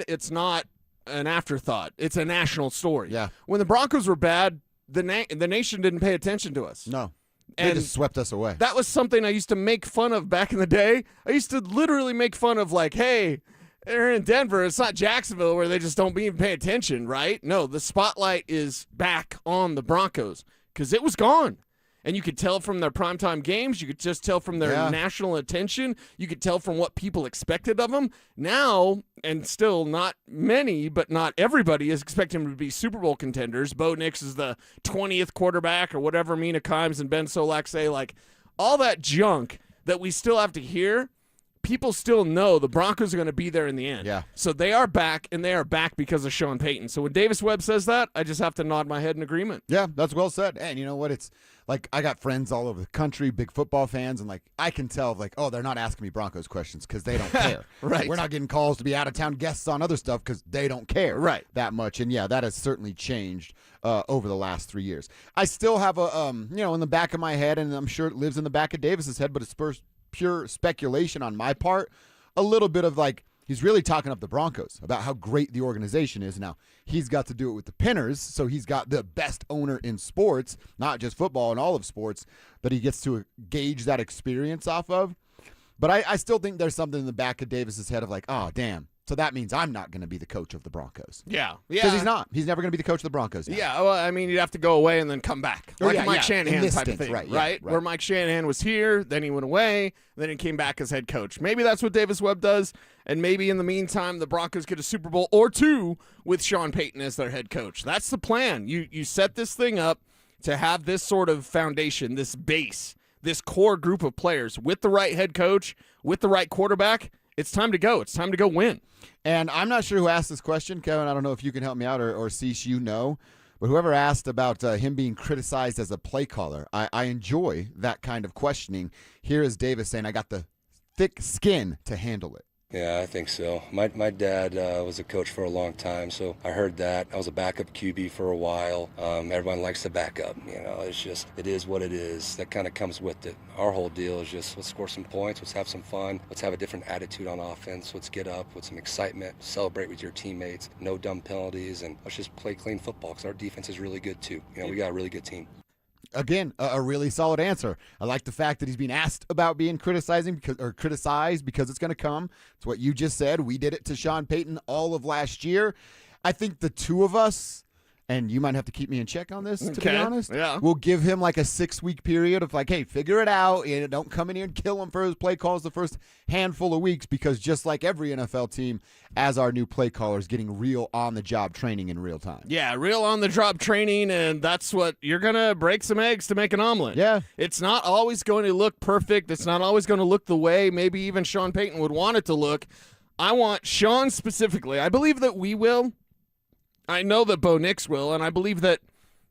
it's not an afterthought. It's a national story. Yeah. When the Broncos were bad, the nation didn't pay attention to us. No. They And just swept us away. that was something I used to make fun of back in the day. I used to literally make fun of, like, hey, they're in Denver. It's not Jacksonville where they just don't even pay attention, right? No, the spotlight is back on the Broncos because it was gone. And you could tell from their primetime games. You could just tell from their national attention. You could tell from what people expected of them. Now, and still not many, but not everybody is expecting them to be Super Bowl contenders. Bo Nix is the 20th quarterback or whatever Mina Kimes and Ben Solak say. Like, all that junk that we still have to hear, people still know the Broncos are going to be there in the end. Yeah. So they are back, and they are back because of Sean Payton. So when Davis Webb says that, I just have to nod my head in agreement. Yeah, that's well said. And you know what? It's like I got friends all over the country, big football fans, and like I can tell, like, oh, they're not asking me Broncos questions because they don't care. Right. We're not getting calls to be out-of-town guests on other stuff because they don't care that much. And, yeah, that has certainly changed over the last 3 years. I still have a, in the back of my head, and I'm sure it lives in the back of Davis's head, but it's pure speculation on my part, a little bit of like, he's really talking up the Broncos about how great the organization is. Now, he's got to do it with the Pinners, so he's got the best owner in sports, not just football and all of sports, that he gets to gauge that experience off of. But I still think there's something in the back of Davis's head of like, oh, damn. So that means I'm not going to be the coach of the Broncos. Yeah. Because he's not. He's never going to be the coach of the Broncos now. Yeah, well, I mean, you'd have to go away and then come back. Like a Mike Shanahan type of thing, right? Where Mike Shanahan was here, then he went away, then he came back as head coach. Maybe that's what Davis Webb does, and maybe in the meantime the Broncos get a Super Bowl or two with Sean Payton as their head coach. That's the plan. You set this thing up to have this sort of foundation, this base, this core group of players with the right head coach, with the right quarterback. It's time to go. It's time to go win. And I'm not sure who asked this question, Kevin. I don't know if you can help me out or Cease, you know. But whoever asked about him being criticized as a play caller, I enjoy that kind of questioning. Here is Davis saying, I got the thick skin to handle it. Yeah, I think so. My dad was a coach for a long time, so I heard that. I was a backup QB for a while. Everyone likes to back up. It is what it is. That kind of comes with it. Our whole deal is just let's score some points, let's have some fun, let's have a different attitude on offense, let's get up with some excitement, celebrate with your teammates, no dumb penalties, and let's just play clean football because our defense is really good too. We got a really good team. Again, a really solid answer. I like the fact that he's being asked about being criticized because it's going to come. It's what you just said. We did it to Sean Payton all of last year. I think the two of us, and you might have to keep me in check on this, to be honest. Yeah. We'll give him like a 6-week period of like, hey, figure it out. And don't come in here and kill him for his play calls the first handful of weeks, because just like every NFL team, as our new play callers, getting real on-the-job training in real time. Yeah, real on-the-job training, and that's what you're going to break some eggs to make an omelet. Yeah. It's not always going to look perfect. It's not always going to look the way maybe even Sean Payton would want it to look. I want Sean specifically. I believe that we will. I know that Bo Nix will, and I believe that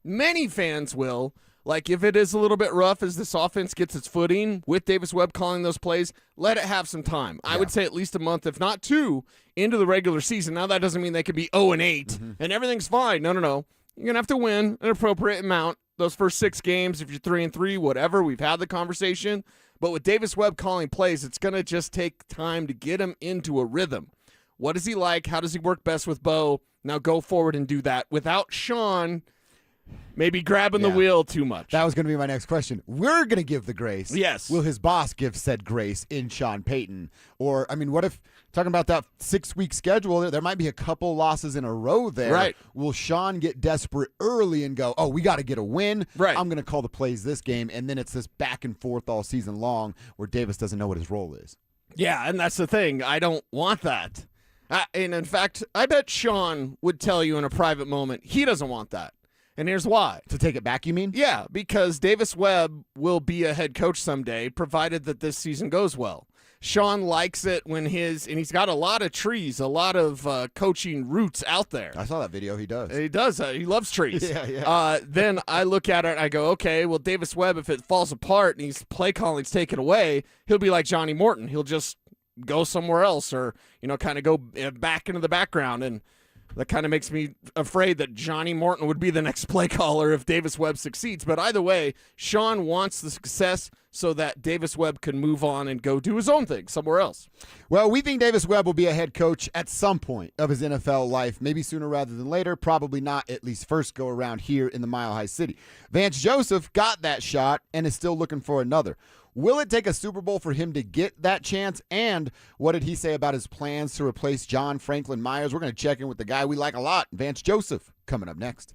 many fans will. Like, if it is a little bit rough as this offense gets its footing with Davis Webb calling those plays, let it have some time. I would say at least a month, if not two, into the regular season. Now, that doesn't mean they could be 0-8 and everything's fine. No. You're going to have to win an appropriate amount those first 6 games. If you're 3-3, whatever, we've had the conversation. But with Davis Webb calling plays, it's going to just take time to get him into a rhythm. What does he like? How does he work best with Bo? Now go forward and do that without Sean maybe grabbing the wheel too much. That was going to be my next question. We're going to give the grace. Yes. Will his boss give said grace in Sean Payton? Or, I mean, what if, talking about that 6-week schedule, there might be a couple losses in a row there. Right. Will Sean get desperate early and go, oh, we got to get a win? Right. I'm going to call the plays this game, and then it's this back and forth all season long where Davis doesn't know what his role is. Yeah, and that's the thing. I don't want that. And in fact, I bet Sean would tell you in a private moment he doesn't want that. And here's why. To take it back, you mean? Yeah, because Davis Webb will be a head coach someday, provided that this season goes well. Sean likes it when and he's got a lot of trees, a lot of coaching roots out there. I saw that video. He does. He does. He loves trees. Yeah. Then I look at it and I go, okay, well, Davis Webb, if it falls apart and his play calling's taken away, he'll be like Johnny Morton. He'll just go somewhere else or, kind of go back into the background. And That kind of makes me afraid that Johnny Morton would be the next play caller if Davis Webb succeeds. But either way, Sean wants the success so that Davis Webb can move on and go do his own thing somewhere else. Well, we think Davis Webb will be a head coach at some point of his NFL life, maybe sooner rather than later, probably not at least first go around here in the Mile High City. Vance Joseph got that shot and is still looking for another. Will it take a Super Bowl for him to get that chance? And what did he say about his plans to replace John Franklin Myers? We're going to check in with the guy we like a lot, Vance Joseph, coming up next.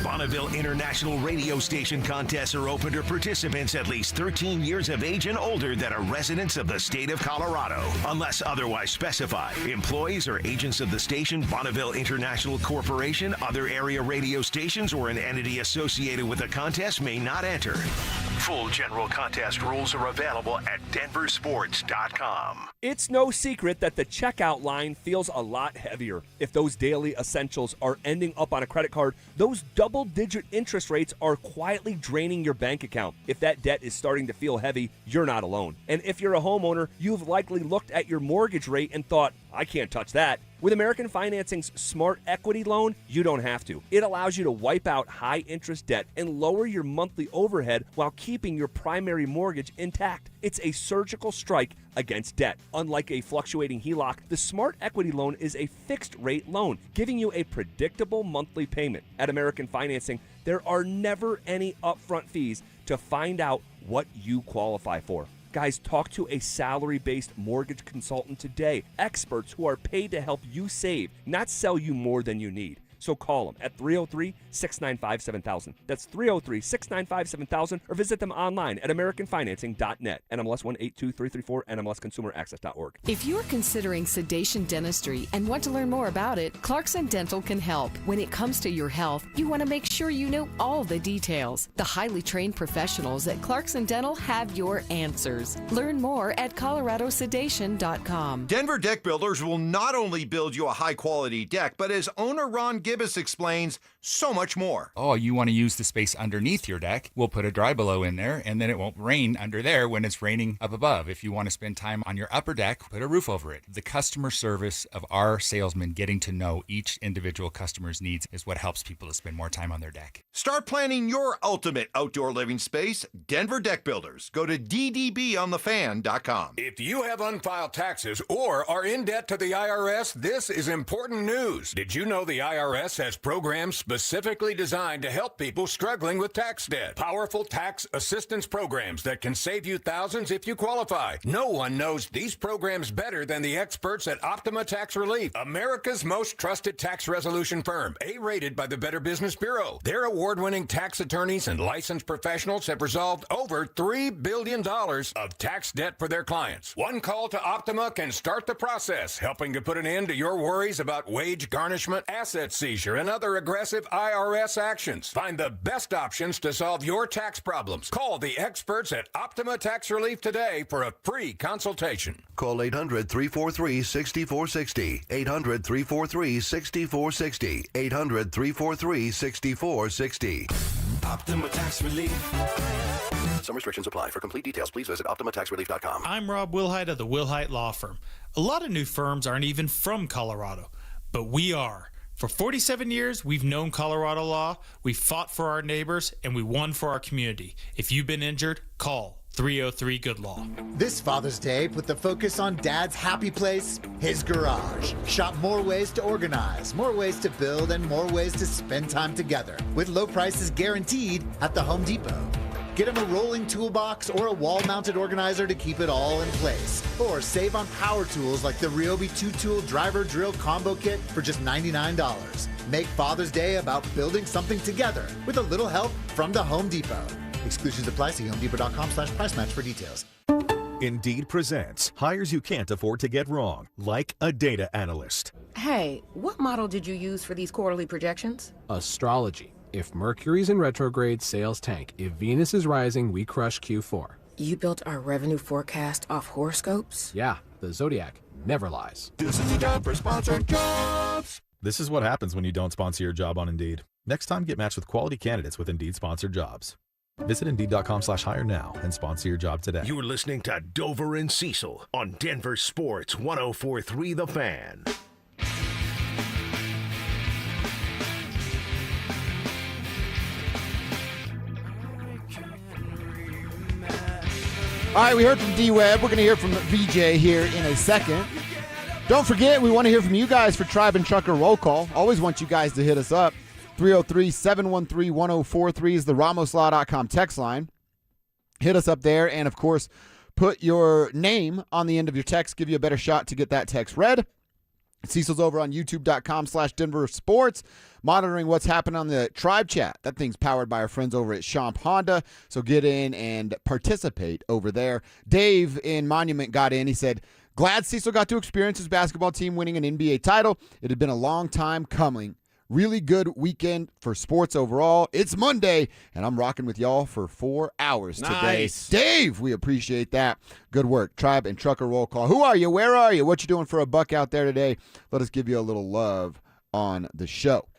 Bonneville International Radio Station contests are open to participants at least 13 years of age and older that are residents of the state of Colorado. Unless otherwise specified, employees or agents of the station, Bonneville International Corporation, other area radio stations, or an entity associated with the contest may not enter. Full general contest rules are available at DenverSports.com. It's no secret that the checkout line feels a lot heavier. If those daily essentials are ending up on a credit card, those double-digit interest rates are quietly draining your bank account. If that debt is starting to feel heavy, you're not alone. And if you're a homeowner, you've likely looked at your mortgage rate and thought, I can't touch that. With American Financing's Smart Equity Loan, you don't have to. It allows you to wipe out high-interest debt and lower your monthly overhead while keeping your primary mortgage intact. It's a surgical strike against debt. Unlike a fluctuating HELOC, the Smart Equity Loan is a fixed-rate loan, giving you a predictable monthly payment. At American Financing, there are never any upfront fees to find out what you qualify for. Guys, talk to a salary-based mortgage consultant today. Experts who are paid to help you save, not sell you more than you need. So call them at 303-695-7000. That's 303-695-7000, or visit them online at americanfinancing.net. NMLS 182334, NMLSconsumeraccess.org. If you're considering sedation dentistry and want to learn more about it, Clarkson Dental can help. When it comes to your health, you want to make sure you know all the details. The highly trained professionals at Clarkson Dental have your answers. Learn more at coloradosedation.com. Denver Deck Builders will not only build you a high-quality deck, but as owner Ron Gibbous explains, so much more. Oh, you want to use the space underneath your deck? We'll put a dry below in there, and then it won't rain under there when it's raining up above. If you want to spend time on your upper deck, put a roof over it. The customer service of our salesmen getting to know each individual customer's needs is what helps people to spend more time on their deck. Start planning your ultimate outdoor living space, Denver Deck Builders. Go to ddbonthefan.com. If you have unfiled taxes or are in debt to the IRS, this is important news. Did you know the IRS has programs specifically designed to help people struggling with tax debt? Powerful tax assistance programs that can save you thousands if you qualify. No one knows these programs better than the experts at Optima Tax Relief, America's most trusted tax resolution firm, A-rated by the Better Business Bureau. Their award-winning tax attorneys and licensed professionals have resolved over $3 billion of tax debt for their clients. One call to Optima can start the process, helping to put an end to your worries about wage garnishment, asset seizure, and other aggressive IRS actions. Find the best options to solve your tax problems. Call the experts at Optima Tax Relief today for a free consultation. Call 800-343-6460. 800-343-6460. 800-343-6460. Optima Tax Relief. Some restrictions apply. For complete details, please visit OptimaTaxRelief.com. I'm Rob Wilhite of the Wilhite Law Firm. A lot of new firms aren't even from Colorado, but we are. For 47 years, we've known Colorado law, we've fought for our neighbors, and we won for our community. If you've been injured, call 303-GOOD-LAW. This Father's Day, put the focus on Dad's happy place, his garage. Shop more ways to organize, more ways to build, and more ways to spend time together. With low prices guaranteed at the Home Depot. Get him a rolling toolbox or a wall-mounted organizer to keep it all in place. Or save on power tools like the Ryobi 2-tool driver drill combo kit for just $99. Make Father's Day about building something together with a little help from the Home Depot. Exclusions apply. See homedepot.com/price match for details. Indeed presents hires you can't afford to get wrong, like a data analyst. Hey, what model did you use for these quarterly projections? Astrology. If Mercury's in retrograde, sales tank. If Venus is rising, we crush Q4. You built our revenue forecast off horoscopes? Yeah, the Zodiac never lies. This is the job for sponsored jobs. This is what happens when you don't sponsor your job on Indeed. Next time, get matched with quality candidates with Indeed sponsored jobs. Visit Indeed.com/hire now and sponsor your job today. You're listening to Dover and Cecil on Denver Sports 104.3 The Fan. All right, we heard from D-Webb. We're going to hear from VJ here in a second. Don't forget, we want to hear from you guys for Tribe and Trucker Roll Call. Always want you guys to hit us up. 303-713-1043 is the RamosLaw.com text line. Hit us up there, and of course, put your name on the end of your text. Give you a better shot to get that text read. Cecil's over on youtube.com/DenverSports, monitoring what's happening on the Tribe Chat. That thing's powered by our friends over at Champ Honda, so get in and participate over there. Dave in Monument got in. He said, glad Cecil got to experience his basketball team winning an NBA title. It had been a long time coming. Really good weekend for sports overall. It's Monday, and I'm rocking with y'all for 4 hours today. Nice. Dave, we appreciate that. Good work. Tribe and Trucker Roll Call. Who are you? Where are you? What you doing for a buck out there today? Let us give you a little love on the show.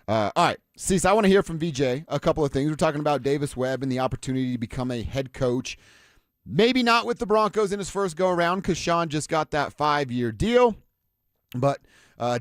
All right, Cease, I want to hear from VJ a couple of things. We're talking about Davis Webb and the opportunity to become a head coach. Maybe not with the Broncos in his first go-around because Sean just got that 5-year deal, but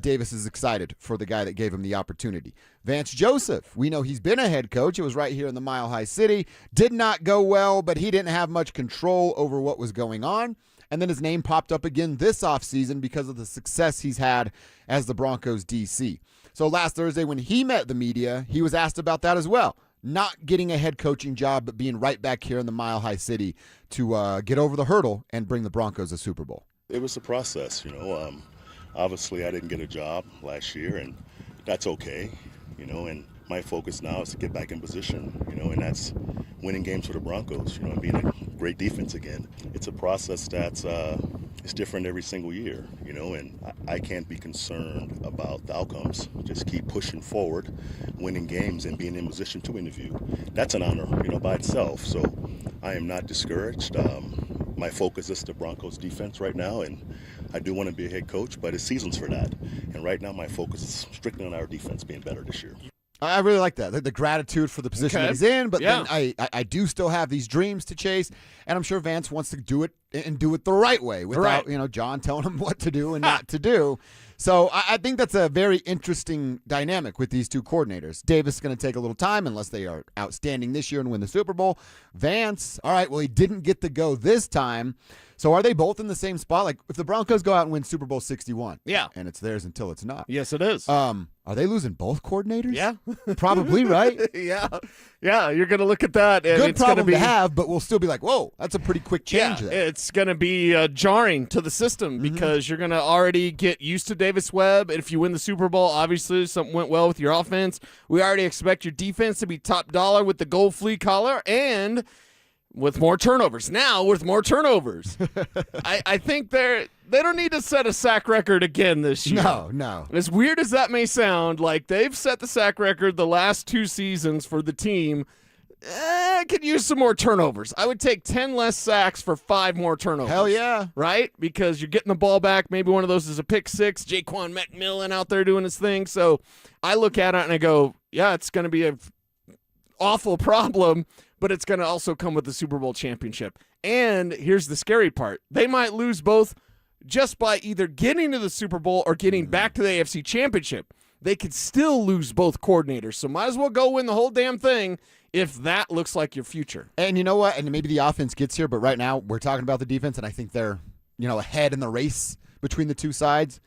Davis is excited for the guy that gave him the opportunity. Vance Joseph, we know he's been a head coach. It was right here in the Mile High City. Did not go well, but he didn't have much control over what was going on. And then his name popped up again this offseason because of the success he's had as the Broncos DC. So last Thursday when he met the media, he was asked about that as well. Not getting a head coaching job, but being right back here in the Mile High City to get over the hurdle and bring the Broncos a Super Bowl. It was a process, Obviously, I didn't get a job last year, and that's okay, and my focus now is to get back in position, and that's winning games for the Broncos, and being a great defense again. It's a process that's it's different every single year, and I can't be concerned about the outcomes. Just keep pushing forward, winning games, and being in position to interview. That's an honor, by itself, so I am not discouraged. My focus is the Broncos defense right now, and I do want to be a head coach, but it's seasons for that. And right now my focus is strictly on our defense being better this year. I really like that. The gratitude for the position that he's in, but then I do still have these dreams to chase, and I'm sure Vance wants to do it and do it the right way without, John telling him what to do and not to do. So I think that's a very interesting dynamic with these two coordinators. Davis is going to take a little time unless they are outstanding this year and win the Super Bowl. Vance, all right, well, he didn't get to go this time. So are they both in the same spot? Like if the Broncos go out and win Super Bowl 61, and it's theirs until it's not. Yes, it is. Are they losing both coordinators? Yeah. Probably, right? Yeah, you're going to look at that. And good it's problem gonna be, to have, but we'll still be like, whoa, that's a pretty quick change there. It's going to be jarring to the system because you're going to already get used to Davis Webb. And if you win the Super Bowl, obviously something went well with your offense. We already expect your defense to be top dollar with the gold flea collar and with more turnovers. Now, with more turnovers. I think they don't need to set a sack record again this year. No. As weird as that may sound, like they've set the sack record the last 2 seasons for the team. Could use some more turnovers. I would take 10 less sacks for 5 more turnovers. Hell yeah. Right? Because you're getting the ball back. Maybe one of those is a pick 6. Jaquan McMillan out there doing his thing. So I look at it and I go, yeah, it's going to be an awful problem, but it's going to also come with the Super Bowl championship. And here's the scary part. They might lose both just by either getting to the Super Bowl or getting back to the AFC championship. They could still lose both coordinators. So might as well go win the whole damn thing if that looks like your future. And you know what? And maybe the offense gets here, but right now we're talking about the defense, and I think they're, ahead in the race between the two sides.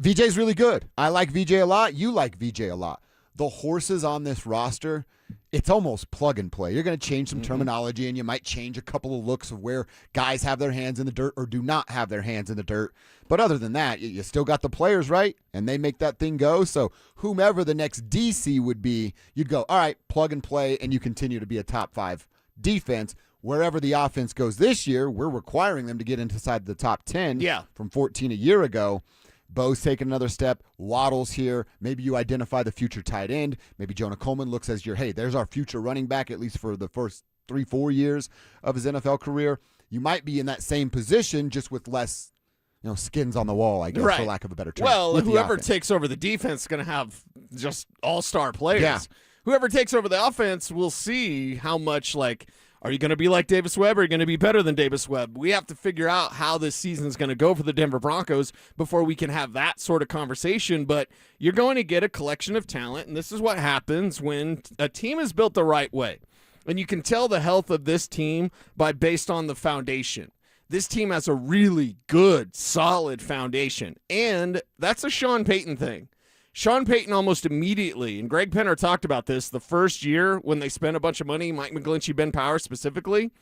VJ's really good. I like VJ a lot. You like VJ a lot. The horses on this roster, it's almost plug and play. You're going to change some terminology, and you might change a couple of looks of where guys have their hands in the dirt or do not have their hands in the dirt. But other than that, you still got the players, right? And they make that thing go. So whomever the next DC would be, you'd go, all right, plug and play, and you continue to be a top 5 defense. Wherever the offense goes this year, we're requiring them to get inside the top 10 from 14 a year ago. Bo's taking another step. Waddle's here. Maybe you identify the future tight end. Maybe Jonah Coleman looks as your, hey, there's our future running back, at least for the first 3-4 years of his NFL career. You might be in that same position, just with less, skins on the wall, I guess, for lack of a better term. Well, whoever takes over the defense is going to have just all-star players. Yeah. Whoever takes over the offense will see how much, are you going to be like Davis Webb or are you going to be better than Davis Webb? We have to figure out how this season is going to go for the Denver Broncos before we can have that sort of conversation. But you're going to get a collection of talent, and this is what happens when a team is built the right way. And you can tell the health of this team based on the foundation. This team has a really good, solid foundation. And that's a Sean Payton thing. Sean Payton almost immediately, and Greg Penner talked about this the first year when they spent a bunch of money, Mike McGlinchey, Ben Powers specifically.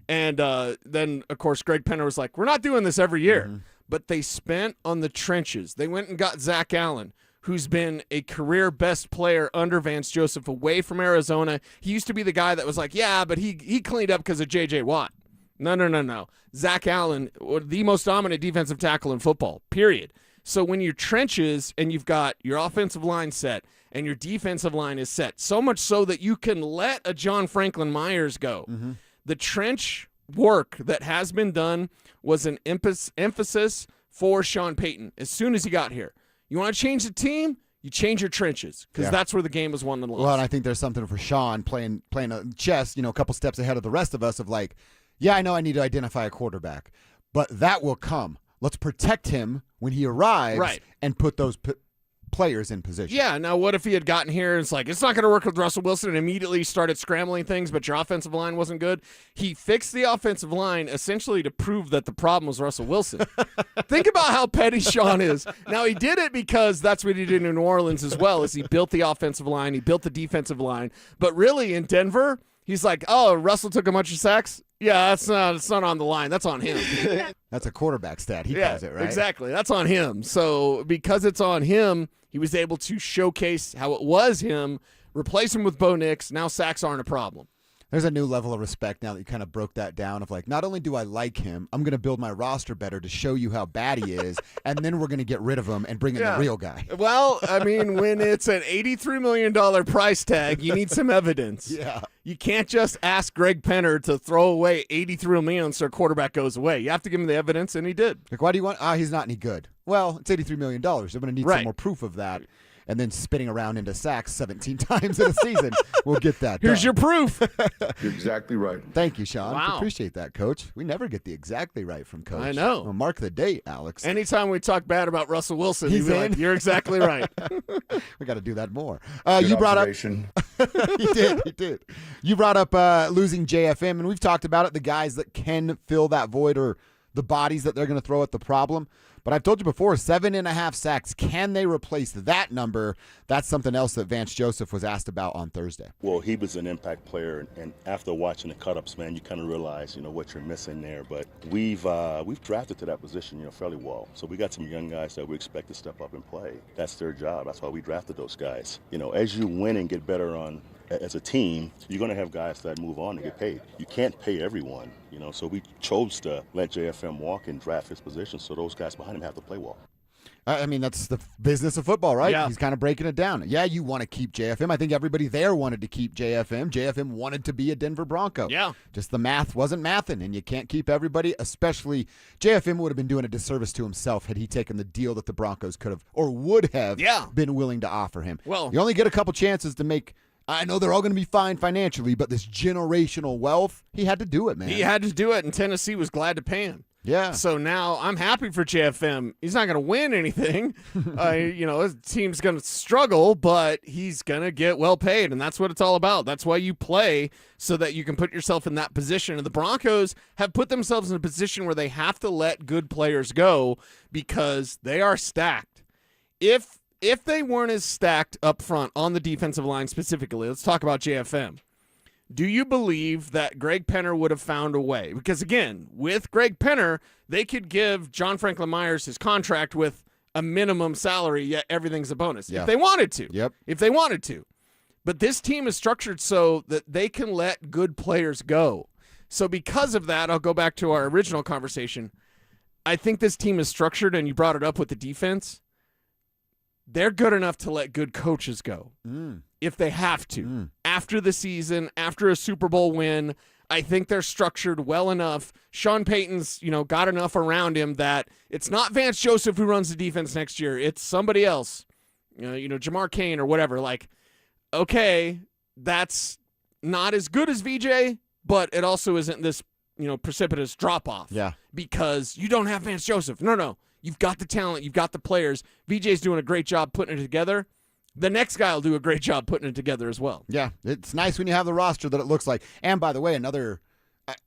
And then, of course, Greg Penner was like, we're not doing this every year. Mm-hmm. But they spent on the trenches. They went and got Zach Allen, who's been a career best player under Vance Joseph away from Arizona. He used to be the guy that was like, yeah, but he cleaned up because of J.J. Watt. No. Zach Allen, the most dominant defensive tackle in football, period. So when you're trenches and you've got your offensive line set and your defensive line is set, so much so that you can let a John Franklin Myers go. Mm-hmm. The trench work that has been done was an emphasis for Sean Payton as soon as he got here. You want to change the team? You change your trenches because that's where the game is won and lost. Well, and I think there's something for Sean playing a chess, a couple steps ahead of the rest of us of like, yeah, I know I need to identify a quarterback, but that will come. Let's protect him when he arrives and put those players in position. Yeah, now what if he had gotten here and it's like, it's not going to work with Russell Wilson and immediately started scrambling things, but your offensive line wasn't good? He fixed the offensive line essentially to prove that the problem was Russell Wilson. Think about how petty Sean is. Now, he did it because that's what he did in New Orleans as well, is he built the offensive line, he built the defensive line, but really in Denver, he's like, oh, Russell took a bunch of sacks? Yeah, it's not on the line. That's on him. That's a quarterback stat. He calls it, right? Exactly. That's on him. So because it's on him, he was able to showcase how it was him, replace him with Bo Nix. Now sacks aren't a problem. There's a new level of respect now that you kind of broke that down of like, not only do I like him, I'm going to build my roster better to show you how bad he is, and then we're going to get rid of him and bring in the real guy. Well, I mean, when it's an $83 million price tag, you need some evidence. Yeah. You can't just ask Greg Penner to throw away $83 million so a quarterback goes away. You have to give him the evidence, and he did. Like, why do you want? He's not any good. Well, it's $83 million. They're going to need some more proof of that. And then spinning around into sacks 17 times in a season, we'll get that Here's your proof. You're exactly right. Thank you, Sean. Wow. Appreciate that, Coach. We never get the exactly right from Coach. I know. Well, mark the date, Alex. Anytime we talk bad about Russell Wilson, he's like, you're exactly right. We got to do that more. You brought up. He did. You brought up losing JFM, and we've talked about it, the guys that can fill that void or the bodies that they're going to throw at the problem. But I've told you before, 7.5 sacks. Can they replace that number? That's something else that Vance Joseph was asked about on Thursday. Well, he was an impact player, and after watching the cut-ups, man, you kind of realize, what you're missing there. But we've drafted to that position, fairly well. So we got some young guys that we expect to step up and play. That's their job. That's why we drafted those guys. As you win and get better as a team, you're going to have guys that move on and get paid. You can't pay everyone, so we chose to let JFM walk and draft his position so those guys behind him have to play well. I mean, that's the business of football, right? Yeah. He's kind of breaking it down. Yeah, you want to keep JFM. I think everybody there wanted to keep JFM. JFM wanted to be a Denver Bronco. Yeah. Just the math wasn't mathing, and you can't keep everybody, especially JFM would have been doing a disservice to himself had he taken the deal that the Broncos could have or would have been willing to offer him. Well, you only get a couple chances to make – I know they're all going to be fine financially, but this generational wealth, he had to do it, man. He had to do it, and Tennessee was glad to pay him. Yeah. So now I'm happy for JFM. He's not going to win anything. His team's going to struggle, but he's going to get well paid, and that's what it's all about. That's why you play, so that you can put yourself in that position. And the Broncos have put themselves in a position where they have to let good players go because they are stacked. If they weren't as stacked up front on the defensive line specifically, let's talk about JFM. Do you believe that Greg Penner would have found a way? Because, again, with Greg Penner, they could give John Franklin Myers his contract with a minimum salary, yet everything's a bonus. Yeah. If they wanted to. Yep. If they wanted to. But this team is structured so that they can let good players go. So because of that, I'll go back to our original conversation. I think this team is structured, and you brought it up with the defense. They're good enough to let good coaches go if they have to. After the season, after a Super Bowl win, I think they're structured well enough. Sean Payton's, got enough around him that it's not Vance Joseph who runs the defense next year. It's somebody else, Jamar Cain or whatever. Like, okay, that's not as good as VJ, but it also isn't this, precipitous drop-off. Yeah. Because you don't have Vance Joseph. No. You've got the talent. You've got the players. VJ's doing a great job putting it together. the next guy will do a great job putting it together as well. Yeah, it's nice when you have the roster that it looks like. And by the way,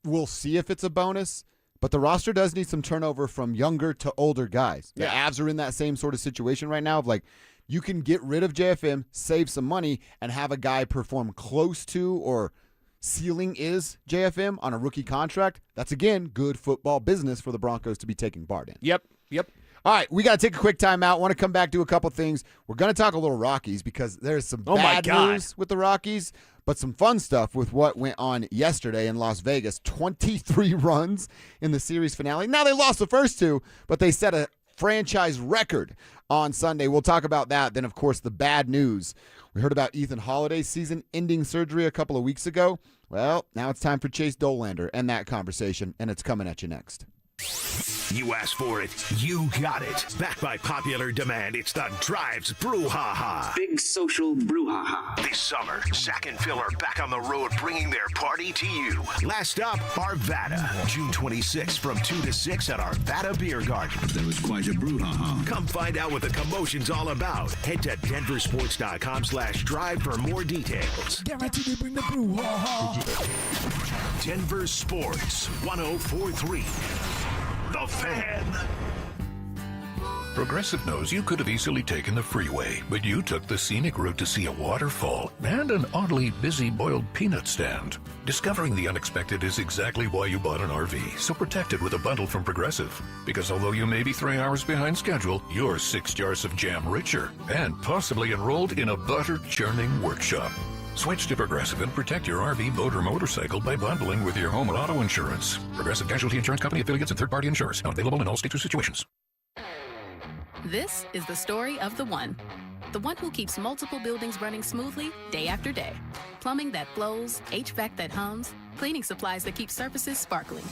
we'll see if it's a bonus, but the roster does need some turnover from younger to older guys. The Avs are in that same sort of situation right now of like, you can get rid of JFM, save some money, and have a guy perform close to or ceiling is JFM on a rookie contract. That's, again, good football business for the Broncos to be taking part in. Yep. All right, we got to take a quick timeout. Want to come back to a couple things. We're going to talk a little Rockies because there's some bad news with the Rockies, but some fun stuff with what went on yesterday in Las Vegas. 23 runs in the series finale. Now, they lost the first two, but they set a franchise record on Sunday. We'll talk about that. Then, of course, the bad news. We heard about Ethan Holiday's season-ending surgery a couple of weeks ago. Well, now it's time for Chase Dollander and that conversation, and it's coming at you next. You asked for it, you got it. Backed by popular demand, it's the Drives Brouhaha. Big social brouhaha. This summer, Zach and Phil are back on the road bringing their party to you. Last stop, Arvada. June 26th from 2 to 6 at Arvada Beer Garden. That was quite a brouhaha. Come find out what the commotion's all about. Head to DenverSports.com/drive for more details. Guaranteed to bring the brouhaha. Denver Sports 1043. The Fan. Progressive knows you could have easily taken the freeway, but you took the scenic route to see a waterfall and an oddly busy boiled peanut stand. Discovering the unexpected is exactly why you bought an RV, so protect it with a bundle from Progressive. Because although you may be 3 hours behind schedule, you're 6 jars of jam richer and possibly enrolled in a butter-churning workshop. Switch to Progressive and protect your RV, boat, or motorcycle by bundling with your home and auto insurance. Progressive Casualty Insurance Company, affiliates, and third-party insurers. Not available in all states or situations. This is the story of the one who keeps multiple buildings running smoothly day after day. Plumbing that flows, HVAC that hums, cleaning supplies that keep surfaces sparkling.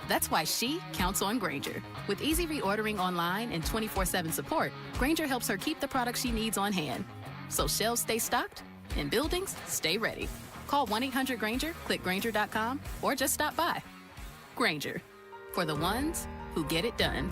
That's why she counts on Grainger. With easy reordering online and 24/7 support, Grainger helps her keep the products she needs on hand. So shelves stay stocked and buildings stay ready. Call 1-800-GRAINGER, click Grainger.com, or just stop by. Grainger, for the ones who get it done.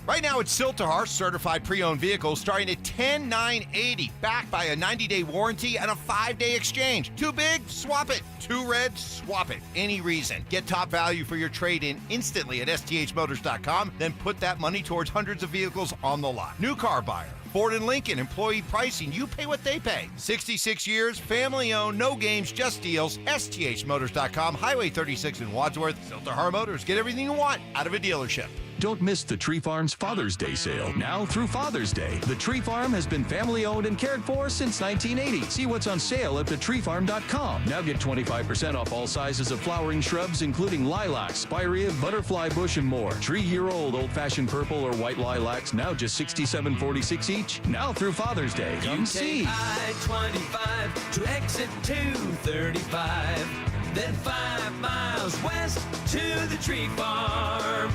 Right now, it's Siltahar certified pre-owned vehicles starting at $10,980, backed by a 90-day warranty and a 5-day exchange. Too big? Swap it. Too red? Swap it. Any reason. Get top value for your trade-in instantly at sthmotors.com, then put that money towards hundreds of vehicles on the lot. New car buyer. Ford and Lincoln employee pricing. You pay what they pay. 66 years, family-owned, no games, just deals. sthmotors.com, Highway 36 in Wadsworth. Siltahar Motors. Get everything you want out of a dealership. Don't miss the Tree Farm's Father's Day sale, now through Father's Day. The Tree Farm has been family-owned and cared for since 1980. See what's on sale at thetreefarm.com. Now get 25% off all sizes of flowering shrubs, including lilac, spirea, butterfly bush, and more. 3-year-old old-fashioned purple or white lilacs, now just $67.46 each. Now through Father's Day. Come see. I-25 to exit 235, then 5 miles west to the Tree Farm.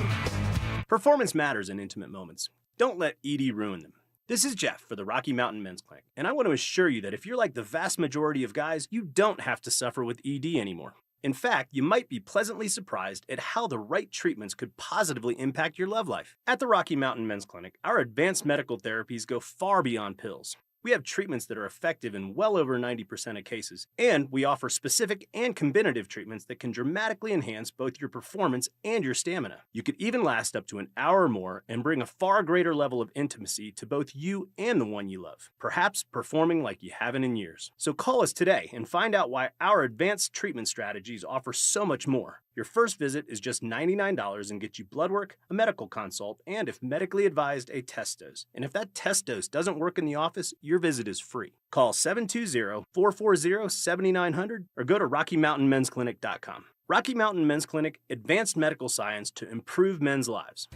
Performance matters in intimate moments. Don't let ED ruin them. This is Jeff for the Rocky Mountain Men's Clinic, and I want to assure you that if you're like the vast majority of guys, you don't have to suffer with ED anymore. In fact, you might be pleasantly surprised at how the right treatments could positively impact your love life. At the Rocky Mountain Men's Clinic, our advanced medical therapies go far beyond pills. We have treatments that are effective in well over 90% of cases, and we offer specific and combinative treatments that can dramatically enhance both your performance and your stamina. You could even last up to an hour or more and bring a far greater level of intimacy to both you and the one you love, perhaps performing like you haven't in years. So call us today and find out why our advanced treatment strategies offer so much more. Your first visit is just $99 and gets you blood work, a medical consult, and if medically advised, a test dose. And if that test dose doesn't work in the office, your visit is free. Call 720-440-7900 or go to RockyMountainMen'sClinic.com. Rocky Mountain Men's Clinic, advanced medical science to improve men's lives.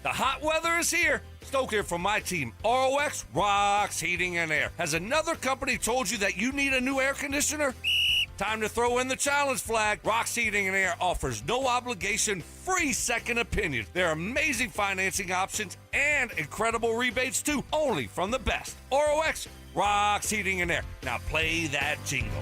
The hot weather is here. Stoke here from my team. ROX Rocks Heating and Air. Has another company told you that you need a new air conditioner? Time to throw in the challenge flag. Rocks Heating and Air offers no obligation, free second opinion. There are amazing financing options and incredible rebates too, only from the best. ROX Rocks Heating and Air. Now play that jingle.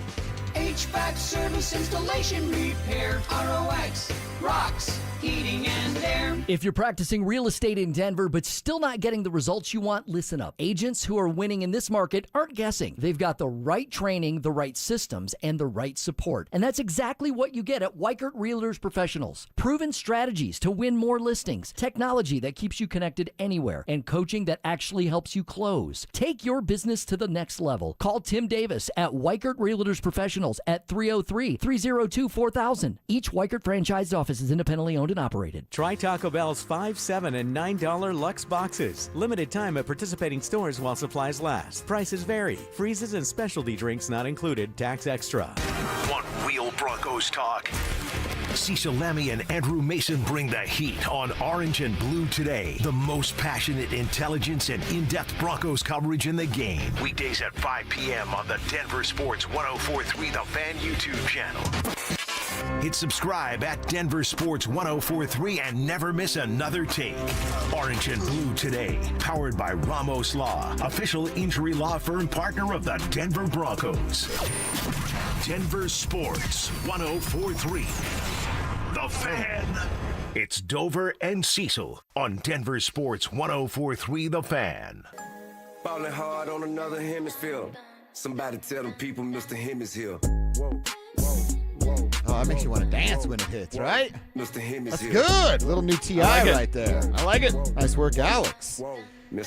HVAC service, installation, repair, ROX rocks. Heating and Air. If you're practicing real estate in Denver but still not getting the results you want, listen up. Agents who are winning in this market aren't guessing. They've got the right training, the right systems, and the right support. And that's exactly what you get at Weichert Realtors Professionals. Proven strategies to win more listings, technology that keeps you connected anywhere, and coaching that actually helps you close. Take your business to the next level. Call Tim Davis at Weichert Realtors Professionals at 303-302-4000. Each Weichert franchised office is independently owned and operated. Try Taco Bell's $5, $7, and $9 Lux boxes. Limited time at participating stores while supplies last. Prices vary. Freezes and specialty drinks not included. Tax extra. Want real Broncos talk? Cecil Lammy and Andrew Mason bring the heat on Orange and Blue Today. The most passionate intelligence and in-depth Broncos coverage in the game. Weekdays at 5 p.m. on the Denver Sports 104.3 The Fan YouTube channel. Hit subscribe at Denver Sports 104.3 and never miss another take. Orange and Blue Today, powered by Ramos Law, official injury law firm partner of the Denver Broncos. Denver Sports 104.3. The Fan. It's Dover and Cecil on Denver Sports 104.3 The Fan. Ballin' hard on another hemisphere. Somebody tell them people Mr. Him is here. Whoa, whoa. Oh, that makes you want to dance when it hits, right? Mr. Him is That's here. good. Little new TI right there. I like it. Nice work, Alex. All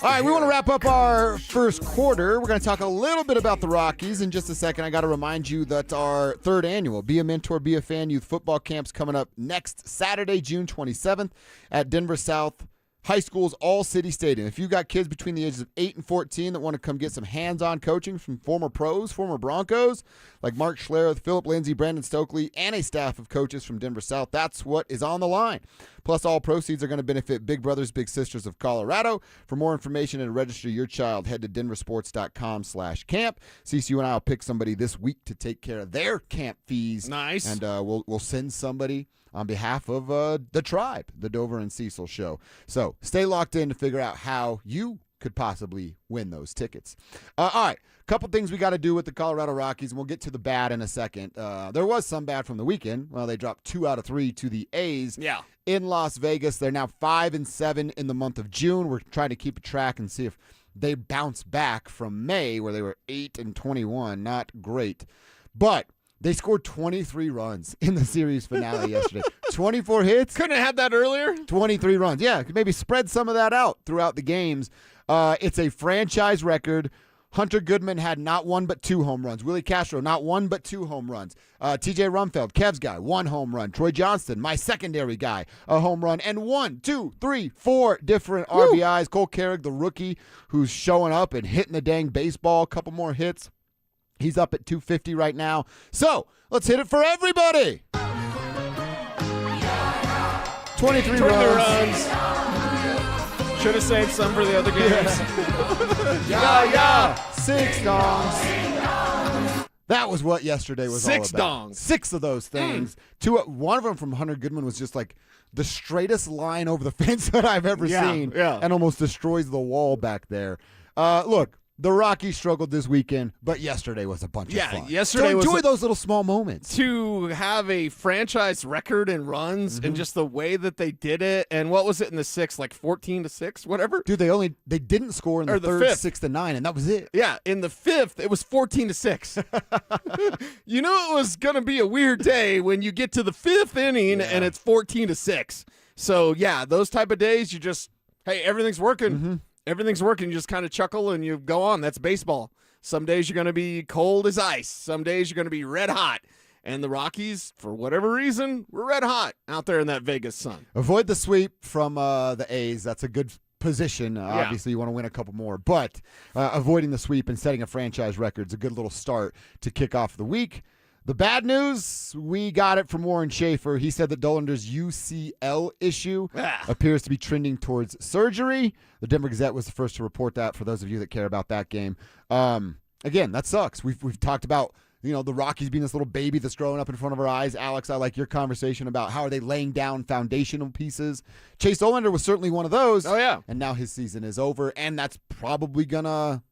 right, we want to wrap up our first quarter. We're going to talk a little bit about the Rockies in just a second. I got to remind you that our third annual Be a Mentor, Be a Fan Youth Football Camp's coming up next Saturday, June 27th at Denver South High School's All-City Stadium. If you've got kids between the ages of 8 and 14 that want to come get some hands-on coaching from former pros, former Broncos, like Mark Schlereth, Philip Lindsay, Brandon Stokely, and a staff of coaches from Denver South, that's what is on the line. Plus, all proceeds are going to benefit Big Brothers Big Sisters of Colorado. For more information and to register your child, head to denversports.com/camp. CCU and I will pick somebody this week to take care of their camp fees. Nice. And we'll send somebody on behalf of the tribe, the Dover and Cecil show. So stay locked in to figure out how you could possibly win those tickets. All right, a couple things we got to do with the Colorado Rockies, and we'll get to the bad in a second. There was some bad from the weekend. Well, they dropped 2 out of 3 to the A's in Las Vegas. They're now 5-7 in the month of June. We're trying to keep a track and see if they bounce back from May, where they were 8-21. Not great. But they scored 23 runs in the series finale yesterday. 24 hits. Couldn't have had that earlier. 23 runs. Yeah, could maybe spread some of that out throughout the games. It's a franchise record. Hunter Goodman had not 1 but 2 home runs. Willie Castro, not 1 but 2 home runs. TJ Rumfeld, Kev's guy, 1 home run. Troy Johnston, my secondary guy, a home run. And 1, 2, 3, 4 different RBIs. Cole Carrick, the rookie, who's showing up and hitting the dang baseball. A couple more hits. He's up at 250 right now. So, let's hit it for everybody. 23 runs. Should have saved some for the other games. Yeah. 6 dongs. That was what yesterday was all about. 6 dongs. 6 of those things. 1 of them from Hunter Goodman was just like the straightest line over the fence that I've ever seen. Yeah. And almost destroys the wall back there. Look. The Rockies struggled this weekend, but yesterday was a bunch of fun. Yesterday was enjoy those little small moments. To have a franchise record in runs and just the way that they did it, and what was it in the 6th, like 14-6, whatever? Dude, they didn't score in the third, 6-9, and that was it. Yeah, in the 5th, it was 14-6. You knew it was going to be a weird day when you get to the 5th inning and it's 14-6. So, yeah, those type of days, you just, hey, everything's working. Everything's working. You just kind of chuckle and you go on. That's baseball. Some days you're going to be cold as ice. Some days you're going to be red hot. And the Rockies, for whatever reason, were red hot out there in that Vegas sun. Avoid the sweep from the A's. That's a good position. Obviously, you want to win a couple more. But avoiding the sweep and setting a franchise record is a good little start to kick off the week. The bad news, we got it from Warren Schaefer. He said that Dollander's UCL issue appears to be trending towards surgery. The Denver Gazette was the first to report that, for those of you that care about that game. Again, that sucks. We've talked about, the Rockies being this little baby that's growing up in front of our eyes. Alex, I like your conversation about how are they laying down foundational pieces. Chase Dollander was certainly one of those. Oh, yeah. And now his season is over, and that's probably going to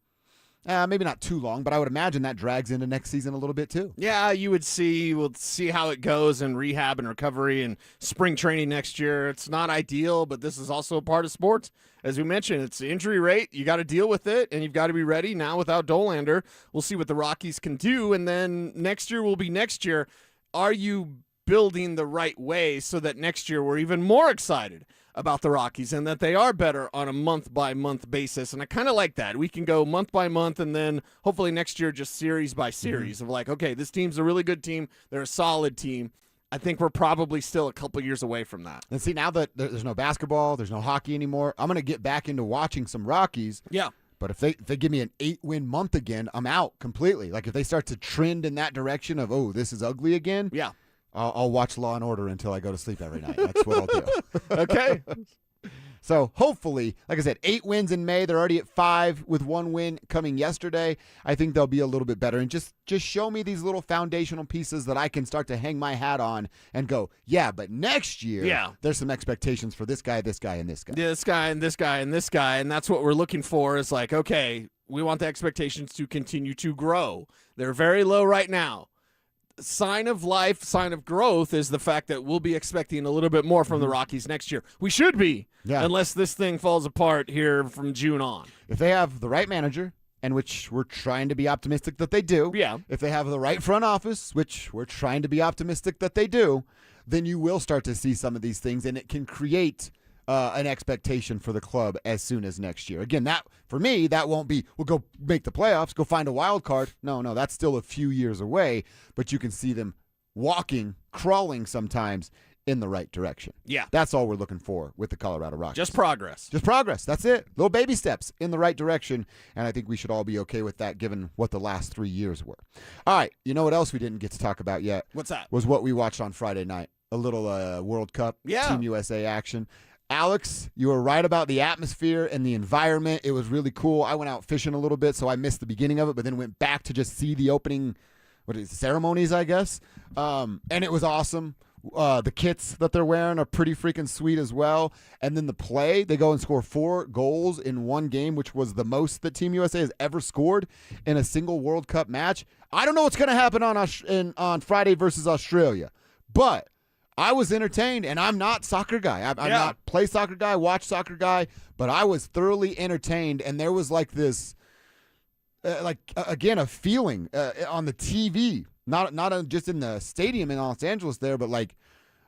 Maybe not too long, but I would imagine that drags into next season a little bit too. Yeah, we'll see how it goes in rehab and recovery and spring training next year. It's not ideal, but this is also a part of sports. As we mentioned, it's injury rate. You got to deal with it, and you've got to be ready. Now without Dolander, we'll see what the Rockies can do, and then next year will be next year. Are you building the right way so that next year we're even more excited about the Rockies and that they are better on a month-by-month basis? And I kind of like that. We can go month by month and then hopefully next year just series by series of like, okay, this team's a really good team. They're a solid team. I think we're probably still a couple years away from that. And see, now that there's no basketball, there's no hockey anymore, I'm going to get back into watching some Rockies. Yeah. But if they give me an 8-win month again, I'm out completely. Like if they start to trend in that direction of, oh, this is ugly again, yeah, I'll watch Law and Order until I go to sleep every night. That's what I'll do. Okay. So hopefully, like I said, 8 wins in May. They're already at 5 with 1 win coming yesterday. I think they'll be a little bit better. And just show me these little foundational pieces that I can start to hang my hat on and go, yeah, but next year, there's some expectations for this guy, this guy, and this guy. This guy, and this guy, and this guy. And that's what we're looking for is like, okay, we want the expectations to continue to grow. They're very low right now. Sign of life, sign of growth is the fact that we'll be expecting a little bit more from the Rockies next year. We should be, unless this thing falls apart here from June on. If they have the right manager, and which we're trying to be optimistic that they do, if they have the right front office, which we're trying to be optimistic that they do, then you will start to see some of these things, and it can create an expectation for the club as soon as next year. Again, that for me, that won't be, we'll go make the playoffs, go find a wild card. No, that's still a few years away, but you can see them walking, crawling sometimes in the right direction. Yeah. That's all we're looking for with the Colorado Rockies. Just progress. Just progress. That's it. Little baby steps in the right direction, and I think we should all be okay with that given what the last 3 years were. All right, you know what else we didn't get to talk about yet? What's that? Was what we watched on Friday night. A little World Cup, Team USA action. Alex, you were right about the atmosphere and the environment. It was really cool. I went out fishing a little bit, so I missed the beginning of it, but then went back to just see the opening ceremonies, I guess. And it was awesome. The kits that they're wearing are pretty freaking sweet as well. And then the play, they go and score 4 goals in one game, which was the most that Team USA has ever scored in a single World Cup match. I don't know what's going to happen on Friday versus Australia, but I was entertained, and I'm not soccer guy. I'm not play soccer guy, watch soccer guy, but I was thoroughly entertained, and there was like this, again, a feeling on the TV, not just in the stadium in Los Angeles there, but like,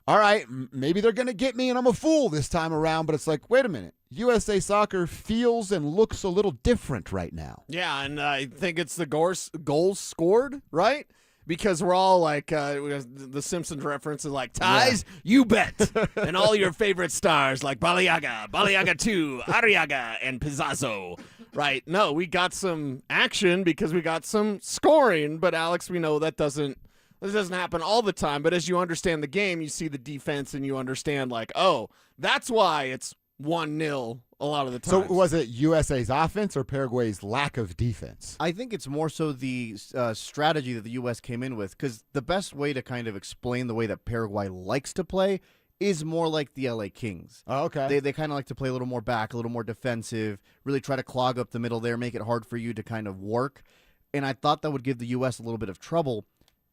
all right, maybe they're going to get me, and I'm a fool this time around, but it's like, wait a minute. USA Soccer feels and looks a little different right now. Yeah, and I think it's the goals scored, right? Because we're all like, the Simpsons reference is like, ties, you bet. And all your favorite stars like Baliaga 2, Arriaga, and Pizzazo, right? No, we got some action because we got some scoring. But, Alex, we know that doesn't happen all the time. But as you understand the game, you see the defense and you understand like, oh, that's why it's 1-0 a lot of the time. So was it USA's offense or Paraguay's lack of defense? I think it's more so the strategy that the U.S. came in with, because the best way to kind of explain the way that Paraguay likes to play is more like the L.A. Kings. Oh, okay. They kind of like to play a little more back, a little more defensive, really try to clog up the middle there, make it hard for you to kind of work. And I thought that would give the U.S. a little bit of trouble.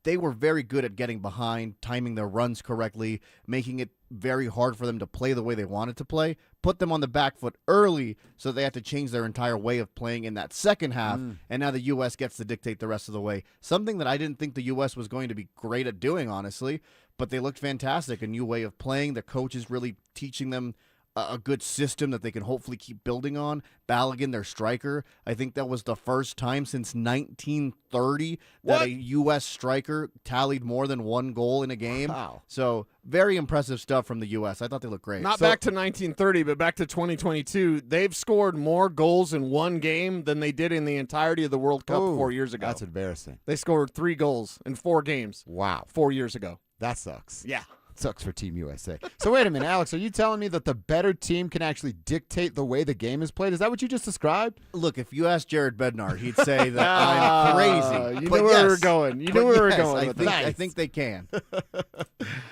They were very good at getting behind, timing their runs correctly, making it very hard for them to play the way they wanted to play, put them on the back foot early so they had to change their entire way of playing in that second half, and now the U.S. gets to dictate the rest of the way. Something that I didn't think the U.S. was going to be great at doing, honestly, but they looked fantastic, a new way of playing. The coach is really teaching them a good system that they can hopefully keep building on. Balogun, their striker, I think that was the first time since 1930 that a U.S. striker tallied more than 1 goal in a game. Wow. So very impressive stuff from the U.S. I thought they looked great. Not back to 1930, but back to 2022. They've scored more goals in one game than they did in the entirety of the World Cup 4 years ago. That's embarrassing. They scored 3 goals in 4 games. Wow. 4 years ago. That sucks. Yeah. Sucks for Team USA. So wait a minute, Alex, are you telling me that the better team can actually dictate the way the game is played? Is that what you just described? Look, if you ask Jared Bednar, he'd say that I'm crazy. You knew where we were going. You knew where we were going. I think they can.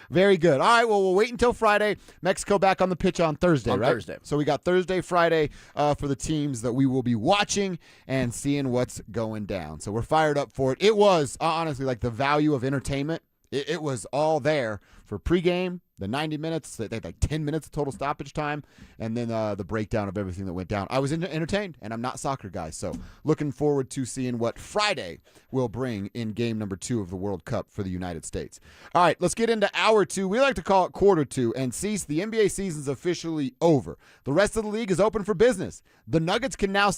Very good. All right, well, we'll wait until Friday. Mexico back on the pitch on Thursday, On right? Thursday. So we got Thursday, Friday for the teams that we will be watching and seeing what's going down. So we're fired up for it. It was, honestly, like the value of entertainment. It was all there for pregame, the 90 minutes, they had like 10 minutes of total stoppage time, and then the breakdown of everything that went down. I was entertained, and I'm not soccer guy, so looking forward to seeing what Friday will bring in game number 2 of the World Cup for the United States. All right, let's get into hour 2. We like to call it quarter 2, and Cecil, the NBA season's officially over. The rest of the league is open for business. The Nuggets can now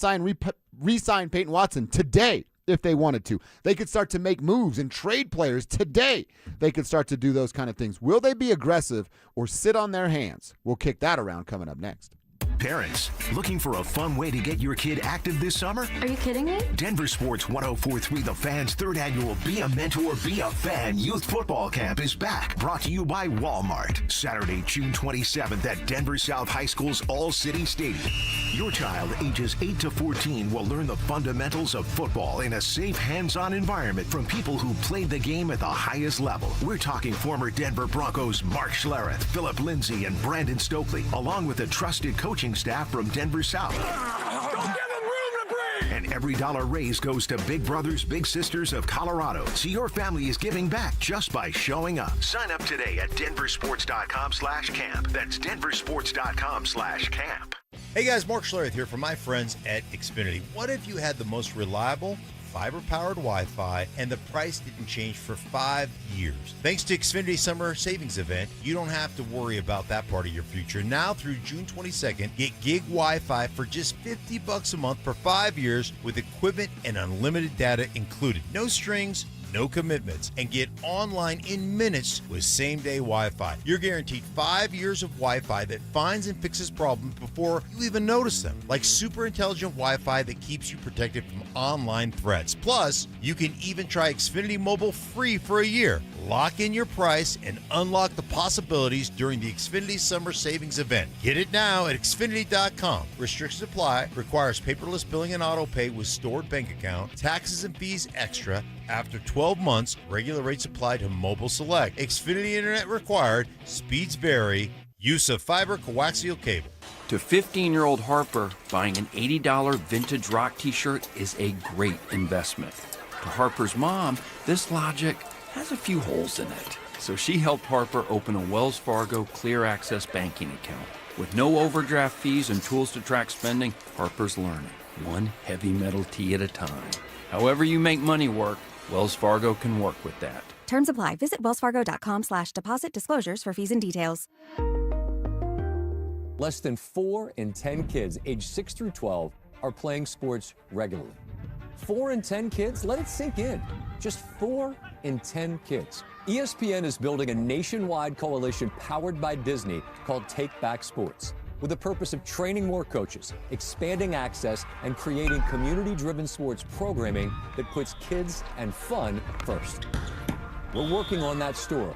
re-sign Payton Watson today. If they wanted to. They could start to make moves and trade players today. They could start to do those kind of things. Will they be aggressive or sit on their hands? We'll kick that around coming up next. Parents, looking for a fun way to get your kid active this summer? Are you kidding me? DenverSports 104.3 The Fan's third annual Be a Mentor, Be a Fan Youth Football Camp is back. Brought to you by Walmart. Saturday, June 27th at Denver South High School's All-City Stadium. Your child, ages 8 to 14, will learn the fundamentals of football in a safe, hands-on environment from people who played the game at the highest level. We're talking former Denver Broncos Mark Schlereth, Philip Lindsay, and Brandon Stokely, along with a trusted coaching staff from Denver South. Don't give them room to breathe! And every dollar raised goes to Big Brothers Big Sisters of Colorado. So your family is giving back just by showing up. Sign up today at DenverSports.com/camp. That's DenverSports.com/camp. Hey guys, Mark Schlereth here from my friends at Xfinity. What if you had the most reliable, fiber-powered Wi-Fi and the price didn't change for 5 years? Thanks to Xfinity's summer savings event, you don't have to worry about that part of your future. Now through June 22nd, get gig Wi-Fi for just $50 a month for 5 years with equipment and unlimited data included. No strings, no commitments, and get online in minutes with same-day Wi-Fi. You're guaranteed 5 years of Wi-Fi that finds and fixes problems before you even notice them, like super intelligent Wi-Fi that keeps you protected from online threats. Plus, you can even try Xfinity Mobile free for a year. Lock in your price and unlock the possibilities during the Xfinity Summer Savings event. Get it now at Xfinity.com. Restrictions apply. Requires paperless billing and auto pay with stored bank account. Taxes and fees extra. After 12 months, regular rates apply to Mobile Select. Xfinity Internet required. Speeds vary. Use of fiber coaxial cable. To 15-year-old Harper, buying an $80 vintage rock t-shirt is a great investment. To Harper's mom, this logic has a few holes in it. So she helped Harper open a Wells Fargo Clear Access banking account. With no overdraft fees and tools to track spending, Harper's learning, one heavy metal tee at a time. However you make money work, Wells Fargo can work with that. Terms apply. Visit wellsfargo.com/deposit disclosures for fees and details. Less than 4 in 10 kids aged 6 through 12 are playing sports regularly. 4 in 10 kids? Let it sink in. Just 4 in 10 kids. ESPN is building a nationwide coalition powered by Disney called Take Back Sports, with the purpose of training more coaches, expanding access, and creating community-driven sports programming that puts kids and fun first. We're working on that story.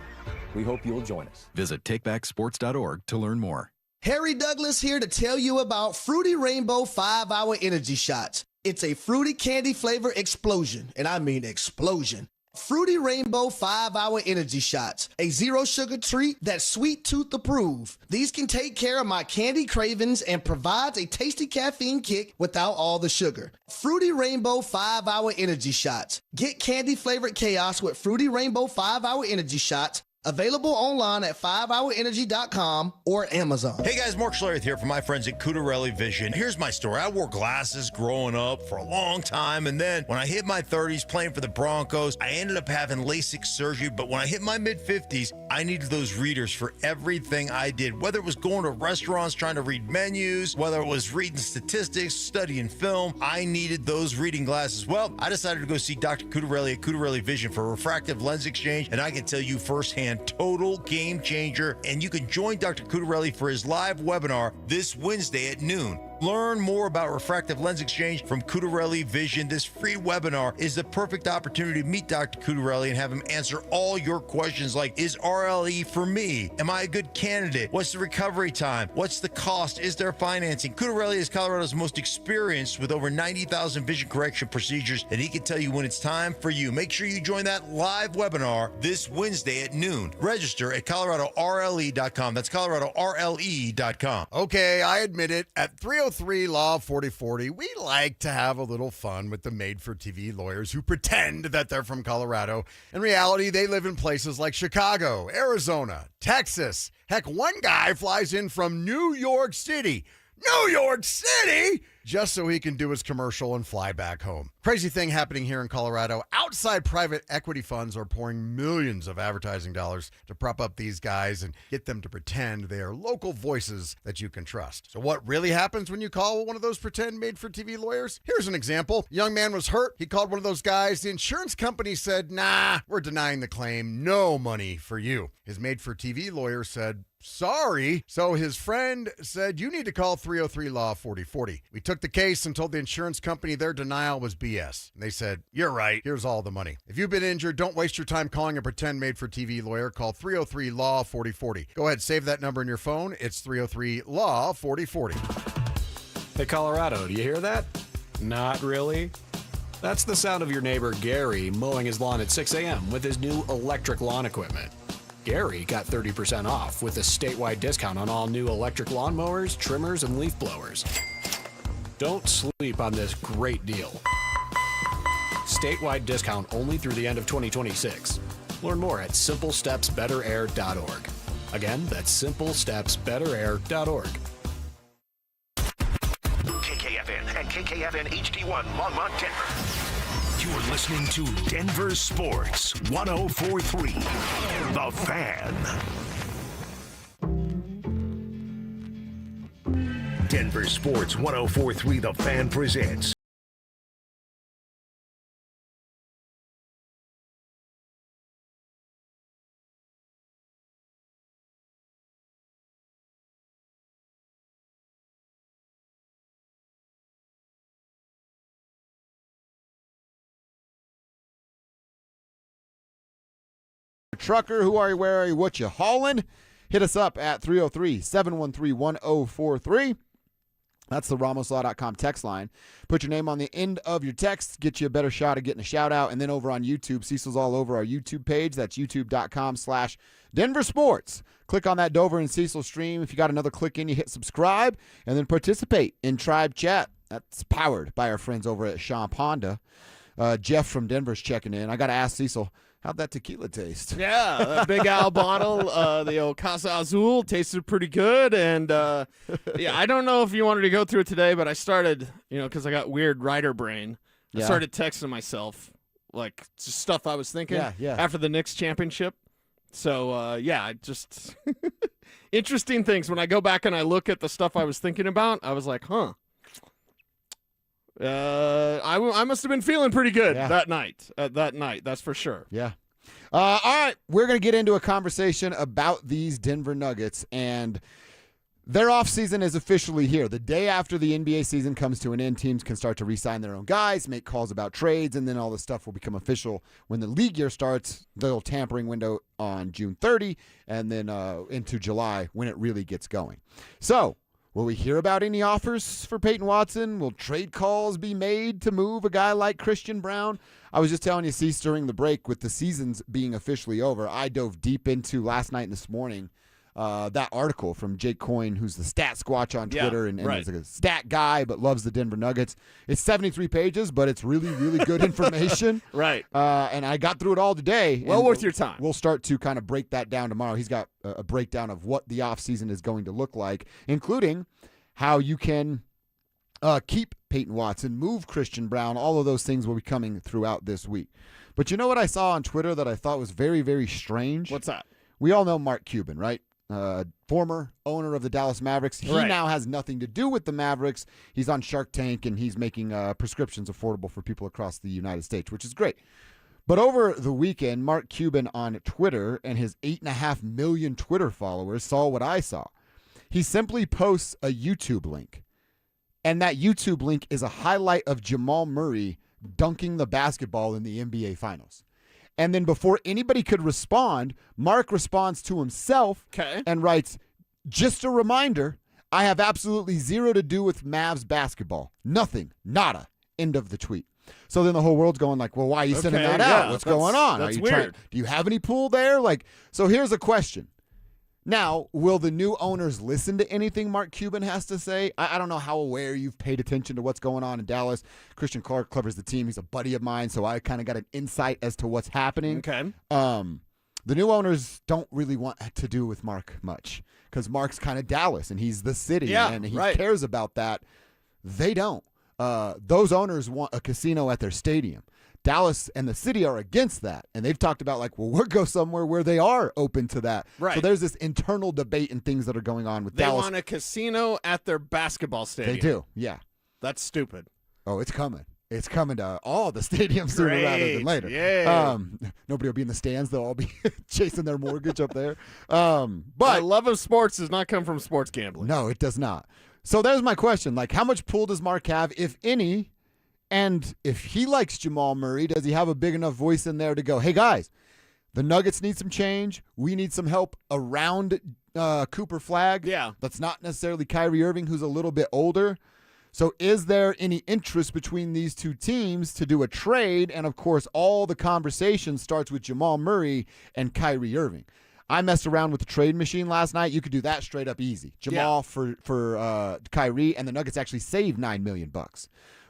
We hope you'll join us. Visit takebacksports.org to learn more. Harry Douglas here to tell you about Fruity Rainbow 5-Hour Energy Shots. It's a fruity candy flavor explosion, and I mean explosion. Fruity Rainbow 5-Hour Energy Shots, a zero-sugar treat that's sweet tooth approved. These can take care of my candy cravings and provides a tasty caffeine kick without all the sugar. Fruity Rainbow 5-Hour Energy Shots. Get candy-flavored chaos with Fruity Rainbow 5-Hour Energy Shots. Available online at 5hourenergy.com or Amazon. Hey guys, Mark Schlereth here from my friends at Cudarelli Vision. Here's my story. I wore glasses growing up for a long time, and then when I hit my 30s playing for the Broncos, I ended up having LASIK surgery, but when I hit my mid-50s, I needed those readers for everything I did, whether it was going to restaurants trying to read menus, whether it was reading statistics, studying film, I needed those reading glasses. Well, I decided to go see Dr. Cudarelli at Cudarelli Vision for a refractive lens exchange, and I can tell you firsthand, total game changer. And you can join Dr. Cudarelli for his live webinar this Wednesday at noon. Learn more about refractive lens exchange from Cudarelli Vision. This free webinar is the perfect opportunity to meet Dr. Cudarelli and have him answer all your questions like, is RLE for me? Am I a good candidate? What's the recovery time? What's the cost? Is there financing? Cudarelli is Colorado's most experienced with over 90,000 vision correction procedures, and he can tell you when it's time for you. Make sure you join that live webinar this Wednesday at noon. Register at ColoradoRLE.com. That's ColoradoRLE.com. Okay, I admit it. At 303 Law 4040, we like to have a little fun with the made-for-TV lawyers who pretend that they're from Colorado. In reality, they live in places like Chicago, Arizona, Texas. Heck, one guy flies in from New York City. New York City! Just so he can do his commercial and fly back home. Crazy thing happening here in Colorado. Outside private equity funds are pouring millions of advertising dollars to prop up these guys and get them to pretend they are local voices that you can trust. So what really happens when you call one of those pretend made-for-TV lawyers? Here's an example. A young man was hurt. He called one of those guys. The insurance company said, nah, we're denying the claim. No money for you. His made-for-TV lawyer said, sorry. So his friend said, you need to call 303 Law 4040. We took the case and told the insurance company their denial was BS. And they said, you're right. Here's all the money. If you've been injured, don't waste your time calling a pretend made-for-TV lawyer. Call 303 Law 4040. Go ahead, save that number in your phone. It's 303 Law 4040. Hey, Colorado, do you hear that? Not really. That's the sound of your neighbor Gary mowing his lawn at 6 a.m. with his new electric lawn equipment. Gary got 30% off with a statewide discount on all new electric lawnmowers, trimmers, and leaf blowers. Don't sleep on this great deal. Statewide discount only through the end of 2026. Learn more at simplestepsbetterair.org. Again, that's simplestepsbetterair.org. KKFN and KKFN HD1 Longmont, Denver. You're listening to Denver Sports 104.3 The Fan. Denver Sports 104.3 The Fan presents Trucker, who are you, where are you, what you hauling? Hit us up at 303-713-1043. That's the RamosLaw.com text line. Put your name on the end of your text, get you a better shot of getting a shout out. And then over on YouTube, Cecil's all over our YouTube page. That's youtube.com/DenverSports. Click on that Dover and Cecil stream. If you got another click in, you hit subscribe and then participate in Tribe Chat. That's powered by our friends over at Champ Honda. Jeff from Denver's checking in. I got to ask Cecil, how'd that tequila taste? Yeah, that Big Al bottle, the old Casa Azul, tasted pretty good. And, yeah, I don't know if you wanted to go through it today, but I started, because I got weird writer brain. I started texting myself, like, just stuff I was thinking after the Knicks championship. So, I just interesting things. When I go back and I look at the stuff I was thinking about, I was like, huh. I must have been feeling pretty good that night. That's for sure. Yeah. All right, we're going to get into a conversation about these Denver Nuggets, and their offseason is officially here. The day after the NBA season comes to an end, teams can start to re-sign their own guys, make calls about trades, and then all this stuff will become official when the league year starts. The little tampering window on June 30, and then into July when it really gets going. So, will we hear about any offers for Payton Watson? Will trade calls be made to move a guy like Christian Brown? I was just telling you, Cease, during the break, with the seasons being officially over, I dove deep into last night and this morning that article from Jake Coyne, who's the stat squatch on Twitter and is a stat guy but loves the Denver Nuggets. It's 73 pages, but it's really, really good information. Right. And I got through it all today. Well worth your time. We'll start to kind of break that down tomorrow. He's got a breakdown of what the offseason is going to look like, including how you can keep Payton Watson, move Christian Brown. All of those things will be coming throughout this week. But you know what I saw on Twitter that I thought was very, very strange? What's that? We all know Mark Cuban, right? Former owner of the Dallas Mavericks. He now has nothing to do with the Mavericks. He's on Shark Tank, and he's making prescriptions affordable for people across the United States, which is great. But over the weekend, Mark Cuban on Twitter and his 8.5 million Twitter followers saw what I saw. He simply posts a YouTube link. And that YouTube link is a highlight of Jamal Murray dunking the basketball in the NBA Finals. And then before anybody could respond, Mark responds to himself and writes, "Just a reminder, I have absolutely zero to do with Mavs basketball. Nothing. Nada." End of the tweet. So then the whole world's going like, well, why are you sending that out? What's going on? That's are you weird. Do you have any pool there? Like, so here's a question. Now, will the new owners listen to anything Mark Cuban has to say? I don't know how aware you've paid attention to what's going on in Dallas. Christian Clark covers the team. He's a buddy of mine, so I kind of got an insight as to what's happening. Okay. The new owners don't really want to do with Mark much because Mark's kind of Dallas, and he's the city, and he cares about that. They don't. Those owners want a casino at their stadium. Dallas and the city are against that, and they've talked about like, well, we'll go somewhere where they are open to that. Right. So there's this internal debate and things that are going on with They Dallas. want a casino at their basketball stadium. They do, yeah. That's stupid. Oh, it's coming. It's coming to all the stadiums sooner rather than later. Yeah. Nobody will be in the stands. They'll all be chasing their mortgage up there. My But love of sports does not come from sports gambling. no, it does not. So there's my question. Like, how much pull does Mark have, if any? And if he likes Jamal Murray, does he have a big enough voice in there to go, hey, guys, the Nuggets need some change. We need some help around Cooper Flagg. Yeah. That's not necessarily Kyrie Irving, who's a little bit older. So is there any interest between these two teams to do a trade? And, of course, all the conversation starts with Jamal Murray and Kyrie Irving. I messed around with the trade machine last night. You could do that straight up easy. Jamal for Kyrie, and the Nuggets actually save $9 million.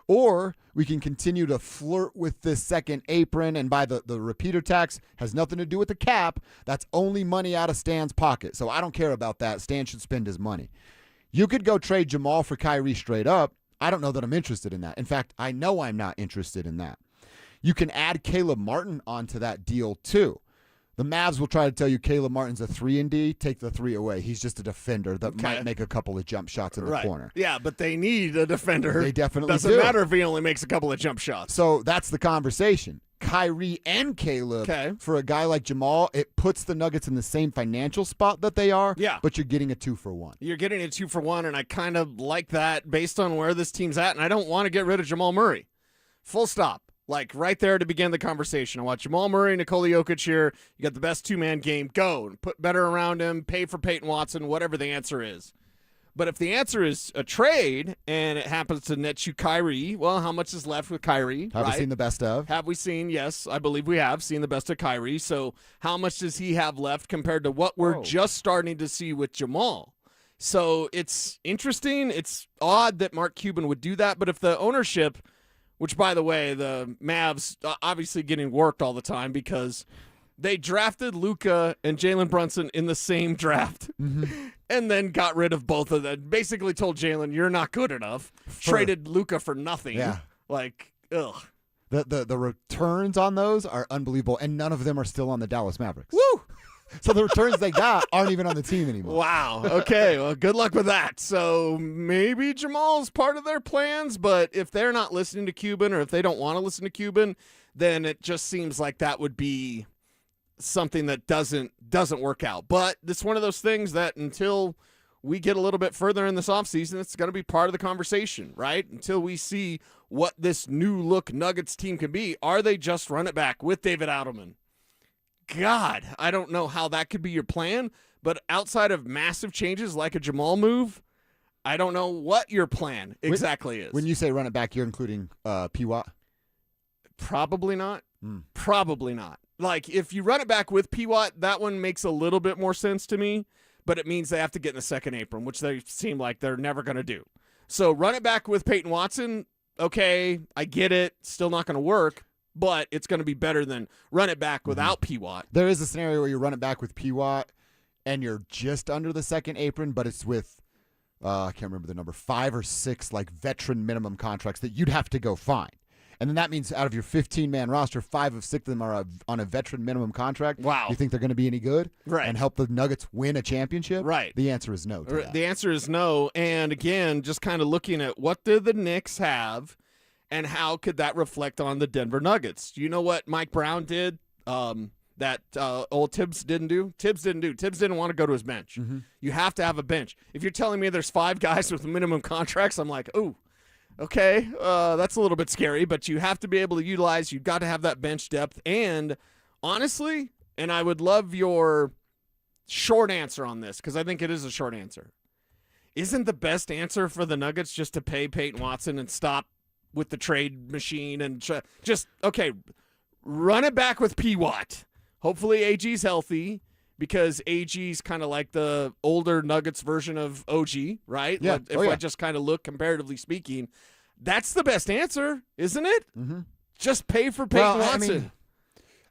Or we can continue to flirt with this second apron, and by the repeater tax has nothing to do with the cap. That's only money out of Stan's pocket. So I don't care about that. Stan should spend his money. You could go trade Jamal for Kyrie straight up. I don't know that I'm interested in that. In fact, I know I'm not interested in that. You can add Caleb Martin onto that deal too. The Mavs will try to tell you Caleb Martin's a 3-and-D. Take the 3 away. He's just a defender that might make a couple of jump shots in the corner. Yeah, but they need a defender. They definitely Doesn't do. matter if he only makes a couple of jump shots. So that's the conversation. Kyrie and Caleb, for a guy like Jamal, it puts the Nuggets in the same financial spot that they are, but you're getting a 2-for-1. You're getting a 2-for-1, and I kind of like that based on where this team's at, and I don't want to get rid of Jamal Murray. Full stop. Like, right there to begin the conversation. I want Jamal Murray and Nikola Jokic here. You got the best two-man game. Go. And put better around him. Pay for Payton Watson, whatever the answer is. But if the answer is a trade and it happens to net you Kyrie, well, how much is left with Kyrie? Have we seen the best of? Have we seen? Yes, I believe we have seen the best of Kyrie. So how much does he have left compared to what we're just starting to see with Jamal? So it's interesting. It's odd that Mark Cuban would do that. But if the ownership, which, by the way, the Mavs obviously getting worked all the time because they drafted Luka and Jalen Brunson in the same draft and then got rid of both of them. Basically told Jalen, you're not good enough. Traded Luka for nothing. Yeah. Like, ugh. The returns on those are unbelievable, and none of them are still on the Dallas Mavericks. Woo! So the returns they got aren't even on the team anymore. Wow. Okay. Well, good luck with that. So maybe Jamal's part of their plans, but if they're not listening to Cuban or if they don't want to listen to Cuban, then it just seems like that would be something that doesn't work out. But it's one of those things that until we get a little bit further in this offseason, it's going to be part of the conversation, right? Until we see what this new look Nuggets team can be. Are they just run it back with David Adelman? God, I don't know how that could be your plan, but outside of massive changes like a Jamal move, I don't know what your plan exactly is. When you say run it back, you're including P-Watt? Probably not. Probably not. Like, if you run it back with P-Watt, that one makes a little bit more sense to me, but it means they have to get in the second apron, which they seem like they're never going to do. So run it back with Payton Watson, okay, I get it, still not going to work, but it's going to be better than run it back without P-Watt. There is a scenario where you run it back with P-Watt and you're just under the second apron, but it's with, I can't remember the number, 5 or 6 like veteran minimum contracts that you'd have to go find. And then that means out of your 15-man roster, 5 of 6 of them are on a veteran minimum contract. Wow. You think they're going to be any good? Right. And help the Nuggets win a championship? Right. The answer is no to that. The answer is no. And again, just kind of looking at what do the Knicks have and how could that reflect on the Denver Nuggets? Do you know what Mike Brown did that old Tibbs didn't do. Tibbs didn't want to go to his bench. You have to have a bench. If you're telling me there's 5 guys with minimum contracts, I'm like, ooh, okay, that's a little bit scary. But you have to be able to utilize. You've got to have that bench depth. And honestly, and I would love your short answer on this because I think it is a short answer. Isn't the best answer for the Nuggets just to pay Payton Watson and stop with the trade machine and just, okay, run it back with P-Watt. Hopefully AG's healthy because AG's kind of like the older Nuggets version of OG, right? Yeah. If I just kind of look comparatively speaking, that's the best answer, isn't it? Just pay for Payton Watson. I mean,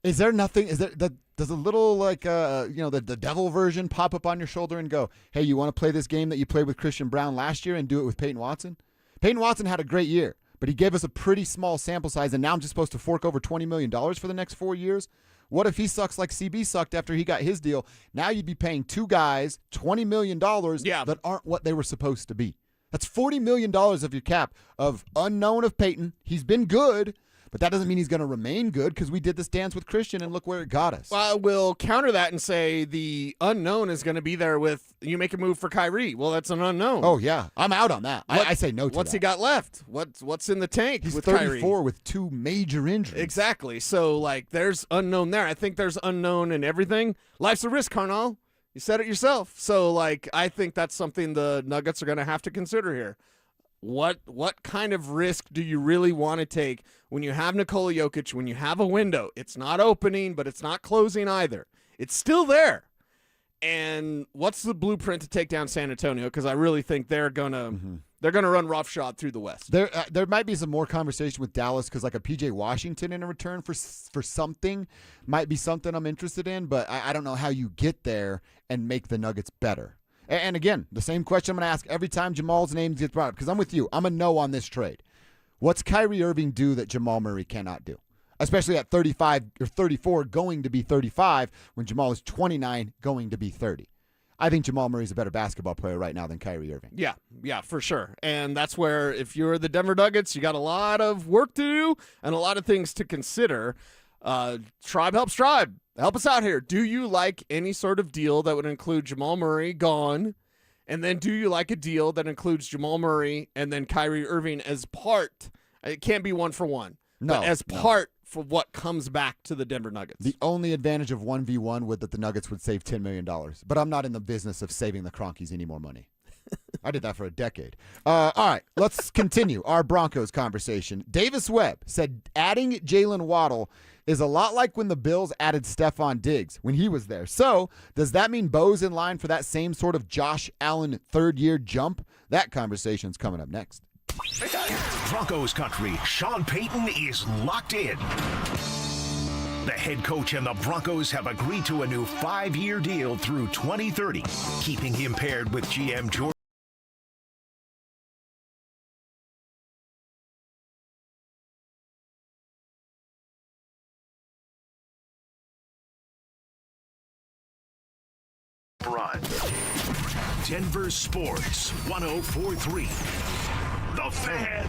is there nothing? Is there does a little the devil version pop up on your shoulder and go, hey, you want to play this game that you played with Christian Brown last year and do it with Payton Watson? Payton Watson had a great year, but he gave us a pretty small sample size, and now I'm just supposed to fork over $20 million for the next 4 years? What if he sucks like CB sucked after he got his deal? Now you'd be paying 2 guys $20 million that aren't what they were supposed to be. That's $40 million of your cap of unknown of Payton. He's been good, but that doesn't mean he's going to remain good because we did this dance with Christian and look where it got us. Well, we'll counter that and say the unknown is going to be there with you make a move for Kyrie. Well, that's an unknown. Oh, yeah. I'm out on that. I say no to what's that. he got left? What's in the tank He's with 34 Kyrie? with 2 major injuries. Exactly. So, there's unknown there. I think there's unknown in everything. Life's a risk, Carnal. You said it yourself. So, I think that's something the Nuggets are going to have to consider here. What kind of risk do you really want to take when you have Nikola Jokic, when you have a window? It's not opening, but it's not closing either. It's still there. And what's the blueprint to take down San Antonio? Because I really think they're gonna run roughshod through the West. There might be some more conversation with Dallas because a PJ Washington in a return for something might be something I'm interested in, but I don't know how you get there and make the Nuggets better. And again, the same question I'm going to ask every time Jamal's name gets brought up, because I'm with you. I'm a no on this trade. What's Kyrie Irving do that Jamal Murray cannot do? Especially at 35 or 34, going to be 35, when Jamal is 29, going to be 30. I think Jamal Murray's a better basketball player right now than Kyrie Irving. Yeah, for sure. And that's where, if you're the Denver Nuggets, you got a lot of work to do and a lot of things to consider. Tribe helps tribe. Help us out here. Do you like any sort of deal that would include Jamal Murray gone? And then do you like a deal that includes Jamal Murray and then Kyrie Irving as part? It can't be one for one. But as part for what comes back to the Denver Nuggets. The only advantage of 1v1 would that the Nuggets would save $10 million. But I'm not in the business of saving the Cronkies any more money. I did that for a decade. All right, let's continue our Broncos conversation. Davis Webb said adding Jalen Waddle is a lot like when the Bills added Stephon Diggs when he was there. So does that mean Bo's in line for that same sort of Josh Allen third-year jump? That conversation's coming up next. Broncos country, Sean Payton is locked in. The head coach and the Broncos have agreed to a new 5-year deal through 2030, keeping him paired with GM Jordan. Denver Sports 104.3. The Fan.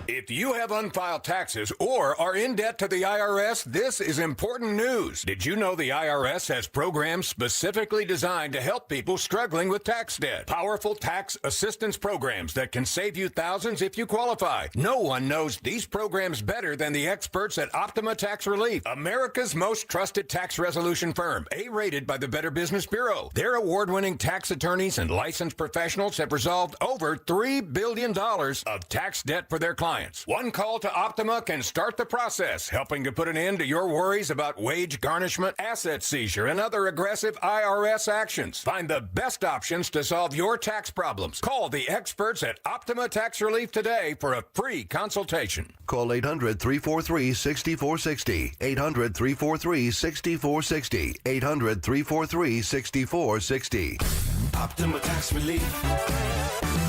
If you have unfiled taxes or are in debt to the IRS, this is important news. Did you know the IRS has programs specifically designed to help people struggling with tax debt? Powerful tax assistance programs that can save you thousands if you qualify. No one knows these programs better than the experts at Optima Tax Relief, America's most trusted tax resolution firm, A-rated by the Better Business Bureau. Their award-winning tax attorneys and licensed professionals have resolved over $3 billion of tax debt for their clients. One call to Optima can start the process, helping to put an end to your worries about wage garnishment, asset seizure, and other aggressive IRS actions. Find the best options to solve your tax problems. Call the experts at Optima Tax Relief today for a free consultation. Call 800-343-6460. 800-343-6460. 800-343-6460. Optima Tax Relief.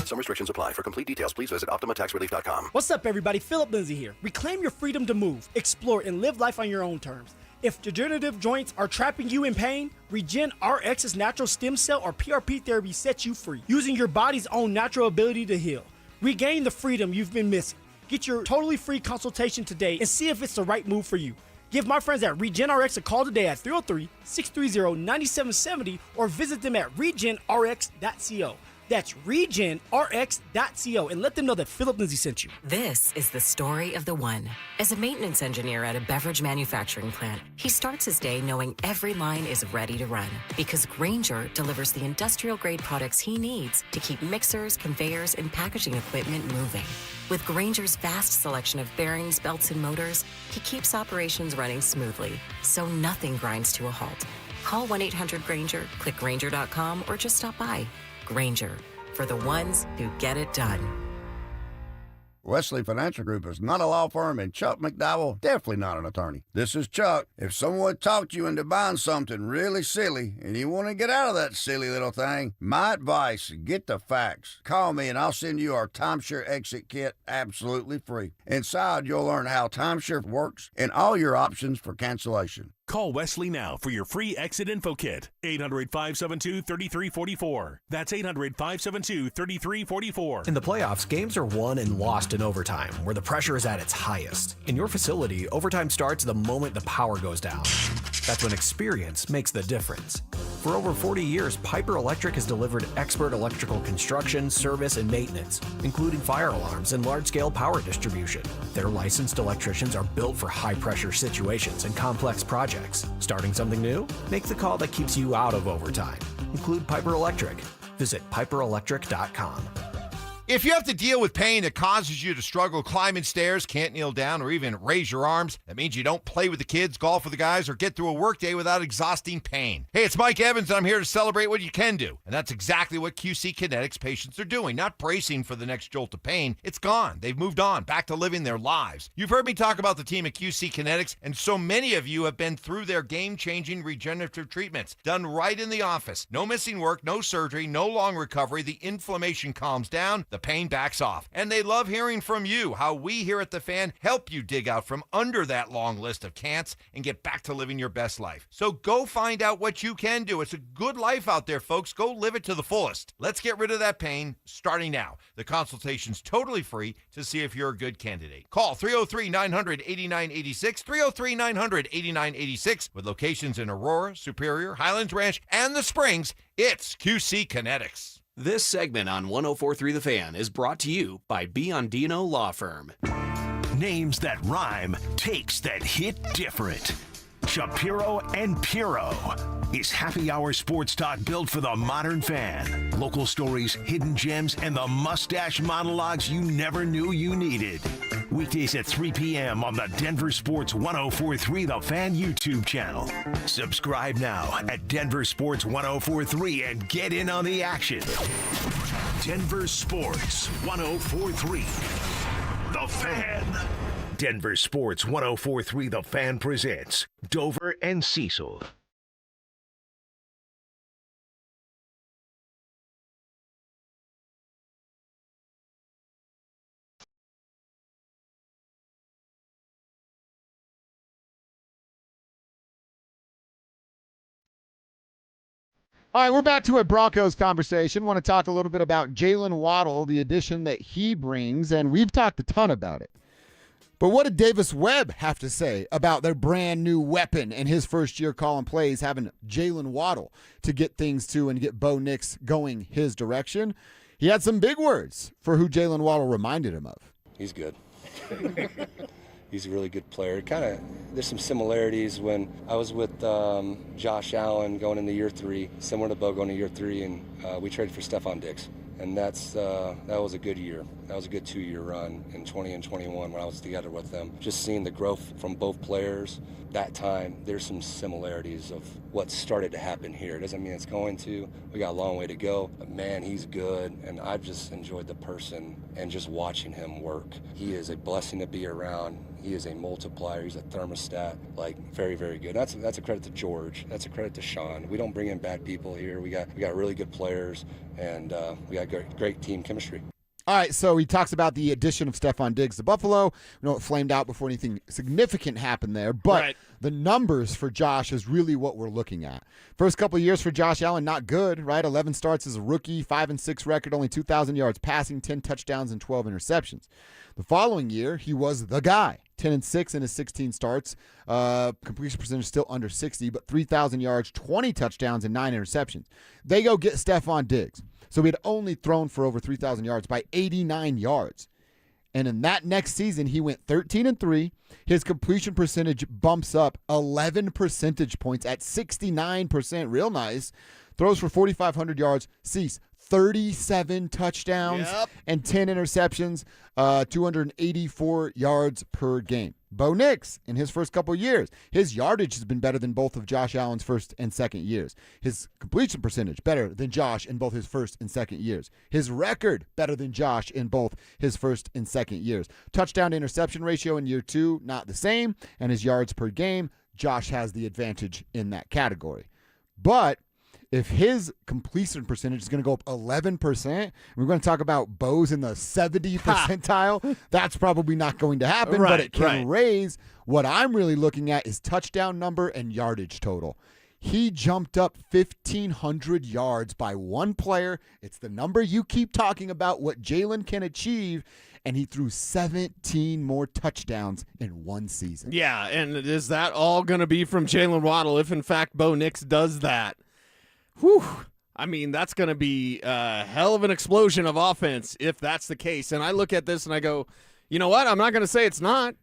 Some restrictions apply. For complete details, please visit OptimaTaxRelief.com. What's up, everybody? Philip Lindsay here. Reclaim your freedom to move, explore, and live life on your own terms. If degenerative joints are trapping you in pain, Regen RX's natural stem cell or PRP therapy sets you free, using your body's own natural ability to heal. Regain the freedom you've been missing. Get your totally free consultation today and see if it's the right move for you. Give my friends at RegenRx a call today at 303-630-9770 or visit them at regenrx.co. That's regenrx.co, and let them know that Philip Lindsay sent you. This is the story of the one. As a maintenance engineer at a beverage manufacturing plant, he starts his day knowing every line is ready to run because Grainger delivers the industrial-grade products he needs to keep mixers, conveyors, and packaging equipment moving. With Grainger's vast selection of bearings, belts, and motors, he keeps operations running smoothly, so nothing grinds to a halt. Call 1-800-GRAINGER, click Grainger.com, or just stop by. Grainger, for the ones who get it done. Wesley Financial Group is not a law firm, and Chuck McDowell definitely not an attorney. This is Chuck. If someone talked you into buying something really silly and you want to get out of that silly little thing, my advice, get the facts. Call me and I'll send you our timeshare exit kit absolutely free. Inside, you'll learn how timeshare works and all your options for cancellation. Call Wesley now for your free exit info kit. 800-572-3344. That's 800-572-3344. In the playoffs, games are won and lost in overtime, where the pressure is at its highest. In your facility, overtime starts the moment the power goes down. That's when experience makes the difference. For over 40 years, Piper Electric has delivered expert electrical construction, service, and maintenance, including fire alarms and large-scale power distribution. Their licensed electricians are built for high-pressure situations and complex projects. Starting something new? Make the call that keeps you out of overtime. Include Piper Electric. Visit piperelectric.com. If you have to deal with pain that causes you to struggle climbing stairs, can't kneel down, or even raise your arms, that means you don't play with the kids, golf with the guys, or get through a workday without exhausting pain. Hey, it's Mike Evans, and I'm here to celebrate what you can do. And that's exactly what QC Kinetics patients are doing, not bracing for the next jolt of pain. It's gone. They've moved on, back to living their lives. You've heard me talk about the team at QC Kinetics, and so many of you have been through their game-changing regenerative treatments, done right in the office. No missing work, no surgery, no long recovery. The inflammation calms down, the pain backs off. And they love hearing from you, how we here at The Fan help you dig out from under that long list of can'ts and get back to living your best life. So go find out what you can do. It's a good life out there, folks. Go live it to the fullest. Let's get rid of that pain starting now. The consultation's totally free to see if you're a good candidate. Call 303-900-8986, 303-900-8986, with locations in Aurora, Superior, Highlands Ranch, and the Springs. It's QC Kinetics. This segment on 104.3 The Fan is brought to you by Biondino Law Firm. Names that rhyme, takes that hit different. Shapiro and Piro is happy hour sports talk built for the modern fan. Local stories, hidden gems, and the mustache monologues you never knew you needed. Weekdays at 3 p.m. on the Denver Sports 104.3 The Fan YouTube channel. Subscribe now at Denver Sports 104.3 and get in on the action. Denver Sports 104.3 The Fan. Denver Sports 104.3 The Fan presents Dover and Cecil. All right, we're back to a Broncos conversation. Want to talk a little bit about Jalen Waddle, the addition that he brings, and we've talked a ton about it. But what did Davis Webb have to say about their brand new weapon and his first year calling plays, having Jalen Waddle to get things to and get Bo Nix going his direction? He had some big words for who Jalen Waddle reminded him of. He's good. He's a really good player. There's some similarities when I was with Josh Allen going into year 3, similar to Bo going into year 3, and we traded for Stephon Diggs. And that was a good year. That was a good 2-year run in 20 and 21 when I was together with them. Just seeing the growth from both players that time, there's some similarities of what started to happen here. It doesn't mean it's going to. We got a long way to go. But man, he's good, and I've just enjoyed the person and just watching him work. He is a blessing to be around. He is a multiplier. He's a thermostat. Very, very good. That's a credit to George. That's a credit to Sean. We don't bring in bad people here. We got really good players, and we got great team chemistry. All right, so he talks about the addition of Stephon Diggs to Buffalo. We know it flamed out before anything significant happened there, but The numbers for Josh is really what we're looking at. First couple of years for Josh Allen, not good, right? 11 starts as a rookie, 5-6 record, only 2,000 yards passing, 10 touchdowns, and 12 interceptions. The following year, he was the guy. 10-6 in his 16 starts. Completion percentage still under 60, but 3,000 yards, 20 touchdowns, and 9 interceptions. They go get Stephon Diggs. So he had only thrown for over 3,000 yards by 89 yards. And in that next season, he went 13-3. His completion percentage bumps up 11 percentage points at 69%. Real nice. Throws for 4,500 yards. Cease 37 touchdowns and 10 interceptions, 284 yards per game. Bo Nix, in his first couple of years, his yardage has been better than both of Josh Allen's first and second years. His completion percentage, better than Josh in both his first and second years. His record, better than Josh in both his first and second years. Touchdown to interception ratio in year 2, not the same. And his yards per game, Josh has the advantage in that category. But if his completion percentage is going to go up 11%, we're going to talk about Bo's in the 70 percentile. That's probably not going to happen, but it can raise. What I'm really looking at is touchdown number and yardage total. He jumped up 1,500 yards by one player. It's the number you keep talking about, what Jalen can achieve, and he threw 17 more touchdowns in one season. Yeah, and is that all going to be from Jalen Waddle if, in fact, Bo Nix does that? Whew. I mean, that's going to be a hell of an explosion of offense if that's the case. And I look at this and I go, you know what? I'm not going to say it's not.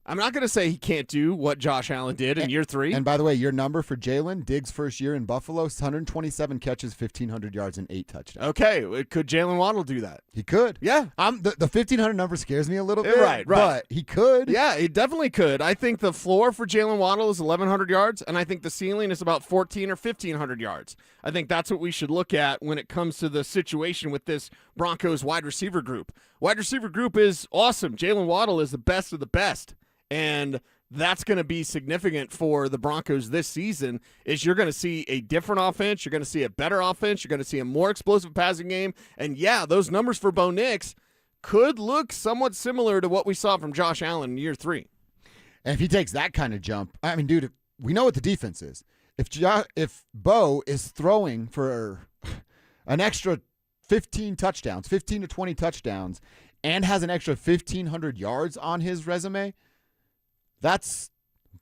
I'm not going to say he can't do what Josh Allen did in year 3. And by the way, your number for Jalen, Diggs' first year in Buffalo, 127 catches, 1,500 yards, and 8 touchdowns. Okay. Could Jalen Waddle do that? He could. Yeah. The 1,500 number scares me a little bit. Right. But he could. Yeah, he definitely could. I think the floor for Jalen Waddle is 1,100 yards, and I think the ceiling is about 1,400 or 1,500 yards. I think that's what we should look at when it comes to the situation with this Broncos wide receiver group. Wide receiver group is awesome. Jalen Waddle is the best of the best. And that's going to be significant for the Broncos this season is you're going to see a different offense. You're going to see a better offense. You're going to see a more explosive passing game. And, yeah, those numbers for Bo Nix could look somewhat similar to what we saw from Josh Allen in year 3. And if he takes that kind of jump, I mean, dude, we know what the defense is. If Bo is throwing for an extra 15 touchdowns, 15 to 20 touchdowns, and has an extra 1,500 yards on his resume, that's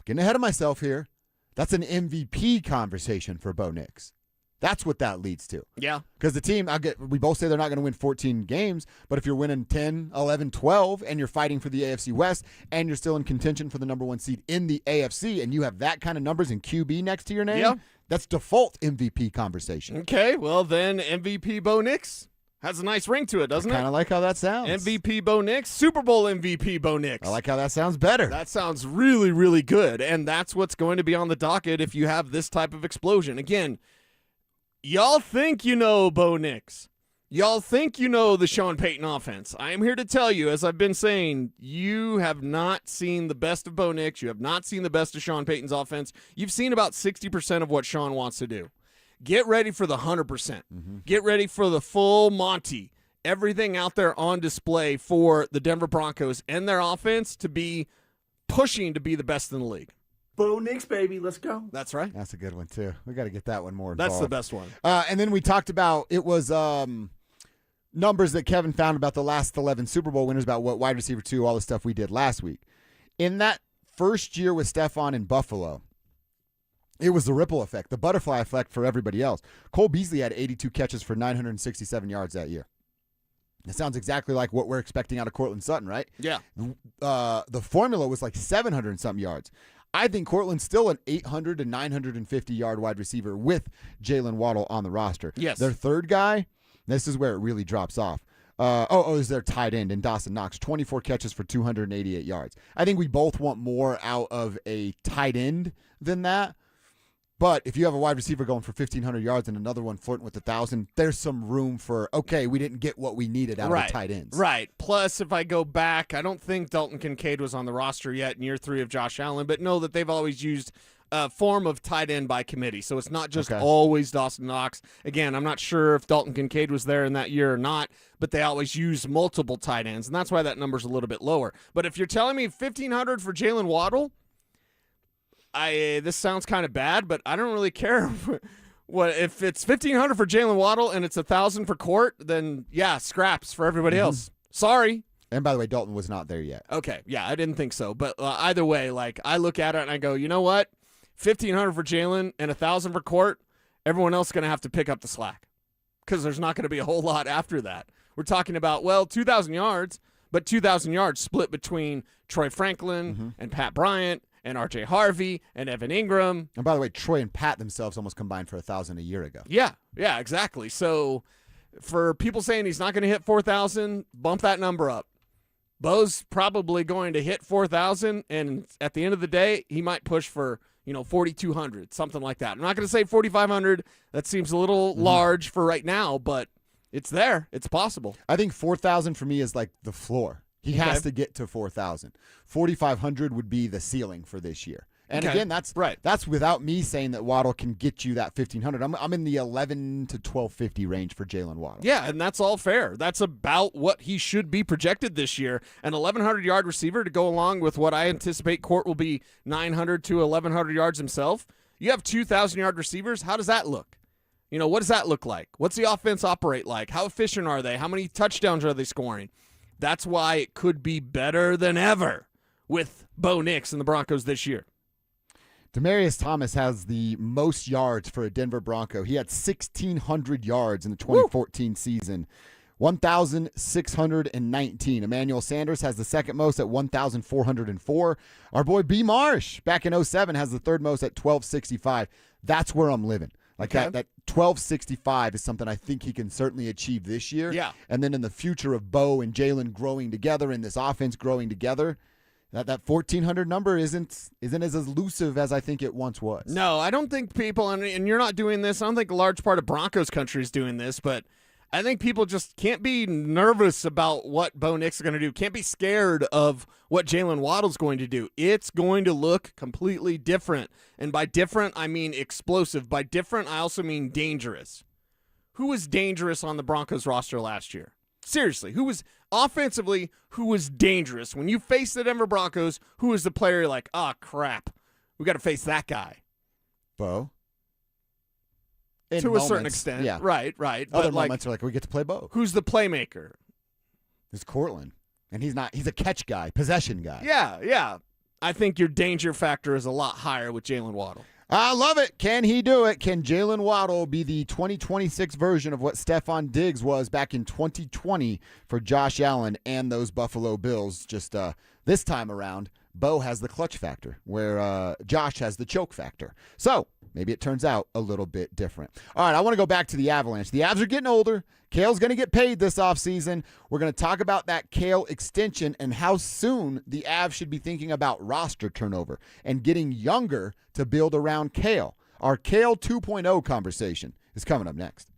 getting ahead of myself here. That's an MVP conversation for Bo Nix. That's what that leads to. Yeah. Because the team, we both say they're not going to win 14 games, but if you're winning 10, 11, 12, and you're fighting for the AFC West, and you're still in contention for the number 1 seed in the AFC, and you have that kind of numbers in QB next to your name, that's default MVP conversation. Okay, well then MVP Bo Nix has a nice ring to it, doesn't it? Kind of like how that sounds. MVP Bo Nix, Super Bowl MVP Bo Nix. I like how that sounds better. That sounds really, really good, and that's what's going to be on the docket if you have this type of explosion. Again, y'all think you know Bo Nix. Y'all think you know the Sean Payton offense. I am here to tell you, as I've been saying, you have not seen the best of Bo Nix. You have not seen the best of Sean Payton's offense. You've seen about 60% of what Sean wants to do. Get ready for the 100%. Mm-hmm. Get ready for the full Monty. Everything out there on display for the Denver Broncos and their offense to be pushing to be the best in the league. Bo Nix, baby. Let's go. That's right. That's a good one, too. We got to get that one more involved. That's the best one. And then we talked about, it was numbers that Kevin found about the last 11 Super Bowl winners, about what wide receiver 2, all the stuff we did last week. In that first year with Stephon in Buffalo, it was the ripple effect, the butterfly effect for everybody else. Cole Beasley had 82 catches for 967 yards that year. That sounds exactly like what we're expecting out of Courtland Sutton, right? Yeah. The formula was like 700 and something yards. I think Courtland's still an 800 to 950 yard wide receiver with Jalen Waddle on the roster. Yes. Their third guy, this is where it really drops off. Is their tight end in Dawson Knox, 24 catches for 288 yards. I think we both want more out of a tight end than that. But if you have a wide receiver going for 1,500 yards and another one flirting with 1,000, there's some room for, okay, we didn't get what we needed out of the tight ends. Right. Plus, if I go back, I don't think Dalton Kincaid was on the roster yet in year 3 of Josh Allen, but know that they've always used a form of tight end by committee. So it's not just always Dawson Knox. Again, I'm not sure if Dalton Kincaid was there in that year or not, but they always use multiple tight ends, and that's why that number's a little bit lower. But if you're telling me 1,500 for Jalen Waddle, this sounds kind of bad, but I don't really care. What if it's $1,500 for Jalen Waddle and it's $1,000 for Court? Then yeah, scraps for everybody else. Sorry. And by the way, Dalton was not there yet. Okay, yeah, I didn't think so. But either way, like I look at it and I go, you know what? $1,500 for Jalen and $1,000 for Court. Everyone else is going to have to pick up the slack because there's not going to be a whole lot after that. We're talking about 2,000 yards, but 2,000 yards split between Troy Franklin and Pat Bryant and R.J. Harvey and Evan Ingram. And by the way, Troy and Pat themselves almost combined for 1,000 a year ago. Yeah, exactly. So for people saying he's not going to hit 4,000, bump that number up. Bo's probably going to hit 4,000, and at the end of the day, he might push for 4,200, something like that. I'm not going to say 4,500. That seems a little large for right now, but it's there. It's possible. I think 4,000 for me is like the floor. He has to get to 4,000. 4,500 would be the ceiling for this year. And again, that's right. That's without me saying that Waddle can get you that 1,500. I'm in the 11 to 1,250 range for Jalen Waddle. Yeah, and that's all fair. That's about what he should be projected this year. An 1,100-yard receiver to go along with what I anticipate Court will be 900 to 1,100 yards himself. You have 2,000-yard receivers. How does that look? What does that look like? What's the offense operate like? How efficient are they? How many touchdowns are they scoring? That's why it could be better than ever with Bo Nix and the Broncos this year. Demaryius Thomas has the most yards for a Denver Bronco. He had 1,600 yards in the 2014 season, 1,619. Emmanuel Sanders has the second most at 1,404. Our boy B. Marsh back in 2007 has the third most at 1,265. That's where I'm living. Like that 1,265 is something I think he can certainly achieve this year. Yeah. And then in the future of Bo and Jalen growing together and this offense growing together, that 1,400 number isn't as elusive as I think it once was. No, I don't think people, and you're not doing this, I don't think a large part of Broncos country is doing this, but I think people just can't be nervous about what Bo Nix is going to do. Can't be scared of what Jalen Waddle's going to do. It's going to look completely different. And by different, I mean explosive. By different, I also mean dangerous. Who was dangerous on the Broncos roster last year? Seriously, who was dangerous? When you face the Denver Broncos, who was the player you're like, crap, we got to face that guy? Bo. To a certain extent. Yeah. Right. Other moments are like, we get to play Bo. Who's the playmaker? It's Cortland. And he's a catch guy, possession guy. Yeah. I think your danger factor is a lot higher with Jalen Waddle. I love it. Can he do it? Can Jalen Waddle be the 2026 version of what Stephon Diggs was back in 2020 for Josh Allen and those Buffalo Bills? Just this time around, Bo has the clutch factor, where Josh has the choke factor. So maybe it turns out a little bit different. All right, I want to go back to the Avalanche. The Avs are getting older. Kale's going to get paid this offseason. We're going to talk about that Kale extension and how soon the Avs should be thinking about roster turnover and getting younger to build around Kale. Our Kale 2.0 conversation is coming up next.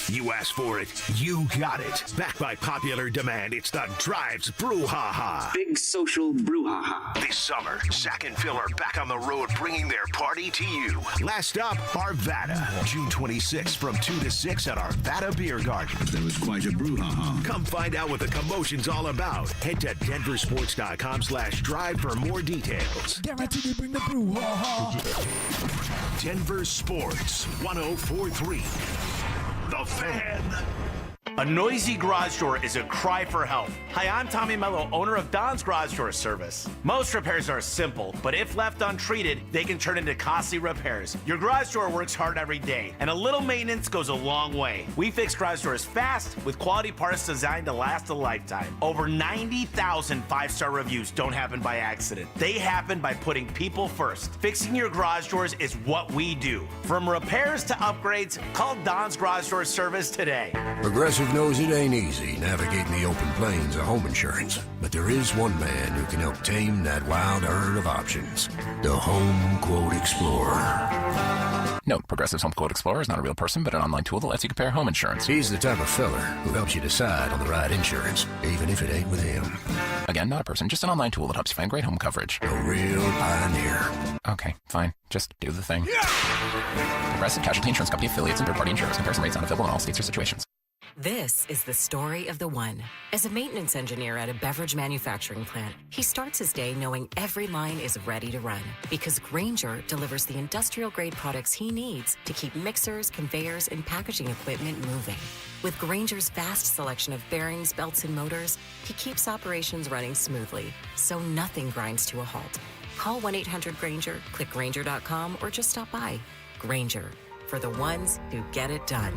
You asked for it, you got it. Backed by popular demand, it's the Drives Brouhaha. Big social brouhaha. This summer, Zach and Phil are back on the road bringing their party to you. Last up, Arvada. June 26th from 2 to 6 at Arvada Beer Garden. That was quite a brouhaha. Come find out what the commotion's all about. Head to DenverSports.com/drive for more details. Guaranteed to bring the brouhaha. Denver Sports 104.3. The Fan. A noisy garage door is a cry for help. Hi, I'm Tommy Mello, owner of Don's Garage Door Service. Most repairs are simple, but if left untreated, they can turn into costly repairs. Your garage door works hard every day, and a little maintenance goes a long way. We fix garage doors fast with quality parts designed to last a lifetime. Over 90,000 five-star reviews don't happen by accident. They happen by putting people first. Fixing your garage doors is what we do. From repairs to upgrades, call Don's Garage Door Service today. Progressive knows it ain't easy navigating the open plains of home insurance, but there is one man who can help tame that wild herd of options. The Home Quote Explorer. Note, Progressive's Home Quote Explorer is not a real person, but an online tool that lets you compare home insurance. He's the type of fella who helps you decide on the right insurance, even if it ain't with him. Again, not a person, just an online tool that helps you find great home coverage. A real pioneer. Okay, fine. Just do the thing. Progressive Casualty Insurance Company affiliates and third-party insurers. Comparison rates not available in all states or situations. This is the story of the one. As a maintenance engineer at a beverage manufacturing plant, he starts his day knowing every line is ready to run because Grainger delivers the industrial-grade products he needs to keep mixers, conveyors, and packaging equipment moving. With Grainger's vast selection of bearings, belts, and motors, he keeps operations running smoothly, so nothing grinds to a halt. Call 1-800-GRAINGER, click Grainger.com, or just stop by. Grainger, for the ones who get it done.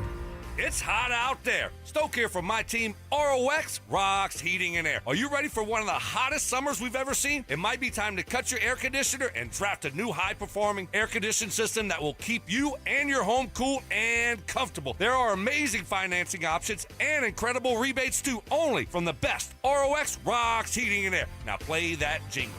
It's hot out there. Stoke here from my team, ROX Rocks Heating and Air. Are you ready for one of the hottest summers we've ever seen? It might be time to cut your air conditioner and draft a new high-performing air conditioning system that will keep you and your home cool and comfortable. There are amazing financing options and incredible rebates too, only from the best ROX Rocks Heating and Air. Now play that jingle.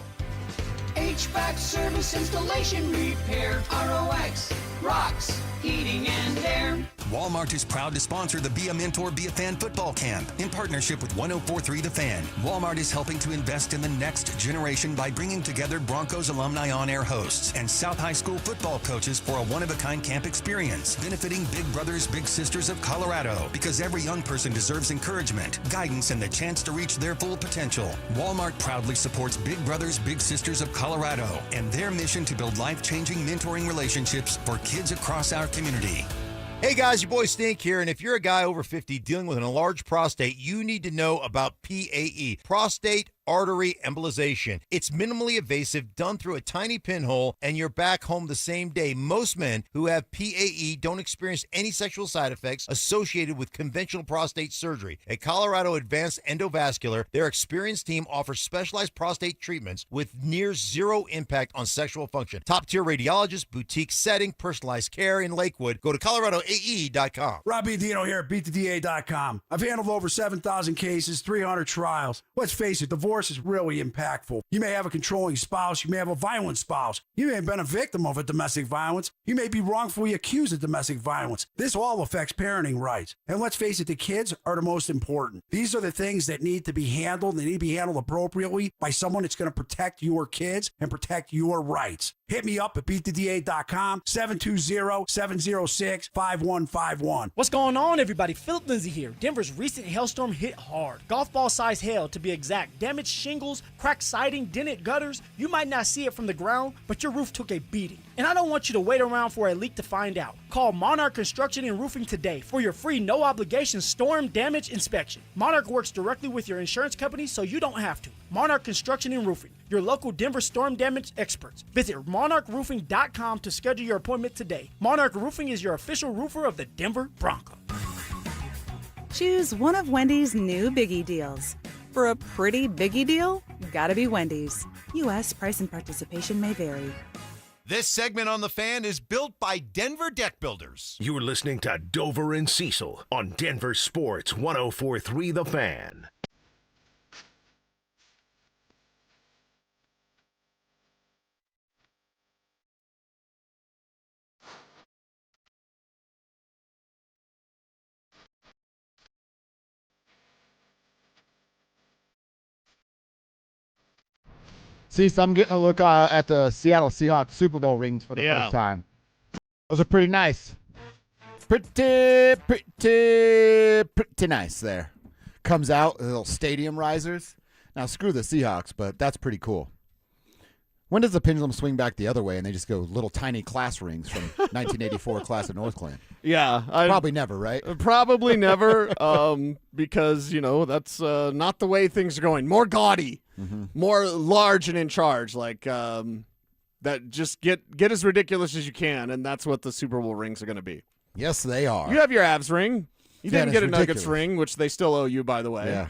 HVAC service, installation, repair. ROX Rocks Heating and Air. Walmart is proud to sponsor the Be a Mentor, Be a Fan football camp in partnership with 104.3 The Fan. Walmart is helping to invest in the next generation by bringing together Broncos alumni on-air hosts and South High School football coaches for a one-of-a-kind camp experience, benefiting Big Brothers, Big Sisters of Colorado, because every young person deserves encouragement, guidance, and the chance to reach their full potential. Walmart proudly supports Big Brothers, Big Sisters of Colorado and their mission to build life-changing mentoring relationships for kids across our community. Hey guys, your boy Stink here, and if you're a guy over 50 dealing with an enlarged prostate, you need to know about PAE, prostate artery embolization. It's minimally invasive, done through a tiny pinhole, and you're back home the same day. Most men who have PAE don't experience any sexual side effects associated with conventional prostate surgery. At Colorado Advanced Endovascular, their experienced team offers specialized prostate treatments with near zero impact on sexual function. Top-tier radiologists, boutique setting, personalized care in Lakewood. Go to coloradoae.com. Robbie Dino here at BeatTheDA.com. I've handled over 7,000 cases, 300 trials. Let's face it, divorce is really impactful. You may have a controlling spouse. You may have a violent spouse. You may have been a victim of a domestic violence. You may be wrongfully accused of domestic violence. This all affects parenting rights. And let's face it, the kids are the most important. These are the things that need to be handled. They need to be handled appropriately by someone that's going to protect your kids and protect your rights. Hit me up at BeatTheDA.com, 720-706-5151. What's going on, everybody? Philip Lindsay here. Denver's recent hailstorm hit hard. Golf ball size hail, to be exact. Damaged shingles, cracked siding, dented gutters. You might not see it from the ground, but your roof took a beating. And I don't want you to wait around for a leak to find out. Call Monarch Construction and Roofing today for your free no-obligation storm damage inspection. Monarch works directly with your insurance company, so you don't have to. Monarch Construction and Roofing, your local Denver storm damage experts. Visit monarchroofing.com to schedule your appointment today. Monarch Roofing is your official roofer of the Denver Broncos. Choose one of Wendy's new Biggie deals. For a pretty Biggie deal, gotta be Wendy's. U.S. price and participation may vary. This segment on The Fan is built by Denver Deck Builders. You're listening to Dover and Cecil on Denver Sports 104.3 The Fan. See, so I'm getting a look at the Seattle Seahawks Super Bowl rings for the first time. Those are pretty nice. Pretty nice there. Comes out, little stadium risers. Now, screw the Seahawks, but that's pretty cool. When does the pendulum swing back the other way and they just go little tiny class rings from 1984 class at Northland? Yeah. Probably never, right? Probably never, because, that's not the way things are going. More gaudy, more large and in charge, like that just get as ridiculous as you can, and that's what the Super Bowl rings are going to be. Yes, they are. You have your Avs ring. You didn't get a ridiculous. Nuggets ring, which they still owe you, by the way. Yeah.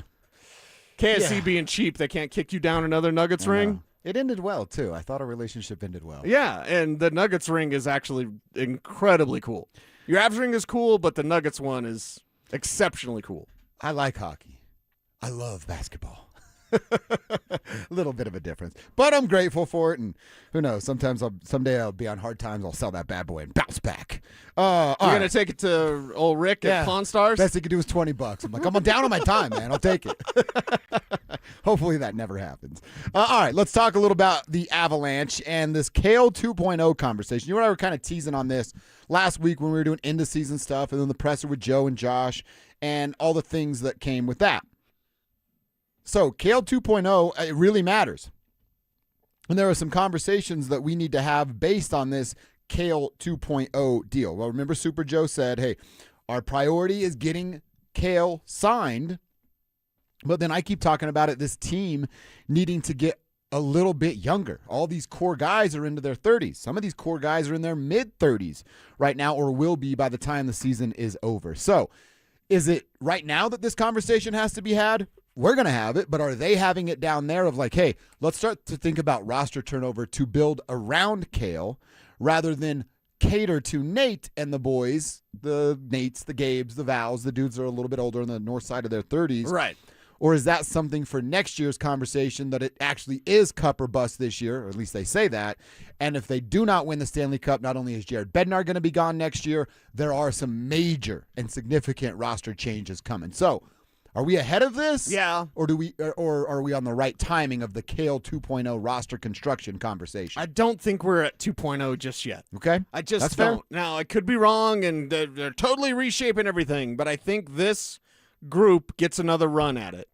KSC being cheap, they can't kick you down another Nuggets ring. It ended well, too. I thought our relationship ended well. Yeah, and the Nuggets ring is actually incredibly cool. Your Avs ring is cool, but the Nuggets one is exceptionally cool. I like hockey. I love basketball. A little bit of a difference. But I'm grateful for it, and who knows, someday I'll be on hard times, I'll sell that bad boy and bounce back. You're going to take it to old Rick at Pawn Stars? Best he could do is $20. I'm like, I'm down on my time, man. I'll take it. Hopefully that never happens. All right, let's talk a little about the Avalanche and this Kale 2.0 conversation. You and I were kind of teasing on this last week when we were doing end-of-season stuff and then the presser with Joe and Josh. and all the things that came with that. So Kale 2.0, it really matters. And there are some conversations that we need to have based on this Kale 2.0 deal. Well, remember Super Joe said, hey, our priority is getting Kale signed. But then I keep talking about it, this team needing to get a little bit younger. All these core guys are into their 30s. Some of these core guys are in their mid-30s right now, or will be by the time the season is over. So is it right now that this conversation has to be had? We're going to have it, but are they having it down there of like, hey, let's start to think about roster turnover to build around Kale rather than cater to Nate and the boys, the Nates, the Gabes, the Vals, the dudes that are a little bit older on the north side of their 30s. Right. Or is that something for next year's conversation that it actually is cup or bust this year, or at least they say that, and if they do not win the Stanley Cup, not only is Jared Bednar going to be gone next year, there are some major and significant roster changes coming. So are we ahead of this? Yeah. Or are we on the right timing of the Kale 2.0 roster construction conversation? I don't think we're at 2.0 just yet. Okay. I just That's don't. fair. Now, I could be wrong, and they're totally reshaping everything, but I think this group gets another run at it,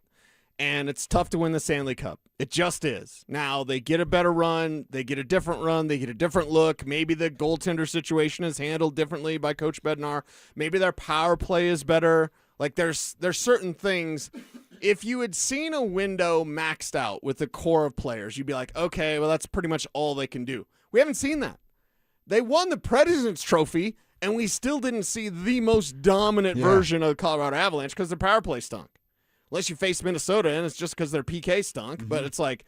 and it's tough to win the Stanley Cup. It just is. Now, they get a better run. They get a different run. They get a different look. Maybe the goaltender situation is handled differently by Coach Bednar. Maybe their power play is better. Like, there's certain things. If you had seen a window maxed out with the core of players, you'd be like, okay, well, that's pretty much all they can do. We haven't seen that. They won the President's Trophy, and we still didn't see the most dominant version of the Colorado Avalanche because their power play stunk. Unless you face Minnesota, and it's just because their PK stunk. Mm-hmm. But it's like,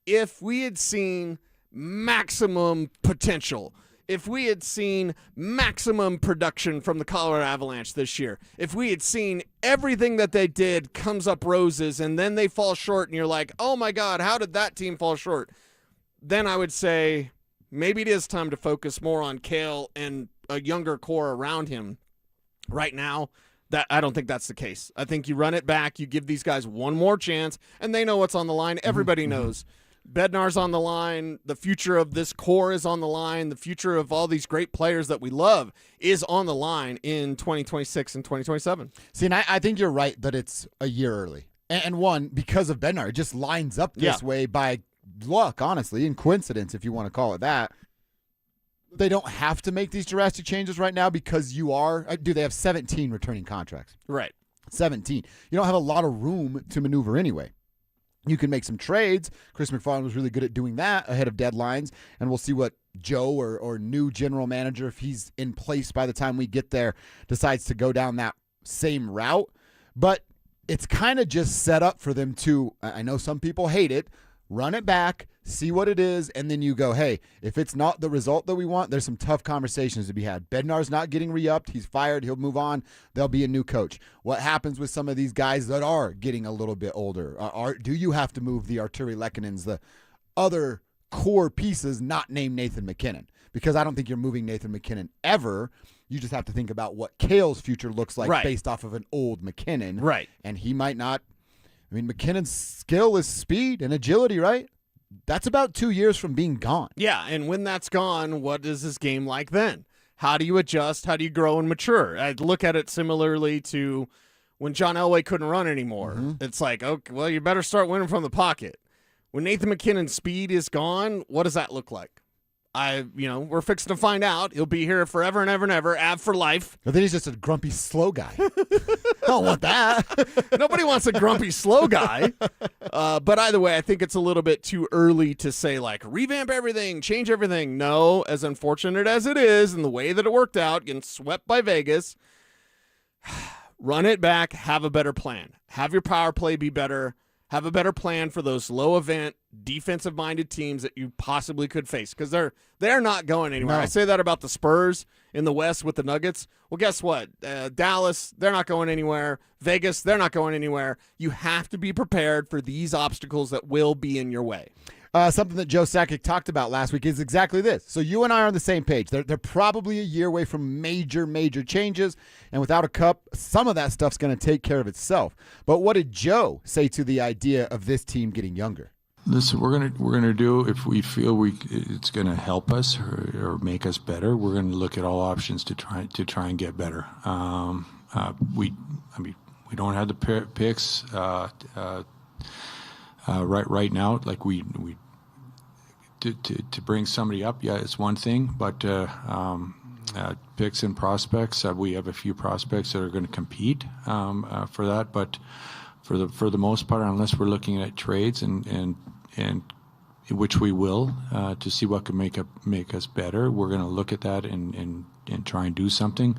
if we had seen maximum potential, if we had seen maximum production from the Colorado Avalanche this year, if we had seen everything that they did comes up roses, and then they fall short, and you're like, oh my God, how did that team fall short? Then I would say maybe it is time to focus more on Kale and a younger core around him. Right now, that I don't think that's the case. I think you run it back, you give these guys one more chance, and they know what's on the line. Everybody knows. Bednar's on the line. The future of this core is on the line. The future of all these great players that we love is on the line in 2026 and 2027. See, and I think you're right that it's a year early. And one, because of Bednar, it just lines up this way by luck, honestly, and coincidence, if you want to call it that. They don't have to make these drastic changes right now because they have 17 returning contracts. Right. 17. You don't have a lot of room to maneuver anyway. You can make some trades. Chris McFarland was really good at doing that ahead of deadlines, and we'll see what Joe or new general manager, if he's in place by the time we get there, decides to go down that same route. But it's kind of just set up for them to, I know some people hate it, run it back, see what it is, and then you go, hey, if it's not the result that we want, there's some tough conversations to be had. Bednar's not getting re-upped. He's fired. He'll move on. There'll be a new coach. What happens with some of these guys that are getting a little bit older? Do you have to move the Arturi Lekkonens, the other core pieces not named Nathan MacKinnon? Because I don't think you're moving Nathan MacKinnon ever. You just have to think about what Kale's future looks like based off of an old MacKinnon. Right. And he might not. I mean, McKinnon's skill is speed and agility, right? That's about 2 years from being gone. Yeah, and when that's gone, what is this game like then? How do you adjust? How do you grow and mature? I look at it similarly to when John Elway couldn't run anymore. Mm-hmm. It's like, okay, well, you better start winning from the pocket. When Nathan MacKinnon's speed is gone, what does that look like? We're fixing to find out. He'll be here forever and ever and ever, Av for life. But then he's just a grumpy, slow guy. Don't want that. Nobody wants a grumpy, slow guy. But either way, I think it's a little bit too early to say, like, revamp everything, change everything. No, as unfortunate as it is, and the way that it worked out, getting swept by Vegas, run it back, have a better plan. Have your power play be better. Have a better plan for those low-event, defensive-minded teams that you possibly could face, because they're not going anywhere. No. I say that about the Spurs in the West with the Nuggets. Well, guess what? Dallas, they're not going anywhere. Vegas, they're not going anywhere. You have to be prepared for these obstacles that will be in your way. Something that Joe Sakic talked about last week is exactly this. So you and I are on the same page. They're probably a year away from major, major changes. And without a cup, some of that stuff's going to take care of itself. But what did Joe say to the idea of this team getting younger? Listen, we're gonna do, if we feel it's gonna help us or make us better, we're gonna look at all options to try and get better. mean, we don't have the picks right now. Like we to bring somebody up, yeah, it's one thing, but picks and prospects, we have a few prospects that are going to compete for that. But for the most part, unless we're looking at trades and which we will to see what can make us better, we're going to look at that and try and do something.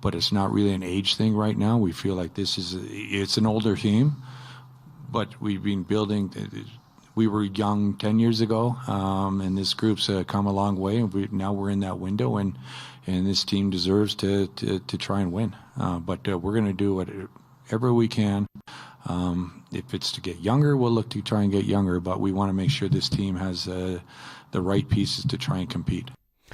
But it's not really an age thing right now. We feel like it's an older team, but we've been building. We were young 10 years ago, and this group's come a long way. And now we're in that window, and this team deserves to try and win. But we're going to do whatever we can. If it's to get younger, we'll look to try and get younger. But we want to make sure this team has the right pieces to try and compete.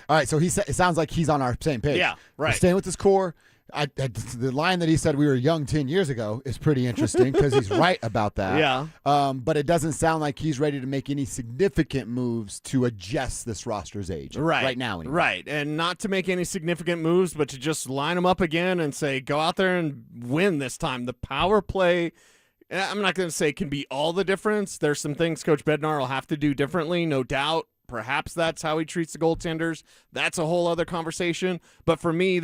All right, so it sounds like he's on our same page. Yeah, right. We're staying with his core. The line that he said we were young 10 years ago is pretty interesting because he's right about that. Yeah. But it doesn't sound like he's ready to make any significant moves to adjust this roster's age right now. Anyway. Right, and not to make any significant moves, but to just line them up again and say, go out there and win this time. The power play, I'm not going to say can be all the difference. There's some things Coach Bednar will have to do differently, no doubt. Perhaps that's how he treats the goaltenders. That's a whole other conversation. But for me,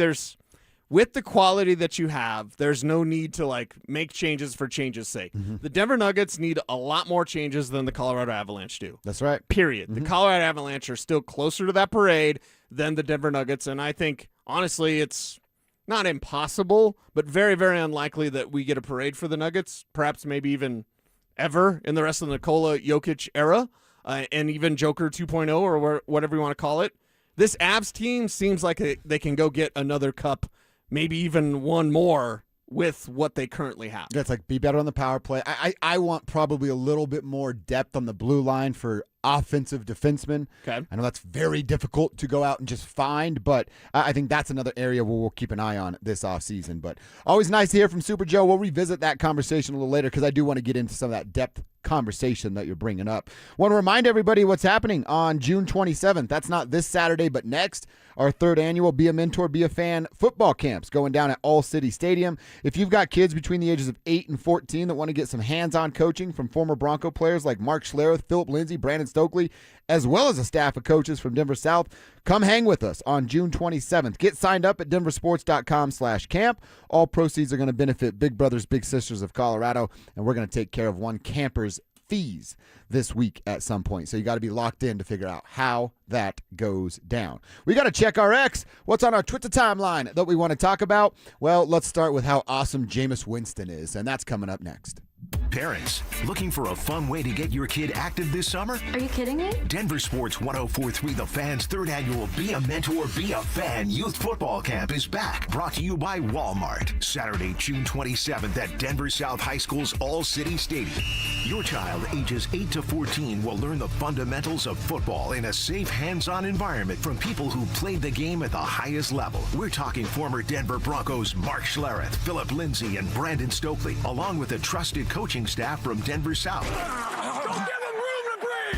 with the quality that you have, there's no need to make changes for change's sake. Mm-hmm. The Denver Nuggets need a lot more changes than the Colorado Avalanche do. That's right. Period. Mm-hmm. The Colorado Avalanche are still closer to that parade than the Denver Nuggets, and I think, honestly, it's not impossible, but very, very unlikely that we get a parade for the Nuggets, perhaps maybe even ever in the rest of the Nikola Jokic era. And even Joker 2.0 or whatever you want to call it. This Avs team seems like they can go get another cup, maybe even one more with what they currently have. That's be better on the power play. I want probably a little bit more depth on the blue line for offensive defensemen. Okay. I know that's very difficult to go out and just find, but I think that's another area where we'll keep an eye on this offseason. But always nice to hear from Super Joe. We'll revisit that conversation a little later because I do want to get into some of that depth conversation that you're bringing up. Want to remind everybody what's happening on June 27th. That's not this Saturday, but next. Our third annual Be a Mentor, Be a Fan football camps going down at All City Stadium. If you've got kids between the ages of 8 and 14 that want to get some hands-on coaching from former Bronco players like Mark Schlereth, Philip Lindsay, Brandon Stokely, as well as a staff of coaches from Denver South, come hang with us on June 27th. Get signed up at DenverSports.com/camp. All proceeds are going to benefit Big Brothers Big Sisters of Colorado, and we're going to take care of one camper's fees this week at some point. So you got to be locked in to figure out how that goes down. We got to check our X. What's on our Twitter timeline that we want to talk about? Well, let's start with how awesome Jameis Winston is, and that's coming up next. Parents, looking for a fun way to get your kid active this summer? Are you kidding me? Denver Sports 104.3 The Fan's third annual Be a Mentor, Be a Fan Youth Football Camp is back. Brought to you by Walmart. Saturday, June 27th at Denver South High School's All City Stadium. Your child ages 8 to 14 will learn the fundamentals of football in a safe, hands-on environment from people who played the game at the highest level. We're talking former Denver Broncos Mark Schlereth, Philip Lindsay, and Brandon Stokely, along with a trusted coaching staff from Denver South.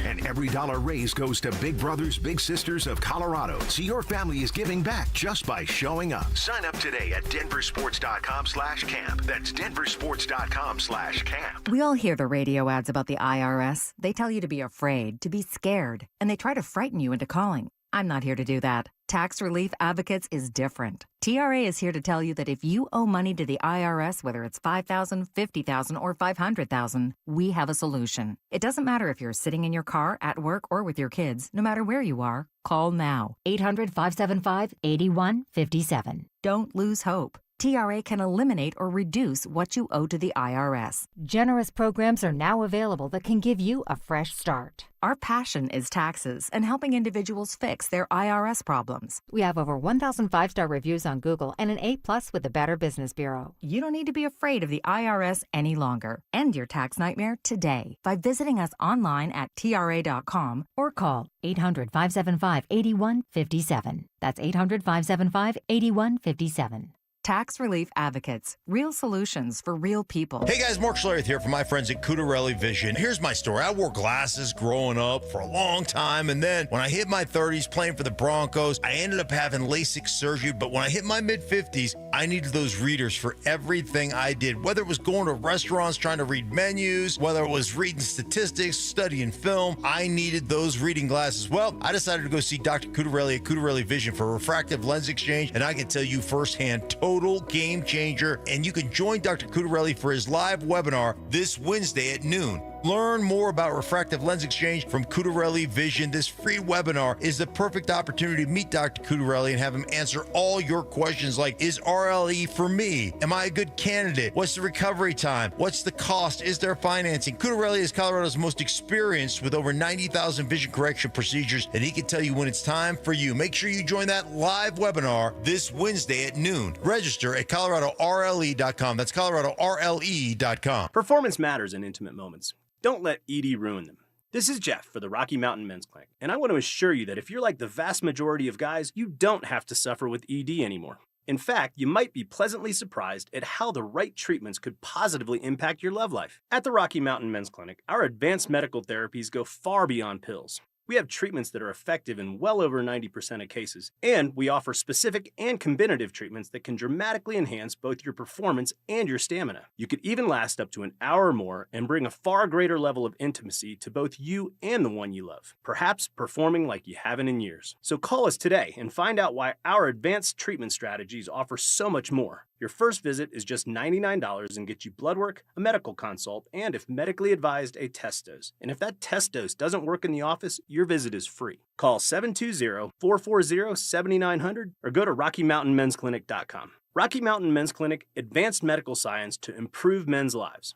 And every dollar raised goes to Big Brothers Big Sisters of Colorado. So your family is giving back just by showing up. Sign up today at DenverSports.com/camp. That's DenverSports.com/camp. We all hear the radio ads about the IRS. They tell you to be afraid, to be scared, and they try to frighten you into calling. I'm not here to do that. Tax Relief Advocates is different. TRA is here to tell you that if you owe money to the IRS, whether it's $5,000, $50,000, or $500,000, we have a solution. It doesn't matter if you're sitting in your car, at work, or with your kids. No matter where you are, call now. 800-575-8157. Don't lose hope. TRA can eliminate or reduce what you owe to the IRS. Generous programs are now available that can give you a fresh start. Our passion is taxes and helping individuals fix their IRS problems. We have over 1,000 5-star reviews on Google and an A+ with the Better Business Bureau. You don't need to be afraid of the IRS any longer. End your tax nightmare today by visiting us online at TRA.com or call 800-575-8157. That's 800-575-8157. Tax Relief Advocates. Real solutions for real people. Hey guys, Mark Schlereth here from my friends at Cutarelli Vision. Here's my story. I wore glasses growing up for a long time, and then when I hit my 30s playing for the Broncos, I ended up having LASIK surgery, but when I hit my mid-50s, I needed those readers for everything I did, whether it was going to restaurants trying to read menus, whether it was reading statistics, studying film, I needed those reading glasses. Well, I decided to go see Dr. Cutarelli at Cutarelli Vision for a refractive lens exchange, and I can tell you firsthand, total game changer. And you can join Dr. Cutarelli for his live webinar this Wednesday at noon. Learn more about refractive lens exchange from Cutarelli Vision. This free webinar is the perfect opportunity to meet Dr. Cutarelli and have him answer all your questions like, is RLE for me? Am I a good candidate? What's the recovery time? What's the cost? Is there financing? Cutarelli is Colorado's most experienced with over 90,000 vision correction procedures, and he can tell you when it's time for you. Make sure you join that live webinar this Wednesday at noon. Register at ColoradoRLE.com. That's ColoradoRLE.com. Performance matters in intimate moments. Don't let ED ruin them. This is Jeff for the Rocky Mountain Men's Clinic, and I want to assure you that if you're like the vast majority of guys, you don't have to suffer with ED anymore. In fact, you might be pleasantly surprised at how the right treatments could positively impact your love life. At the Rocky Mountain Men's Clinic, our advanced medical therapies go far beyond pills. We have treatments that are effective in well over 90% of cases, and we offer specific and combinative treatments that can dramatically enhance both your performance and your stamina. You could even last up to an hour or more and bring a far greater level of intimacy to both you and the one you love, perhaps performing like you haven't in years. So call us today and find out why our advanced treatment strategies offer so much more. Your first visit is just $99 and gets you blood work, a medical consult, and if medically advised, a test dose. And if that test dose doesn't work in the office, your visit is free. Call 720-440-7900 or go to RockyMountainMen'sClinic.com. Rocky Mountain Men's Clinic, advanced medical science to improve men's lives.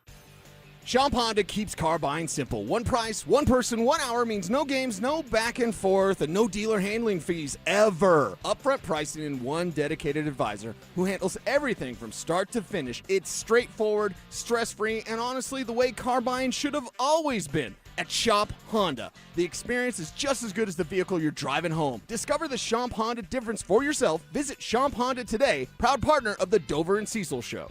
Shop Honda keeps car buying simple. One price, one person, 1 hour means no games, no back and forth, and no dealer handling fees ever. Upfront pricing and one dedicated advisor who handles everything from start to finish. It's straightforward, stress-free, and honestly the way car buying should have always been. At Shop Honda, the experience is just as good as the vehicle you're driving home. Discover the Shop Honda difference for yourself. Visit Shop Honda today, proud partner of the Dover and Cecil Show.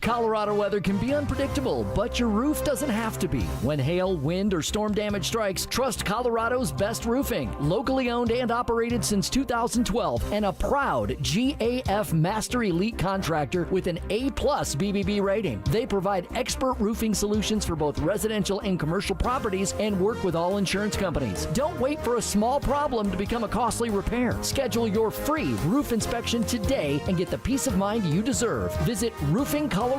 Colorado weather can be unpredictable, but your roof doesn't have to be. When hail, wind, or storm damage strikes, trust Colorado's best roofing. Locally owned and operated since 2012, and a proud GAF Master Elite contractor with an A+ BBB rating. They provide expert roofing solutions for both residential and commercial properties and work with all insurance companies. Don't wait for a small problem to become a costly repair. Schedule your free roof inspection today and get the peace of mind you deserve. Visit roofingcolorado.com.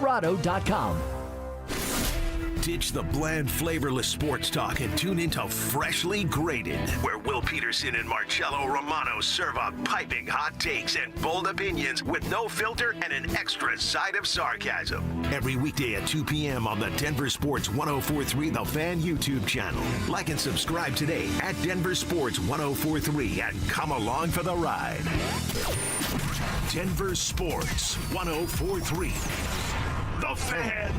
Ditch the bland, flavorless sports talk and tune into Freshly Grated, where Will Peterson and Marcello Romano serve up piping hot takes and bold opinions with no filter and an extra side of sarcasm. Every weekday at 2 p.m. on the Denver Sports 1043 The Fan YouTube channel. Like and subscribe today at Denver Sports 1043 and come along for the ride. Denver Sports 1043 The Fan.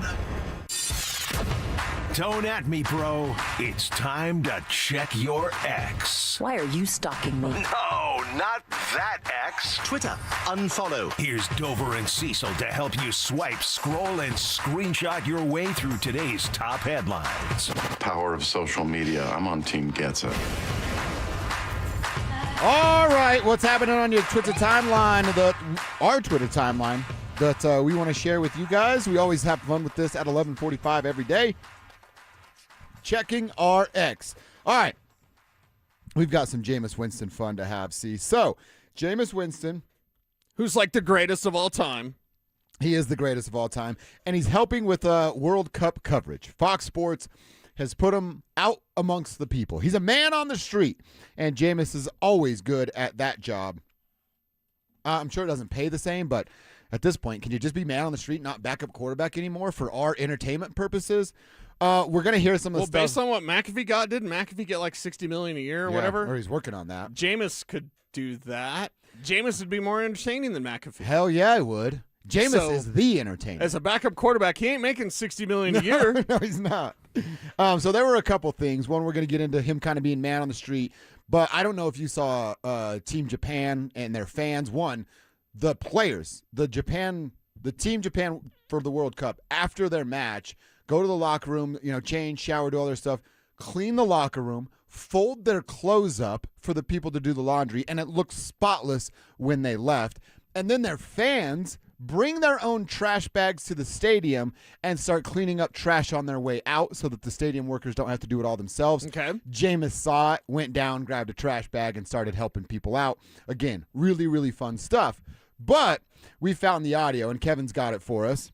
Don't at me, bro. It's time to check your ex. Why are you stalking me? No, not that ex. Twitter, unfollow. Here's Dover and Cecil to help you swipe, scroll, and screenshot your way through today's top headlines. Power of social media. I'm on Team Gets It. All right, what's happening on your Twitter timeline? Our Twitter timeline that we want to share with you guys. We always have fun with this at 11:45 every day. Checking our ex. All right, we've got some Jameis Winston fun to have. See, so Jameis Winston, who's like the greatest of all time. He is the greatest of all time, and he's helping with World Cup coverage. Fox Sports has put him out amongst the people. He's a man on the street, and Jameis is always good at that job. I'm sure it doesn't pay the same, but at this point, can you just be man on the street, not backup quarterback anymore for our entertainment purposes? We're going to hear some of the stuff. Well, based on what McAfee got, didn't McAfee get like $60 million a year or whatever? Or he's working on that. Jameis could do that. Jameis would be more entertaining than McAfee. Hell yeah, I would. Jameis is the entertainer. As a backup quarterback, he ain't making $60 million a year. No, he's not. So there were a couple things. One, we're going to get into him kind of being man on the street. But I don't know if you saw Team Japan and their fans. One, the players, the Team Japan for the World Cup, after their match, go to the locker room, change, shower, do all their stuff, clean the locker room, fold their clothes up for the people to do the laundry, and it looks spotless when they left. And then their fans bring their own trash bags to the stadium and start cleaning up trash on their way out so that the stadium workers don't have to do it all themselves. Okay. Jameis saw it, went down, grabbed a trash bag, and started helping people out. Again, really, really fun stuff. But we found the audio, and Kevin's got it for us,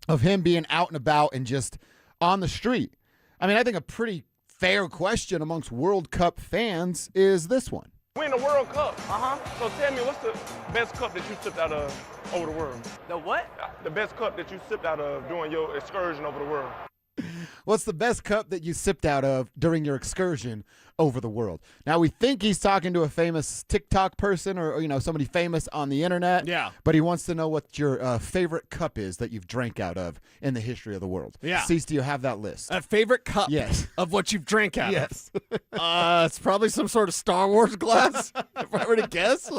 of him being out and about and just on the street. I mean, I think a pretty fair question amongst World Cup fans is this one. Win the World Cup. So tell me, what's the best cup that you sipped out of over the world? The what? The best cup that you sipped out of during your excursion over the world. What's the best cup that you sipped out of during your excursion over the world? Now, we think he's talking to a famous TikTok person or somebody famous on the internet. Yeah. But he wants to know what your favorite cup is that you've drank out of in the history of the world. Yeah. Cease, do you have that list? A favorite cup Yes. of what you've drank out Yes. of? It's probably some sort of Star Wars glass, if I were to guess.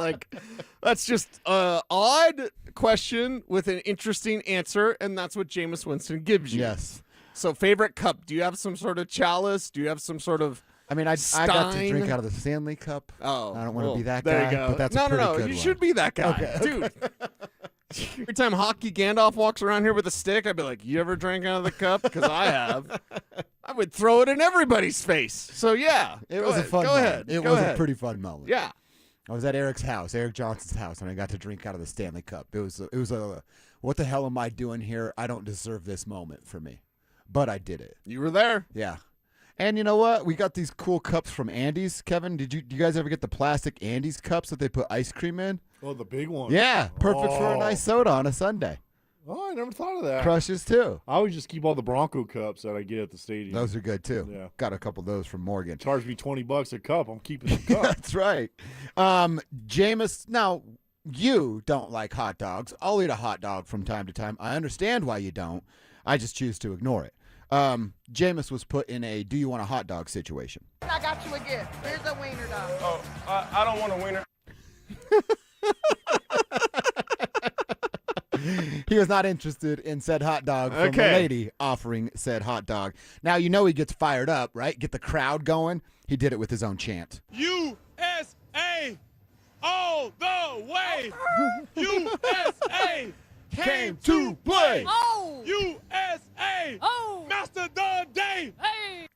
That's just an odd question with an interesting answer, and that's what Jameis Winston gives you. Yes. So favorite cup, do you have some sort of chalice? Do you have some sort of I got to drink Stein? out of the Stanley Cup. Oh. I don't want to be that there guy. you go. But that's no, a pretty no. good You one. should be that guy. Okay. Dude. Every time Hockey Gandalf walks around here with a stick, I'd be like, you ever drank out of the cup? Because I have. I would throw it in everybody's face. So, yeah. It was a fun Go moment. ahead. It Go was ahead. a pretty fun moment. Yeah. I was at Eric Johnson's house, and I got to drink out of the Stanley Cup. It was a what the hell am I doing here? I don't deserve this moment for me. But I did it. You were there. Yeah. And you know what? We got these cool cups from Andy's. Kevin, do you guys ever get the plastic Andy's cups that they put ice cream in? Oh, the big one. Yeah. Perfect for a nice soda on a Sunday. Oh, I never thought of that. Crushes, too. I always just keep all the Bronco cups that I get at the stadium. Those are good, too. Yeah. Got a couple of those from Morgan. Charge me $20 a cup. I'm keeping the cup. That's right. Jameis, now, you don't like hot dogs. I'll eat a hot dog from time to time. I understand why you don't. I just choose to ignore it. Jameis was put in a do you want a hot dog situation. I got you a gift. Here's a wiener dog. Oh, I don't want a wiener. He was not interested in said hot dog from the lady offering said hot dog. Now, you know he gets fired up, right? Get the crowd going. He did it with his own chant. USA all the way. USA came to play. Oh! USA master the day. Hey!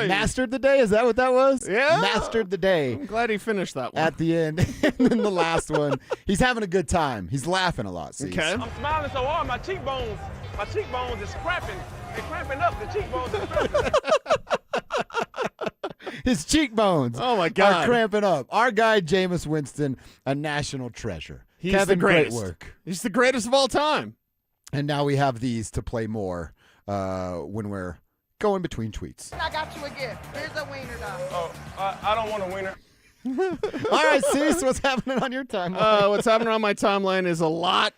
Mastered the day? Is that what that was? Yeah. Mastered the day. I'm glad he finished that one. At the end. And then the last one. He's having a good time. He's laughing a lot, see? Okay. I'm smiling so hard, my cheekbones is cramping. They're cramping up. The cheekbones are cramping. His cheekbones my God. are cramping up. Our guy, Jameis Winston, a national treasure. He's Kevin, the greatest. great work. He's the greatest of all time. And now we have these to play more when we're going between tweets. I got you a gift. Here's a wiener dog. Oh, I don't want a wiener. All right, Cease, what's happening on your timeline? What's happening on my timeline is a lot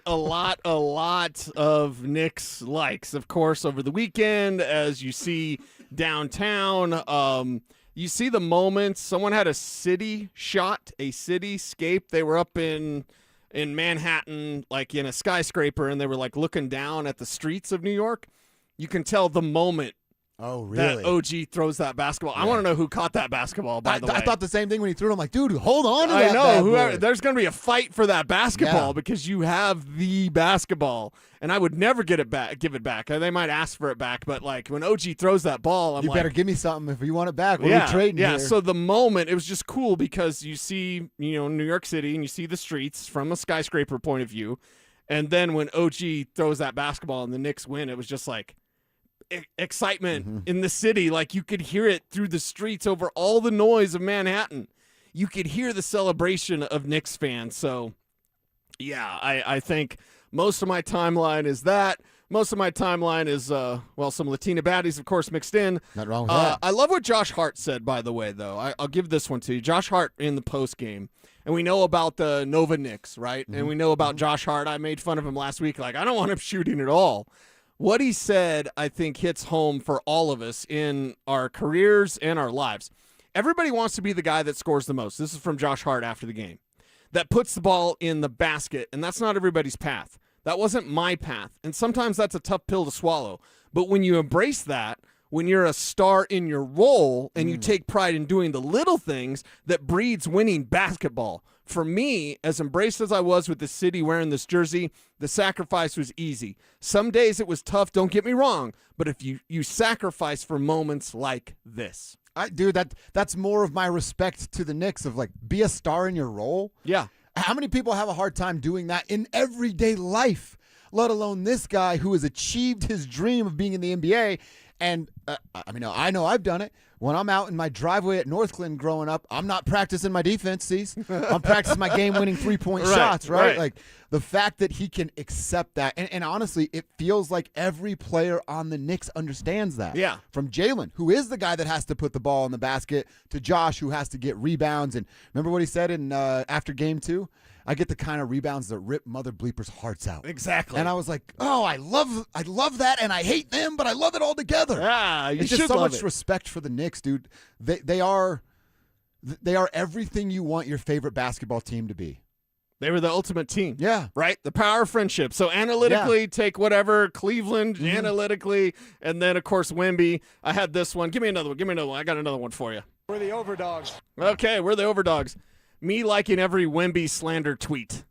of Knicks likes. Of course, over the weekend, as you see downtown, you see the moments. Someone had a cityscape. They were up in Manhattan, like in a skyscraper, and they were like looking down at the streets of New York. You can tell the moment. Oh, really? That OG throws that basketball. Yeah. I want to know who caught that basketball, by the way. I thought the same thing when he threw it. I'm like, dude, hold on to I that. know. Whoever, there's going to be a fight for that basketball because you have the basketball, and I would never give it back. They might ask for it back, but like when OG throws that ball, I'm you like, better give me something if you want it back. What are we trading yeah. here? So the moment, it was just cool because you see, New York City, and you see the streets from a skyscraper point of view, and then when OG throws that basketball and the Knicks win, it was just like excitement in the city. Like you could hear it through the streets over all the noise of Manhattan. You could hear the celebration of Knicks fans. So yeah, I think most of my timeline is that. Most of my timeline is some Latina baddies, of course, mixed in. Not wrong with that. I love what Josh Hart said, by the way, though. I'll give this one to you. Josh Hart in the post game. And we know about the Nova Knicks, right? And we know about Josh Hart. I made fun of him last week. Like, I don't want him shooting at all. What he said, I think, hits home for all of us in our careers and our lives. Everybody wants to be the guy that scores the most. This is from Josh Hart after the game. that puts the ball in the basket, and that's not everybody's path. That wasn't my path, and sometimes that's a tough pill to swallow. But when you embrace that, when you're a star in your role and you take pride in doing the little things, that breeds winning basketball. For me, as embraced as I was with the city wearing this jersey, the sacrifice was easy. Some days it was tough, don't get me wrong, but if you sacrifice for moments like this. Dude, that's more of my respect to the Knicks of, like, be a star in your role. Yeah. How many people have a hard time doing that in everyday life, let alone this guy who has achieved his dream of being in the NBA? And I know I've done it. When I'm out in my driveway at Northland growing up, I'm not practicing my defense, Cease. I'm practicing my game-winning three-point shots, right? Like, the fact that he can accept that. And honestly, it feels like every player on the Knicks understands that. Yeah. From Jalen, who is the guy that has to put the ball in the basket, to Josh, who has to get rebounds. And remember what he said in after Game 2? I get the kind of rebounds that rip mother bleepers' hearts out. Exactly. And I was like, oh, I love that, and I hate them, but I love it all together. Yeah, you it's should just so love much it. respect for the Knicks, dude. They are everything you want your favorite basketball team to be. They were the ultimate team. Yeah. Right? The power of friendship. So analytically, take whatever, Cleveland analytically, and then, of course, Wemby. I had this one. Give me another one. I got another one for you. We're the overdogs. Okay, we're the overdogs. Me liking every Wemby slander tweet.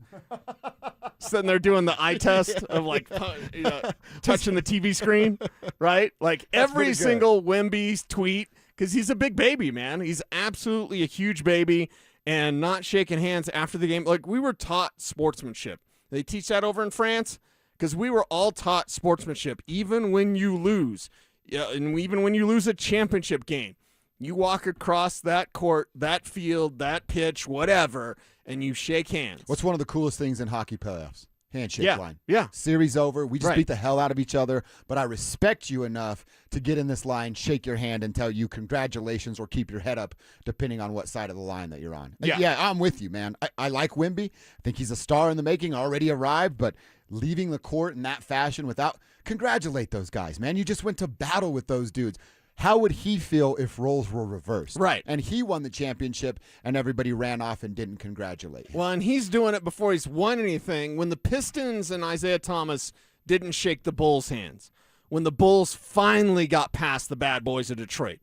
Sitting there doing the eye test of, like, touching the TV screen, right? Like, every single Wemby tweet, because he's a big baby, man. He's absolutely a huge baby, and not shaking hands after the game. Like, we were taught sportsmanship. They teach that over in France, because we were all taught sportsmanship, even when you lose. Yeah, and even when you lose a championship game. You walk across that court, that field, that pitch, whatever, and you shake hands. What's one of the coolest things in hockey playoffs? Handshake line. Yeah. Series over. We just beat the hell out of each other, but I respect you enough to get in this line, shake your hand, and tell you congratulations or keep your head up, depending on what side of the line that you're on. Yeah, I'm with you, man. I like Wemby. I think he's a star in the making, already arrived, but leaving the court in that fashion without – congratulate those guys, man. You just went to battle with those dudes. How would he feel if roles were reversed? Right. And he won the championship, and everybody ran off and didn't congratulate him. Well, and he's doing it before he's won anything. When the Pistons and Isaiah Thomas didn't shake the Bulls' hands, when the Bulls finally got past the bad boys of Detroit,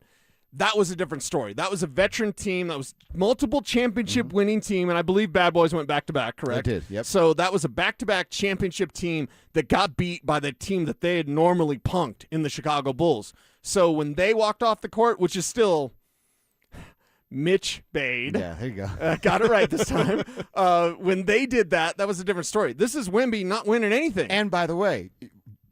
that was a different story. That was a veteran team. That was multiple championship winning team, and I believe bad boys went back-to-back, correct? They did, yep. So that was a back-to-back championship team that got beat by the team that they had normally punked in the Chicago Bulls. So when they walked off the court, which is still Mitch Bade. Yeah, there you go. Got it right this time. When they did that, that was a different story. This is Wemby not winning anything. And by the way,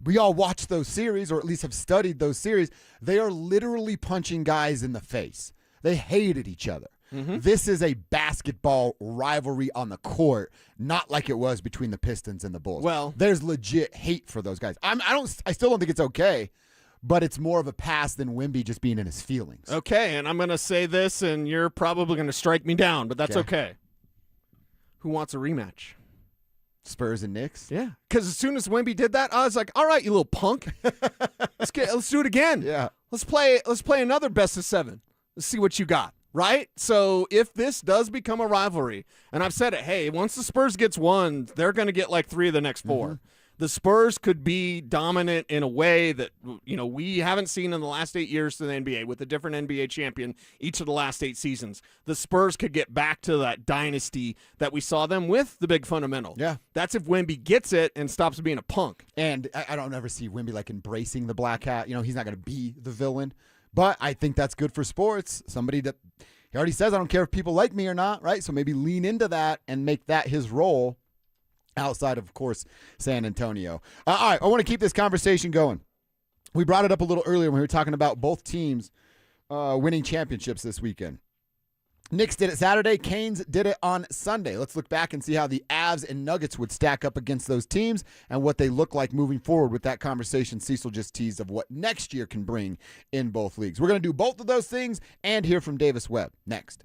we all watched those series, or at least have studied those series. They are literally punching guys in the face. They hated each other. Mm-hmm. This is a basketball rivalry on the court, not like it was between the Pistons and the Bulls. Well, there's legit hate for those guys. I still don't think it's okay, but it's more of a pass than Wemby just being in his feelings. Okay, and I'm going to say this, and you're probably going to strike me down, but that's okay. Who wants a rematch? Spurs and Knicks? Yeah, because as soon as Wemby did that, I was like, all right, you little punk. Let's do it again. Yeah. Let's play another best of 7. Let's see what you got. Right? So if this does become a rivalry, and I've said it, hey, once the Spurs gets one, they're going to get like 3 of the next 4. Mm-hmm. The Spurs could be dominant in a way that, we haven't seen in the last 8 years to the NBA with a different NBA champion each of the last 8 seasons. The Spurs could get back to that dynasty that we saw them with the big fundamental. Yeah. That's if Wemby gets it and stops being a punk. And I don't ever see Wemby like embracing the black hat. He's not going to be the villain. But I think that's good for sports. Somebody that he already says, I don't care if people like me or not, right? So maybe lean into that and make that his role outside of course, San Antonio. All right, I want to keep this conversation going. We brought it up a little earlier when we were talking about both teams winning championships this weekend. Knicks did it Saturday. Canes did it on Sunday. Let's look back and see how the Avs and Nuggets would stack up against those teams and what they look like moving forward with that conversation Cecil just teased of what next year can bring in both leagues. We're going to do both of those things and hear from Davis Webb next.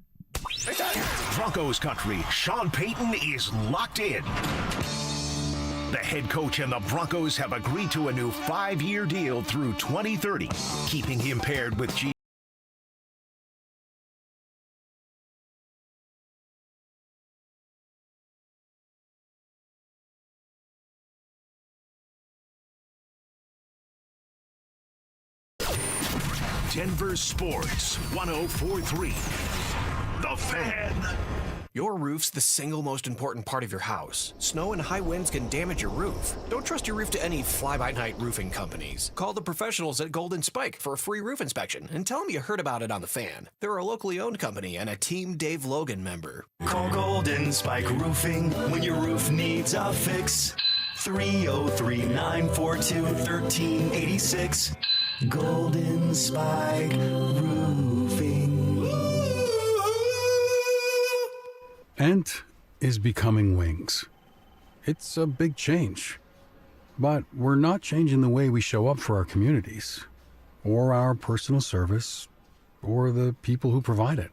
Broncos country, Sean Payton is locked in. The head coach and the Broncos have agreed to a new 5-year deal through 2030, keeping him paired with Denver Sports 104.3. The Fan. Your roof's the single most important part of your house. Snow and high winds can damage your roof. Don't trust your roof to any fly-by-night roofing companies. Call the professionals at Golden Spike for a free roof inspection and tell them you heard about it on The Fan. They're a locally owned company and a Team Dave Logan member. Call Golden Spike Roofing when your roof needs a fix. 303-942-1386. Golden Spike Roofing. Ent is becoming Wings. It's a big change. But we're not changing the way we show up for our communities, or our personal service, or the people who provide it.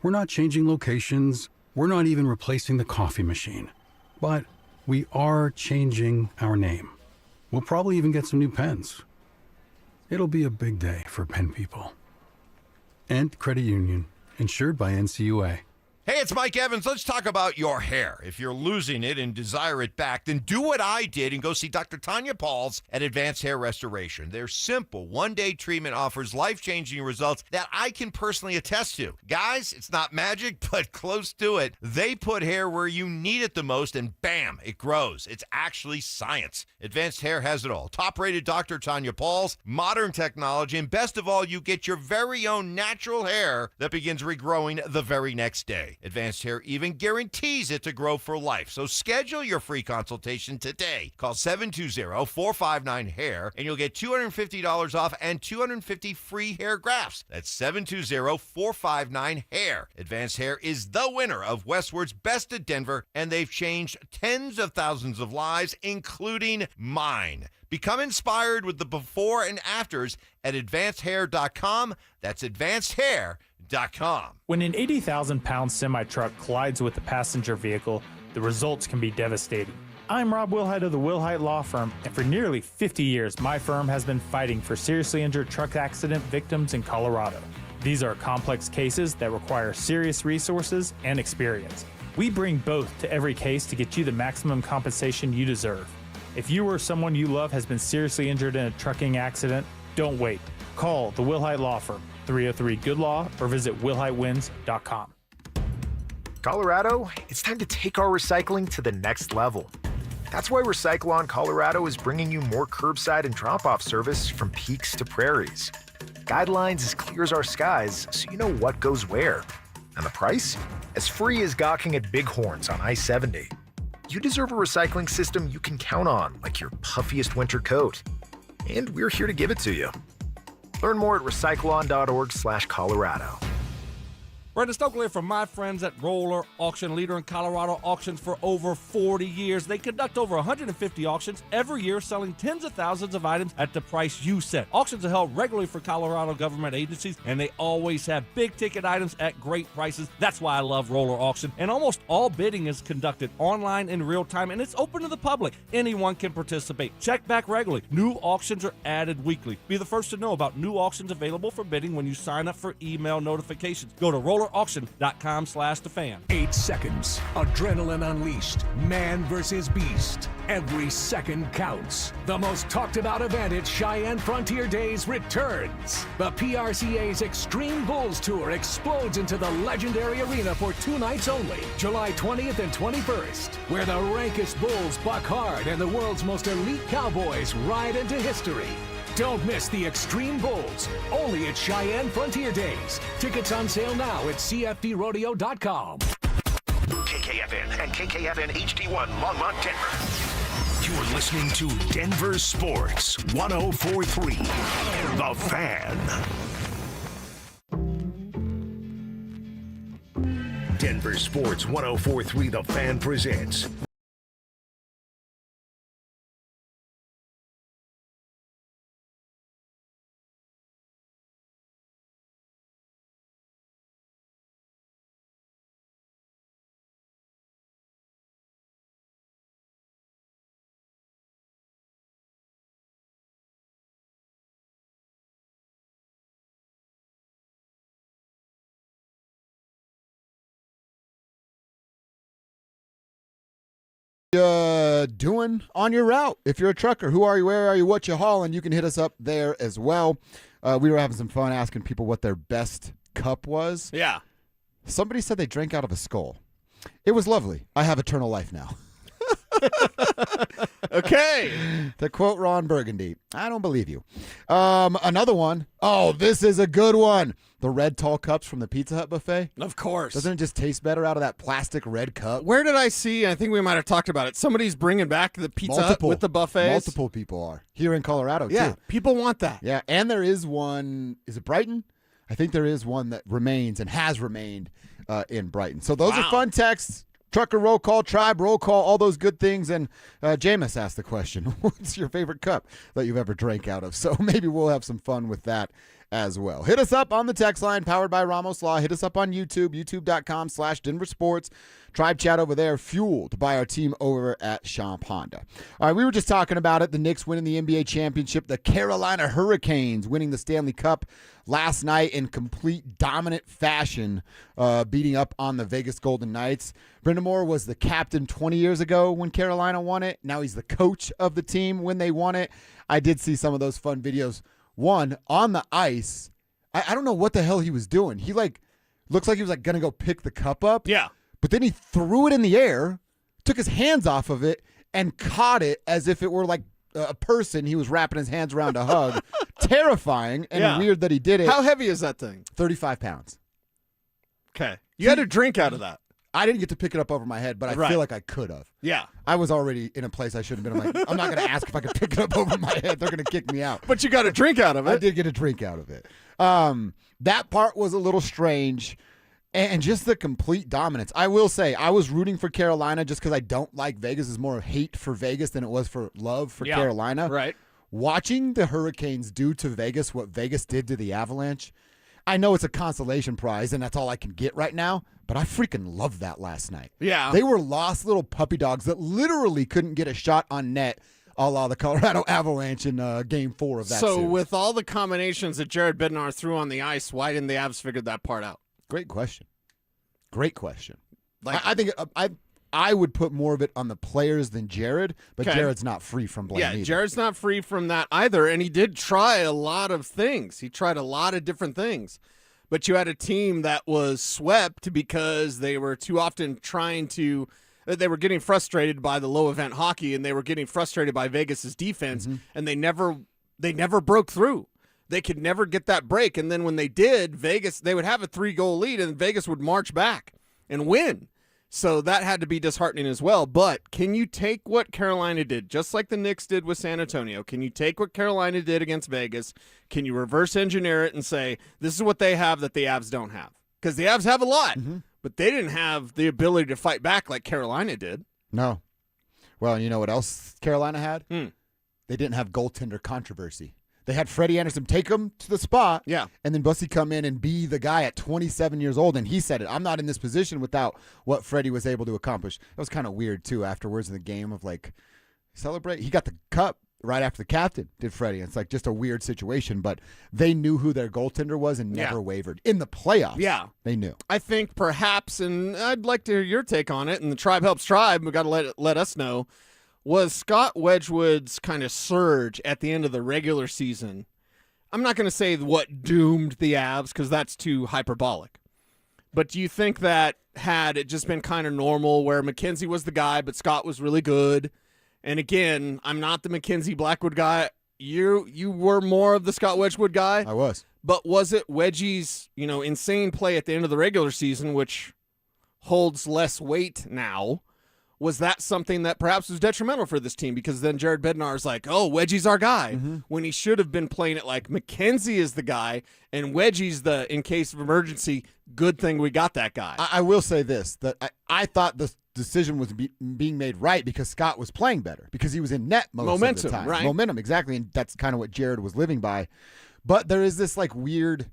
We're not changing locations. We're not even replacing the coffee machine. But we are changing our name. We'll probably even get some new pens. It'll be a big day for pen people. Ent Credit Union, insured by NCUA. Hey, it's Mike Evans. Let's talk about your hair. If you're losing it and desire it back, then do what I did and go see Dr. Tanya Pauls at Advanced Hair Restoration. Their simple one-day treatment offers life-changing results that I can personally attest to. Guys, it's not magic, but close to it. They put hair where you need it the most, and bam, it grows. It's actually science. Advanced Hair has it all. Top-rated Dr. Tanya Pauls, modern technology, and best of all, you get your very own natural hair that begins regrowing the very next day. Advanced Hair even guarantees it to grow for life. So schedule your free consultation today. Call 720-459-HAIR and you'll get $250 off and 250 free hair grafts. That's 720-459-HAIR. Advanced Hair is the winner of Westward's Best of Denver, and they've changed tens of thousands of lives, including mine. Become inspired with the before and afters at advancedhair.com. That's advancedhair.com. When an 80,000-pound semi-truck collides with a passenger vehicle, the results can be devastating. I'm Rob Wilhite of the Wilhite Law Firm, and for nearly 50 years, my firm has been fighting for seriously injured truck accident victims in Colorado. These are complex cases that require serious resources and experience. We bring both to every case to get you the maximum compensation you deserve. If you or someone you love has been seriously injured in a trucking accident, don't wait. Call the Wilhite Law Firm, 303-GOOD-LAW, or visit wilhitewins.com. Colorado, it's time to take our recycling to the next level. That's why Recycle-On Colorado is bringing you more curbside and drop-off service from peaks to prairies. Guidelines as clear as our skies, so you know what goes where. And the price? As free as gawking at bighorns on I-70. You deserve a recycling system you can count on, like your puffiest winter coat. And we're here to give it to you. Learn more at recycleon.org/Colorado. Brandon Stokely from my friends at Roller Auction, leader in Colorado auctions for over 40 years. They conduct over 150 auctions every year, selling tens of thousands of items at the price you set. Auctions are held regularly for Colorado government agencies, and they always have big-ticket items at great prices. That's why I love Roller Auction. And almost all bidding is conducted online in real time, and it's open to the public. Anyone can participate. Check back regularly. New auctions are added weekly. Be the first to know about new auctions available for bidding when you sign up for email notifications. Go to rollerauction.com/thefan. 8 seconds. Adrenaline unleashed. Man versus beast. Every second counts. The most talked about event at Cheyenne Frontier Days returns. The PRCA's Extreme Bulls Tour explodes into the legendary arena for 2 nights only, July 20th and 21st, where the rankest bulls buck hard and the world's most elite cowboys ride into history. Don't miss the Extreme Bulls, only at Cheyenne Frontier Days. Tickets on sale now at cfdrodeo.com. KKFN and KKFN HD1 Longmont, Denver. You're listening to Denver Sports 104.3. The Fan. Denver Sports 104.3 The Fan presents doing on your route. If you're a trucker, who are you, where are you, what you hauling, you can hit us up there as well. We were having some fun asking people what their best cup was. Yeah. Somebody said they drank out of a skull. It was lovely. I have eternal life now. Okay. To quote Ron Burgundy, I don't believe you. Another one. Oh, this is a good one. The red tall cups from the Pizza Hut buffet. Of course. Doesn't it just taste better out of that plastic red cup? Where did I see? I think we might have talked about it. Somebody's bringing back the Pizza Hut with the buffets. Multiple people are. Here in Colorado, yeah, too. People want that. Yeah, and there is one. Is it Brighton? I think there is one that remains and has remained in Brighton. So those are fun texts. Trucker roll call, tribe roll call, all those good things. And Jameis asked the question, what's your favorite cup that you've ever drank out of? So maybe we'll have some fun with that as well. Hit us up on the text line powered by Ramos Law. Hit us up on YouTube, youtube.com/DenverSports. Tribe chat over there, fueled by our team over at Champ Honda. All right, we were just talking about it. The Knicks winning the NBA championship. The Carolina Hurricanes winning the Stanley Cup last night in complete dominant fashion, beating up on the Vegas Golden Knights. Brind'Amour was the captain 20 years ago when Carolina won it. Now he's the coach of the team when they won it. I did see some of those fun videos. One, on the ice, I don't know what the hell he was doing. He looks like he was going to go pick the cup up. Yeah. But then he threw it in the air, took his hands off of it, and caught it as if it were like a person he was wrapping his hands around to hug. Terrifying and weird that he did it. How heavy is that thing? 35 pounds. Okay. You had to drink out of that. I didn't get to pick it up over my head, but I feel like I could have. Yeah. I was already in a place I shouldn't have been. I'm like, I'm not going to ask if I could pick it up over my head. They're going to kick me out. But you got a drink out of it. I did get a drink out of it. That part was a little strange. And just the complete dominance. I will say, I was rooting for Carolina just because I don't like Vegas. It's more hate for Vegas than it was for love for Carolina. Right. Watching the Hurricanes do to Vegas what Vegas did to the Avalanche, I know it's a consolation prize, and that's all I can get right now, but I freaking loved that last night. Yeah. They were lost little puppy dogs that literally couldn't get a shot on net, a la the Colorado Avalanche in Game 4 of that So series. with all the combinations that Jared Bednar threw on the ice, why didn't the Avs figure that part out? Great question. I think I would put more of it on the players than Jared, but Jared's not free from blame either. Jared's not free from that either, and he did try a lot of things. He tried a lot of different things. But you had a team that was swept because they were too often they were getting frustrated by the low event hockey, and they were getting frustrated by Vegas's defense, and they never broke through. They could never get that break, and then when they did, they would have a 3-goal lead, and Vegas would march back and win. So that had to be disheartening as well. But can you take what Carolina did, just like the Knicks did with San Antonio? Can you take what Carolina did against Vegas? Can you reverse engineer it and say, this is what they have that the Avs don't have? Because the Avs have a lot, but they didn't have the ability to fight back like Carolina did. No. Well, you know what else Carolina had? They didn't have goaltender controversy. They had Freddie Anderson take him to the spot, and then Bussy come in and be the guy at 27 years old, and he said it. I'm not in this position without what Freddie was able to accomplish. That was kind of weird, too, afterwards in the game of, celebrate. He got the cup right after the captain did Freddie. It's just a weird situation, but they knew who their goaltender was and never wavered. In the playoffs, they knew. I think perhaps, and I'd like to hear your take on it, and the Tribe Helps Tribe, we've got to let us know, was Scott Wedgwood's kind of surge at the end of the regular season. I'm not going to say what doomed the Avs because that's too hyperbolic. But do you think that had it just been kind of normal where McKenzie was the guy, but Scott was really good? And again, I'm not the McKenzie Blackwood guy. You were more of the Scott Wedgwood guy. I was. But was it Wedgie's, insane play at the end of the regular season, which holds less weight now? Was that something that perhaps was detrimental for this team? Because then Jared Bednar is like, oh, Wedgie's our guy, when he should have been playing it like McKenzie is the guy and Wedgie's the, in case of emergency, good thing we got that guy. I will say this, that I thought the decision was being made right because Scott was playing better, because he was in net most of the time. Right? Momentum, exactly, and that's kind of what Jared was living by. But there is this weird...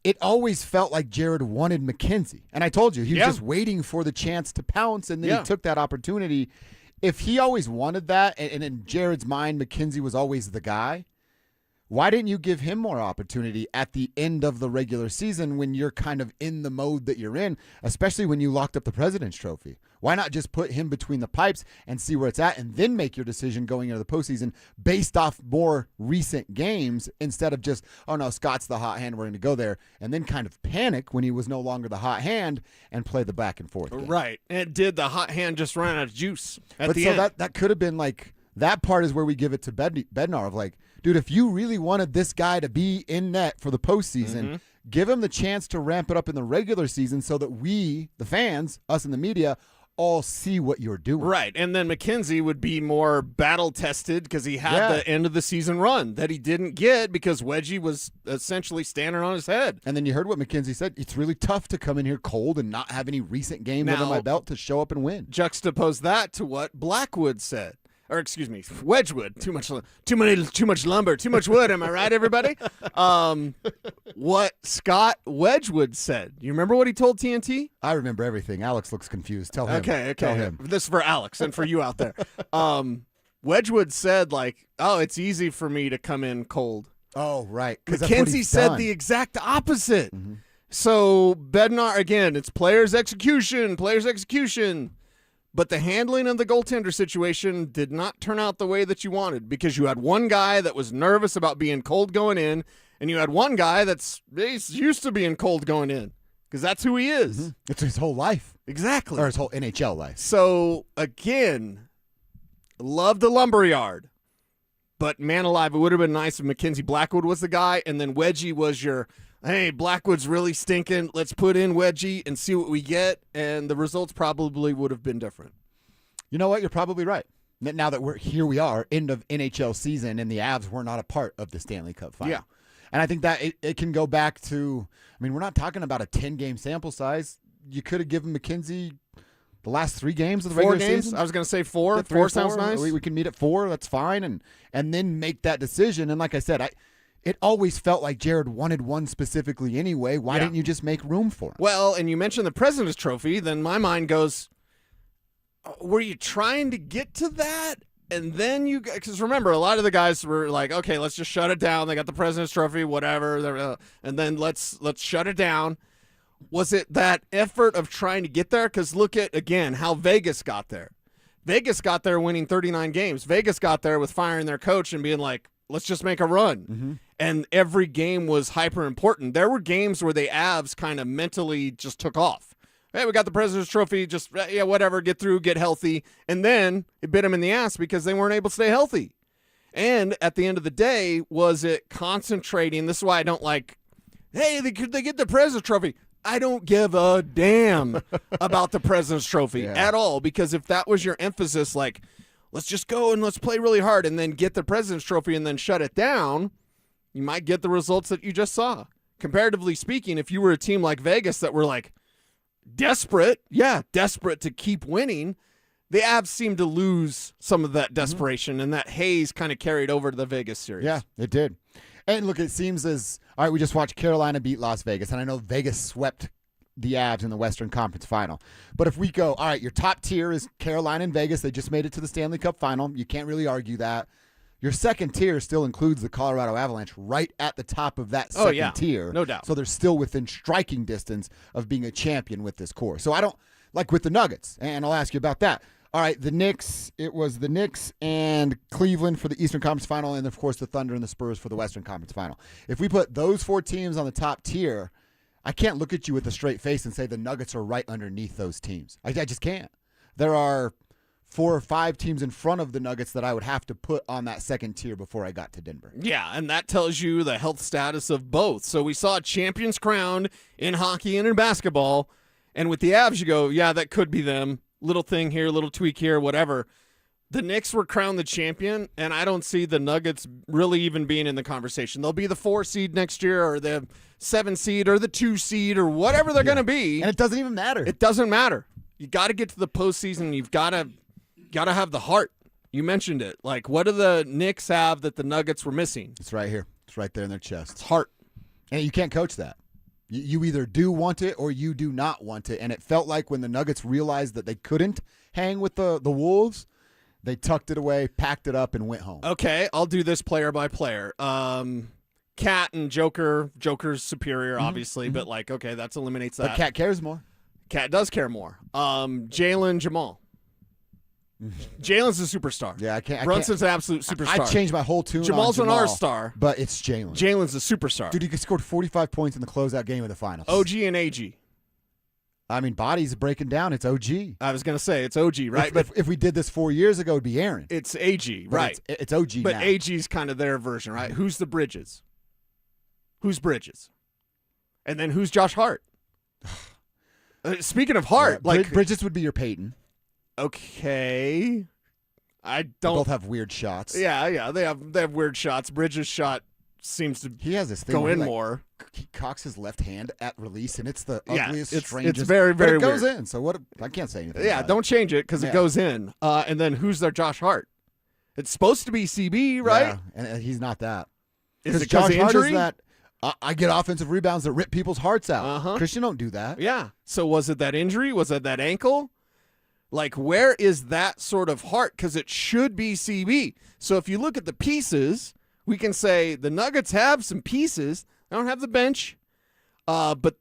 It always felt like Jared wanted McKenzie. And I told you, he was just waiting for the chance to pounce, and then he took that opportunity. If he always wanted that, and in Jared's mind, McKenzie was always the guy, Why didn't you give him more opportunity at the end of the regular season when you're kind of in the mode that you're in, especially when you locked up the President's Trophy? Why not just put him between the pipes and see where it's at and then make your decision going into the postseason based off more recent games instead of just, oh, no, Scott's the hot hand, we're going to go there, and then kind of panic when he was no longer the hot hand and play the back and forth game. Right. And did the hot hand just run out of juice at the end? So that could have been like, that part is where we give it to Bednar of like, dude, if you really wanted this guy to be in net for the postseason, give him the chance to ramp it up in the regular season so that we, the fans, us in the media, all see what you're doing. Right. And then McKenzie would be more battle-tested because he had the end-of-the-season run that he didn't get because Wedgie was essentially standing on his head. And then you heard what McKenzie said. It's really tough to come in here cold and not have any recent games under my belt to show up and win. Juxtapose that to what Blackwood said. Or excuse me, Wedgwood. Too much lumber, too much wood. Am I right, everybody? What Scott Wedgwood said. You remember what he told TNT? I remember everything. Alex looks confused. Tell him. Okay. Tell him. This is for Alex and for you out there. Wedgwood said, like, oh, it's easy for me to come in cold. Oh, right. McKenzie said the exact opposite. So Bednar, again, it's players' execution. But the handling of the goaltender situation did not turn out the way that you wanted because you had one guy that was nervous about being cold going in, and you had one guy he's used to being cold going in because that's who he is. It's his whole life. Exactly. Or his whole NHL life. So, again, love the lumberyard. But, man alive, it would have been nice if Mackenzie Blackwood was the guy, and then Wedgie was your – hey, Blackwood's really stinking. Let's put in Wedgie and see what we get, and the results probably would have been different. You know what? You're probably right. Now that we are, end of NHL season, and the Avs were not a part of the Stanley Cup final. Yeah. And I think that it can go back to, I mean, we're not talking about a 10-game sample size. You could have given McKenzie the last 3 games of the regular season. I was going to say 4. Yeah, 4 sounds nice. We can meet at 4. That's fine. And then make that decision. And like I said, it always felt like Jared wanted one specifically anyway. Why didn't you just make room for him? Well, and you mentioned the President's Trophy, then my mind goes, were you trying to get to that? And then because remember, a lot of the guys were like, okay, let's just shut it down. They got the President's Trophy, whatever. And then let's shut it down. Was it that effort of trying to get there? Because look at, again, how Vegas got there. Vegas got there winning 39 games. Vegas got there with firing their coach and being like, let's just make a run. And every game was hyper important. There were games where the Avs kind of mentally just took off. Hey, we got the President's Trophy, just, whatever, get through, get healthy. And then it bit them in the ass because they weren't able to stay healthy. And at the end of the day, was it concentrating? This is why I don't like, hey, they get the President's Trophy. I don't give a damn about the President's Trophy at all, because if that was your emphasis, like, let's just go and let's play really hard and then get the President's Trophy and then shut it down, you might get the results that you just saw. Comparatively speaking, if you were a team like Vegas that were like desperate to keep winning, the Avs seemed to lose some of that desperation, and that haze kind of carried over to the Vegas series. Yeah, it did. And look, it seems as, all right, we just watched Carolina beat Las Vegas, and I know Vegas swept the Avs in the Western Conference Final. But if we go, all right, your top tier is Carolina and Vegas. They just made it to the Stanley Cup Final. You can't really argue that. Your second tier still includes the Colorado Avalanche right at the top of that second tier. No doubt. So they're still within striking distance of being a champion with this core. So I don't, like with the Nuggets, and I'll ask you about that. All right, the Knicks, it was the Knicks and Cleveland for the Eastern Conference Final, and, of course, the Thunder and the Spurs for the Western Conference Final. If we put those 4 teams on the top tier, I can't look at you with a straight face and say the Nuggets are right underneath those teams. I just can't. There are 4 or 5 teams in front of the Nuggets that I would have to put on that second tier before I got to Denver. Yeah, and that tells you the health status of both. So we saw champions crowned in hockey and in basketball, and with the Avs, you go, yeah, that could be them. Little thing here, little tweak here, whatever. The Knicks were crowned the champion, and I don't see the Nuggets really even being in the conversation. They'll be the 4 seed next year, or the 7 seed, or the 2 seed, or whatever they're going to be. And it doesn't even matter. It doesn't matter. You got to get to the postseason. You've got to have the heart. You mentioned it. Like, what do the Knicks have that the Nuggets were missing? It's right here. It's right there in their chest. It's heart. And you can't coach that. You either do want it or you do not want it. And it felt like when the Nuggets realized that they couldn't hang with the Wolves, They tucked it away, packed it up, and went home. Okay, I'll do this player by player. Cat and Joker. Joker's superior, obviously, but like, okay, that eliminates that. But Cat cares more. Cat does care more. Jalen, Jamal. Jalen's a superstar. Yeah, I can't. Brunson's an absolute superstar. I changed my whole tune. Jamal's on an R-star, but it's Jalen. Jalen's a superstar. Dude, he scored 45 points in the closeout game of the finals. OG and AG. I mean, bodies breaking down. It's OG. I was gonna say it's OG, right? If we did this 4 years ago, it'd be Aaron. It's AG, But right? It's OG. But now. AG's kind of their version, right? Who's the Bridges? Who's Bridges? And then who's Josh Hart? Speaking of Hart, like Bridges would be your Payton. Okay. I don't. They both have weird shots. Yeah, they have weird shots. Bridges' shot seems to he has this thing go in like, more. He cocks his left hand at release, and it's the Yeah, ugliest, it's strangest. very, very but it goes weird. in. So what? I can't say anything. Yeah, about don't change it because it goes in. And then who's their Josh Hart? It's supposed to be CB, right? Yeah, and he's not that. Is it Josh 'cause of Hart injury? is that. I get offensive rebounds that rip people's hearts out. Uh-huh. Christian don't do that. Yeah. So was it that injury? Was it that ankle? Like, where is that sort of heart? Because it should be CB. So if you look at the pieces, we can say the Nuggets have some pieces. They don't have the bench. But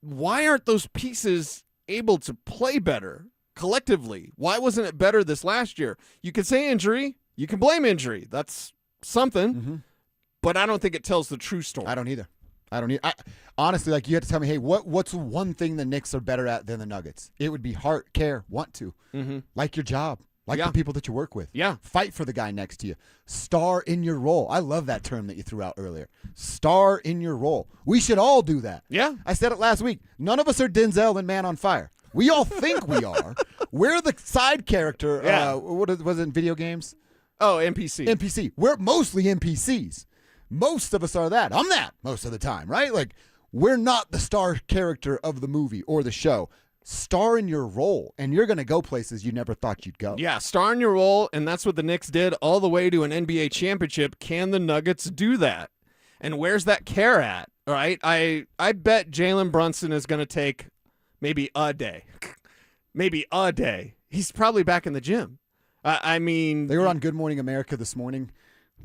why aren't those pieces able to play better collectively? Why wasn't it better this last year? You can say injury. You can blame injury. That's something. Mm-hmm. But I don't think it tells the true story. I don't either. Honestly, like you had to tell me, hey, what's one thing the Knicks are better at than the Nuggets? It would be heart, care, want to, like your job, like the people that you work with. Yeah, fight for the guy next to you. Star in your role. I love that term that you threw out earlier. Star in your role. We should all do that. Yeah, I said it last week. None of us are Denzel in Man on Fire. We all think we are. We're the side character. Yeah. What was it in video games? Oh, NPC. NPC. We're mostly NPCs. Most of us are that. I'm that most of the time, right? Like, we're not the star character of the movie or the show. Star in your role, and you're going to go places you never thought you'd go. Yeah, star in your role, and that's what the Knicks did all the way to an NBA championship. Can the Nuggets do that? And where's that care at? All right, I bet Jalen Brunson is going to take maybe a day. Maybe a day. He's probably back in the gym. I mean, they were on Good Morning America this morning.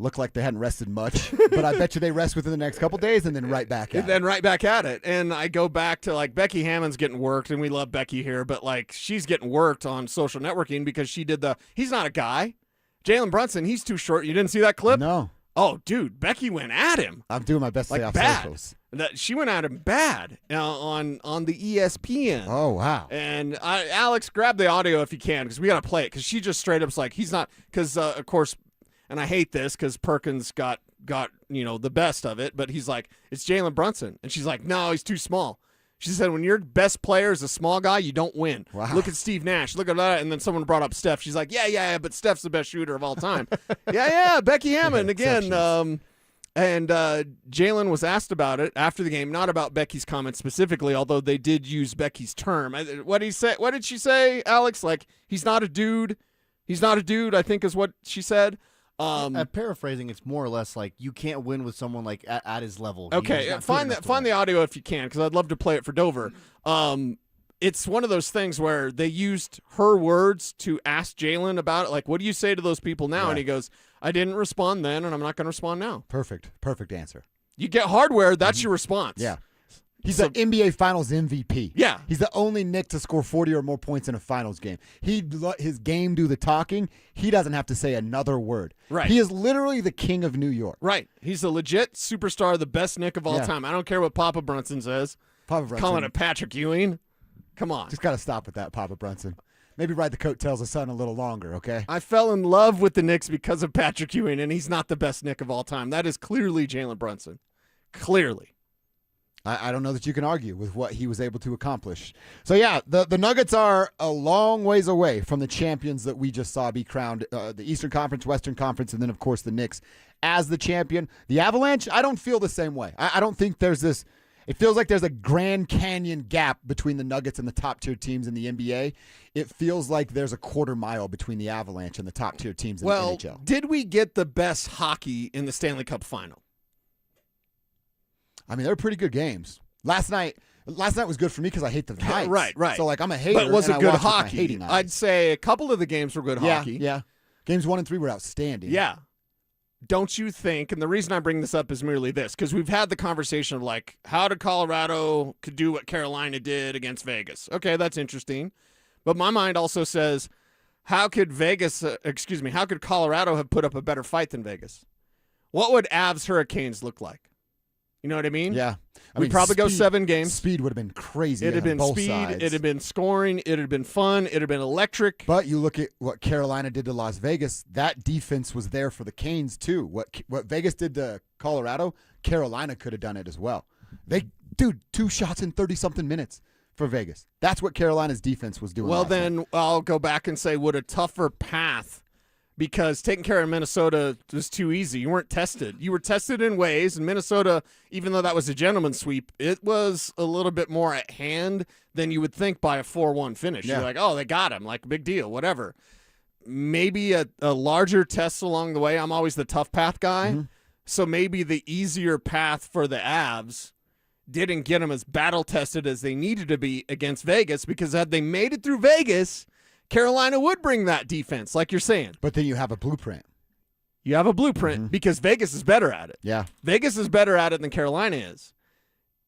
Looked like they hadn't rested much, but I bet you they rest within the next couple days and then right back at it. Then right back at it. And I go back to, like, Becky Hammond's getting worked, and we love Becky here, but, like, she's getting worked on social networking because she did he's not a guy. Jalen Brunson, he's too short. You didn't see that clip? No. Oh, dude, Becky went at him. I'm doing my best to stay off bad. socials. She went at him bad on the ESPN. Oh, wow. And Alex, grab the audio if you can, because we got to play it, because she just straight up's like, he's not, because, of course, and I hate this because Perkins got the best of it, but he's like, it's Jalen Brunson. And she's like, no, he's too small. She said, when your best player is a small guy, you don't win. Wow. Look at Steve Nash. Look at that. And then someone brought up Steph. She's like, yeah, but Steph's the best shooter of all time. yeah, Becky Hammond again. And Jalen was asked about it after the game, not about Becky's comments specifically, although they did use Becky's term. What did he say? What did she say, Alex? Like, he's not a dude. He's not a dude, I think is what she said. I'm paraphrasing. It's more or less like you can't win with someone like at his level. Okay, find the audio if you can, because I'd love to play it for Dover. It's one of those things where they used her words to ask Jalen about it. Like, what do you say to those people now? Right. And he goes, I didn't respond then, and I'm not going to respond now. Perfect answer. You get hardware, that's your response. Yeah. He's the NBA Finals MVP. Yeah. He's the only Knick to score 40 or more points in a Finals game. He'd let his game do the talking. He doesn't have to say another word. Right. He is literally the king of New York. Right. He's a legit superstar, the best Knick of all time. I don't care what Papa Brunson says. Papa Brunson. Calling it Patrick Ewing. Come on. Just got to stop with that, Papa Brunson. Maybe ride the coattails of Son a little longer, okay? I fell in love with the Knicks because of Patrick Ewing, and he's not the best Knick of all time. That is clearly Jalen Brunson. Clearly. I don't know that you can argue with what he was able to accomplish. So, yeah, the Nuggets are a long ways away from the champions that we just saw be crowned, the Eastern Conference, Western Conference, and then, of course, the Knicks as the champion. The Avalanche, I don't feel the same way. I don't think there's this – it feels like there's a Grand Canyon gap between the Nuggets and the top-tier teams in the NBA. It feels like there's a quarter mile between the Avalanche and the top-tier teams in the NHL. Did we get the best hockey in the Stanley Cup final? I mean, they're pretty good games. Last night was good for me because I hate the Knights. Right. So, like, I'm a hater. But was it and good I watch with my hockey? hating eyes. I'd say a couple of the games were good hockey. Yeah. Games 1 and 3 were outstanding. Yeah. Don't you think, and the reason I bring this up is merely this, because we've had the conversation of like, how did Colorado could do what Carolina did against Vegas? Okay, that's interesting. But my mind also says, how could Colorado have put up a better fight than Vegas? What would Avs Hurricanes look like? You know what I mean? Yeah. We'd probably go 7 games. Speed would have been crazy. It'd have been both speed. sides. It'd have been scoring. It'd have been fun. It'd have been electric. But you look at what Carolina did to Las Vegas. That defense was there for the Canes too. What Vegas did to Colorado, Carolina could have done it as well. 2 shots in 30-something minutes for Vegas. That's what Carolina's defense was doing. Well, last then night. I'll go back and say, would a tougher path, because taking care of Minnesota was too easy. You weren't tested. You were tested in ways, and Minnesota, even though that was a gentleman's sweep, it was a little bit more at hand than you would think by a 4-1 finish. Yeah. You're like, oh, they got him. Like, big deal, whatever. Maybe a larger test along the way. I'm always the tough path guy. Mm-hmm. So maybe the easier path for the Avs didn't get them as battle-tested as they needed to be against Vegas, because had they made it through Vegas, Carolina would bring that defense, like you're saying. But then you have a blueprint. You have a blueprint because Vegas is better at it. Yeah. Vegas is better at it than Carolina is.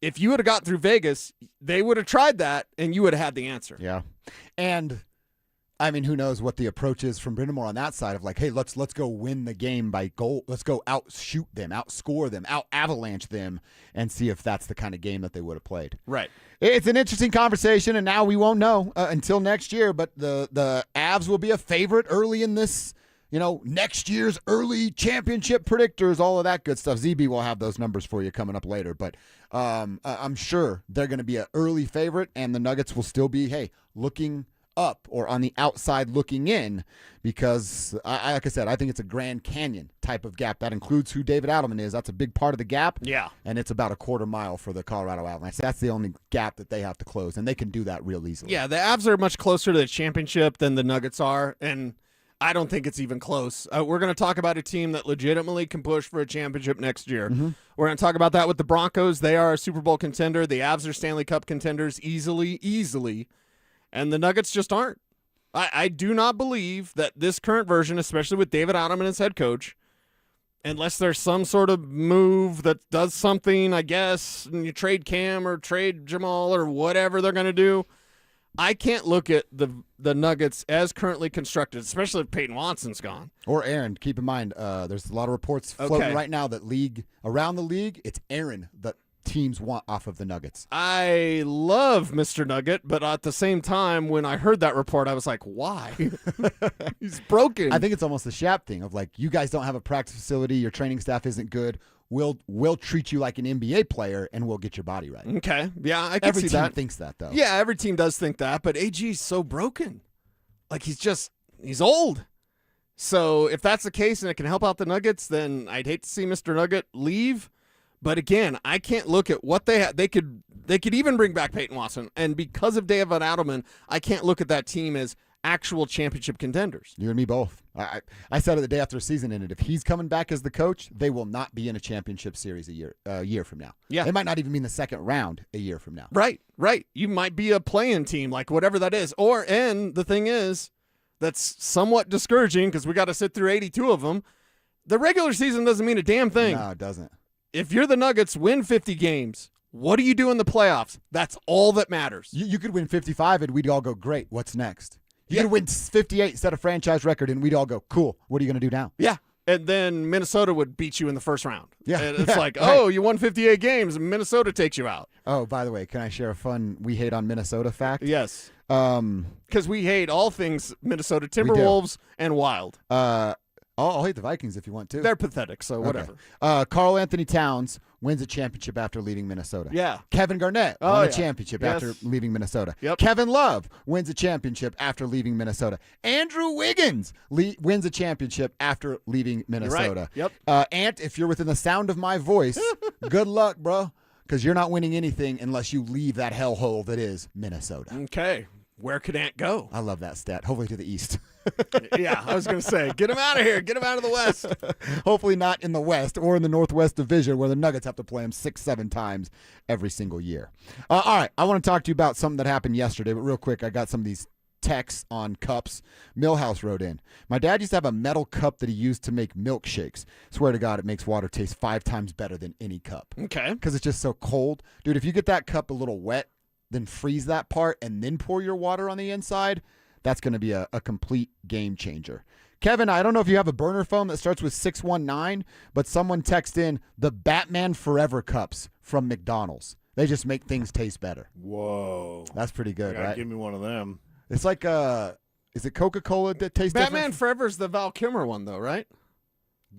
If you would have got through Vegas, they would have tried that, and you would have had the answer. Yeah. And, I mean, who knows what the approach is from Brindamore on that side of like, hey, let's go win the game by goal. Let's go outshoot them, outscore them, out-avalanche them, and see if that's the kind of game that they would have played. Right. It's an interesting conversation, and now we won't know until next year, but the Avs will be a favorite early in this, next year's early championship predictors, all of that good stuff. ZB will have those numbers for you coming up later, but I'm sure they're going to be an early favorite, and the Nuggets will still be, hey, looking up or on the outside looking in, because like I said, I think it's a Grand Canyon type of gap. That includes who David Adelman is. That's a big part of the gap. Yeah. And it's about a quarter mile for the Colorado Avalanche. That's the only gap that they have to close, and they can do that real easily. Yeah, the Avs are much closer to the championship than the Nuggets are, and I don't think it's even close. We're going to talk about a team that legitimately can push for a championship next year. Mm-hmm. We're going to talk about that with the Broncos. They are a Super Bowl contender. The Avs are Stanley Cup contenders easily. And the Nuggets just aren't. I do not believe that this current version, especially with David Adelman as head coach, unless there's some sort of move that does something, I guess, and you trade Cam or trade Jamal or whatever they're going to do, I can't look at the Nuggets as currently constructed, especially if Peyton Watson's gone. Or Aaron. Keep in mind, there's a lot of reports floating right now that around the league, it's Aaron that teams want off of the Nuggets. I love Mr. Nugget, but at the same time, when I heard that report, I was like, why? He's broken. I think it's almost the Shap thing of like, you guys don't have a practice facility, your training staff isn't good. We'll treat you like an NBA player, and we'll get your body right. Okay. Yeah, I can every see team that. thinks that, though. Yeah, every team does think that, but AG's so broken. Like, he's old. So if that's the case and it can help out the Nuggets, then I'd hate to see Mr. Nugget leave. But again, I can't look at what they had. They could even bring back Peyton Watson, and because of David Adelman, I can't look at that team as actual championship contenders. You and me both. I said it the day after the season ended. If he's coming back as the coach, they will not be in a championship series a year from now. Yeah, they might not even be in the second round a year from now. Right. You might be a play-in team, like whatever that is. And the thing is, that's somewhat discouraging because we got to sit through 82 of them. The regular season doesn't mean a damn thing. No, it doesn't. If you're the Nuggets, win 50 games. What do you do in the playoffs? That's all that matters. You could win 55 and we'd all go, great, what's next? You could win 58, set a franchise record, and we'd all go, cool, what are you going to do now? Yeah, and then Minnesota would beat you in the first round. Yeah. And it's like, oh, you won 58 games, and Minnesota takes you out. Oh, by the way, can I share a fun we hate on Minnesota fact? Yes. Because we hate all things Minnesota Timberwolves and Wild. I'll hate the Vikings if you want to. They're pathetic, so whatever. Okay. Karl Anthony Towns wins a championship after leaving Minnesota. Yeah. Kevin Garnett won a championship after leaving Minnesota. Yep. Kevin Love wins a championship after leaving Minnesota. Andrew Wiggins wins a championship after leaving Minnesota. You're right. Yep. Ant, if you're within the sound of my voice, good luck, bro, because you're not winning anything unless you leave that hellhole that is Minnesota. Okay. Where could Ant go? I love that stat. Hopefully to the east. Yeah, I was going to say, get him out of here. Get him out of the West. Hopefully not in the West or in the Northwest Division where the Nuggets have to play him 6-7 times every single year. All right, I want to talk to you about something that happened yesterday, but real quick, I got some of these texts on cups. Millhouse wrote in, my dad used to have a metal cup that he used to make milkshakes. Swear to God, it makes water taste 5 times better than any cup. Okay. Because it's just so cold. Dude, if you get that cup a little wet, then freeze that part and then pour your water on the inside, that's going to be a complete game changer. Kevin, I don't know if you have a burner phone that starts with 619, but someone texted in the Batman Forever cups from McDonald's. They just make things taste better. Whoa. That's pretty good, right? Give me one of them. It's like, is it Coca-Cola that tastes Batman different? Forever's the Val Kilmer one, though, right?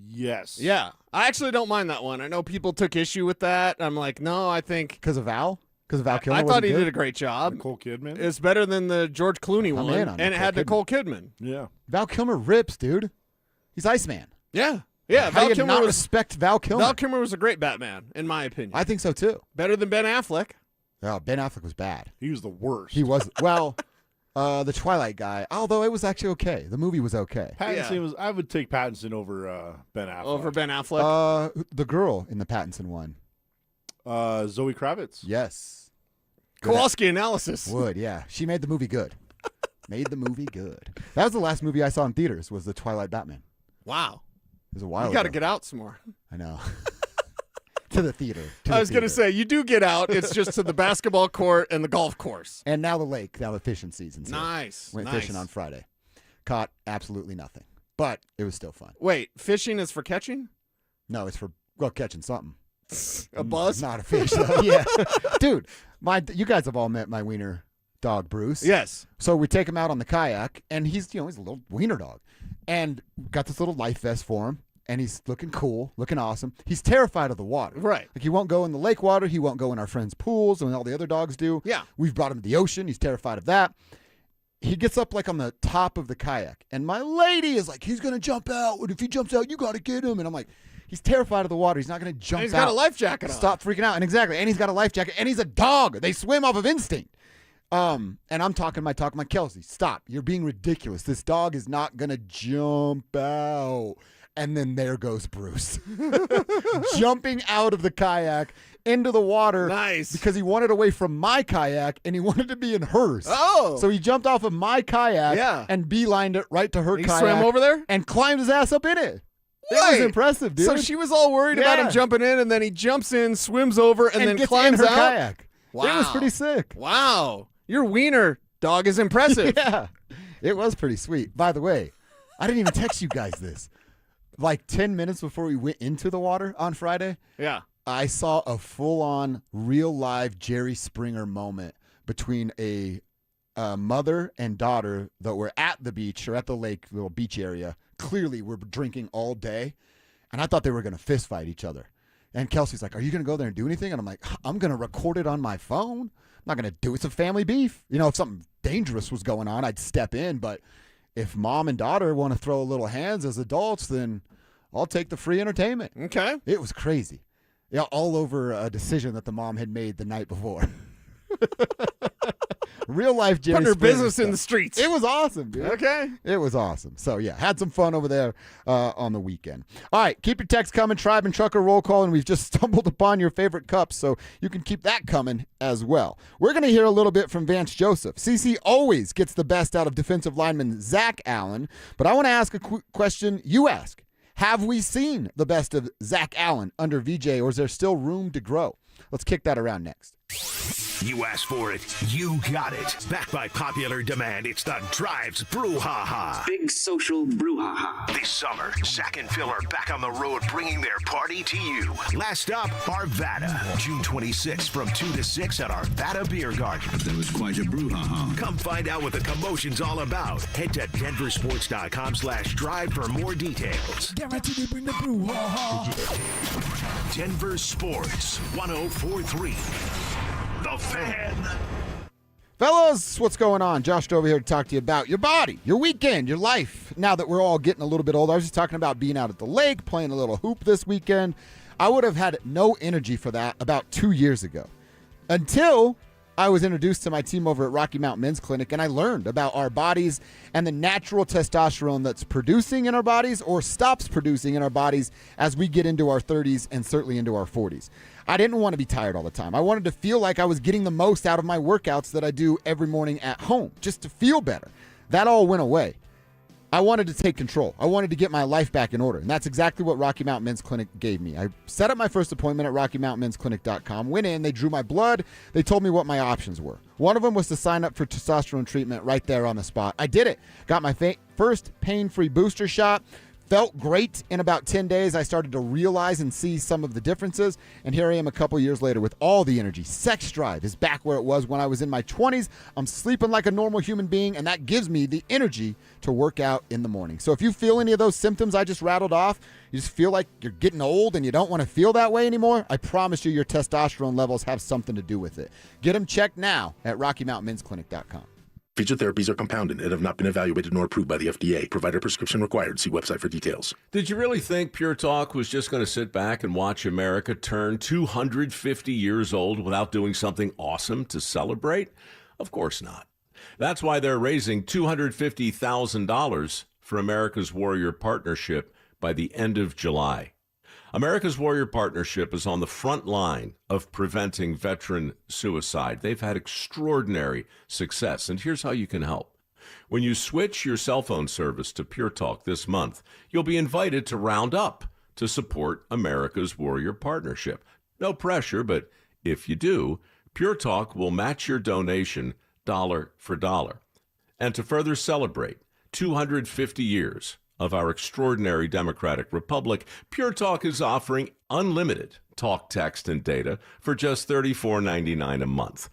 Yes. Yeah. I actually don't mind that one. I know people took issue with that. I'm like, no, I think... Because of Val? Because Val Kilmer I thought he did a great job. Nicole Kidman? It's better than the George Clooney one, and it had Nicole Kidman. Yeah. Val Kilmer rips, dude. He's Iceman. Yeah. Yeah, How Val do you Kilmer not was, respect Val Kilmer? Val Kilmer was a great Batman, in my opinion. I think so, too. Better than Ben Affleck. Oh, Ben Affleck was bad. He was the worst. He was, well, the Twilight guy, although it was actually okay. The movie was okay. Pattinson was. I would take Pattinson over Ben Affleck. Over Ben Affleck? The girl in the Pattinson one. Zoe Kravitz. Yes. Kowalski analysis. Would, yeah. She made the movie good. Made the movie good. That was the last movie I saw in theaters, was the Twilight Batman. Wow. It was a while ago. You got to get out some more. I know. To the theater. I was going to say, you do get out. It's just to the basketball court and the golf course. And now the lake. Now the fishing season's here. Nice. Went nice. fishing on Friday. Caught absolutely nothing. But it was still fun. Wait, fishing is for catching? No, it's for catching something. A buzz? Not a fish, though. Yeah. Dude, you guys have all met my wiener dog, Bruce. Yes. So we take him out on the kayak, and he's a little wiener dog. And got this little life vest for him. And he's looking cool, looking awesome. He's terrified of the water. Right. Like, he won't go in the lake water. He won't go in our friends' pools and all the other dogs do. Yeah. We've brought him to the ocean. He's terrified of that. He gets up like on the top of the kayak. And my lady is like, he's going to jump out. And if he jumps out, you got to get him. And I'm like, he's terrified of the water. He's not going to jump out. He's got a life jacket on. Stop freaking out. And exactly. And he's got a life jacket. And he's a dog. They swim off of instinct. And I'm talking my Kelsey, stop. You're being ridiculous. This dog is not going to jump out. And then there goes Bruce. Jumping out of the kayak into the water. Nice. Because he wanted away from my kayak and he wanted to be in hers. Oh. So he jumped off of my kayak and beelined it right to her He kayak. swam over there? And climbed his ass up in it. It Wait. was impressive, dude. So she was all worried about him jumping in, and then he jumps in, swims over, and then gets climbs in her out? kayak. Wow. It was pretty sick. Wow. Your wiener dog is impressive. Yeah. It was pretty sweet. By the way, I didn't even text you guys this. Like 10 minutes before we went into the water on Friday, Yeah. I saw a full-on, real-live Jerry Springer moment between a mother and daughter that were at the beach or at the lake, little beach area. Clearly, were drinking all day, and I thought they were going to fist fight each other. And Kelsey's like, "Are you going to go there and do anything?" And I'm like, "I'm going to record it on my phone. I'm not going to do it. It's a family beef. You know, if something dangerous was going on, I'd step in. But if mom and daughter want to throw a little hands as adults, then I'll take the free entertainment." Okay. It was crazy. Yeah, all over a decision that the mom had made the night before. Real life Jerry Putting her Springer business in stuff. the streets. It was awesome, dude. Okay. It was awesome. So, yeah, had some fun over there on the weekend. All right, keep your text coming, Tribe and Trucker Roll Call, and we've just stumbled upon your favorite cups, so you can keep that coming as well. We're going to hear a little bit from Vance Joseph. CC always gets the best out of defensive lineman Zach Allen, but I want to ask a question you ask. Have we seen the best of Zach Allen under VJ, or is there still room to grow? Let's kick that around next. You asked for it, you got it. Backed by popular demand, it's the Drives Brouhaha. Big social brouhaha. This summer, Zach and Phil are back on the road bringing their party to you. Last stop, Arvada. June 26th from 2 to 6 at Arvada Beer Garden. There was quite a brouhaha. Come find out what the commotion's all about. Head to DenverSports.com/drive for more details. Guaranteed to bring the brouhaha. Denver Sports 104.3. The Fan. Fellas, what's going on? Josh over here to talk to you about your body, your weekend, your life. Now that we're all getting a little bit older, I was just talking about being out at the lake, playing a little hoop this weekend. I would have had no energy for that about 2 years ago. Until I was introduced to my team over at Rocky Mountain Men's Clinic, and I learned about our bodies and the natural testosterone that's producing in our bodies or stops producing in our bodies as we get into our 30s and certainly into our 40s. I didn't want to be tired all the time. I wanted to feel like I was getting the most out of my workouts that I do every morning at home, just to feel better. That all went away. I wanted to take control. I wanted to get my life back in order, and that's exactly what Rocky Mountain Men's Clinic gave me. I set up my first appointment at RockyMountainMen'sClinic.com, went in, they drew my blood, they told me what my options were. One of them was to sign up for testosterone treatment right there on the spot. I did it. Got my first pain-free booster shot. Felt great. In about 10 days, I started to realize and see some of the differences, and here I am a couple years later with all the energy. Sex drive is back where it was when I was in my 20s. I'm sleeping like a normal human being, and that gives me the energy to work out in the morning. So if you feel any of those symptoms I just rattled off, you just feel like you're getting old and you don't want to feel that way anymore, I promise you your testosterone levels have something to do with it. Get them checked now at RockyMountainMen'sClinic.com. Featured therapies are compounded and have not been evaluated nor approved by the FDA. Provider prescription required. See website for details. Did you really think Pure Talk was just going to sit back and watch America turn 250 years old without doing something awesome to celebrate? Of course not. That's why they're raising $250,000 for America's Warrior Partnership by the end of July. America's Warrior Partnership is on the front line of preventing veteran suicide. They've had extraordinary success, and here's how you can help. When you switch your cell phone service to Pure Talk this month, you'll be invited to round up to support America's Warrior Partnership. No pressure, but if you do, Pure Talk will match your donation dollar for dollar. And to further celebrate 250 years of our extraordinary democratic republic, Pure Talk is offering unlimited talk, text, and data for just $34.99 a month.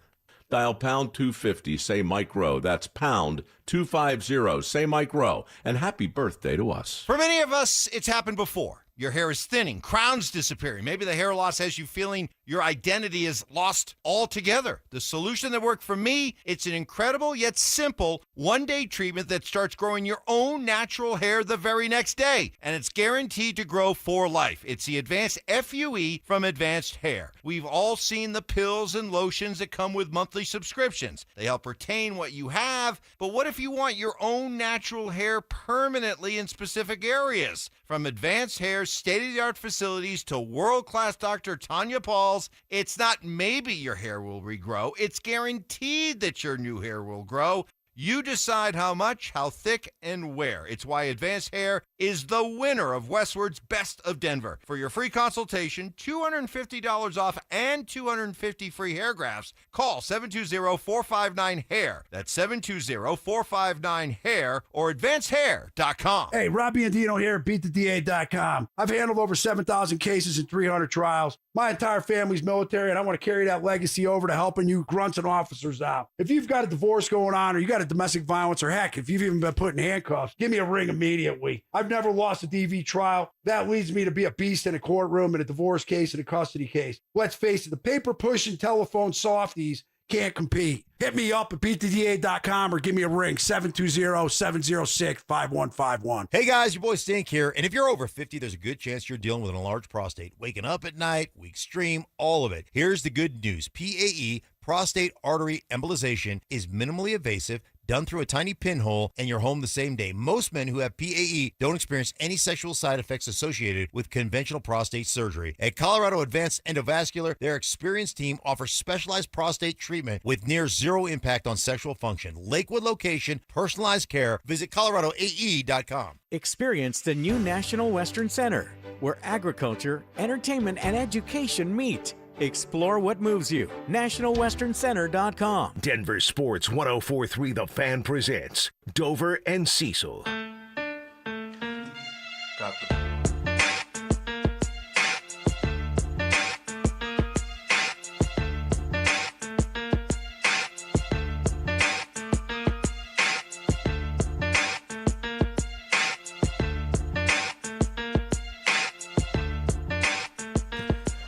Dial pound 250, say Mike Rowe. That's pound 250, say Mike Rowe. And happy birthday to us. For many of us, it's happened before. Your hair is thinning, crown's disappearing. Maybe the hair loss has you feeling your identity is lost altogether. The solution that worked for me, it's an incredible yet simple one-day treatment that starts growing your own natural hair the very next day. And it's guaranteed to grow for life. It's the Advanced FUE from Advanced Hair. We've all seen the pills and lotions that come with monthly subscriptions. They help retain what you have, but what if you want your own natural hair permanently in specific areas? From Advanced Hair's state-of-the-art facilities to world-class Dr. Tanya Paul's, it's not maybe your hair will regrow, it's guaranteed that your new hair will grow. You decide how much, how thick, and where. It's why Advanced Hair is the winner of Westward's Best of Denver. For your free consultation, $250 off and 250 free hair grafts, call 720-459-HAIR. That's 720-459-HAIR or advancedhair.com. Hey, Robbie and Dino here at BeatTheDA.com. I've handled over 7,000 cases and 300 trials. My entire family's military, and I want to carry that legacy over to helping you grunts and officers out. If you've got a divorce going on, or you got a domestic violence, or heck, if you've even been put in handcuffs, give me a ring immediately. I've never lost a DV trial. That leads me to be a beast in a courtroom, in a divorce case, in a custody case. Let's face it, the paper-pushing telephone softies can't compete. Hit me up at BeatTheDA.com or give me a ring, 720-706-5151. Hey guys, your boy Stink here. And if you're over 50, there's a good chance you're dealing with an enlarged prostate. Waking up at night, weak stream, all of it. Here's the good news. PAE, prostate artery embolization, is minimally invasive, done through a tiny pinhole, and you're home the same day. Most men who have PAE don't experience any sexual side effects associated with conventional prostate surgery. At Colorado Advanced Endovascular, their experienced team offers specialized prostate treatment with near zero impact on sexual function. Lakewood location, personalized care. Visit coloradoae.com. Experience the new National Western Center, where agriculture, entertainment, and education meet. Explore what moves you. NationalWesternCenter.com. Denver Sports 104.3 The Fan presents Dover and Cecil.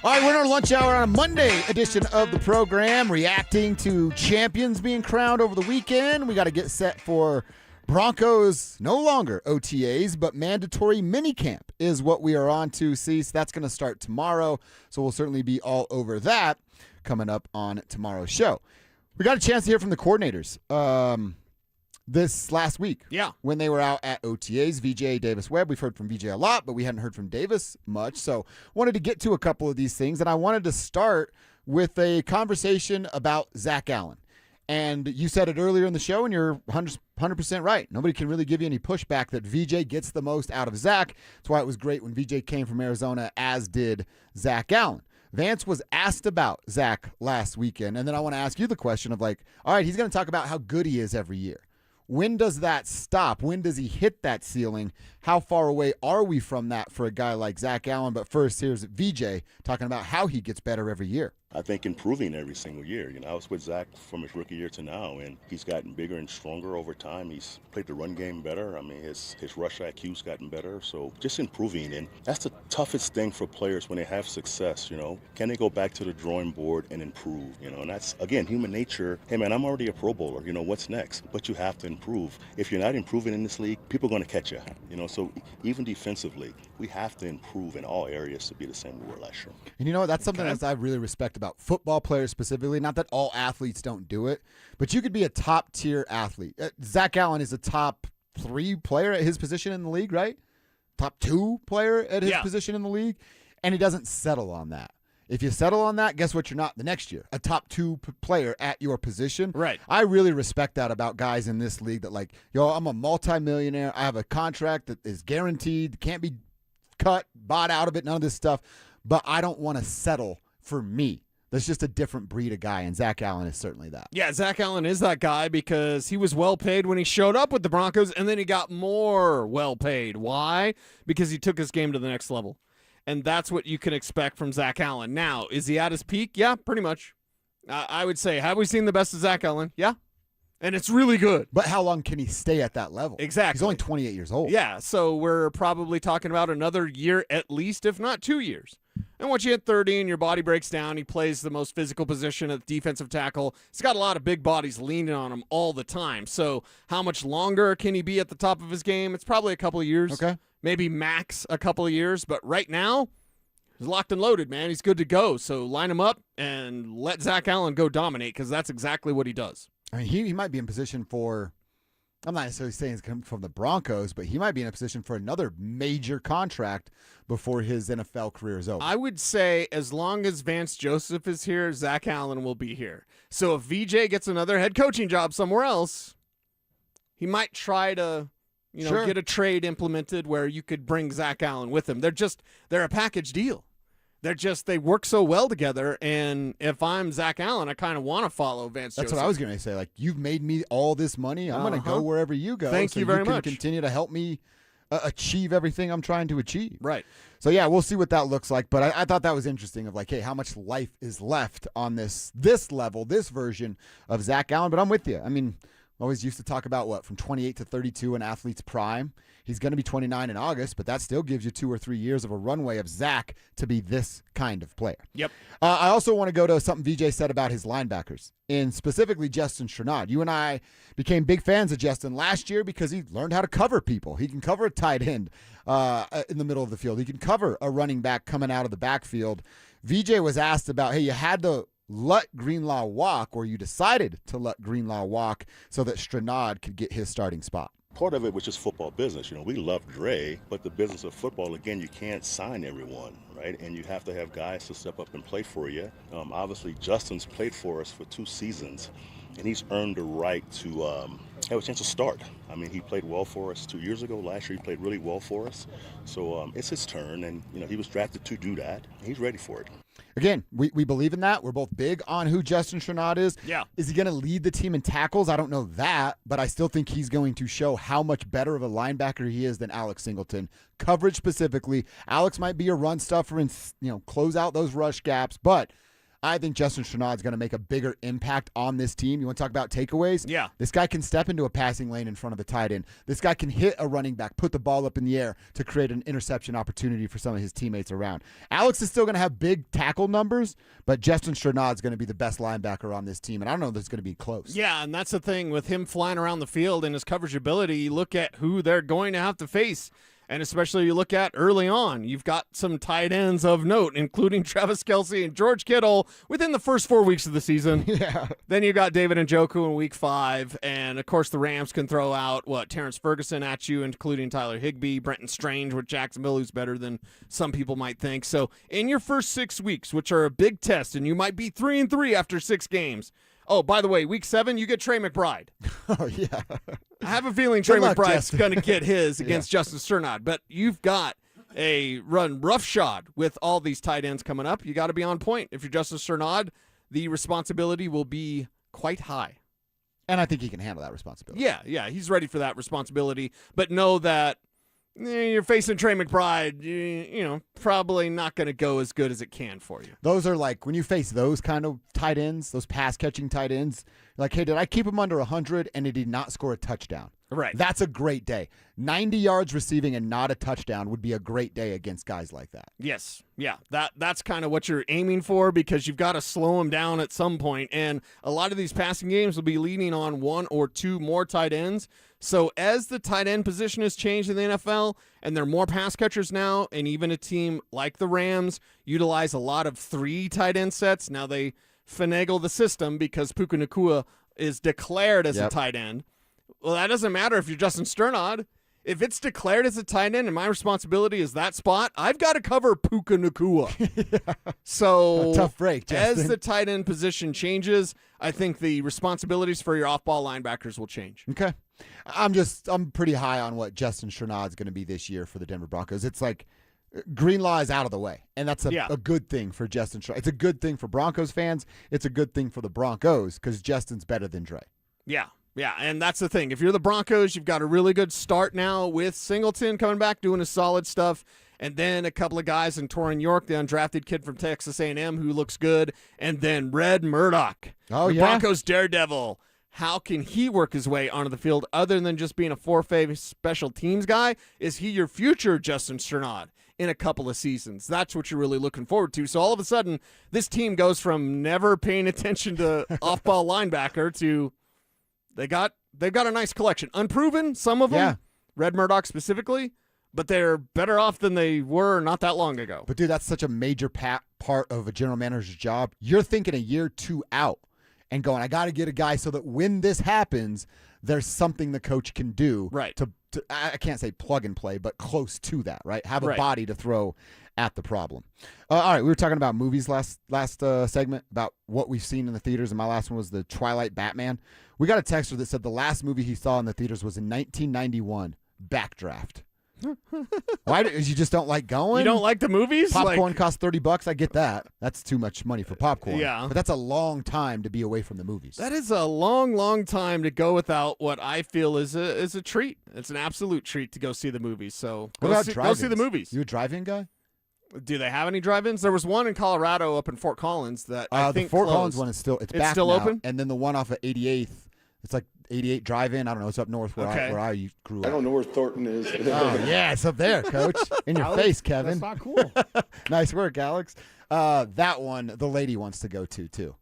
All right, we're in our lunch hour on a Monday edition of the program, reacting to champions being crowned over the weekend. We got to get set for Broncos, no longer OTAs, but mandatory minicamp is what we are on to, Cease. That's going to start tomorrow, so we'll certainly be all over that coming up on tomorrow's show. We got a chance to hear from the coordinators this last week. Yeah. When they were out at OTAs, VJ, Davis, Webb. We've heard from VJ a lot, but we hadn't heard from Davis much. So wanted to get to a couple of these things, and I wanted to start with a about Zach Allen. And you said it earlier in the show, and you're 100% right. Nobody can really give you any pushback that VJ gets the most out of Zach. That's why it was great when VJ came from Arizona, as did Zach Allen. Vance was asked about Zach last weekend, and then I want to ask you the question of all right, he's going to talk about how good he is every year. When does that stop? When does he hit that ceiling? How far away are we from that for a guy like Zach Allen? But first, here's VJ talking about how he gets better every year. I think improving every single year. I was with Zach from his rookie year to now, and he's gotten bigger and stronger over time. He's played the run game better. I mean, his rush IQ's gotten better. So just improving, and that's the toughest thing for players when they have success. Can they go back to the drawing board and improve? And that's again human nature. Hey man, I'm already a Pro Bowler. What's next? But you have to improve. If you're not improving in this league, people are going to catch you. So even defensively, we have to improve in all areas to be the same we were last year. And that's something that I really respect about football players specifically. Not that all athletes don't do it, but you could be a top tier athlete. Zach Allen is a top 3 player at his position in the league, right? Top 2 player at his position in the league, and he doesn't settle on that. If you settle on that, guess what? You're not the next year. A top 2 player at your position. Right. I really respect that about guys in this league that I'm a multimillionaire. I have a contract that is guaranteed, can't be cut, bought out of it, none of this stuff. But I don't want to settle for me. That's just a different breed of guy, and Zach Allen is certainly that. Yeah, Zach Allen is that guy because he was well paid when he showed up with the Broncos, and then he got more well paid. Why? Because he took his game to the next level. And that's what you can expect from Zach Allen. Now, is he at his peak? Yeah, pretty much. I would say, have we seen the best of Zach Allen? Yeah. And it's really good. But how long can he stay at that level? Exactly. He's only 28 years old. Yeah, so we're probably talking about another year at least, if not 2 years. And once you hit 30 and your body breaks down, he plays the most physical position at defensive tackle. He's got a lot of big bodies leaning on him all the time. So how much longer can he be at the top of his game? It's probably a couple of years. Okay. Maybe max a couple of years. But right now, he's locked and loaded, man. He's good to go. So line him up and let Zach Allen go dominate because that's exactly what he does. I mean, he might be in position for, I'm not necessarily saying he's coming from the Broncos, but he might be in a position for another major contract before his NFL career is over. I would say as long as Vance Joseph is here, Zach Allen will be here. So if VJ gets another head coaching job somewhere else, he might try to, get a trade implemented where you could bring Zach Allen with him. They're a package deal. They work so well together, and if I'm Zach Allen, I kind of want to follow Vance Joseph. That's what I was going to say. You've made me all this money. I'm going to go wherever you go. Thank you very much. You can continue to help me achieve everything I'm trying to achieve. Right. So, yeah, we'll see what that looks like. But I thought that was interesting of hey, how much life is left on this level, this version of Zach Allen. But I'm with you. I mean, always used to talk about from 28 to 32 in athlete's prime. He's going to be 29 in August, but that still gives you 2 or 3 years of a runway of Zach to be this kind of player. Yep. I also want to go to something VJ said about his linebackers, and specifically Justin Strnad. You and I became big fans of Justin last year because he learned how to cover people. He can cover a tight end in the middle of the field. He can cover a running back coming out of the backfield. VJ was asked about, hey, you had to let Greenlaw walk, or you decided to let Greenlaw walk so that Strnad could get his starting spot. Part of it was just football business. We love Dre, but the business of football, again, you can't sign everyone, right? And you have to have guys to step up and play for you. Obviously, Justin's played for us for 2 seasons, and he's earned the right to have a chance to start. I mean, he played well for us 2 years ago. Last year, he played really well for us. So it's his turn, and he was drafted to do that. And he's ready for it. Again, we believe in that. We're both big on who Justin Strnad is. Yeah. Is he going to lead the team in tackles? I don't know that, but I still think he's going to show how much better of a linebacker he is than Alex Singleton. Coverage specifically. Alex might be a run stuffer and close out those rush gaps, but I think Justin Strnad is going to make a bigger impact on this team. You want to talk about takeaways? Yeah. This guy can step into a passing lane in front of the tight end. This guy can hit a running back, put the ball up in the air to create an interception opportunity for some of his teammates around. Alex is still going to have big tackle numbers, but Justin Strnad is going to be the best linebacker on this team, and I don't know if it's going to be close. Yeah, and that's the thing with him flying around the field and his coverage ability. You look at who they're going to have to face. And especially you look at early on, you've got some tight ends of note, including Travis Kelce and George Kittle within the first 4 weeks of the season. Yeah. Then you got David Njoku in week 5. And, of course, the Rams can throw out, Terrence Ferguson at you, including Tyler Higbee, Brenton Strange with Jacksonville, who's better than some people might think. So in your first 6 weeks, which are a big test, and you might be 3-3 after 6 games. Oh, by the way, week 7, you get Trey McBride. Oh, yeah. I have a feeling Trey McBride's going to get his against Yeah. Justin Strnad, but you've got a run roughshod with all these tight ends coming up. You got to be on point. If you're Justin Strnad, the responsibility will be quite high. And I think he can handle that responsibility. Yeah, he's ready for that responsibility, but know that you're facing Trey McBride, you know, probably not going to go as good as it can for you. Those are like, when you face those kind of tight ends, those pass-catching tight ends, like, hey, did I keep him under 100 and did he not score a touchdown? Right. That's a great day. 90 yards receiving and not a touchdown would be a great day against guys like that. Yes. Yeah. That's kind of what you're aiming for, because you've got to slow them down at some point. And a lot of these passing games will be leaning on 1 or 2 more tight ends. So as the tight end position has changed in the NFL, and there are more pass catchers now, and even a team like the Rams utilize a lot of 3 tight end sets. Now they finagle the system because Puka Nacua is declared as a tight end. Well, that doesn't matter if you're Justin Strnad. If it's declared as a tight end and my responsibility is that spot, I've got to cover Puka Nacua. So A tough break, Justin. as the tight end position changes, I think the responsibilities for your off-ball linebackers will change. Okay. I'm pretty high on what Justin Strnad's going to be this year for the Denver Broncos. It's like Greenlaw is out of the way, and that's a good thing for Justin Strnad. It's a good thing for Broncos fans. It's a good thing for the Broncos because Justin's better than Dre. Yeah, and that's the thing. If you're the Broncos, you've got a really good start now with Singleton coming back, doing his solid stuff, and then a couple of guys in Torrin York, the undrafted kid from Texas A&M who looks good, and then Red Murdoch, the Broncos daredevil. How can he work his way onto the field other than just being a 4-5 special teams guy? Is he your future Justin Strnad in a couple of seasons? That's what you're really looking forward to. So all of a sudden, this team goes from never paying attention to off-ball linebacker to they've got a nice collection. Unproven, some of them, Yeah. Red Murdoch specifically, but they're better off than they were not that long ago. But, dude, that's such a major part of a general manager's job. You're thinking a year 2 out and going, I got to get a guy so that when this happens, there's something the coach can do to I can't say plug and play, but close to that, right? Have a body to throw at the problem. All right, we were talking about movies last segment, about what we've seen in the theaters, and my last one was the Twilight Batman. We got a texter that said the last movie he saw in the theaters was in 1991, Backdraft. Why? You just don't like going? You don't like the movies? Popcorn costs $30. I get that. That's too much money for popcorn. Yeah. But that's a long time to be away from the movies. That is a long, long time to go without what I feel is a treat. It's an absolute treat to go see the movies. So go see the movies. You a drive-in guy? Do they have any drive-ins? There was one in Colorado up in Fort Collins that I think the Fort closed. Collins one is back still now. open? And then the one off of 88th, it's like 88 Drive-In. I don't know. It's up north where I grew up. I don't know where Thornton is. Oh, yeah, it's up there, Coach. In your Alex, face, Kevin. That's not cool. Nice work, Alex. That one, the lady wants to go to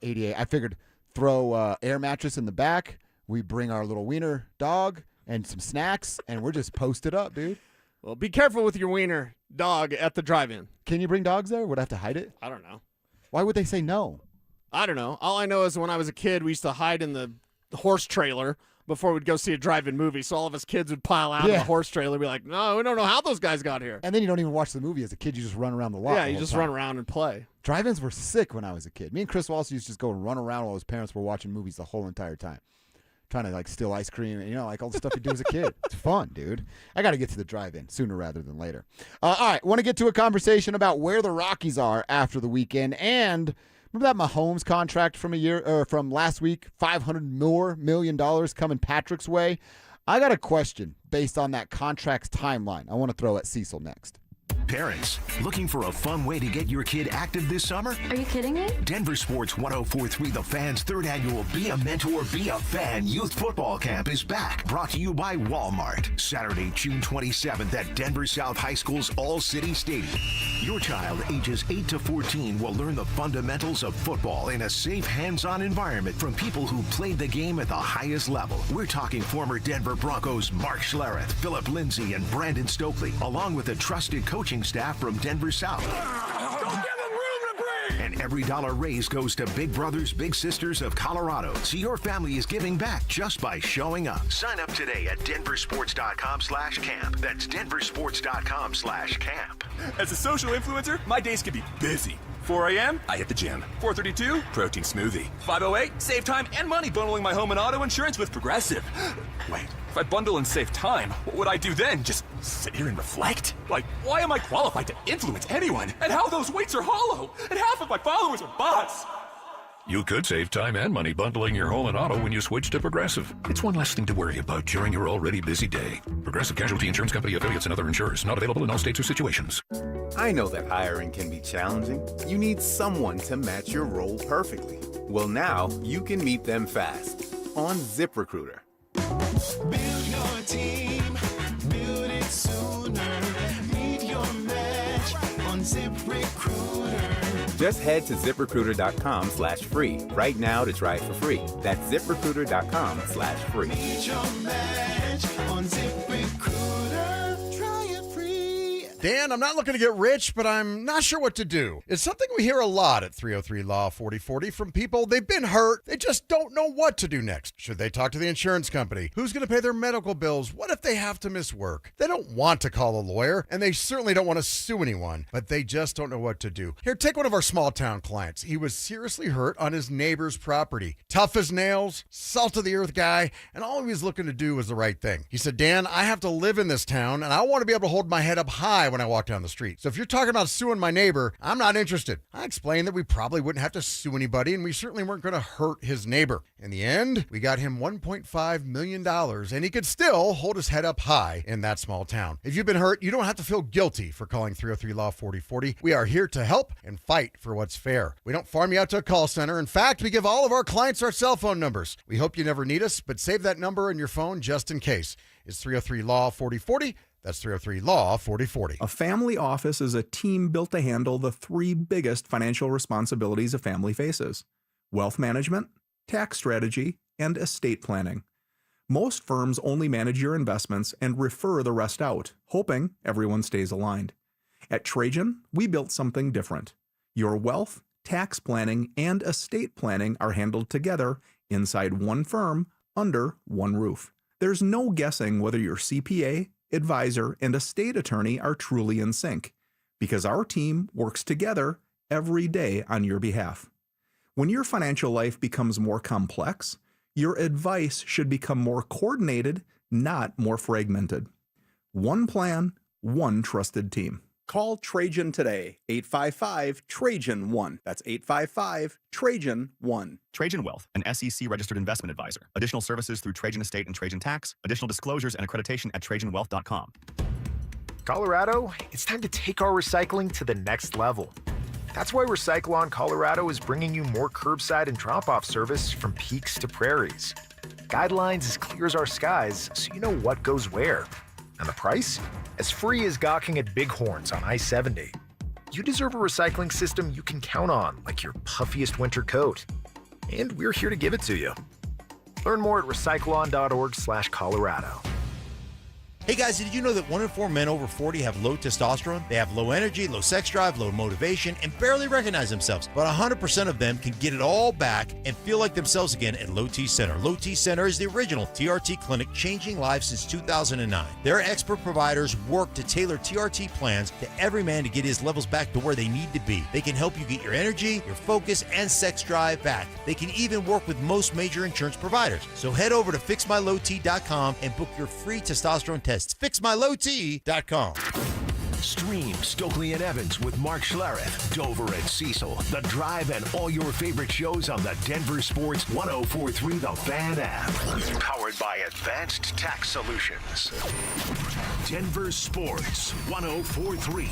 88. I figured throw air mattress in the back. We bring our little wiener dog and some snacks, and we're just posted up, dude. Well, be careful with your wiener dog at the drive-in. Can you bring dogs there? Would I have to hide it? I don't know. Why would they say no? I don't know. All I know is when I was a kid, we used to hide in the horse trailer before we'd go see a drive-in movie. So all of us kids would pile out in the horse trailer and be like, no, we don't know how those guys got here. And then you don't even watch the movie as a kid. You just run around the lot. Yeah, you just run around and play. Drive-ins were sick when I was a kid. Me and Chris Wallace used to just go and run around while his parents were watching movies the whole entire time. Trying to, like, steal ice cream and, all the stuff you do as a kid. It's fun, dude. I got to get to the drive-in sooner rather than later. All right, want to get to a conversation about where the Rockies are after the weekend. And remember that Mahomes contract from last week? $500 million coming Patrick's way. I got a question based on that contract's timeline I want to throw at Cecil next. Parents, looking for a fun way to get your kid active this summer? Are you kidding me? DenverSports 104.3 The Fan's third annual Be a Mentor, Be a Fan Youth Football Camp is back. Brought to you by Walmart. Saturday, June 27th at Denver South High School's All-City Stadium. Your child ages 8 to 14 will learn the fundamentals of football in a safe, hands-on environment from people who played the game at the highest level. We're talking former Denver Broncos Mark Schlereth, Philip Lindsay, and Brandon Stokely, along with a trusted coaching staff from Denver South. And every dollar raised goes to Big Brothers Big Sisters of Colorado. So your family is giving back just by showing up. Sign up today at DenverSports.com/camp. That's DenverSports.com/camp. As a social influencer, my days can be busy. 4 a.m., I hit the gym. 4:32, protein smoothie. 5:08, save time and money bundling my home and auto insurance with Progressive. Wait, if I bundle and save time, what would I do then? Just sit here and reflect? Like, why am I qualified to influence anyone? And how those weights are hollow? And half of my followers are bots. You could save time and money bundling your home and auto when you switch to Progressive. It's one less thing to worry about during your already busy day. Progressive Casualty Insurance Company affiliates and other insurers. Not available in all states or situations. I know that hiring can be challenging. You need someone to match your role perfectly. Well, now you can meet them fast on ZipRecruiter. Build your team, build it sooner. Meet your match on ZipRecruiter. Just head to ZipRecruiter.com/free right now to try it for free. That's ZipRecruiter.com/free. Meet your match on ZipRecruiter. Try it free. Dan, I'm not looking to get rich, but I'm not sure what to do. It's something we hear a lot at 303 Law 4040 from people. They've been hurt. They just don't know what to do next. Should they talk to the insurance company? Who's going to pay their medical bills? What if they have to miss work? They don't want to call a lawyer, and they certainly don't want to sue anyone, but they just don't know what to do. Here, take one of our small town clients. He was seriously hurt on his neighbor's property. Tough as nails, salt of the earth guy, and all he was looking to do was the right thing. He said, Dan, I have to live in this town, and I want to be able to hold my head up high when I walk down the street. So if you're talking about suing my neighbor, I'm not interested. I explained that we probably wouldn't have to sue anybody, and we certainly weren't going to hurt his neighbor. In the end, we got him $1.5 million, and he could still hold his head up high in that small town. If you've been hurt, you don't have to feel guilty for calling 303 Law 4040. We are here to help and fight for what's fair. We don't farm you out to a call center. In fact, we give all of our clients our cell phone numbers. We hope you never need us, but save that number in your phone just in case. It's 303 Law 4040. That's 303 Law 4040. A family office is a team built to handle the three biggest financial responsibilities a family faces: wealth management, tax strategy, and estate planning. Most firms only manage your investments and refer the rest out, hoping everyone stays aligned. At Trajan, we built something different. Your wealth, tax planning, and estate planning are handled together inside one firm under one roof. There's no guessing whether your CPA, advisor, and estate attorney are truly in sync, because our team works together every day on your behalf. When your financial life becomes more complex, your advice should become more coordinated, not more fragmented. One plan, one trusted team. Call Trajan today, 855-TRAJAN-1. That's 855-TRAJAN-1. Trajan Wealth, an SEC-registered investment advisor. Additional services through Trajan Estate and Trajan Tax. Additional disclosures and accreditation at TrajanWealth.com. Colorado, it's time to take our recycling to the next level. That's why Recycle-On Colorado is bringing you more curbside and drop-off service from peaks to prairies. Guidelines as clear as our skies, so you know what goes where. And the price? As free as gawking at bighorns on I-70. You deserve a recycling system you can count on, like your puffiest winter coat. And we're here to give it to you. Learn more at recycleon.org/Colorado. Hey guys, did you know that 1 in 4 men over 40 have low testosterone? They have low energy, low sex drive, low motivation, and barely recognize themselves. But 100% of them can get it all back and feel like themselves again at Low T Center. Low T Center is the original TRT clinic, changing lives since 2009. Their expert providers work to tailor TRT plans to every man to get his levels back to where they need to be. They can help you get your energy, your focus, and sex drive back. They can even work with most major insurance providers. So head over to FixMyLowT.com and book your free testosterone test. FixMyLowT.com. Stream Stokely and Evans with Mark Schlereth, Dover and Cecil, The Drive, and all your favorite shows on the Denver Sports 104.3 The Fan app. Powered by Advanced Tax Solutions. Denver Sports 104.3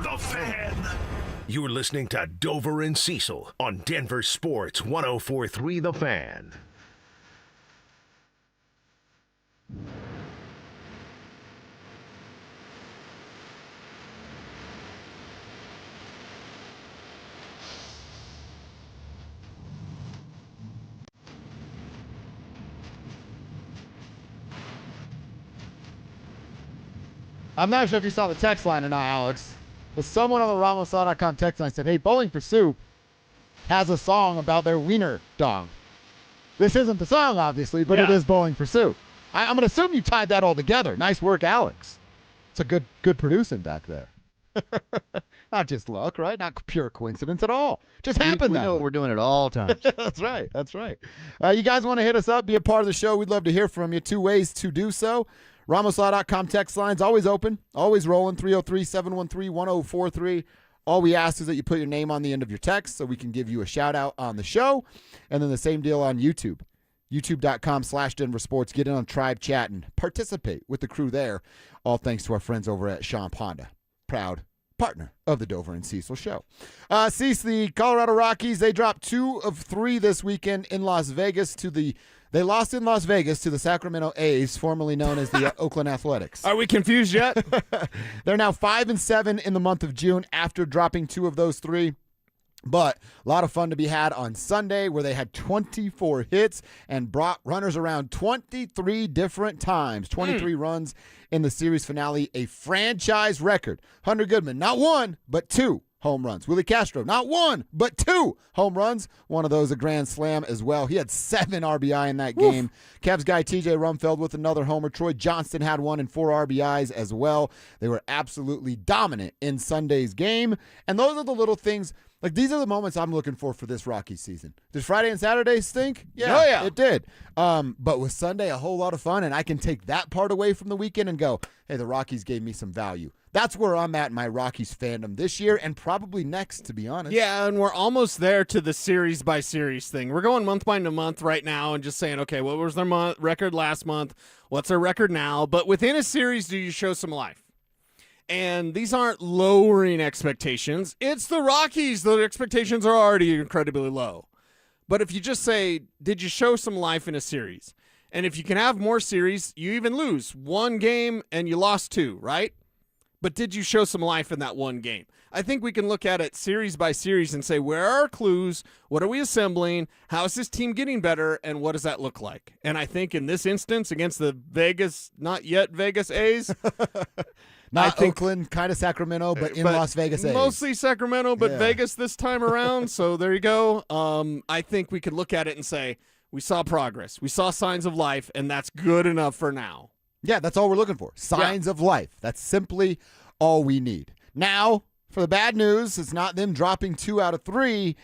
The Fan. You're listening to Dover and Cecil on Denver Sports 104.3 The Fan. I'm not sure if you saw the text line or not, Alex, but someone on the RamosLaw.com text line said, hey, Bowling for Soup has a song about their wiener dog. This isn't the song, obviously, but it is Bowling for Soup. I'm going to assume you tied that all together. Nice work, Alex. It's a good producing back there. Not just luck, right? Not pure coincidence at all. Just happened. We know what we're doing at all times. That's right. That's right. You guys want to hit us up, be a part of the show? We'd love to hear from you. 2 ways to do so. RamosLaw.com text line's always open, always rolling. 303-713-1043. All we ask is that you put your name on the end of your text so we can give you a shout out on the show. And then the same deal on YouTube. YouTube.com/DenverSports. Get in on Tribe Chat and participate with the crew there. All thanks to our friends over at Sean Honda, proud partner of the Dover and Cecil show. Cecil, the Colorado Rockies, they dropped 2 of 3 this weekend in Las Vegas They lost in Las Vegas to the Sacramento A's, formerly known as the Oakland Athletics. Are we confused yet? They're now 5-7 in the month of June after dropping 2 of those 3. But a lot of fun to be had on Sunday where they had 24 hits and brought runners around 23 different times. 23 runs in the series finale, a franchise record. Hunter Goodman, not 1, but 2 home runs. Willie Castro, not 1, but 2 home runs. One of those a grand slam as well. He had 7 RBI in that game. Cavs guy TJ Rumfeld with another homer. Troy Johnston had 1 and 4 RBIs as well. They were absolutely dominant in Sunday's game. And those are the little things. Like, these are the moments I'm looking for this Rockies season. Did Friday and Saturday stink? Yeah, it did. But with Sunday, a whole lot of fun, and I can take that part away from the weekend and go, hey, the Rockies gave me some value. That's where I'm at in my Rockies fandom this year and probably next, to be honest. Yeah, and we're almost there to the series-by-series thing. We're going month by month right now and just saying, okay, what was their record last month? What's their record now? But within a series, do you show some life? And these aren't lowering expectations. It's the Rockies. The expectations are already incredibly low. But if you just say, did you show some life in a series? And if you can have more series, you even lose 1 game and you lost 2, right? But did you show some life in that 1 game? I think we can look at it series by series and say, where are our clues? What are we assembling? How is this team getting better? And what does that look like? And I think in this instance, against the not yet Vegas A's, Not Oakland, kind of Sacramento, but in Las Vegas A's. Mostly Sacramento, but Vegas this time around. So there you go. I think we could look at it and say, we saw progress. We saw signs of life, and that's good enough for now. Yeah, that's all we're looking for. Signs of life. That's simply all we need. Now, for the bad news, it's not them dropping 2 out of 3.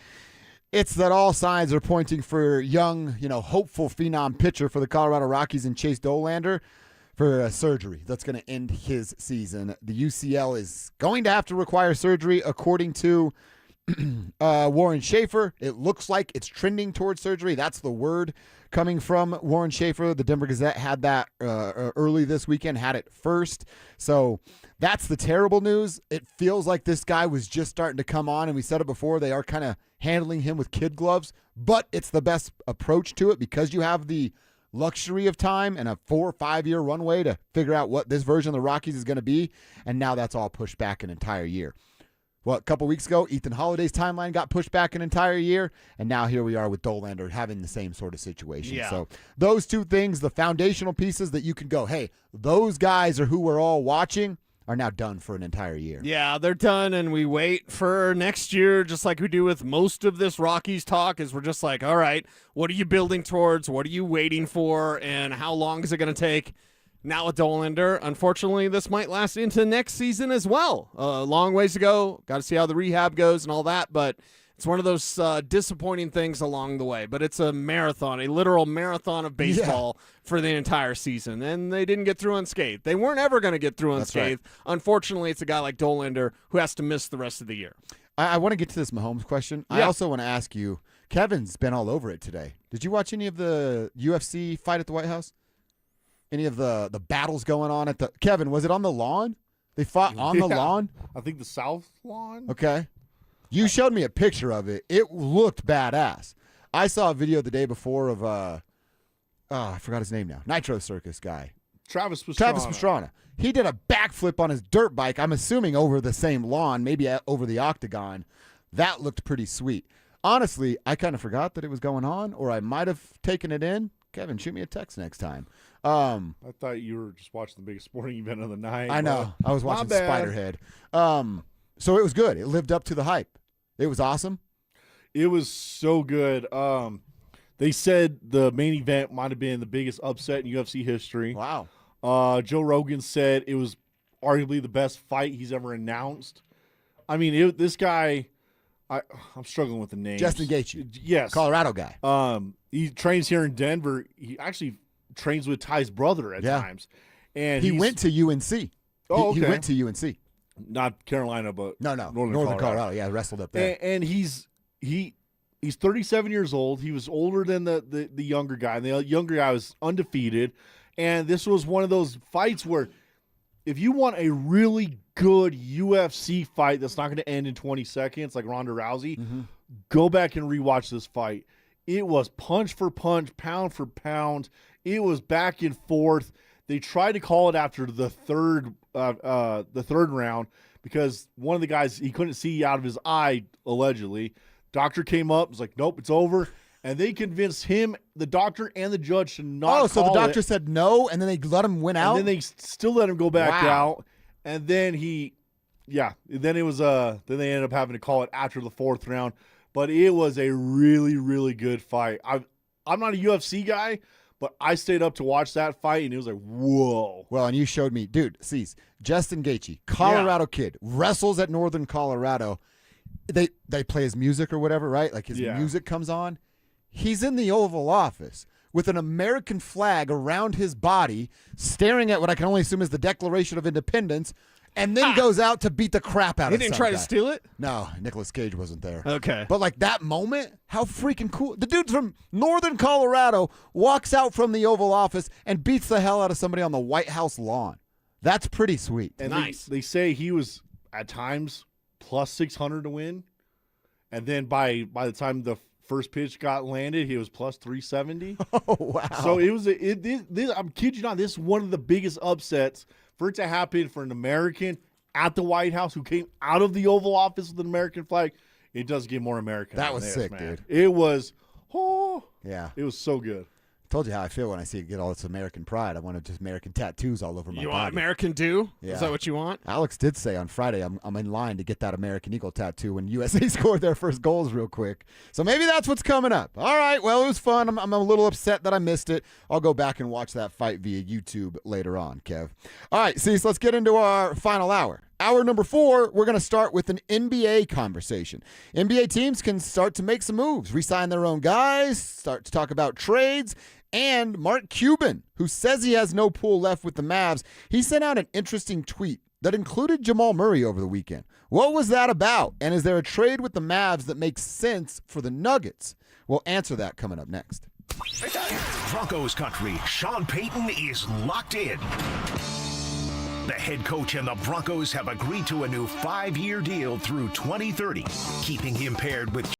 It's that all signs are pointing for young, hopeful phenom pitcher for the Colorado Rockies and Chase Dollander for a surgery that's going to end his season. The UCL is going to have to require surgery, according to Warren Schaefer. It looks like it's trending towards surgery. That's the word coming from Warren Schaefer. The Denver Gazette had that early this weekend, had it first. So that's the terrible news. It feels like this guy was just starting to come on, and we said it before, they are kind of handling him with kid gloves, but it's the best approach to it because you have the luxury of time and a 4 or 5 year runway to figure out what this version of the Rockies is going to be, and now that's all pushed back an entire year. Well, a couple weeks ago, Ethan Holiday's timeline got pushed back an entire year, and now here we are with Dollander having the same sort of situation. Yeah. So those 2 things, the foundational pieces that you can go, hey, those guys are who we're all watching, are now done for an entire year. Yeah, they're done, and we wait for next year, just like we do with most of this Rockies talk, is we're just like, all right, what are you building towards? What are you waiting for? And how long is it going to take? Now with Dollander, unfortunately, this might last into next season as well. Long ways to go. Got to see how the rehab goes and all that, but it's one of those disappointing things along the way. But it's a marathon, a literal marathon of baseball for the entire season, and they didn't get through unscathed. They weren't ever going to get through unscathed. Right. Unfortunately, it's a guy like Dollander who has to miss the rest of the year. I want to get to this Mahomes question. Yeah. I also want to ask you, Kevin's been all over it today. Did you watch any of the UFC fight at the White House? Any of the battles going on at the – Kevin, was it on the lawn? They fought on the lawn? I think the South lawn. Okay. You showed me a picture of it. It looked badass. I saw a video the day before of I forgot his name now. Nitro Circus guy. Travis Pastrana. He did a backflip on his dirt bike, I'm assuming over the same lawn, maybe over the octagon. That looked pretty sweet. Honestly, I kind of forgot that it was going on, or I might have taken it in. Kevin, shoot me a text next time. I thought you were just watching the biggest sporting event of the night. I know. I was My watching bad. Spiderhead. So it was good. It lived up to the hype. It was awesome. It was so good. They said the main event might have been the biggest upset in UFC history. Wow. Joe Rogan said it was arguably the best fight he's ever announced. I mean, this guy, I'm struggling with the name. Justin Gaethje. Yes. Colorado guy. He trains here in Denver. He actually trains with Ty's brother at times. And he went to UNC. Oh, okay. He went to UNC. Not Carolina, but No. Northern Colorado. Yeah, wrestled up there. And he's 37 years old. He was older than the younger guy. And the younger guy was undefeated. And this was one of those fights where if you want a really good UFC fight that's not going to end in 20 seconds like Ronda Rousey, go back and rewatch this fight. It was punch for punch, pound for pound. It was back and forth. They tried to call it after the third round because one of the guys, he couldn't see out of his eye, allegedly. Doctor came up, was like, nope, it's over. And they convinced him, the doctor, and the judge to not call it. So the doctor said no, and then they let him win out? And then they still let him go back out. And then then it was then they ended up having to call it after the fourth round. But it was a really, really good fight. I'm not a UFC guy, but I stayed up to watch that fight, and it was like, whoa. Well, and you showed me, dude, Justin Gaethje, Colorado kid, wrestles at Northern Colorado. They play his music or whatever, right? Like his music comes on. He's in the Oval Office with an American flag around his body, staring at what I can only assume is the Declaration of Independence, and then goes out to beat the crap out of He didn't try to steal it? No, Nicolas Cage wasn't there. Okay. But like that moment, how freaking cool. The dude from Northern Colorado walks out from the Oval Office and beats the hell out of somebody on the White House lawn. That's pretty sweet. And they say he was, at times, plus 600 to win. And then by the time the first pitch got landed, he was plus 370. Oh, wow. So it was I'm kidding you not, this is one of the biggest upsets for it to happen for an American at the White House who came out of the Oval Office with an American flag. It does get more American. That than was this, sick, man. dude. It was, yeah. It was so good. Told you how I feel when I see it get all this American pride. I want just American tattoos all over my You body. want American Dew? Yeah. Is that what you want? Alex did say on Friday I'm in line to get that American Eagle tattoo when USA scored their first goals real quick. So maybe that's what's coming up. All right, well, it was fun. I'm a little upset that I missed it. I'll go back and watch that fight via YouTube later on, Kev. All right, so let's get into our final hour. Hour number 4, we're going to start with an NBA conversation. NBA teams can start to make some moves, re-sign their own guys, start to talk about trades, and Mark Cuban, who says he has no pull left with the Mavs, he sent out an interesting tweet that included Jamal Murray over the weekend. What was that about? And is there a trade with the Mavs that makes sense for the Nuggets? We'll answer that coming up next. Broncos country, Sean Payton is locked in. The head coach and the Broncos have agreed to a new 5-year deal through 2030, keeping him paired with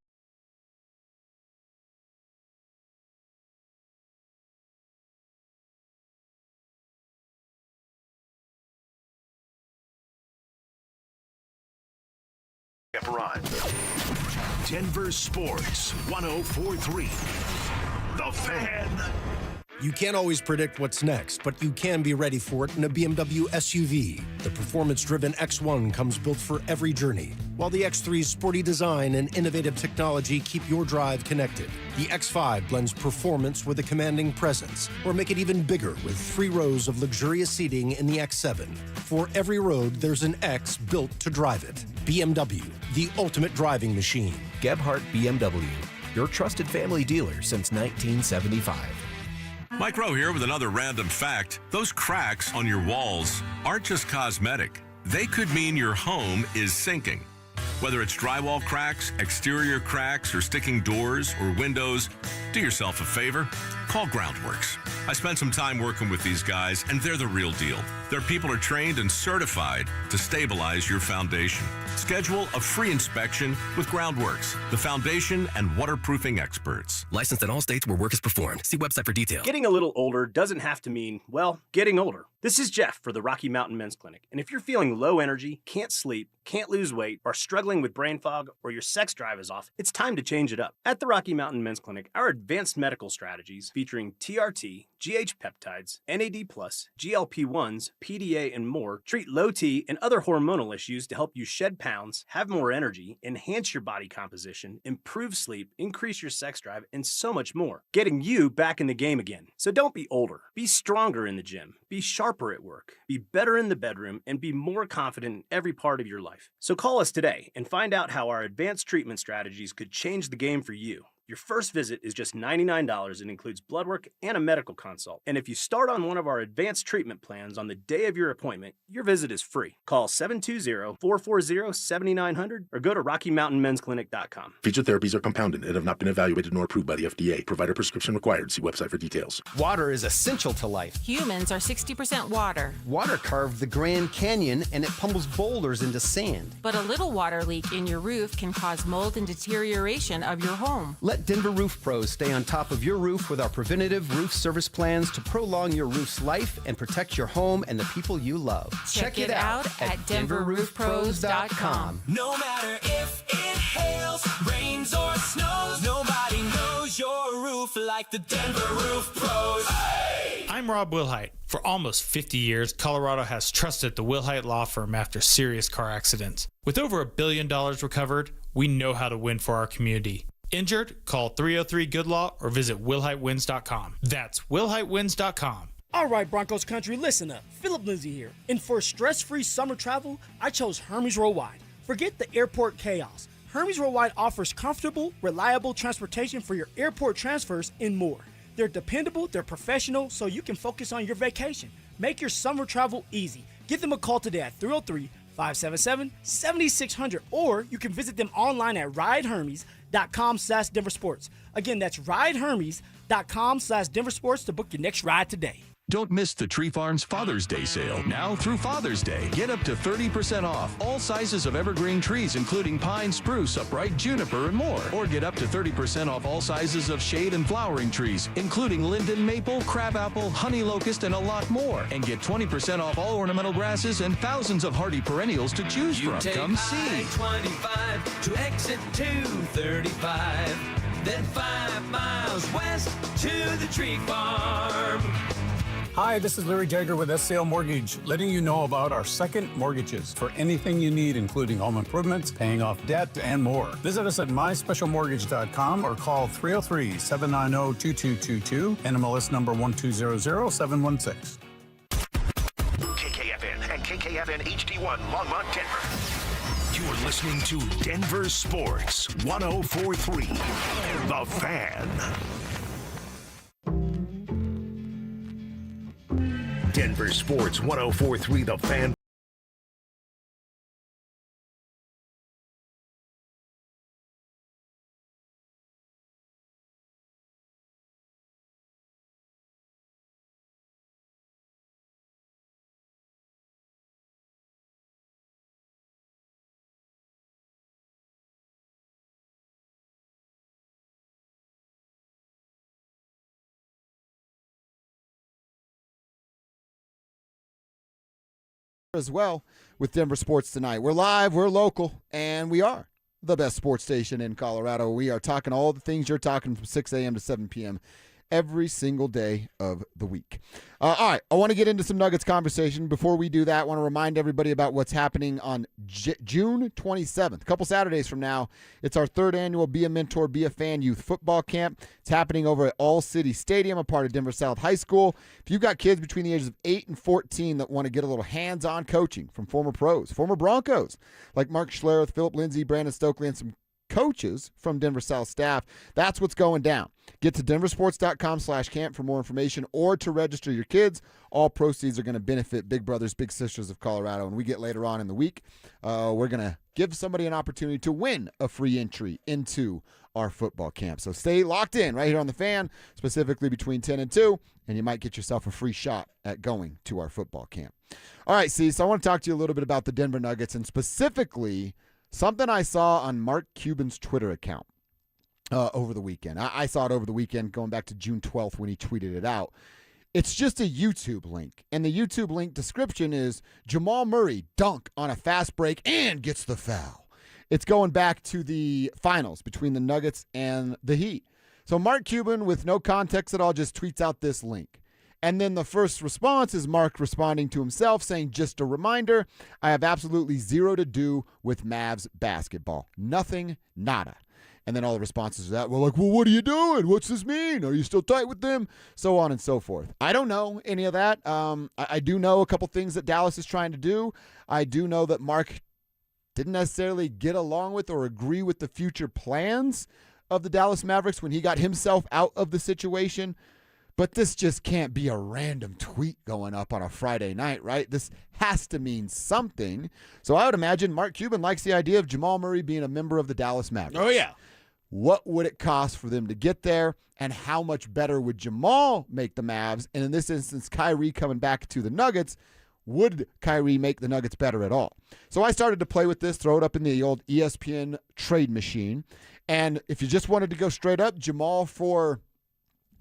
Denver Sports 104.3. The Fan. You can't always predict what's next, but you can be ready for it in a BMW SUV. The performance-driven X1 comes built for every journey, while the X3's sporty design and innovative technology keep your drive connected. The X5 blends performance with a commanding presence, or make it even bigger with 3 rows of luxurious seating in the X7. For every road, there's an X built to drive it. BMW, the ultimate driving machine. Gebhardt BMW, your trusted family dealer since 1975. Mike Rowe here with another random fact. Those cracks on your walls aren't just cosmetic. They could mean your home is sinking. Whether it's drywall cracks, exterior cracks, or sticking doors or windows, do yourself a favor. Call Groundworks. I spent some time working with these guys, and they're the real deal. Their people are trained and certified to stabilize your foundation. Schedule a free inspection with Groundworks, the foundation and waterproofing experts. Licensed in all states where work is performed. See website for details. Getting a little older doesn't have to mean, well, getting older. This is Jeff for the Rocky Mountain Men's Clinic. And if you're feeling low energy, can't sleep, can't lose weight, are struggling with brain fog, or your sex drive is off, it's time to change it up. At the Rocky Mountain Men's Clinic, our advanced medical strategies featuring TRT, GH peptides, NAD+, GLP-1s, PDA, and more treat low T and other hormonal issues to help you shed pounds, have more energy, enhance your body composition, improve sleep, increase your sex drive, and so much more, getting you back in the game again. So don't be older. Be stronger in the gym. Be sharper at work. Be better in the bedroom, and be more confident in every part of your life. So call us today and find out how our advanced treatment strategies could change the game for you. Your first visit is just $99 and includes blood work and a medical consult. And if you start on one of our advanced treatment plans on the day of your appointment, your visit is free. Call 720-440-7900 or go to RockyMountainMen'sClinic.com. Featured therapies are compounded and have not been evaluated nor approved by the FDA. Provider prescription required. See website for details. Water is essential to life. Humans are 60% water. Water carved the Grand Canyon and it pummels boulders into sand. But a little water leak in your roof can cause mold and deterioration of your home. Let Denver Roof Pros stay on top of your roof with our preventative roof service plans to prolong your roof's life and protect your home and the people you love. Check it out at DenverRoofPros.com. No matter if it hails, rains, or snows, nobody knows your roof like the Denver Roof Pros. Hey! I'm Rob Wilhite. For almost 50 years, Colorado has trusted the Wilhite Law Firm after serious car accidents. With over $1 billion recovered, we know how to win for our community. Injured? Call 303-GOOD-LAW or visit WilhiteWins.com. That's WilhiteWins.com. All right, Broncos country, listen up. Philip Lindsay here. And for stress-free summer travel, I chose Hermes Worldwide. Forget the airport chaos. Hermes Worldwide offers comfortable, reliable transportation for your airport transfers and more. They're dependable, they're professional, so you can focus on your vacation. Make your summer travel easy. Give them a call today at 303-577-7600, or you can visit them online at ridehermes.com/DenverSports. Again, that's ridehermes.com/DenverSports to book your next ride today. Don't miss the Tree Farms Father's Day sale. Now through Father's Day, get up to 30% off all sizes of evergreen trees, including pine, spruce, upright, juniper, and more. Or get up to 30% off all sizes of shade and flowering trees, including linden, maple, crabapple, honey locust, and a lot more. And get 20% off all ornamental grasses and thousands of hardy perennials to choose from. Come see. 25 to exit 235, then 5 miles west to the Tree Farm. Hi, this is Larry Jager with SCL Mortgage, letting you know about our second mortgages for anything you need, including home improvements, paying off debt, and more. Visit us at myspecialmortgage.com or call 303-790-2222, NMLS number 1200716. KKFN and KKFN HD1 Longmont, Denver. You're listening to Denver Sports 104.3 The Fan. Denver Sports 104.3 The Fan. As well with Denver Sports tonight. We're live, we're local, and we are the best sports station in Colorado. We are talking all the things you're talking from 6 a.m. to 7 p.m. every single day of the week. All right, I want to get into some Nuggets conversation. Before we do that, I want to remind everybody about what's happening on June 27th, a couple Saturdays from now. It's our third annual Be a Mentor, Be a Fan Youth Football Camp. It's happening over at All City Stadium, a part of Denver South High School. If you've got kids between the ages of 8 and 14 that want to get a little hands-on coaching from former pros, former Broncos, like Mark Schlereth, Philip Lindsay, Brandon Stokely, and some coaches from Denver South staff, that's what's going down. Get to denversports.com/camp for more information or to register your kids. All proceeds are going to benefit Big Brothers, Big Sisters of Colorado. And we get later on in the week, we're going to give somebody an opportunity to win a free entry into our football camp. So stay locked in right here on The Fan, specifically between 10 and 2, and you might get yourself a free shot at going to our football camp. All right, so I want to talk to you a little bit about the Denver Nuggets and specifically something I saw on Mark Cuban's Twitter account over the weekend. I saw it over the weekend going back to June 12th when he tweeted it out. It's just a YouTube link, and the YouTube link description is Jamal Murray dunk on a fast break and gets the foul. It's going back to the finals between the Nuggets and the Heat. So Mark Cuban, with no context at all, just tweets out this link. And then the first response is Mark responding to himself saying, just a reminder, I have absolutely zero to do with Mavs basketball. Nothing, nada. And then all the responses to that were like, well, what are you doing? What's this mean? Are you still tight with them? So on and so forth. I don't know any of that. I do know a couple things that Dallas is trying to do. I do know that Mark didn't necessarily get along with or agree with the future plans of the Dallas Mavericks when he got himself out of the situation. But this just can't be a random tweet going up on a Friday night, right? This has to mean something. So I would imagine Mark Cuban likes the idea of Jamal Murray being a member of the Dallas Mavericks. Oh, yeah. What would it cost for them to get there? And how much better would Jamal make the Mavs? And in this instance, Kyrie coming back to the Nuggets, would Kyrie make the Nuggets better at all? So I started to play with this, throw it up in the old ESPN trade machine. And if you just wanted to go straight up, Jamal for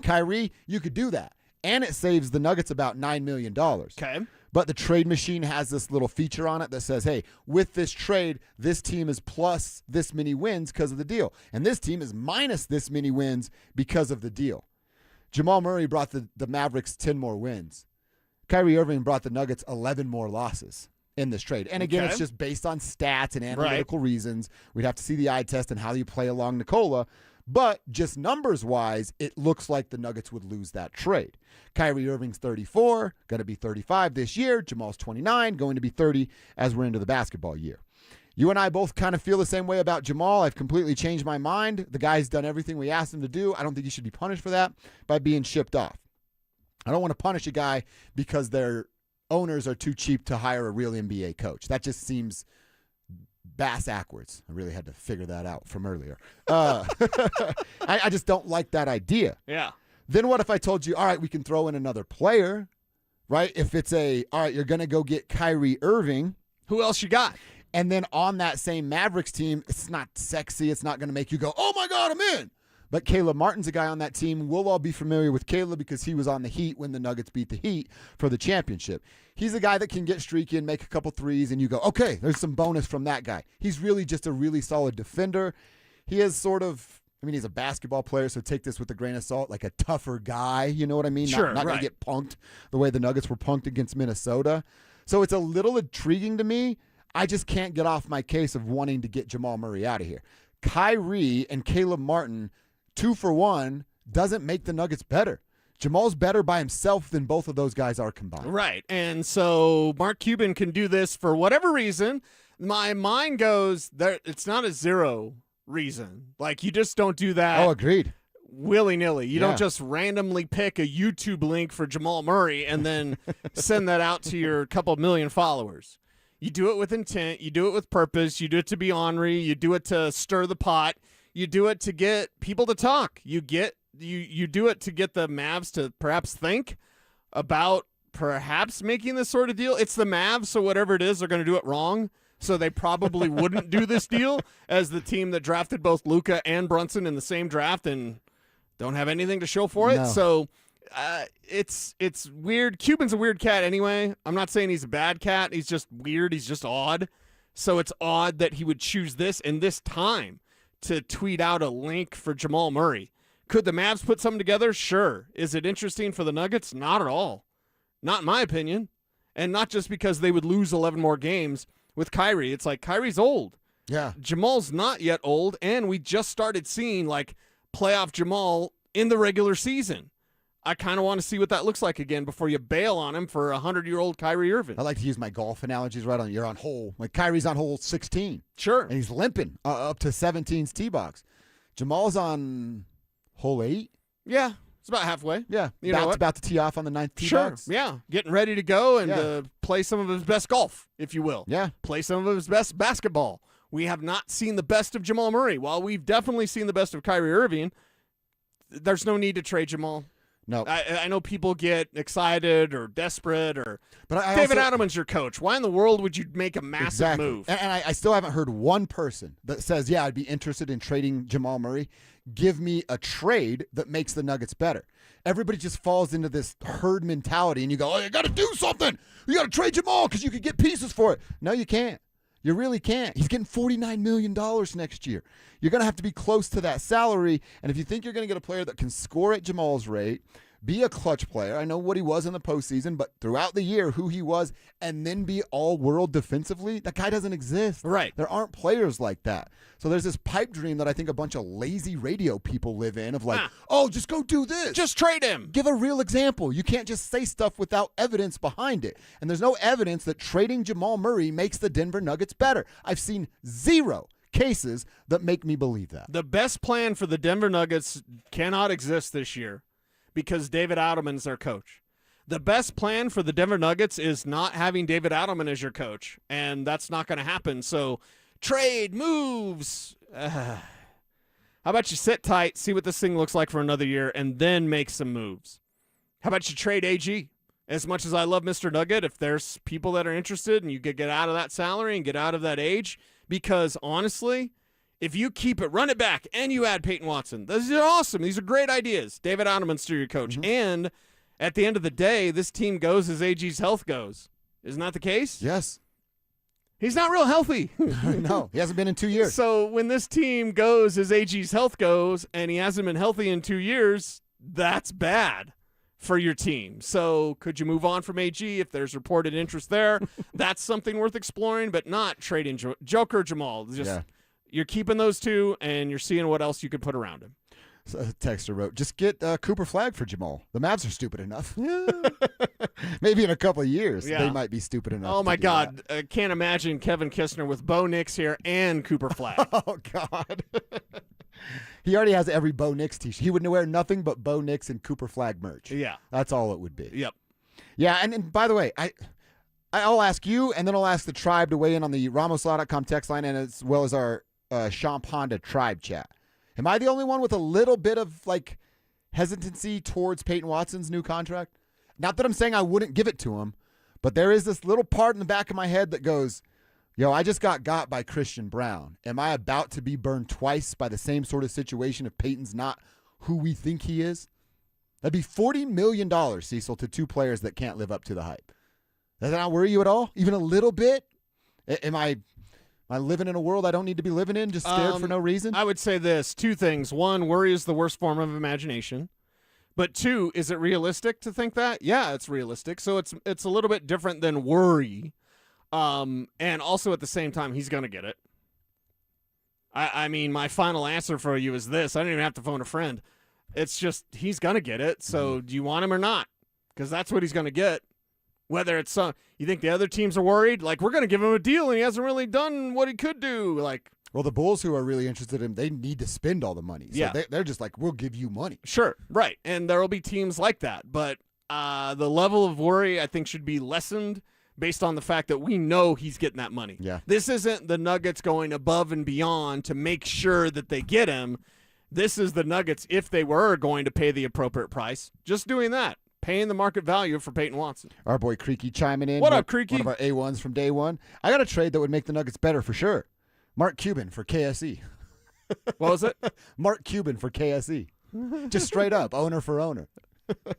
Kyrie, you could do that. And it saves the Nuggets about $9 million. Okay. But the trade machine has this little feature on it that says, hey, with this trade, this team is plus this many wins because of the deal. And this team is minus this many wins because of the deal. Jamal Murray brought the Mavericks 10 more wins. Kyrie Irving brought the Nuggets 11 more losses in this trade. And again, it's just based on stats and analytical reasons. We'd have to see the eye test and how you play along Nikola. But just numbers-wise, it looks like the Nuggets would lose that trade. Kyrie Irving's 34, going to be 35 this year. Jamal's 29, going to be 30 as we're into the basketball year. You and I both kind of feel the same way about Jamal. I've completely changed my mind. The guy's done everything we asked him to do. I don't think he should be punished for that by being shipped off. I don't want to punish a guy because their owners are too cheap to hire a real NBA coach. That just seems bass-ackwards. I really had to figure that out from earlier. I just don't like that idea. Yeah. Then what if I told you, all right, we can throw in another player, right? If it's all right, you're going to go get Kyrie Irving. Who else you got? And then on that same Mavericks team, it's not sexy. It's not going to make you go, oh, my God, I'm in. But Caleb Martin's a guy on that team. We'll all be familiar with Caleb because he was on the Heat when the Nuggets beat the Heat for the championship. He's a guy that can get streaky and make a couple threes, and you go, okay, there's some bonus from that guy. He's really just a really solid defender. He is sort of, he's a basketball player, so take this with a grain of salt, like a tougher guy, you know what I mean? Sure, not going to get punked the way the Nuggets were punked against Minnesota. So it's a little intriguing to me. I just can't get off my case of wanting to get Jamal Murray out of here. Kyrie and Caleb Martin, 2 for 1, doesn't make the Nuggets better. Jamal's better by himself than both of those guys are combined. Right. And so Mark Cuban can do this for whatever reason. My mind goes, there. It's not a zero reason. Like, you just don't do that. Oh, agreed. Willy-nilly. You don't just randomly pick a YouTube link for Jamal Murray and then send that out to your couple million followers. You do it with intent. You do it with purpose. You do it to be ornery. You do it to stir the pot. You do it to get people to talk. You do it to get the Mavs to perhaps think about perhaps making this sort of deal. It's the Mavs, so whatever it is, they're going to do it wrong. So they probably wouldn't do this deal as the team that drafted both Luka and Brunson in the same draft and don't have anything to show for it. No. So it's weird. Cuban's a weird cat anyway. I'm not saying he's a bad cat. He's just weird. He's just odd. So it's odd that he would choose this in this time to tweet out a link for Jamal Murray. Could the Mavs put something together? Sure. Is it interesting for the Nuggets? Not at all. Not in my opinion. And not just because they would lose 11 more games with Kyrie. It's like Kyrie's old. Yeah. Jamal's not yet old, and we just started seeing like playoff Jamal in the regular season. I kind of want to see what that looks like again before you bail on him for 100-year-old Kyrie Irving. I like to use my golf analogies right on. You're on hole. Like Kyrie's on hole 16. Sure. And he's limping up to 17's tee box. Jamal's on hole 8. Yeah. It's about halfway. Yeah. You know what? About to tee off on the 9th tee Sure. box. Yeah. Getting ready to go and play some of his best golf, if you will. Yeah. Play some of his best basketball. We have not seen the best of Jamal Murray. While we've definitely seen the best of Kyrie Irving, there's no need to trade Jamal. No. I know people get excited or desperate but David Adelman's your coach. Why in the world would you make a massive move? And I still haven't heard one person that says, yeah, I'd be interested in trading Jamal Murray. Give me a trade that makes the Nuggets better. Everybody just falls into this herd mentality, and you go, oh, you got to do something. You got to trade Jamal because you could get pieces for it. No, you can't. You really can't. He's getting $49 million next year. You're going to have to be close to that salary. And if you think you're going to get a player that can score at Jamal's rate, be a clutch player, I know what he was in the postseason, but throughout the year, who he was, and then be all-world defensively, that guy doesn't exist. Right. There aren't players like that. So there's this pipe dream that I think a bunch of lazy radio people live in of like, oh, just go do this. Just trade him. Give a real example. You can't just say stuff without evidence behind it. And there's no evidence that trading Jamal Murray makes the Denver Nuggets better. I've seen 0 cases that make me believe that. The best plan for the Denver Nuggets cannot exist this year because David Adelman's their coach. The best plan for the Denver Nuggets is not having David Adelman as your coach, and that's not going to happen. So trade, moves. How about you sit tight, see what this thing looks like for another year, and then make some moves? How about you trade AG? As much as I love Mr. Nugget, if there's people that are interested and you could get out of that salary and get out of that age, because honestly, if you keep it, run it back, and you add Payton Watson, these are awesome. These are great ideas. David Adelman's still your coach. And at the end of the day, this team goes as AG's health goes. Isn't that the case? Yes. He's not real healthy. No, he hasn't been in 2 years. So when this team goes as AG's health goes and he hasn't been healthy in 2 years, that's bad for your team. So could you move on from AG if there's reported interest there? That's something worth exploring, but not trading Joker Jamal. Just you're keeping those two, and you're seeing what else you could put around him. So a texter wrote, just get Cooper Flagg for Jamal. The Mavs are stupid enough. Maybe in a couple of years, they might be stupid enough. Oh, my God. I can't imagine Kevin Kistner with Bo Nix here and Cooper Flagg. Oh, God. He already has every Bo Nix t-shirt. He would wear nothing but Bo Nix and Cooper Flagg merch. Yeah. That's all it would be. Yep. Yeah, and by the way, I'll ask you, and then I'll ask the tribe to weigh in on the RamosLaw.com text line, and as well as our Champ Honda tribe chat. Am I the only one with a little bit of, like, hesitancy towards Payton Watson's new contract? Not that I'm saying I wouldn't give it to him, but there is this little part in the back of my head that goes, yo, I just got by Christian Brown. Am I about to be burned twice by the same sort of situation if Payton's not who we think he is? That'd be $40 million, Cecil, to 2 players that can't live up to the hype. Does that not worry you at all? Even a little bit? Am I living in a world I don't need to be living in, just scared for no reason? I would say this, 2 things. 1, worry is the worst form of imagination. But 2, is it realistic to think that? Yeah, it's realistic. So it's a little bit different than worry. And also at the same time, he's going to get it. I mean, my final answer for you is this. I don't even have to phone a friend. It's just he's going to get it. So do you want him or not? Because that's what he's going to get. Whether it's you think the other teams are worried? Like, we're going to give him a deal, and he hasn't really done what he could do. Like, well, the Bulls who are really interested in him, they need to spend all the money. So they're just like, we'll give you money. Sure, right. And there will be teams like that. But the level of worry, I think, should be lessened based on the fact that we know he's getting that money. Yeah. This isn't the Nuggets going above and beyond to make sure that they get him. This is the Nuggets, if they were going to pay the appropriate price, just doing that. Paying the market value for Payton Watson. Our boy Creaky chiming in. What up, Creaky? One of our A1s from day one. I got a trade that would make the Nuggets better for sure. Mark Cuban for KSE. What was it? Mark Cuban for KSE. Just straight up, owner for owner.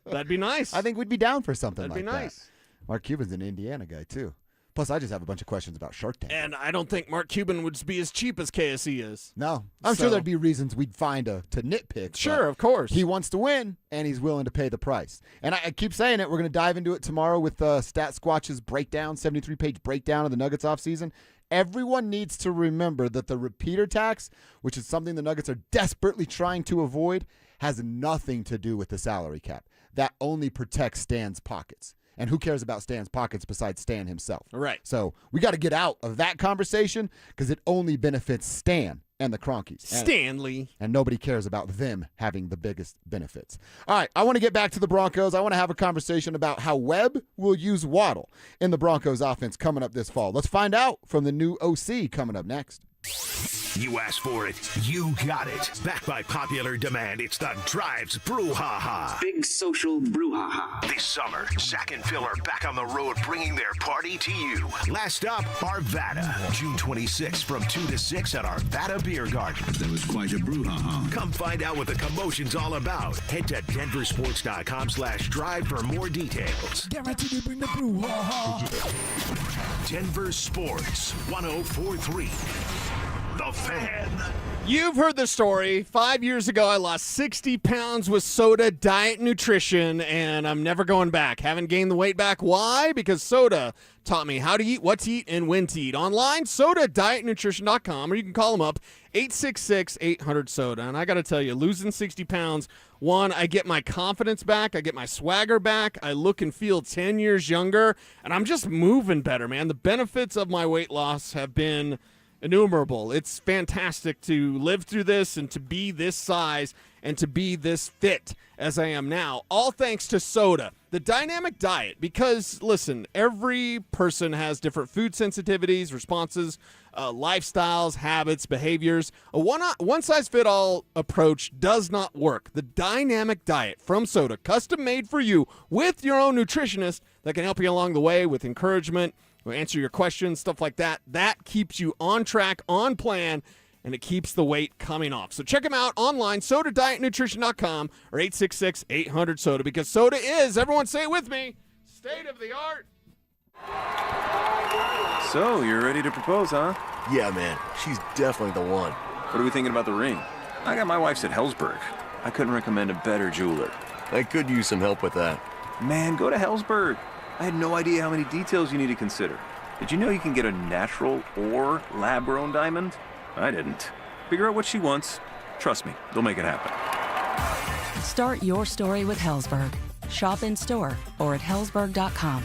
That'd be nice. I think we'd be down for something That'd like be nice. that. Mark Cuban's an Indiana guy, too. Plus, I just have a bunch of questions about Shark Tank. And I don't think Mark Cuban would be as cheap as KSE is. No. I'm sure there'd be reasons we'd find to nitpick. Sure, of course. He wants to win, and he's willing to pay the price. And I keep saying it. We're going to dive into it tomorrow with Stat Squatch's breakdown, 73-page breakdown of the Nuggets offseason. Everyone needs to remember that the repeater tax, which is something the Nuggets are desperately trying to avoid, has nothing to do with the salary cap. That only protects Stan's pockets. And who cares about Stan's pockets besides Stan himself? Right. So we got to get out of that conversation because it only benefits Stan and the Cronkies. Stanley. And nobody cares about them having the biggest benefits. All right, I want to get back to the Broncos. I want to have a conversation about how Webb will use Waddle in the Broncos offense coming up this fall. Let's find out from the new OC coming up next. You asked for it, you got it. Backed by popular demand, it's the Drives Brouhaha. Big social brouhaha. This summer, Zach and Phil are back on the road bringing their party to you. Last up, Arvada. June 26th from 2 to 6 at Arvada Beer Garden. That was quite a brouhaha. Come find out what the commotion's all about. Head to DenverSports.com/drive for more details. Guaranteed to bring the brouhaha. Denver Sports 104.3. The Fan. You've heard the story. 5 years ago, I lost 60 pounds with soda, diet, nutrition, and I'm never going back. Haven't gained the weight back. Why? Because soda taught me how to eat, what to eat, and when to eat. Online, sodadietnutrition.com, or you can call them up, 866-800-SODA. And I got to tell you, losing 60 pounds, one, I get my confidence back. I get my swagger back. I look and feel 10 years younger, and I'm just moving better, man. The benefits of my weight loss have been innumerable. It's fantastic to live through this and to be this size and to be this fit as I am now, all thanks to soda, the dynamic diet. Because listen, every person has different food sensitivities, responses, lifestyles, habits, behaviors. A one-size-fit-all approach does not work. The dynamic diet from soda, custom made for you with your own nutritionist that can help you along the way with encouragement. We'll answer your questions, stuff like that. That keeps you on track, on plan, and it keeps the weight coming off. So check them out online, sodadietnutrition.com or 866-800-SODA, because soda is, everyone say it with me, state of the art. So, you're ready to propose, huh? Yeah, man. She's definitely the one. What are we thinking about the ring? I got my wife's at Hellsberg. I couldn't recommend a better jeweler. I could use some help with that. Man, go to Hellsberg. I had no idea how many details you need to consider. Did you know you can get a natural or lab-grown diamond? I didn't. Figure out what she wants. Trust me, they'll make it happen. Start your story with Hellsberg. Shop in store or at hellsberg.com.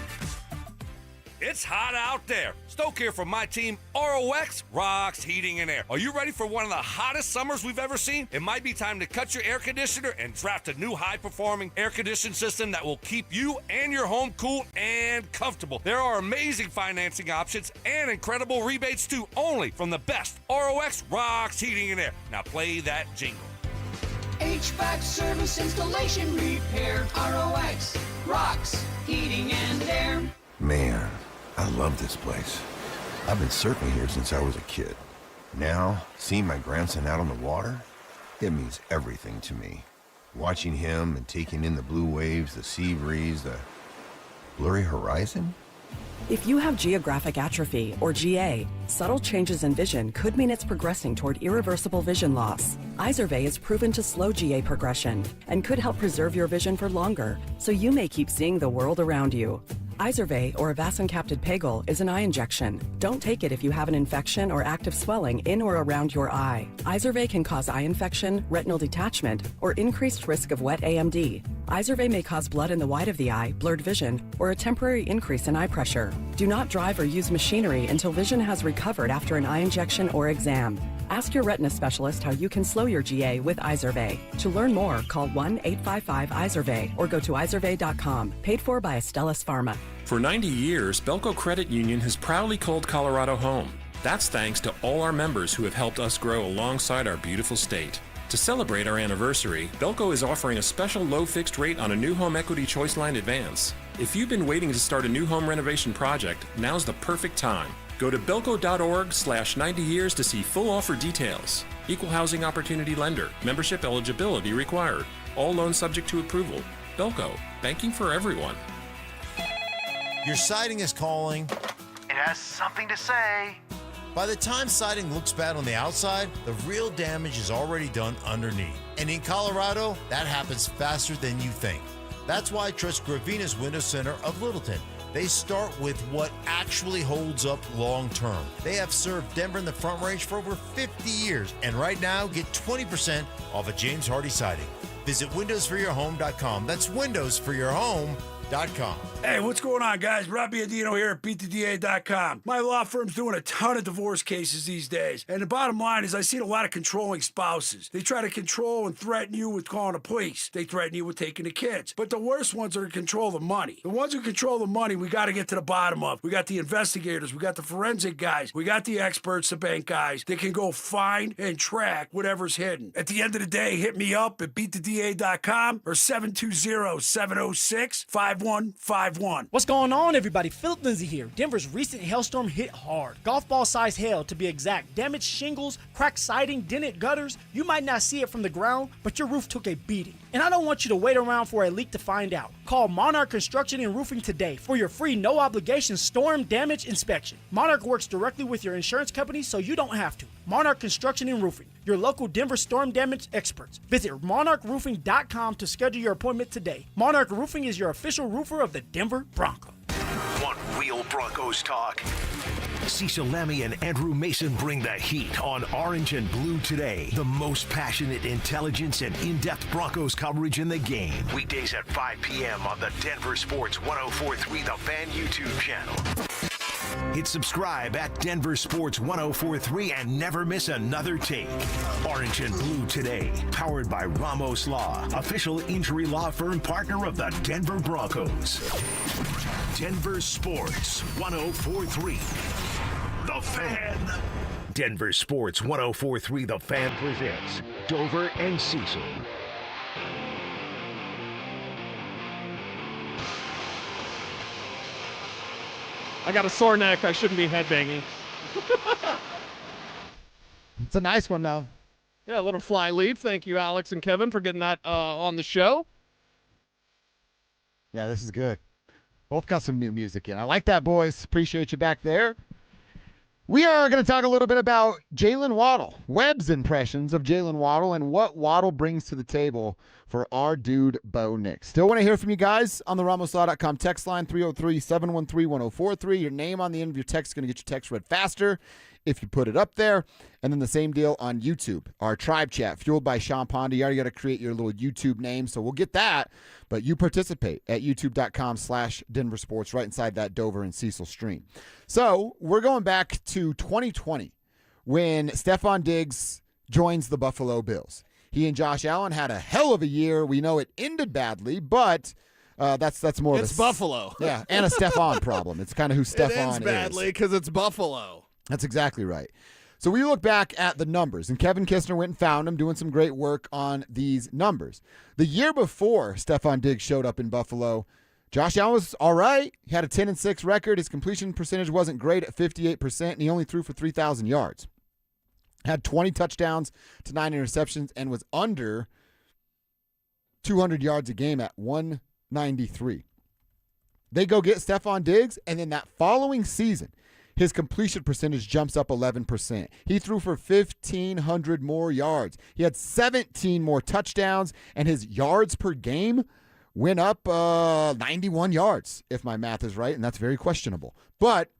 It's hot out there. Stoke here from my team, ROX Rocks Heating and Air. Are you ready for one of the hottest summers we've ever seen? It might be time to cut your air conditioner and draft a new high-performing air conditioning system that will keep you and your home cool and comfortable. There are amazing financing options and incredible rebates too, only from the best ROX Rocks Heating and Air. Now play that jingle. HVAC service, installation, repair. ROX Rocks Heating and Air. Man, I love this place. I've been surfing here since I was a kid. Now, seeing my grandson out on the water, it means everything to me. Watching him and taking in the blue waves, the sea breeze, the blurry horizon. If you have geographic atrophy, or GA, subtle changes in vision could mean it's progressing toward irreversible vision loss. Izervay is proven to slow GA progression and could help preserve your vision for longer, so you may keep seeing the world around you. Izervay, or avacincaptad pegol, is an eye injection. Don't take it if you have an infection or active swelling in or around your eye. Izervay can cause eye infection, retinal detachment, or increased risk of wet AMD. Izervay may cause blood in the white of the eye, blurred vision, or a temporary increase in eye pressure. Do not drive or use machinery until vision has recovered after an eye injection or exam. Ask your retina specialist how you can slow your GA with Izervay. To learn more, call 1-855-IZERVAY or go to izervay.com. Paid for by Astellas Pharma. For 90 years, Belco Credit Union has proudly called Colorado home. That's thanks to all our members who have helped us grow alongside our beautiful state. To celebrate our anniversary, Belco is offering a special low fixed rate on a new home equity choice line advance. If you've been waiting to start a new home renovation project, now's the perfect time. Go to belco.org/90 years to see full offer details. Equal housing opportunity lender. Membership eligibility required. All loans subject to approval. Belco. Banking for everyone. Your siding is calling. It has something to say. By the time siding looks bad on the outside, the real damage is already done underneath. And in Colorado, that happens faster than you think. That's why I trust Gravina's Window Center of Littleton. They start with what actually holds up long term. They have served Denver in the Front Range for over 50 years. And right now, get 20% off a James Hardy siding. Visit windowsforyourhome.com. That's windowsforyourhome.com. Hey, what's going on, guys? Rob Biadino here at BeatTheDA.com. My law firm's doing a ton of divorce cases these days, and the bottom line is I see a lot of controlling spouses. They try to control and threaten you with calling the police. They threaten you with taking the kids. But the worst ones are to control the money. The ones who control the money, we got to get to the bottom of. We got the investigators, we got the forensic guys, we got the experts, the bank guys. They can go find and track whatever's hidden. At the end of the day, hit me up at BeatTheDA.com or 720-706-59 5151. What's going on, everybody? Philip Lindsay here. Denver's recent hailstorm hit hard. Golf ball size hail, to be exact. Damaged shingles, cracked siding, dented gutters. You might not see it from the ground, but your roof took a beating. And I don't want you to wait around for a leak to find out. Call Monarch Construction and Roofing today for your free no-obligation storm damage inspection. Monarch works directly with your insurance company, so you don't have to. Monarch Construction and Roofing, your local Denver storm damage experts. Visit monarchroofing.com to schedule your appointment today. Monarch Roofing is your official roofer of the Denver Broncos. Want real Broncos talk? Cecil Lemmy and Andrew Mason bring the heat on Orange and Blue Today. The most passionate intelligence and in-depth Broncos coverage in the game. Weekdays at 5 p.m. on the Denver Sports 104.3 The Fan YouTube channel. Hit subscribe at Denver Sports 104.3 and never miss another take. Orange and Blue Today, powered by Ramos Law, official injury law firm partner of the Denver Broncos. Denver Sports 104.3 The Fan. Denver Sports 104.3 The Fan presents Dover and Cecil. I got a sore neck. I shouldn't be headbanging. It's a nice one, though. Yeah, a little fly lead. Thank you, Alex and Kevin, for getting that on the show. Yeah, this is good. Both got some new music in. I like that, boys. Appreciate you back there. We are going to talk a little bit about Jalen Waddle, Webb's impressions of Jalen Waddle, and what Waddle brings to the table for our dude, Bo Nix. Still want to hear from you guys on the RamosLaw.com text line, 303-713-1043. Your name on the end of your text is going to get your text read faster if you put it up there. And then the same deal on YouTube. Our tribe chat, fueled by Sean Ponda. You already got to create your little YouTube name, so we'll get that. But you participate at youtube.com/DenverSports right inside that Dover and Cecil stream. So we're going back to 2020 when Stephon Diggs joins the Buffalo Bills. He and Josh Allen had a hell of a year. We know it ended badly, but that's more it's of a Buffalo. Yeah, and a Stephon problem. It's kind of who Stephon is. It ends badly because it's Buffalo. That's exactly right. So we look back at the numbers, and Kevin Kistner went and found him doing some great work on these numbers. The year before Stephon Diggs showed up in Buffalo, Josh Allen was all right. He had a 10-6 record. His completion percentage wasn't great at 58%, and he only threw for 3,000 yards. Had 20 touchdowns to 9 interceptions and was under 200 yards a game at 193. They go get Stephon Diggs, and then that following season, his completion percentage jumps up 11%. He threw for 1,500 more yards. He had 17 more touchdowns, and his yards per game went up 91 yards, if my math is right, and that's very questionable. But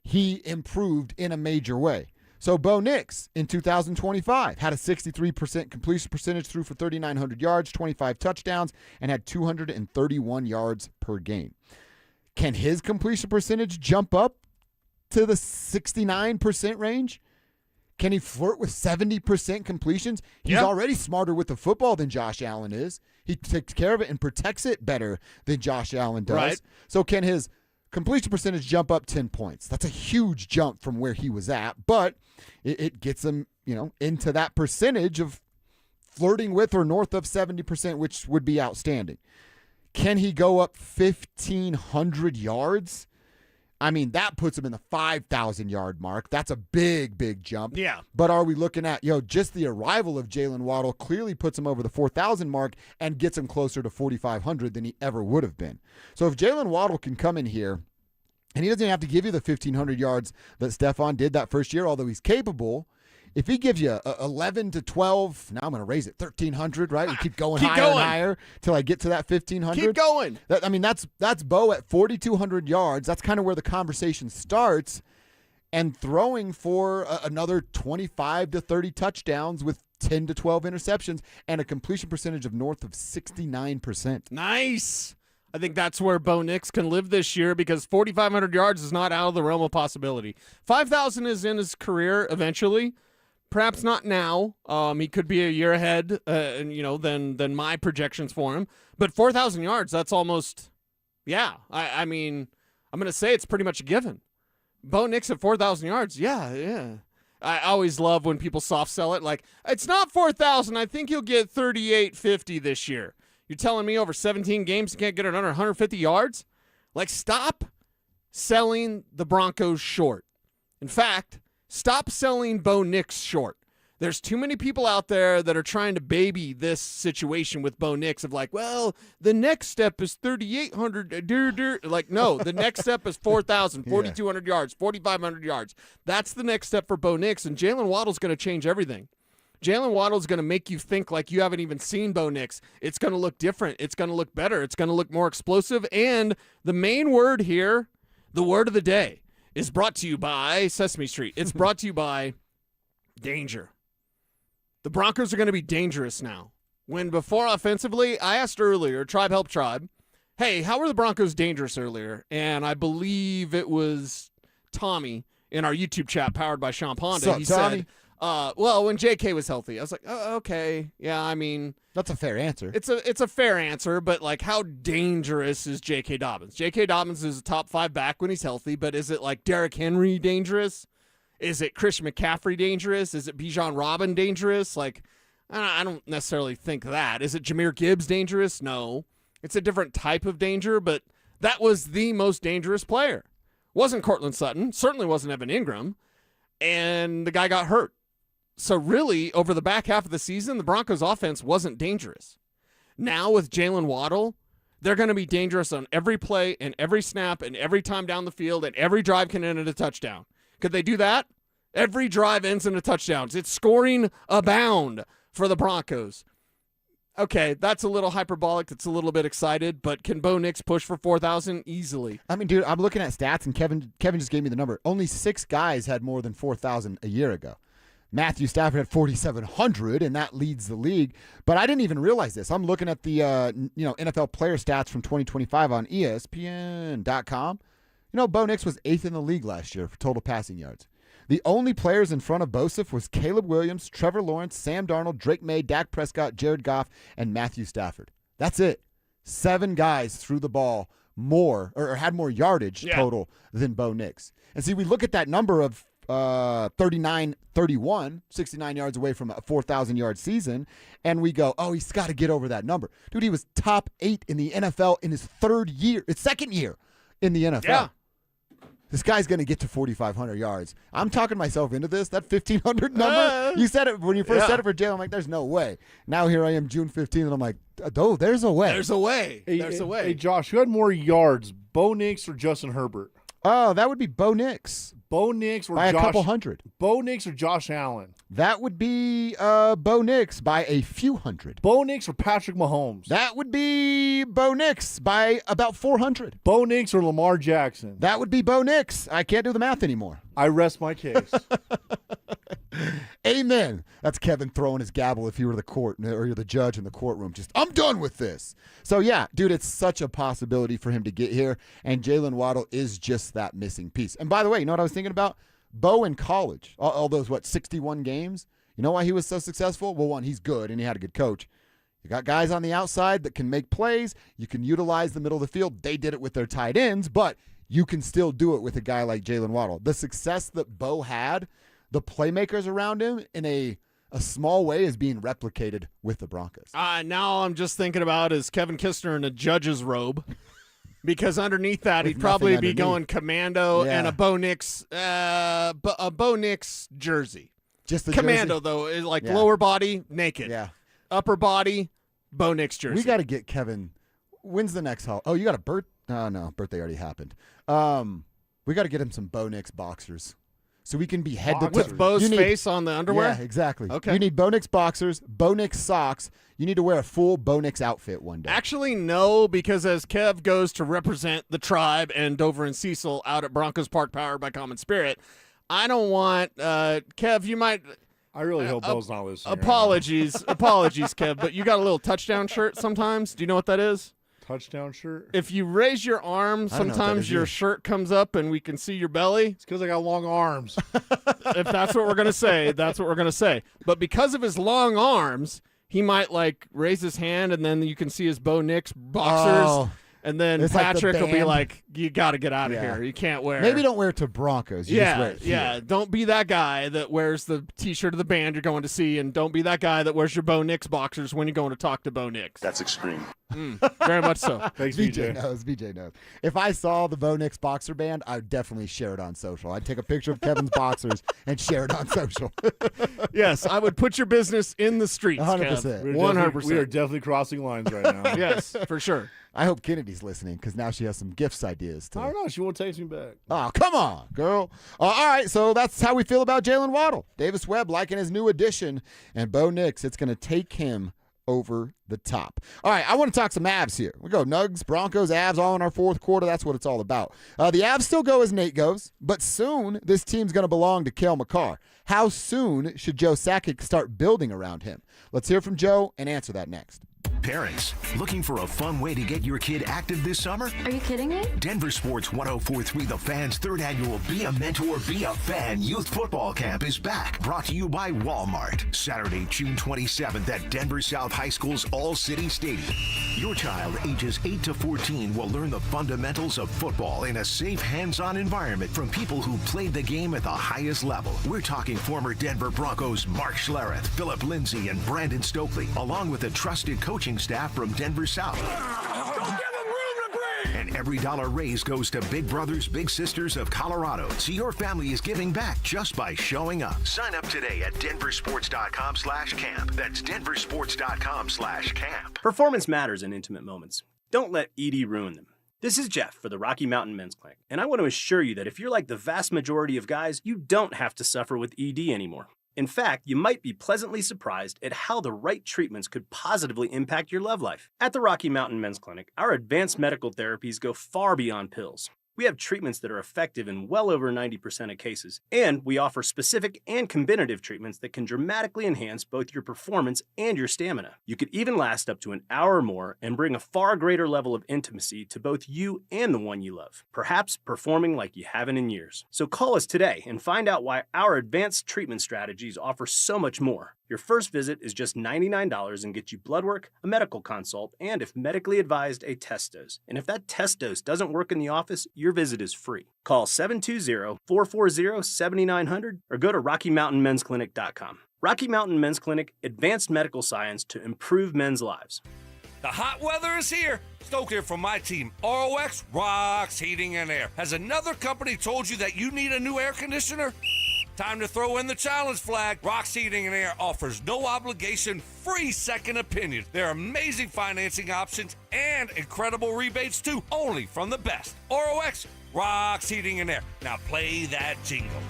he improved in a major way. So Bo Nix in 2025 had a 63% completion percentage, threw for 3,900 yards, 25 touchdowns, and had 231 yards per game. Can his completion percentage jump up to the 69% range? Can he flirt with 70% completions? He's already smarter with the football than Josh Allen is. He takes care of it and protects it better than Josh Allen does. Right. So can his completion percentage jump up 10 points? That's a huge jump from where he was at, but it gets him, into that percentage of flirting with or north of 70%, which would be outstanding. Can he go up 1,500 yards? I mean, that puts him in the 5,000-yard mark. That's a big, big jump. Yeah. But are we looking at, just the arrival of Jalen Waddle clearly puts him over the 4,000 mark and gets him closer to 4,500 than he ever would have been. So if Jalen Waddle can come in here, and he doesn't even have to give you the 1,500 yards that Stephon did that first year, although he's capable. If he gives you 11 to 12, now I'm going to raise it 1,300, right? We keep going higher and higher till I get to that 1,500. Keep going. That's Bo at 4,200 yards. That's kind of where the conversation starts, and throwing for another 25 to 30 touchdowns with 10 to 12 interceptions and a completion percentage of north of 69%. Nice. I think that's where Bo Nix can live this year because 4,500 yards is not out of the realm of possibility. 5,000 is in his career eventually. Perhaps not now. He could be a year ahead, than my projections for him. But 4,000 yards, that's almost, I mean, I'm going to say it's pretty much a given. Bo Nix at 4,000 yards, yeah. I always love when people soft sell it. Like, it's not 4,000. I think he'll get 3,850 this year. You're telling me over 17 games you can't get it under 150 yards? Like, stop selling the Broncos short. In fact, stop selling Bo Nix short. There's too many people out there that are trying to baby this situation with Bo Nix of like, well, the next step is 3,800. Like, no, the next step is 4,000, 4,200 yards, 4,500 yards. That's the next step for Bo Nix, and Jalen Waddle's going to change everything. Jalen Waddle's going to make you think like you haven't even seen Bo Nix. It's going to look different. It's going to look better. It's going to look more explosive. And the main word here, the word of the day, is brought to you by Sesame Street. It's brought to you by danger. The Broncos are going to be dangerous now. When before offensively, I asked earlier, Tribe Help Tribe, hey, how were the Broncos dangerous earlier? And I believe it was Tommy in our YouTube chat powered by Sean Ponda. He said, well, when JK was healthy. I was like, oh, okay. Yeah, I mean. That's a fair answer. It's a fair answer, but like how dangerous is J.K. Dobbins? J.K. Dobbins is a top 5 back when he's healthy, but is it like Derrick Henry dangerous? Is it Chris McCaffrey dangerous? Is it Bijan Robin dangerous? Like, I don't necessarily think that. Is it Jahmyr Gibbs dangerous? No. It's a different type of danger, but that was the most dangerous player. Wasn't Cortland Sutton. Certainly wasn't Evan Ingram. And the guy got hurt. So really, over the back half of the season, the Broncos' offense wasn't dangerous. Now with Jalen Waddle, they're going to be dangerous on every play and every snap and every time down the field, and every drive can end in a touchdown. Could they do that? Every drive ends in a touchdown. It's scoring abound for the Broncos. Okay, that's a little hyperbolic. It's a little bit excited, but can Bo Nix push for 4,000 easily? I mean, dude, I'm looking at stats, and Kevin just gave me the number. Only 6 guys had more than 4,000 a year ago. Matthew Stafford had 4,700, and that leads the league. But I didn't even realize this. I'm looking at the NFL player stats from 2025 on ESPN.com. Bo Nix was 8th in the league last year for total passing yards. The only players in front of Bosif was Caleb Williams, Trevor Lawrence, Sam Darnold, Drake May, Dak Prescott, Jared Goff, and Matthew Stafford. That's it. 7 guys threw the ball more or had more yardage total than Bo Nix. And see, we look at that number of 39-31, 69 yards away from a 4,000-yard season, and we go, oh, he's got to get over that number. Dude, he was top 8 in the NFL in his second year in the NFL. Yeah. This guy's going to get to 4,500 yards. I'm talking myself into this. That 1,500 number, you said it when you first said it for Jalen. I'm like, there's no way. Now here I am, June 15th, and I'm like, oh, there's a way. There's a way. There's a way. Hey, Josh, who had more yards, Bo Nix or Justin Herbert? Oh, that would be Bo Nix. Bo Nix or by Josh, a couple hundred. Bo Nix or Josh Allen? That would be Bo Nix by a few hundred. Bo Nix or Patrick Mahomes? That would be Bo Nix by about 400. Bo Nix or Lamar Jackson? That would be Bo Nix. I can't do the math anymore. I rest my case. Amen. That's Kevin throwing his gavel if you were the court or you're the judge in the courtroom. Just, I'm done with this. So, yeah, dude, it's such a possibility for him to get here, and Jalen Waddle is just that missing piece. And by the way, you know what I was thinking about? Bo in college, all those, 61 games? You know why he was so successful? Well, one, he's good, and he had a good coach. You got guys on the outside that can make plays. You can utilize the middle of the field. They did it with their tight ends, but you can still do it with a guy like Jalen Waddle. The success that Bo had, the playmakers around him in a small way is being replicated with the Broncos. Now I'm just thinking about is Kevin Kistner in a judge's robe, because underneath that he'd probably be going commando and a Bo Nix jersey. Just the commando jersey? Though, lower body naked, upper body Bo Nix jersey. We got to get Kevin. When's the next haul? Oh, you got a birthday? Oh no, birthday already happened. We got to get him some Bo Nix boxers. So we can be head to toe. With Bo's face on the underwear? Yeah, exactly. Okay. You need Bo Nix boxers, Bo Nix socks. You need to wear a full Bo Nix outfit one day. Actually, no, because as Kev goes to represent the tribe and Dover and Cecil out at Broncos Park powered by Common Spirit, I don't want Kev, you might... I really hope Bo's not listening. Apologies, Kev, but you got a little touchdown shirt sometimes. Do you know what that is? Touchdown shirt? If you raise your arm, sometimes your shirt comes up and we can see your belly. It's because I got long arms. If that's what we're going to say, that's what we're going to say. But because of his long arms, he might raise his hand and then you can see his Bo Nix boxers. And then It's like the Patrick will be band. like, you got to get out of Yeah. here. You can't wear. Maybe don't wear it to Broncos. You just wear it here. Yeah. Don't be that guy that wears the T-shirt of the band you're going to see, and don't be that guy that wears your Bo Nix boxers when you're going to talk to Bo Nix. That's extreme. Very much so. Thanks, BJ knows. BJ knows. If I saw the Bo Nix boxer band, I would definitely share it on social. I'd take a picture of Kevin's boxers and share it on social. Yes, I would put your business in the streets. 100%. 100%. We are definitely crossing lines right now. Yes, for sure. I hope Kennedy's listening because now she has some gifts ideas I too. don't know. She won't text me back. Oh, come on, girl. All right, so that's how we feel about Jalen Waddle. Davis Webb liking his new addition, and Bo Nix, it's going to take him over the top. All right, I want to talk some Avs here. We go Nugs, Broncos, Avs all in our fourth quarter. That's what it's all about. The Avs still go as Nate goes, but soon this team's going to belong to Cale Makar. How soon should Joe Sakic start building around him? Let's hear from Joe and answer that next. Parents, looking for a fun way to get your kid active this summer? Are you kidding me? Denver Sports 104.3 The Fan's third annual Be a Mentor, Be a Fan Youth Football Camp is back. Brought to you by Walmart. Saturday, June 27th at Denver South High School's All-City Stadium. Your child, ages 8 to 14, will learn the fundamentals of football in a safe, hands-on environment from people who played the game at the highest level. We're talking former Denver Broncos Mark Schlereth, Philip Lindsay, and Brandon Stokely, along with a trusted coaching staff from Denver South. And every dollar raised goes to Big Brothers Big Sisters of Colorado. So your family is giving back just by showing up. Sign up today at denversports.com/camp. That's denversports.com/camp. Performance matters in intimate moments. Don't let ED ruin them. This is Jeff for the Rocky Mountain Men's Clinic, and I want to assure you that if you're like the vast majority of guys, you don't have to suffer with ED anymore. In fact, you might be pleasantly surprised at how the right treatments could positively impact your love life. At the Rocky Mountain Men's Clinic, our advanced medical therapies go far beyond pills. We have treatments that are effective in well over 90% of cases, and we offer specific and combinative treatments that can dramatically enhance both your performance and your stamina. You could even last up to an hour or more and bring a far greater level of intimacy to both you and the one you love, perhaps performing like you haven't in years. So call us today and find out why our advanced treatment strategies offer so much more. Your first visit is just $99 and gets you blood work, a medical consult, and if medically advised, a test dose. And if that test dose doesn't work in the office, your visit is free. Call 720-440-7900 or go to RockyMountainMen'sClinic.com. Rocky Mountain Men's Clinic, advanced medical science to improve men's lives. The hot weather is here. Stoke here from my team, ROX Rocks Heating and Air. Has another company told you that you need a new air conditioner? Time to throw in the challenge flag. Rocks Heating and Air offers no obligation, free second opinion. There are amazing financing options and incredible rebates too, only from the best. ROX Rocks Heating and Air. Now play that jingle.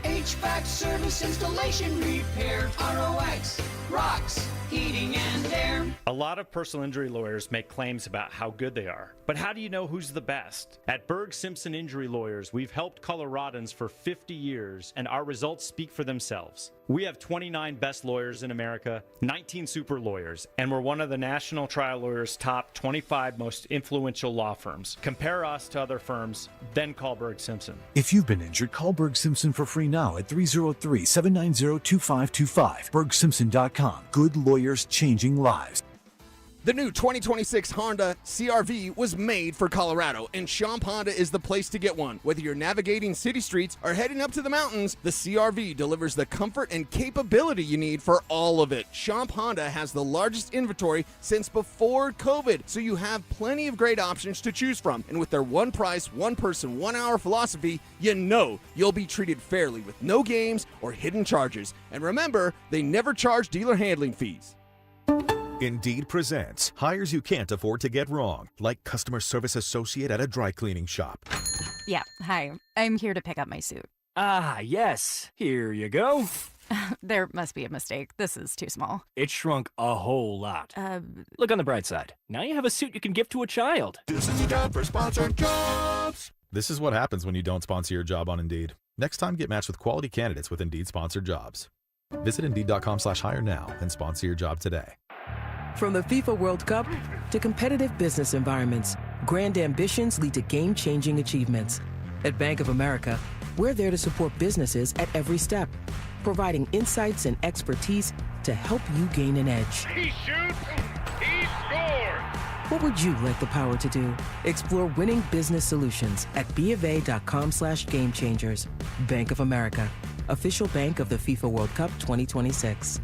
HVAC service, installation, repair, ROX, Rocks, Heating and Air. A lot of personal injury lawyers make claims about how good they are. But how do you know who's the best? At Berg Simpson Injury Lawyers, we've helped Coloradans for 50 years, and our results speak for themselves. We have 29 best lawyers in America, 19 super lawyers, and we're one of the National Trial Lawyers' top 25 most influential law firms. Compare us to other firms, then call Berg Simpson. If you've been injured, call Berg Simpson for free now at 303-790-2525. BergSimpson.com. Good lawyers changing lives. The new 2026 Honda CR-V was made for Colorado, and Champ Honda is the place to get one. Whether you're navigating city streets or heading up to the mountains, the CR-V delivers the comfort and capability you need for all of it. Champ Honda has the largest inventory since before COVID, so you have plenty of great options to choose from. And with their one price, one person, 1 hour philosophy, you know you'll be treated fairly with no games or hidden charges. And remember, they never charge dealer handling fees. Indeed presents hires you can't afford to get wrong, like customer service associate at a dry cleaning shop. Yeah, hi. I'm here to pick up my suit. Ah, yes. Here you go. There must be a mistake. This is too small. It shrunk a whole lot. Look on the bright side. Now you have a suit you can gift to a child. This is a job for sponsored jobs. This is what happens when you don't sponsor your job on Indeed. Next time, get matched with quality candidates with Indeed sponsored jobs. Visit Indeed.com/hire now and sponsor your job today. From the FIFA World Cup to competitive business environments, grand ambitions lead to game-changing achievements. At Bank of America, we're there to support businesses at every step, providing insights and expertise to help you gain an edge. He shoots, he scores! What would you like the power to do? Explore winning business solutions at BofA.com/gamechangers. Bank of America, official bank of the FIFA World Cup 2026.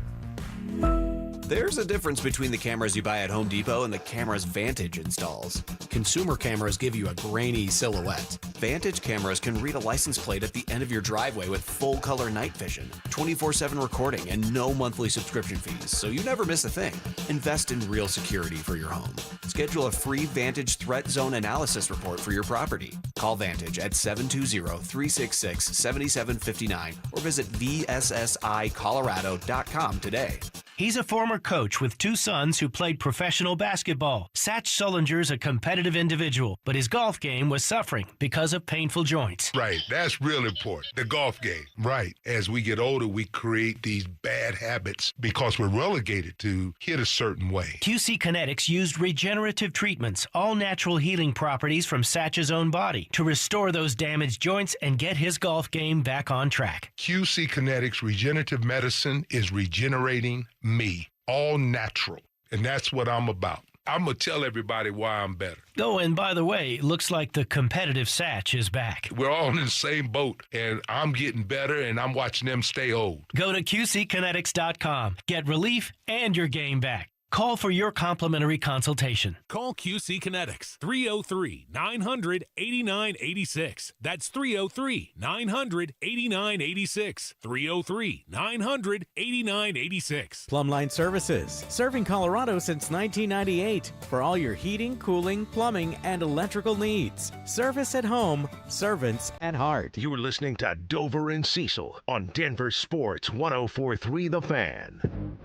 There's a difference between the cameras you buy at Home Depot and the cameras Vantage installs. Consumer cameras give you a grainy silhouette. Vantage cameras can read a license plate at the end of your driveway with full-color night vision, 24/7 recording, and no monthly subscription fees, so you never miss a thing. Invest in real security for your home. Schedule a free Vantage Threat Zone Analysis report for your property. Call Vantage at 720-366-7759 or visit vssicolorado.com today. He's a former coach with 2 sons who played professional basketball. Satch Sullinger's a competitive individual, but his golf game was suffering because of painful joints. Right, that's real important. The golf game. Right. As we get older, we create these bad habits because we're relegated to hit a certain way. QC Kinetics used regenerative treatments, all natural healing properties from Satch's own body, to restore those damaged joints and get his golf game back on track. QC Kinetics regenerative medicine is regenerating me, all natural. And that's what I'm about. I'm going to tell everybody why I'm better. Oh, and by the way, looks like the competitive Satch is back. We're all in the same boat, and I'm getting better, and I'm watching them stay old. Go to QCkinetics.com. Get relief and your game back. Call for your complimentary consultation. Call QC Kinetics, 303-900-8986. That's 303-900-8986. 303-900-8986. Plumline Services, serving Colorado since 1998 for all your heating, cooling, plumbing, and electrical needs. Service at home, servants at heart. You are listening to Dover and Cecil on Denver Sports 104.3 The Fan.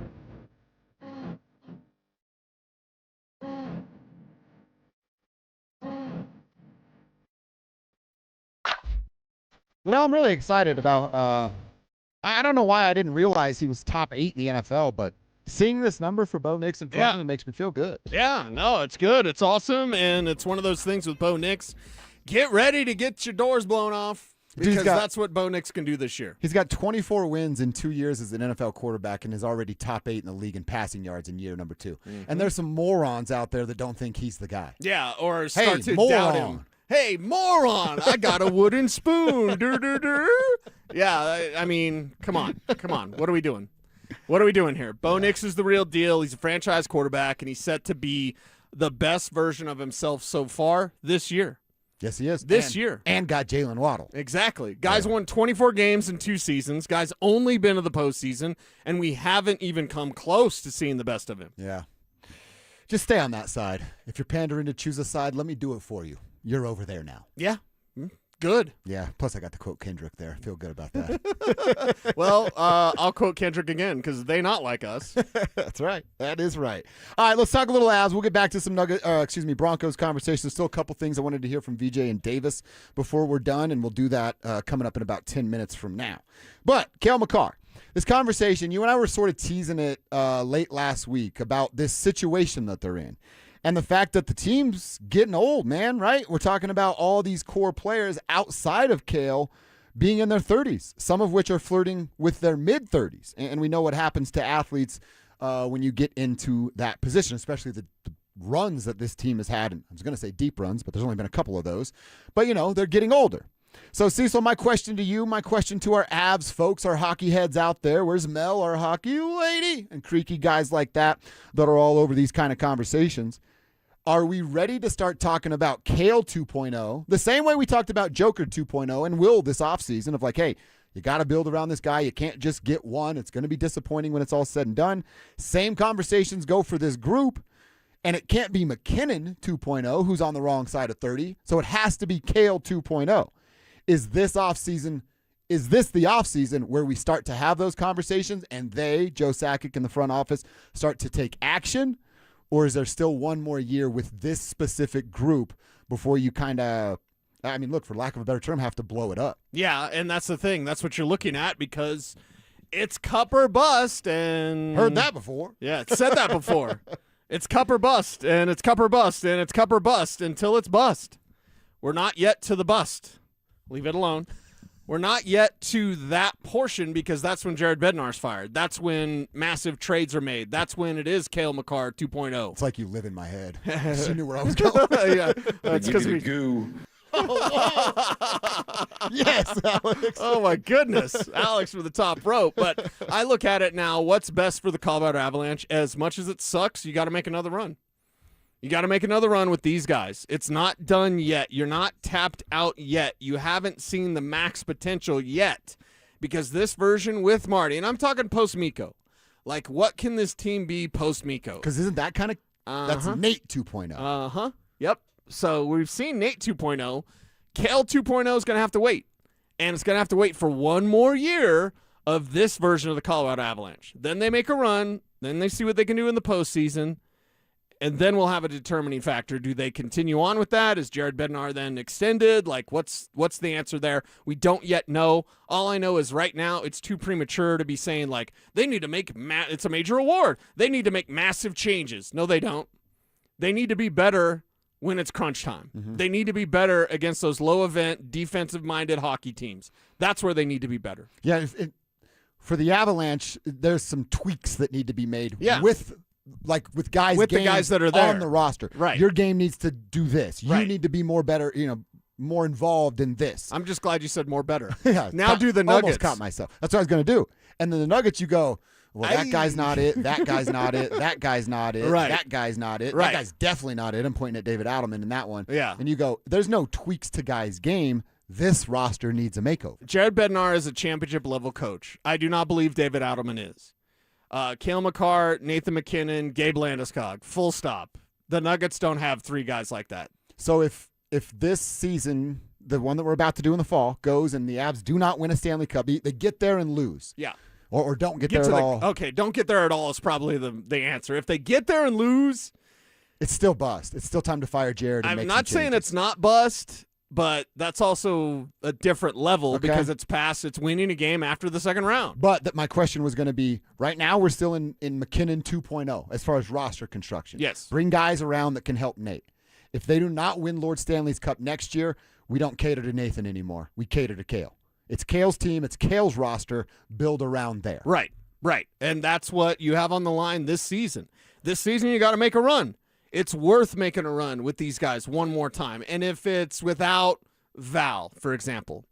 I'm really excited about, I don't know why I didn't realize he was top 8 in the NFL, but seeing this number for Bo Nix and Payton makes me feel good. Yeah, no, it's good. It's awesome, and it's one of those things with Bo Nix. Get ready to get your doors blown off because that's what Bo Nix can do this year. He's got 24 wins in 2 years as an NFL quarterback and is already top 8 in the league in passing yards in year number 2. Mm-hmm. And there's some morons out there that don't think he's the guy. Yeah, or start to moron. doubt him. Hey, moron, I got a wooden spoon. Yeah, I mean, come on. What are we doing? What are we doing here? Bo Nix is the real deal. He's a franchise quarterback, and he's set to be the best version of himself so far this year. Yes, he is. This year. And got Jalen Waddle. Exactly. Guys won 24 games in 2 seasons. Guys only been to the postseason, and we haven't even come close to seeing the best of him. Yeah. Just stay on that side. If you're pandering to choose a side, let me do it for you. You're over there now. Yeah. Good. Yeah. Plus, I got to quote Kendrick there. I feel good about that. Well, I'll quote Kendrick again because they not like us. That's right. That is right. All right, let's talk a little Avs. We'll get back to some Broncos conversation. Still a couple things I wanted to hear from VJ and Davis before we're done, and we'll do that coming up in about 10 minutes from now. But, Cale Makar, this conversation, you and I were sort of teasing it late last week about this situation that they're in. And the fact that the team's getting old, man, right? We're talking about all these core players outside of Cale being in their 30s, some of which are flirting with their mid-30s. And we know what happens to athletes when you get into that position, especially the runs that this team has had. And I was going to say deep runs, but there's only been a couple of those. But, they're getting older. So, Cecil, my question to you, my question to our Avs folks, our hockey heads out there, where's Mel, our hockey lady, and creaky guys like that are all over these kind of conversations? Are we ready to start talking about Cale 2.0, the same way we talked about Joker 2.0 and Will this offseason of like, hey, you got to build around this guy. You can't just get one. It's going to be disappointing when it's all said and done. Same conversations go for this group, and it can't be McKinnon 2.0, who's on the wrong side of 30, so it has to be Cale 2.0. Is this the offseason where we start to have those conversations and they, Joe Sakic in the front office, start to take action? Or is there still one more year with this specific group before you kind of, for lack of a better term, have to blow it up? Yeah, and that's the thing. That's what you're looking at because it's cup or bust. And heard that before. Yeah, it's said that before. It's cup or bust, and it's cup or bust, and it's cup or bust until it's bust. We're not yet to the bust. Leave it alone. We're not yet to that portion because that's when Jared Bednar's fired. That's when massive trades are made. That's when it is Cale Makar 2.0. It's like you live in my head. You knew where I was going. Yeah, that's because we goo. Yes, Alex. Oh my goodness, Alex for the top rope. But I look at it now. What's best for the Colorado Avalanche? As much as it sucks, you got to make another run. You got to make another run with these guys. It's not done yet. You're not tapped out yet. You haven't seen the max potential yet because this version with Marty, and I'm talking post-Mikko, like what can this team be post-Mikko? Because isn't that kind of, that's Nate 2.0. Uh-huh. Yep. So we've seen Nate 2.0. Cale 2.0 is going to have to wait. And it's going to have to wait for one more year of this version of the Colorado Avalanche. Then they make a run. Then they see what they can do in the postseason. And then we'll have a determining factor. Do they continue on with that? Is Jared Bednar then extended? Like, what's the answer there? We don't yet know. All I know is right now it's too premature to be saying, like, they need to make it's a major award. They need to make massive changes. No, they don't. They need to be better when it's crunch time. Mm-hmm. They need to be better against those low-event, defensive-minded hockey teams. That's where they need to be better. Yeah, for the Avalanche, there's some tweaks that need to be made with guys the guys that are there on the roster. Right. Your game needs to do this. You Right. need to be more more involved in this. I'm just glad you said more better. Yeah, now do the Nuggets. Almost caught myself. That's what I was going to do. And then the Nuggets, you go, well, that guy's not it. That guy's not it. That guy's not it. Right. That guy's not it. Right. That guy's definitely not it. I'm pointing at David Adelman in that one. Yeah. And you go, there's no tweaks to guys' game. This roster needs a makeover. Jared Bednar is a championship-level coach. I do not believe David Adelman is. Cale Makar, Nathan McKinnon, Gabe Landeskog, full stop. The Nuggets don't have three guys like that. So if this season, the one that we're about to do in the fall, goes and the Avs do not win a Stanley Cup, they get there and lose. Yeah. Or don't get there at all. Okay, don't get there at all is probably the answer. If they get there and lose, it's still bust. It's still time to fire Jared. I'm not saying it's not bust, but that's also a different level because it's winning a game after the second round. But my question was going to be, right now we're still in McKinnon 2.0 as far as roster construction. Yes. Bring guys around that can help Nate. If they do not win Lord Stanley's Cup next year, we don't cater to Nathan anymore. We cater to Cale. It's Cale's team. It's Cale's roster. Build around there. Right. And that's what you have on the line this season. This season, you got to make a run. It's worth making a run with these guys one more time. And if it's without Val, for example,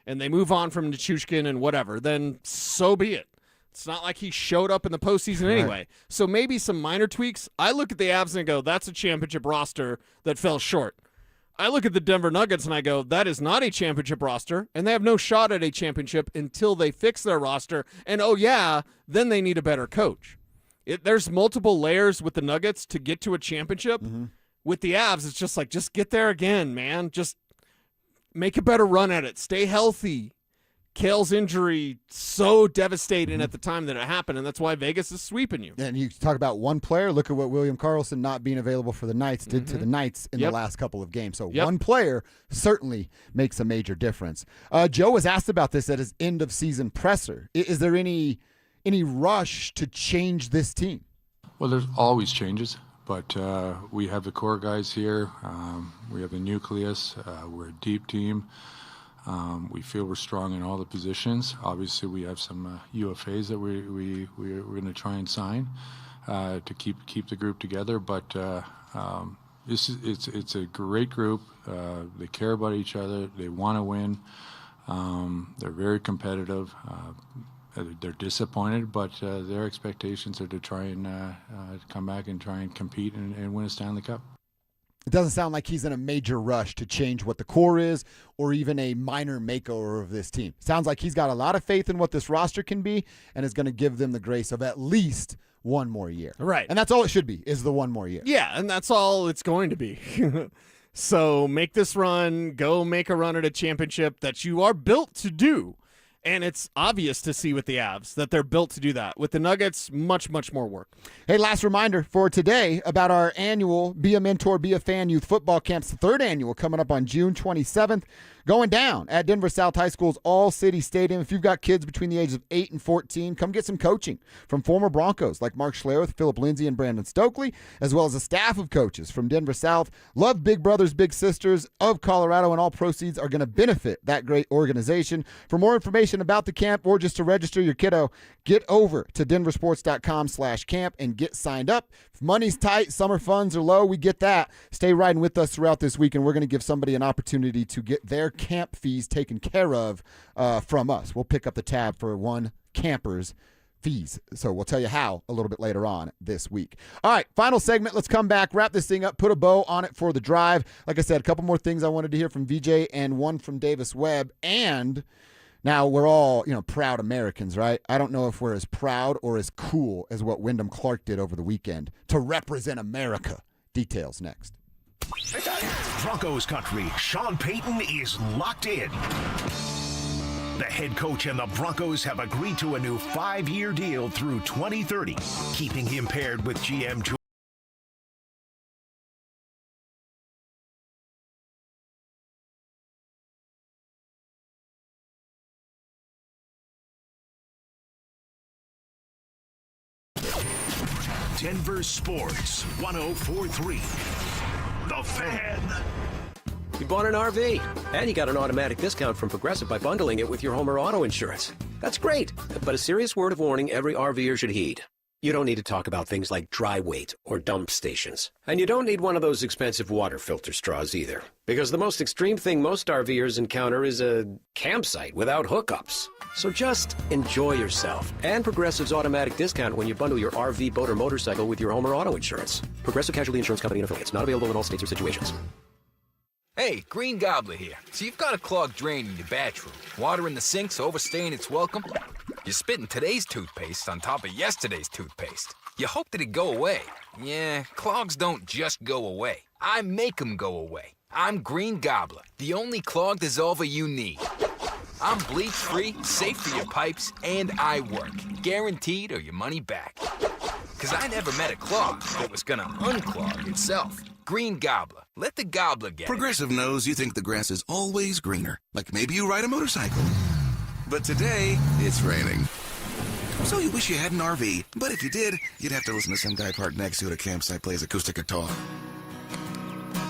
and they move on from Nichushkin and whatever, then so be it. It's not like he showed up in the postseason anyway. Right. So maybe some minor tweaks. I look at the Avs and go, that's a championship roster that fell short. I look at the Denver Nuggets and I go, that is not a championship roster, and they have no shot at a championship until they fix their roster. And then they need a better coach. There's multiple layers with the Nuggets to get to a championship. Mm-hmm. With the Avs, it's just like, just get there again, man. Just make a better run at it. Stay healthy. Cale's injury so devastating at the time that it happened, and that's why Vegas is sweeping you. And you talk about one player. Look at what William Karlsson not being available for the Knights did to the Knights in the last couple of games. So one player certainly makes a major difference. Joe was asked about this at his end-of-season presser. Is there any rush to change this team? Well, there's always changes, but we have the core guys here. We have the nucleus. We're a deep team. We feel we're strong in all the positions. Obviously, we have some UFAs that we're going to try and sign to keep the group together. But it's a great group. They care about each other. They want to win. They're very competitive. They're disappointed, but their expectations are to try and come back and try and compete and win a Stanley Cup. It doesn't sound like he's in a major rush to change what the core is or even a minor makeover of this team. Sounds like he's got a lot of faith in what this roster can be and is going to give them the grace of at least one more year. Right. And that's all it should be, is the one more year. Yeah, and that's all it's going to be. So make this run, go make a run at a championship that you are built to do. And it's obvious to see with the Avs that they're built to do that. With the Nuggets, much, much more work. Hey, last reminder for today about our annual Be a Mentor, Be a Fan Youth Football Camps, the third annual, coming up on June 27th. going down at Denver South High School's All-City Stadium. If you've got kids between the ages of 8 and 14, come get some coaching from former Broncos like Mark Schlereth, Philip Lindsay, and Brandon Stokely, as well as a staff of coaches from Denver South. Love Big Brothers Big Sisters of Colorado, and all proceeds are going to benefit that great organization. For more information about the camp or just to register your kiddo, get over to DenverSports.com/camp and get signed up. If money's tight, summer funds are low, we get that. Stay riding with us throughout this week, and we're going to give somebody an opportunity to get their camp fees taken care of from us. We'll pick up the tab for one camper's fees. So we'll tell you how a little bit later on this week. All right, final segment. Let's come back, wrap this thing up, put a bow on it for the drive. Like I said, a couple more things I wanted to hear from VJ and one from Davis Webb. And now we're all, proud Americans, right? I don't know if we're as proud or as cool as what Wyndham Clark did over the weekend to represent America. Details next. Broncos country, Sean Payton is locked in. The head coach and the Broncos have agreed to a new 5-year deal through 2030, keeping him paired with GM Denver Sports 104.3. The Fan. You bought an RV, and you got an automatic discount from Progressive by bundling it with your home or auto insurance. That's great, but a serious word of warning every RVer should heed. You don't need to talk about things like dry weight or dump stations. And you don't need one of those expensive water filter straws either. Because the most extreme thing most RVers encounter is a campsite without hookups. So just enjoy yourself and Progressive's automatic discount when you bundle your RV, boat, or motorcycle with your home or auto insurance. Progressive Casualty Insurance Company and affiliates. Not available in all states or situations. Hey, Green Gobbler here. So you've got a clogged drain in your bathroom. Water in the sink's overstaying its welcome. You're spitting today's toothpaste on top of yesterday's toothpaste. You hope that it go away. Yeah, clogs don't just go away. I make them go away. I'm Green Gobbler, the only clog dissolver you need. I'm bleach-free, safe for your pipes, and I work. Guaranteed or your money back. Because I never met a clog that was gonna unclog itself. Green Gobbler. Let the gobbler get Progressive knows you think the grass is always greener. Like maybe you ride a motorcycle. But today, it's raining. So you wish you had an RV. But if you did, you'd have to listen to some guy parked next to you at a campsite plays acoustic guitar.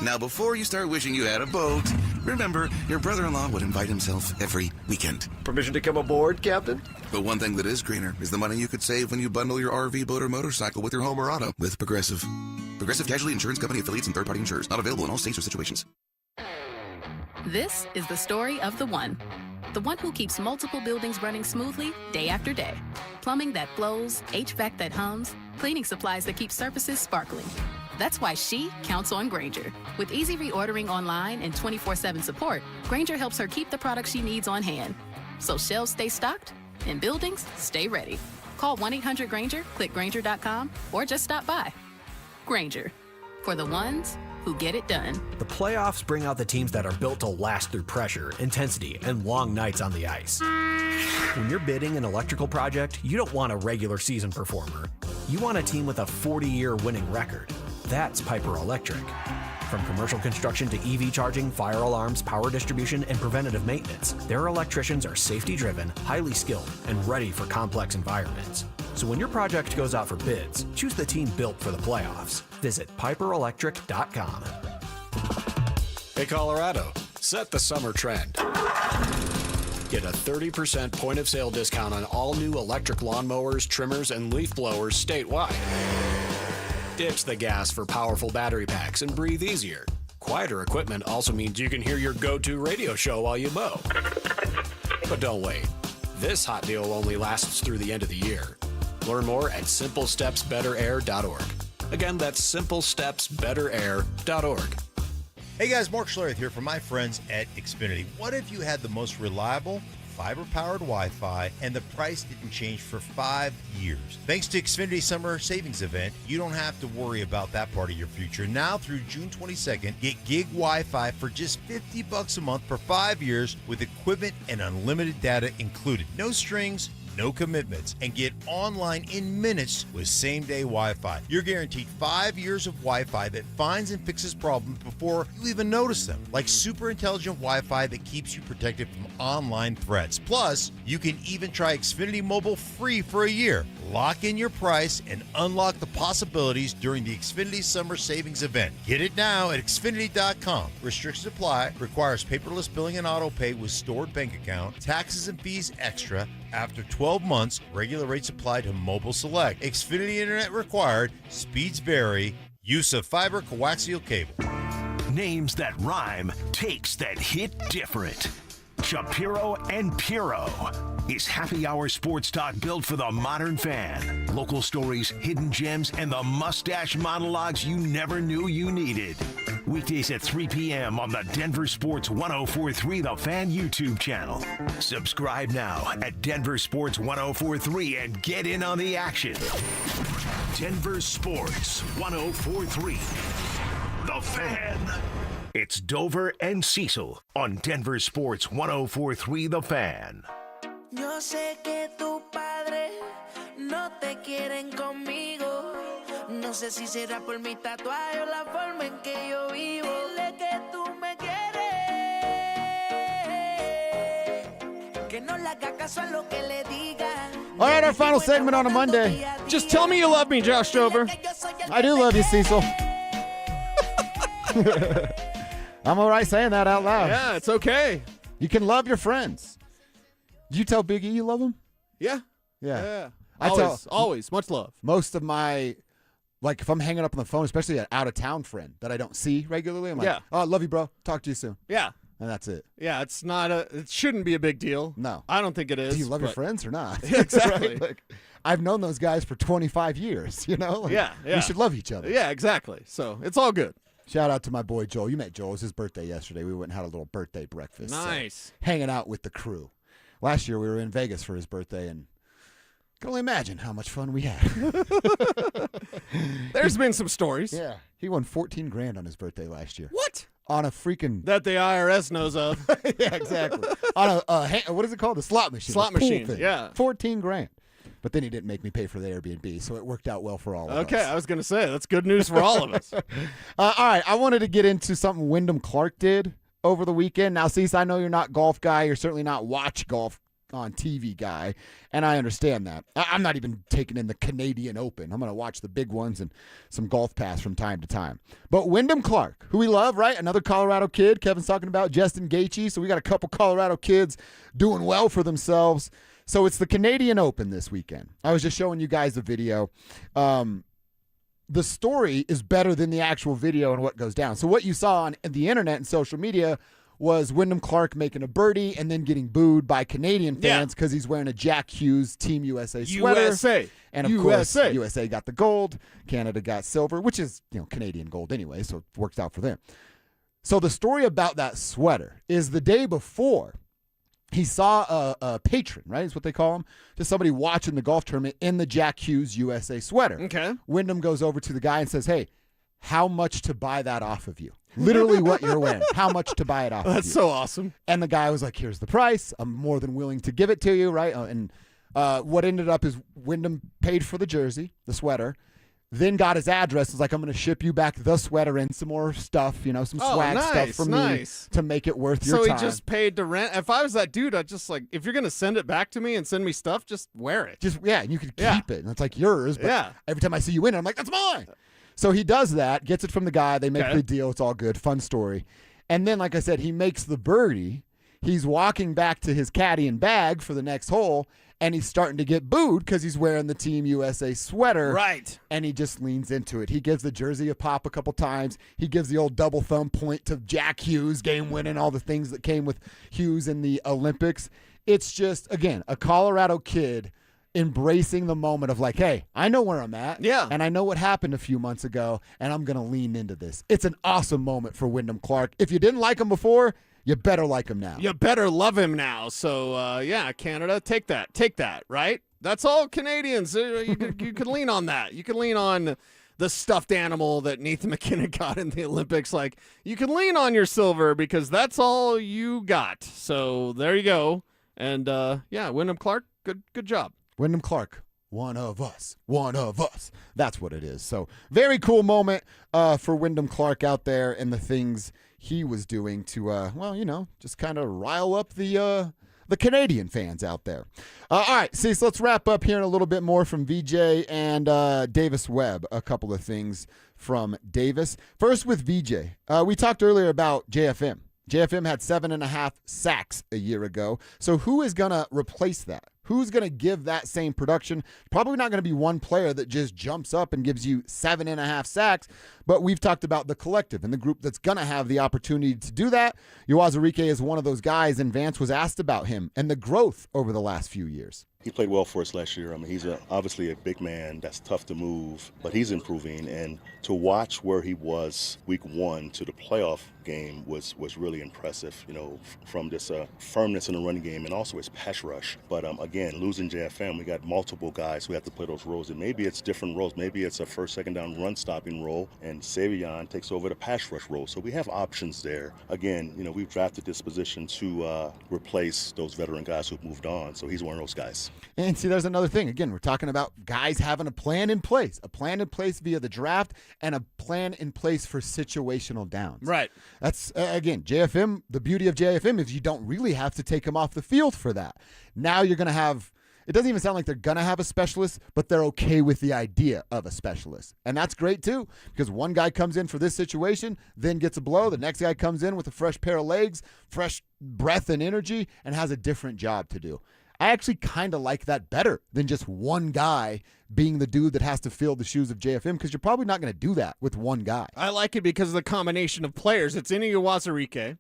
Now, before you start wishing you had a boat, remember, your brother-in-law would invite himself every weekend. Permission to come aboard, Captain? But one thing that is greener is the money you could save when you bundle your RV, boat, or motorcycle with your home or auto with Progressive. Progressive Casualty Insurance Company affiliates and third-party insurers. Not available in all states or situations. This is the story of the one who keeps multiple buildings running smoothly day after day. Plumbing that flows, HVAC that hums, cleaning supplies that keep surfaces sparkling. That's why she counts on Grainger. With easy reordering online and 24/7 support, Grainger helps her keep the products she needs on hand. So shelves stay stocked and buildings stay ready. Call 1-800-GRAINGER, click Grainger.com, or just stop by. Grainger, for the ones who get it done. The playoffs bring out the teams that are built to last through pressure, intensity, and long nights on the ice. When you're bidding an electrical project, you don't want a regular season performer. You want a team with a 40-year winning record. That's Piper Electric. From commercial construction to EV charging, fire alarms, power distribution, and preventative maintenance, their electricians are safety-driven, highly skilled, and ready for complex environments. So when your project goes out for bids, choose the team built for the playoffs. Visit piperelectric.com. Hey, Colorado, set the summer trend. Get a 30% point-of-sale discount on all new electric lawnmowers, trimmers, and leaf blowers statewide. Ditch the gas for powerful battery packs and breathe easier. Quieter equipment also means you can hear your go-to radio show while you mow. But don't wait. This hot deal only lasts through the end of the year. Learn more at simplestepsbetterair.org. Again, that's simplestepsbetterair.org. Hey guys, Mark Schlereth here from my friends at Xfinity. What if you had the most reliable, fiber-powered Wi-Fi and the price didn't change for 5 years? Thanks to Xfinity Summer Savings Event, you don't have to worry about that part of your future. Now through June 22nd, get gig Wi-Fi for just $50 a month for 5 years with equipment and unlimited data included. No strings, no commitments, and get online in minutes with same-day Wi-Fi. You're guaranteed 5 years of Wi-Fi that finds and fixes problems before you even notice them, like super intelligent Wi-Fi that keeps you protected from online threats. Plus, you can even try Xfinity Mobile free for a year. Lock in your price and unlock the possibilities during the Xfinity Summer Savings Event. Get it now at Xfinity.com. Restrictions apply. Requires paperless billing and auto pay with stored bank account. Taxes and fees extra. After 12 months, regular rates apply to Mobile Select. Xfinity Internet required. Speeds vary. Use of fiber coaxial cable. Names that rhyme, takes that hit different. Shapiro and Piro is happy hour sports talk built for the modern fan. Local stories, hidden gems, and the mustache monologues you never knew you needed. Weekdays at 3 p.m. on the Denver Sports 1043 The Fan YouTube channel. Subscribe now at Denver Sports 1043 and get in on the action. Denver Sports 1043 The Fan. It's Dover and Cecil on Denver Sports 1043 The Fan. Yo sé que tus padres no te quieren conmigo. No sé si será por mi tatuaje o la forma en que yo vivo. Dile que tú me quieres. Que no le haga caso a lo que le digan. All right, our final segment on a Monday. Just tell me you love me, Josh Dover. I do love you, Cecil. I'm all right saying that out loud. Yeah, it's okay. You can love your friends. Did you tell Big E you love him? Yeah. Yeah. Always. Much love. Most of my, like, if I'm hanging up on the phone, especially an out-of-town friend that I don't see regularly, I'm like, oh, I love you, bro. Talk to you soon. Yeah. And that's it. Yeah, it shouldn't be a big deal. No. I don't think it is. Do you love your friends or not? Yeah, exactly. Right? Like, I've known those guys for 25 years, you know? Like, yeah. We should love each other. Yeah, exactly. So it's all good. Shout out to my boy Joel. You met Joel. It was his birthday yesterday. We went and had a little birthday breakfast. Nice. Hanging out with the crew. Last year we were in Vegas for his birthday, and I can only imagine how much fun we had. There's been some stories. Yeah. He won $14,000 on his birthday last year. What? On a freaking... That the IRS knows of. Yeah, exactly. On a what is it called? The slot machine. Slot the pool machine, thing. yeah. $14,000. But then he didn't make me pay for the Airbnb, so it worked out well for all of us. Okay, I was going to say, that's good news for all of us. All right, I wanted to get into something Wyndham Clark did over the weekend. Now, Cecil, I know you're not a golf guy. You're certainly not watch golf on TV guy, and I understand that. I'm not even taking in the Canadian Open. I'm going to watch the big ones and some Golf Pass from time to time. But Wyndham Clark, who we love, right? Another Colorado kid. Kevin's talking about Justin Gaethje, so we got a couple Colorado kids doing well for themselves. So it's the Canadian Open this weekend. I was just showing you guys the video. The story is better than the actual video and what goes down. So what you saw on the internet and social media was Wyndham Clark making a birdie and then getting booed by Canadian fans because he's wearing a Jack Hughes Team USA sweater. USA. And, of course, USA got the gold. Canada got silver, which is, Canadian gold anyway, so it works out for them. So the story about that sweater is the day before, he saw a patron, right? Is what they call him. Just somebody watching the golf tournament in the Jack Hughes USA sweater. Okay. Wyndham goes over to the guy and says, hey, how much to buy that off of you? Literally what you're wearing. How much to buy it off of you? That's so awesome. And the guy was like, here's the price. I'm more than willing to give it to you, right? And what ended up is Wyndham paid for the jersey, the sweater, then got his address. Was like, I'm going to ship you back the sweater and some more stuff, some swag stuff from me to make it worth your time. So he just paid to rent. If I was that dude, I'd just if you're going to send it back to me and send me stuff, just wear it. And you could keep it. And it's like yours. But every time I see you win it, I'm like, that's mine. So he does that, gets it from the guy. They make the deal. It's all good. Fun story. And then, like I said, he makes the birdie. He's walking back to his caddy and bag for the next hole, and he's starting to get booed because he's wearing the Team USA sweater. Right. And he just leans into it. He gives the jersey a pop a couple times. He gives the old double thumb point to Jack Hughes, game winning, all the things that came with Hughes in the Olympics. It's just, again, a Colorado kid embracing the moment of like, hey, I know where I'm at. Yeah. And I know what happened a few months ago, and I'm going to lean into this. It's an awesome moment for Wyndham Clark. If you didn't like him before, you better like him now. You better love him now. So, Canada, take that, right? That's all Canadians. You can lean on that. You can lean on the stuffed animal that Nathan McKinnon got in the Olympics. Like, you can lean on your silver because that's all you got. So there you go. And, Wyndham Clark, Good job. Wyndham Clark, one of us. That's what it is. So very cool moment for Wyndham Clark out there and the things he was doing to, just kind of rile up the Canadian fans out there. All right, Cecil, let's wrap up here in a little bit more from VJ and Davis Webb. A couple of things from Davis. First with VJ. We talked earlier about JFM. JFM had 7.5 sacks a year ago. So who is going to replace that? Who's going to give that same production? Probably not going to be one player that just jumps up and gives you 7.5 sacks, but we've talked about the collective and the group that's going to have the opportunity to do that. Uwazurike is one of those guys, and Vance was asked about him and the growth over the last few years. He played well for us last year. I mean, he's obviously a big man that's tough to move, but he's improving. And to watch where he was week 1 to the playoff game was really impressive, from this firmness in the running game and also his pass rush. But again, losing JFM, we got multiple guys who have to play those roles. And maybe it's different roles. Maybe it's a first, second down run stopping role, and Savion takes over the pass rush role. So we have options there. Again, we've drafted this position to replace those veteran guys who've moved on. So he's one of those guys. And see, there's another thing. Again, we're talking about guys having a plan in place via the draft and a plan in place for situational downs. Right. That's, again, JFM, the beauty of JFM is you don't really have to take him off the field for that. Now you're going to have, it doesn't even sound like they're going to have a specialist, but they're okay with the idea of a specialist. And that's great too, because one guy comes in for this situation, then gets a blow. The next guy comes in with a fresh pair of legs, fresh breath and energy, and has a different job to do. I actually kind of like that better than just one guy being the dude that has to fill the shoes of JFM, because you're probably not going to do that with one guy. I like it because of the combination of players. It's Ini Uwazurike.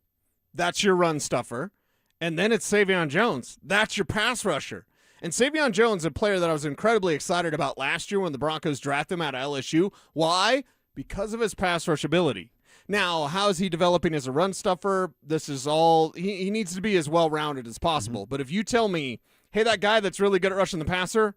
That's your run stuffer. And then it's Savion Jones. That's your pass rusher. And Savion Jones, a player that I was incredibly excited about last year when the Broncos drafted him out of LSU. Why? Because of his pass rush ability. Now, how is he developing as a run stuffer? This is all, he needs to be as well-rounded as possible. Mm-hmm. But if you tell me, hey, that guy that's really good at rushing the passer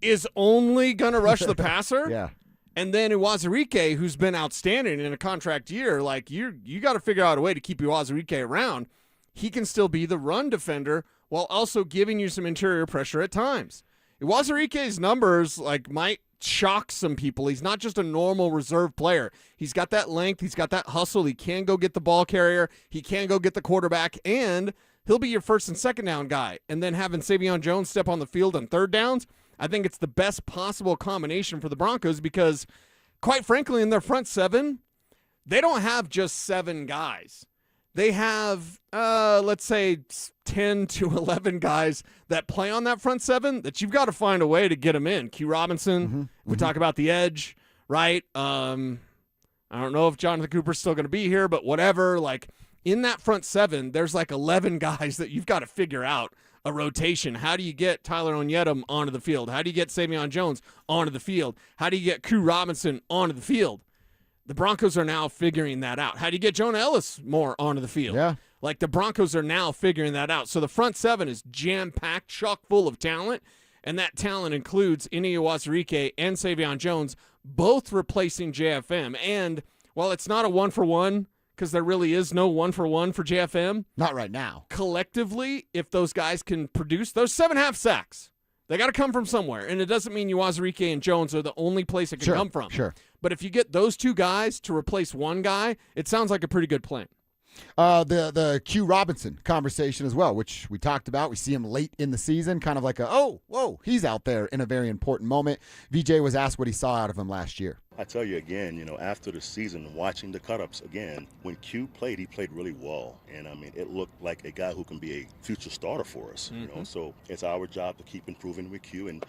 is only going to rush the passer, yeah. And then Uwazurike, who's been outstanding in a contract year, like you got to figure out a way to keep Uwazurike around. He can still be the run defender while also giving you some interior pressure at times. Uwazurike's numbers might shock some people. He's not just a normal reserve player. He's got that length. He's got that hustle. He can go get the ball carrier. He can go get the quarterback, and he'll be your first and second down guy. And then having Savion Jones step on the field on third downs, I think it's the best possible combination for the Broncos because, quite frankly, in their front seven, they don't have just 7 guys. They have, let's say, 10 to 11 guys that play on that front seven that you've got to find a way to get them in. Q Robinson, we talk about the edge, right? I don't know if Jonathan Cooper's still going to be here, but whatever. In that front seven, there's 11 guys that you've got to figure out a rotation. How do you get Tyler Onyedem onto the field? How do you get Savion Jones onto the field? How do you get Q Robinson onto the field? The Broncos are now figuring that out. How do you get Jonah Ellis more onto the field? Yeah. The Broncos are now figuring that out. So the front seven is jam-packed, chock full of talent, and that talent includes Ini Uwazurike and Savion Jones, both replacing JFM. And while it's not a one-for-one, because there really is no one-for-one for JFM. Not right now. Collectively, if those guys can produce those 7.5 sacks, they got to come from somewhere. And it doesn't mean Uwazurike and Jones are the only place it can come from. Sure. But if you get those 2 guys to replace one guy, it sounds like a pretty good plan. The Q Robinson conversation as well, which we talked about. We see him late in the season, kind of like he's out there in a very important moment. VJ was asked what he saw out of him last year. I tell you again, after the season, watching the cut-ups again, when Q played, he played really well. And, it looked like a guy who can be a future starter for us, So it's our job to keep improving with Q and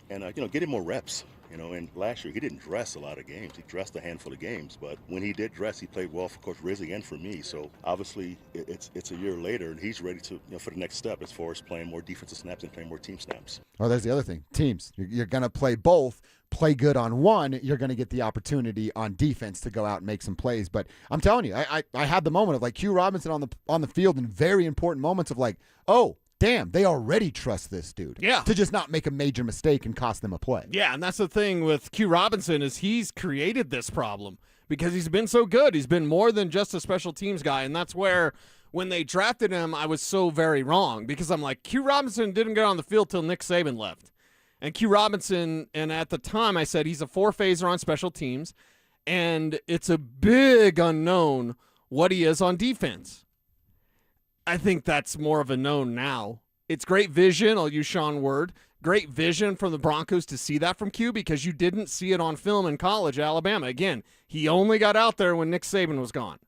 get him more reps. And last year he didn't dress a lot of games. He dressed a handful of games, but when he did dress, he played well for Coach Rizzi and for me. So obviously it's a year later, and he's ready to for the next step as far as playing more defensive snaps and playing more team snaps. Oh, there's the other thing. Teams, you're going to play both. Play good on one, you're going to get the opportunity on defense to go out and make some plays. But I'm telling you, I had the moment of Q Robinson on the field in very important moments of damn, they already trust this dude. Yeah. To just not make a major mistake and cost them a play. Yeah, and that's the thing with Q Robinson is he's created this problem because he's been so good. He's been more than just a special teams guy, and that's where when they drafted him, I was so very wrong because I'm like, Q Robinson didn't get on the field till Nick Saban left. And Q Robinson, and at the time I said he's a 4-phaser on special teams, and it's a big unknown what he is on defense. I think that's more of a known now. It's great vision, I'll use Sean Word, great vision from the Broncos to see that from Q because you didn't see it on film in college at Alabama. Again, he only got out there when Nick Saban was gone.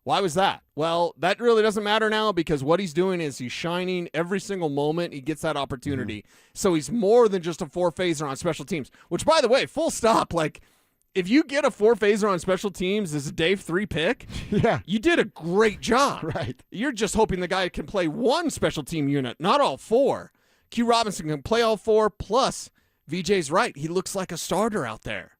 Why was that? Well, that really doesn't matter now because what he's doing is he's shining every single moment he gets that opportunity. So he's more than just a 4-phaser on special teams, which, by the way, full stop, like, if you get a 4-phaser on special teams as a day 3 pick, you did a great job. Right. You're just hoping the guy can play one special team unit, not all 4. Q Robinson can play all 4, plus VJ's right. He looks like a starter out there.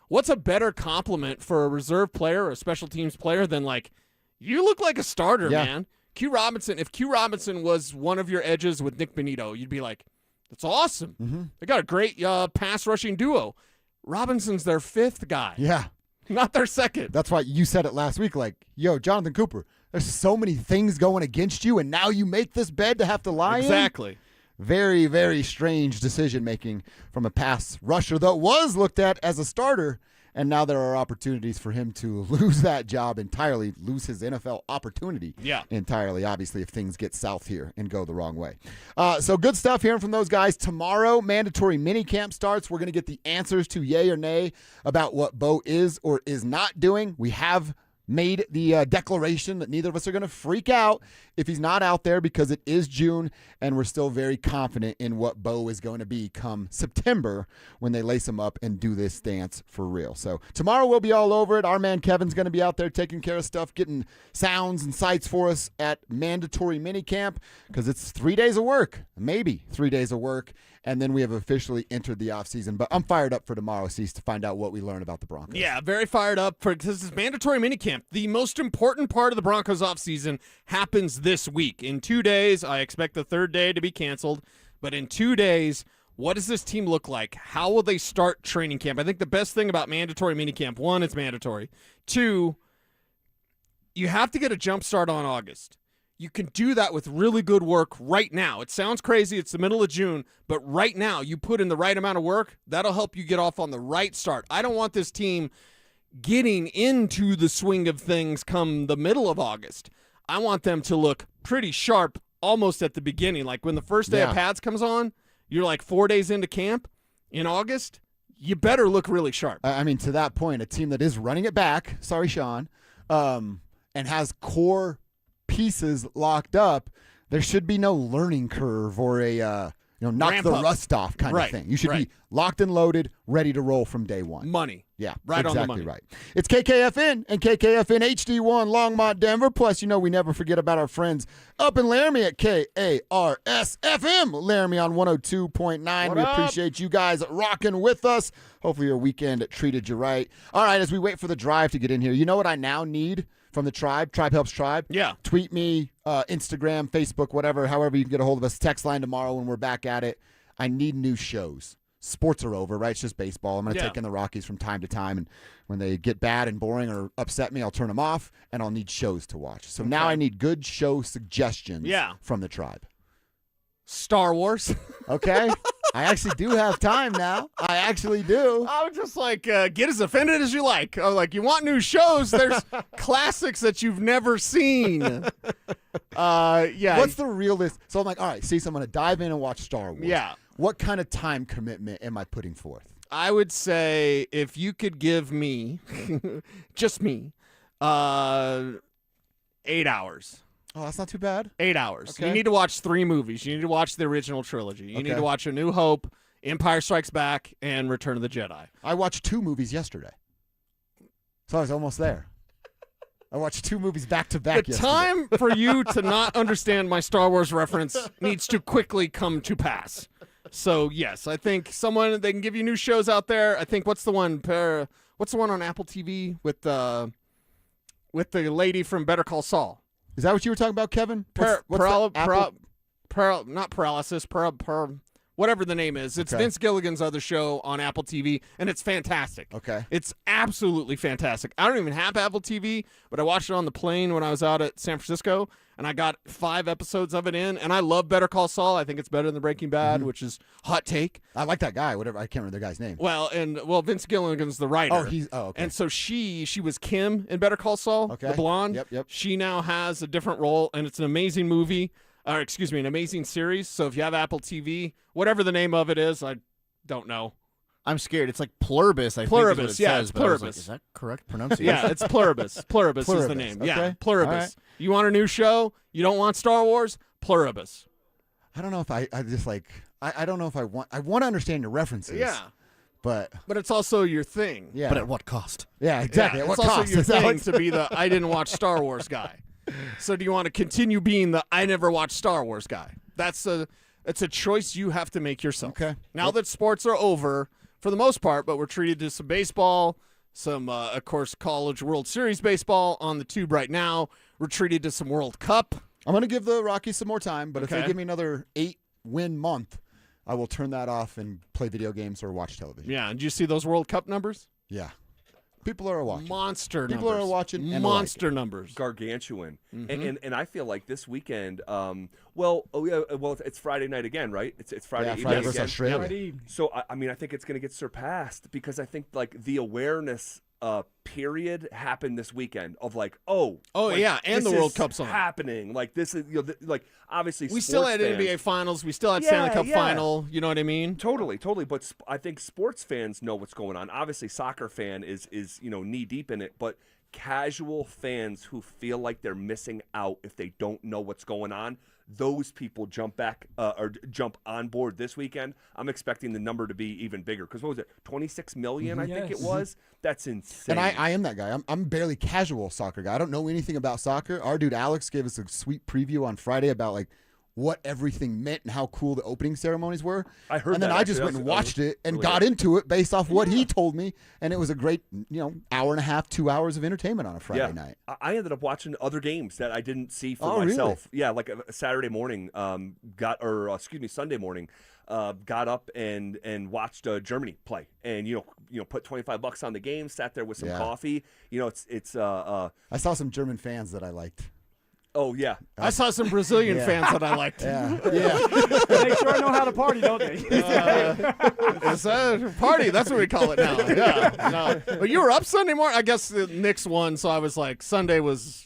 What's a better compliment for a reserve player or a special teams player than, like, you look like a starter, man. Q Robinson, if Q Robinson was one of your edges with Nick Benito, you'd be like, that's awesome. They got a great pass rushing duo. Robinson's their 5th guy. Yeah. Not their 2nd. That's why you said it last week, like, yo, Jonathan Cooper, there's so many things going against you, and now you make this bed to have to lie in? Exactly. Very, very strange decision-making from a pass rusher that was looked at as a starter, and now there are opportunities for him to lose that job entirely, lose his NFL opportunity entirely, obviously, if things get south here and go the wrong way. So good stuff hearing from those guys. Tomorrow, mandatory minicamp starts. We're going to get the answers to yay or nay about what Bo is or is not doing. We have made the declaration that neither of us are going to freak out if he's not out there because it is June, and we're still very confident in what Bo is going to be come September when they lace him up and do this dance for real. So tomorrow we'll be all over it. Our man Kevin's going to be out there taking care of stuff, getting sounds and sights for us at mandatory minicamp because it's 3 days of work, maybe 3 days of work, and then we have officially entered the offseason. But I'm fired up for tomorrow, Cease, to find out what we learn about the Broncos. Yeah, very fired up because it's mandatory minicamp. The most important part of the Broncos offseason happens this week. In 2 days, I expect the 3rd day to be canceled, but in 2 days, what does this team look like? How will they start training camp? I think the best thing about mandatory minicamp, 1, it's mandatory. 2, you have to get a jump start on August. You can do that with really good work right now. It sounds crazy. It's the middle of June, but right now you put in the right amount of work. That'll help you get off on the right start. I don't want this team getting into the swing of things come the middle of August. I want them to look pretty sharp almost at the beginning. Like when the first day of pads comes on, you're like 4 days into camp in August, you better look really sharp. I mean, to that point, a team that is running it back, sorry, Sean, and has core pieces locked up, there should be no learning curve or a knock Ramp the up. rust off kind of thing. You should be locked and loaded, ready to roll from day one. Money. Yeah, right exactly on the money. Right. It's KKFN and KKFN HD1 Longmont, Denver. Plus, we never forget about our friends up in Laramie at KARS-FM. Laramie on 102.9. We appreciate you guys rocking with us. Hopefully your weekend treated you right. All right, as we wait for the drive to get in here, you know what I now need from the Tribe? Tribe Helps Tribe. Yeah. Tweet me, Instagram, Facebook, whatever, however you can get a hold of us. Text line tomorrow when we're back at it. I need new shows. Sports are over, right? It's just baseball. I'm going to take in the Rockies from time to time, and when they get bad and boring or upset me, I'll turn them off, and I'll need shows to watch. So now I need good show suggestions from the Tribe. Star Wars. Okay. I actually do have time now. I actually do. I was just like, get as offended as you like. Oh, like, you want new shows? There's classics that you've never seen. What's the realist? So I'm like, all right, I'm going to dive in and watch Star Wars. Yeah. What kind of time commitment am I putting forth? I would say if you could give me, just me, 8 hours. Oh, that's not too bad. 8 hours. Okay. You need to watch 3 movies. You need to watch the original trilogy. You need to watch A New Hope, Empire Strikes Back, and Return of the Jedi. I watched 2 movies yesterday. So I was almost there. I watched 2 movies back-to-back The yesterday. time for you to not understand my Star Wars reference needs to quickly come to pass. So, yes, I think they can give you new shows out there. I think, what's the one on Apple TV with the lady from Better Call Saul? Is that what you were talking about, Kevin? Not paralysis. whatever the name is. It's Vince Gilligan's other show on Apple TV, and it's fantastic. Okay. It's absolutely fantastic. I don't even have Apple TV, but I watched it on the plane when I was out at San Francisco, and I got 5 episodes of it in, and I love Better Call Saul. I think it's better than Breaking Bad, which is hot take. I like that guy. Whatever. I can't remember the guy's name. Well, Vince Gilligan's the writer. Okay. And so she was Kim in Better Call Saul, the blonde. Yep. She now has a different role, and it's an amazing movie. Or excuse me, an amazing series. So if you have Apple TV, whatever the name of it is, I don't know. I'm scared. It's like Pluribus, I think. Pluribus, Is what it says, it's but I was Pluribus. like, is that correct pronunciation? Yeah, it's Pluribus. Pluribus is the name. Okay. Yeah, Pluribus. All right. You want a new show? You don't want Star Wars? Pluribus. I don't know if I just like. I don't know if I want to understand your references. Yeah. But it's also your thing. Yeah. But at what cost? Yeah, exactly. Yeah, At what it's cost? also your Is that thing what- to be the I didn't watch Star Wars guy. So do you want to continue being the I never watched Star Wars guy? It's a choice you have to make yourself. Okay. Now that sports are over, for the most part, but we're treated to some baseball, some, of course, college World Series baseball on the tube right now. We're treated to some World Cup. I'm going to give the Rockies some more time, but if Okay. they give me another 8-win month, I will turn that off and play video games or watch television. Yeah, and did you see those World Cup numbers? Yeah. People are watching. Monster People numbers. are watching and Monster numbers. Gargantuan. Mhm. And I feel like this weekend, it's Friday night again, right? It's Friday evening Friday versus again. Australia. Friday evening. So, I mean, I think it's going to get surpassed because I think, like, the awareness period happened this weekend of, like, like, yeah, and this the World is Cup's on. happening. Like, this is, like, obviously We still had sports NBA fans- Finals. We still had Stanley Cup yeah. Final. You know what I mean? Totally. But I think sports fans know what's going on. Obviously, soccer fan is knee deep in it, but casual fans who feel like they're missing out if they don't know what's going on, those people jump on board this weekend. I'm expecting the number to be even bigger because what was it, 26 million? I think it was. That's insane. And I am that guy. I'm barely casual soccer guy. I don't know anything about soccer. Our dude Alex gave us a sweet preview on Friday about like what everything meant and how cool the opening ceremonies were. I heard and then that, I just actually. went and watched it and really got good. into it based off what he told me, and it was a great, hour and a half, 2 hours of entertainment on a Friday night. I ended up watching other games that I didn't see for Oh, myself. Really? Yeah, like a Saturday morning, Sunday morning, got up and watched Germany play, and put $25 on the game, sat there with some coffee. I saw some German fans that I liked. Oh yeah, I saw some Brazilian fans that I liked. Yeah. They sure know how to party, don't they? It's a party. That's what we call it now. Yeah. No. But you were up Sunday morning. I guess the Knicks won, so I was like, Sunday was.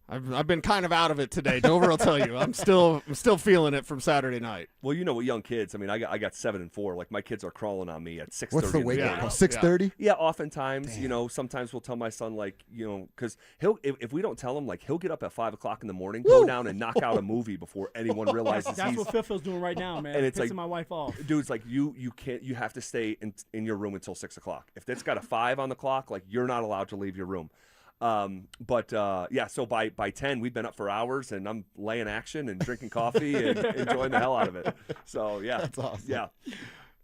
I've been kind of out of it today. Dover will tell you. I'm still feeling it from Saturday night. Well, with young kids, I mean, I got 7 and 4. Like my kids are crawling on me at 6:30. What's the wake up call? 6:30? Yeah, oftentimes, sometimes we'll tell my son because he'll if we don't tell him, like he'll get up at 5 o'clock in the morning, go down and knock out a movie before anyone realizes That's he's. what Fifth is doing right now, man. And it's pissing like, my wife off. Dude, it's like you can't. You have to stay in your room until 6 o'clock. If it's got a 5 on the clock, like you're not allowed to leave your room. So by 10 we've been up for hours and I'm laying action and drinking coffee and enjoying the hell out of it. So yeah, that's awesome. Yeah.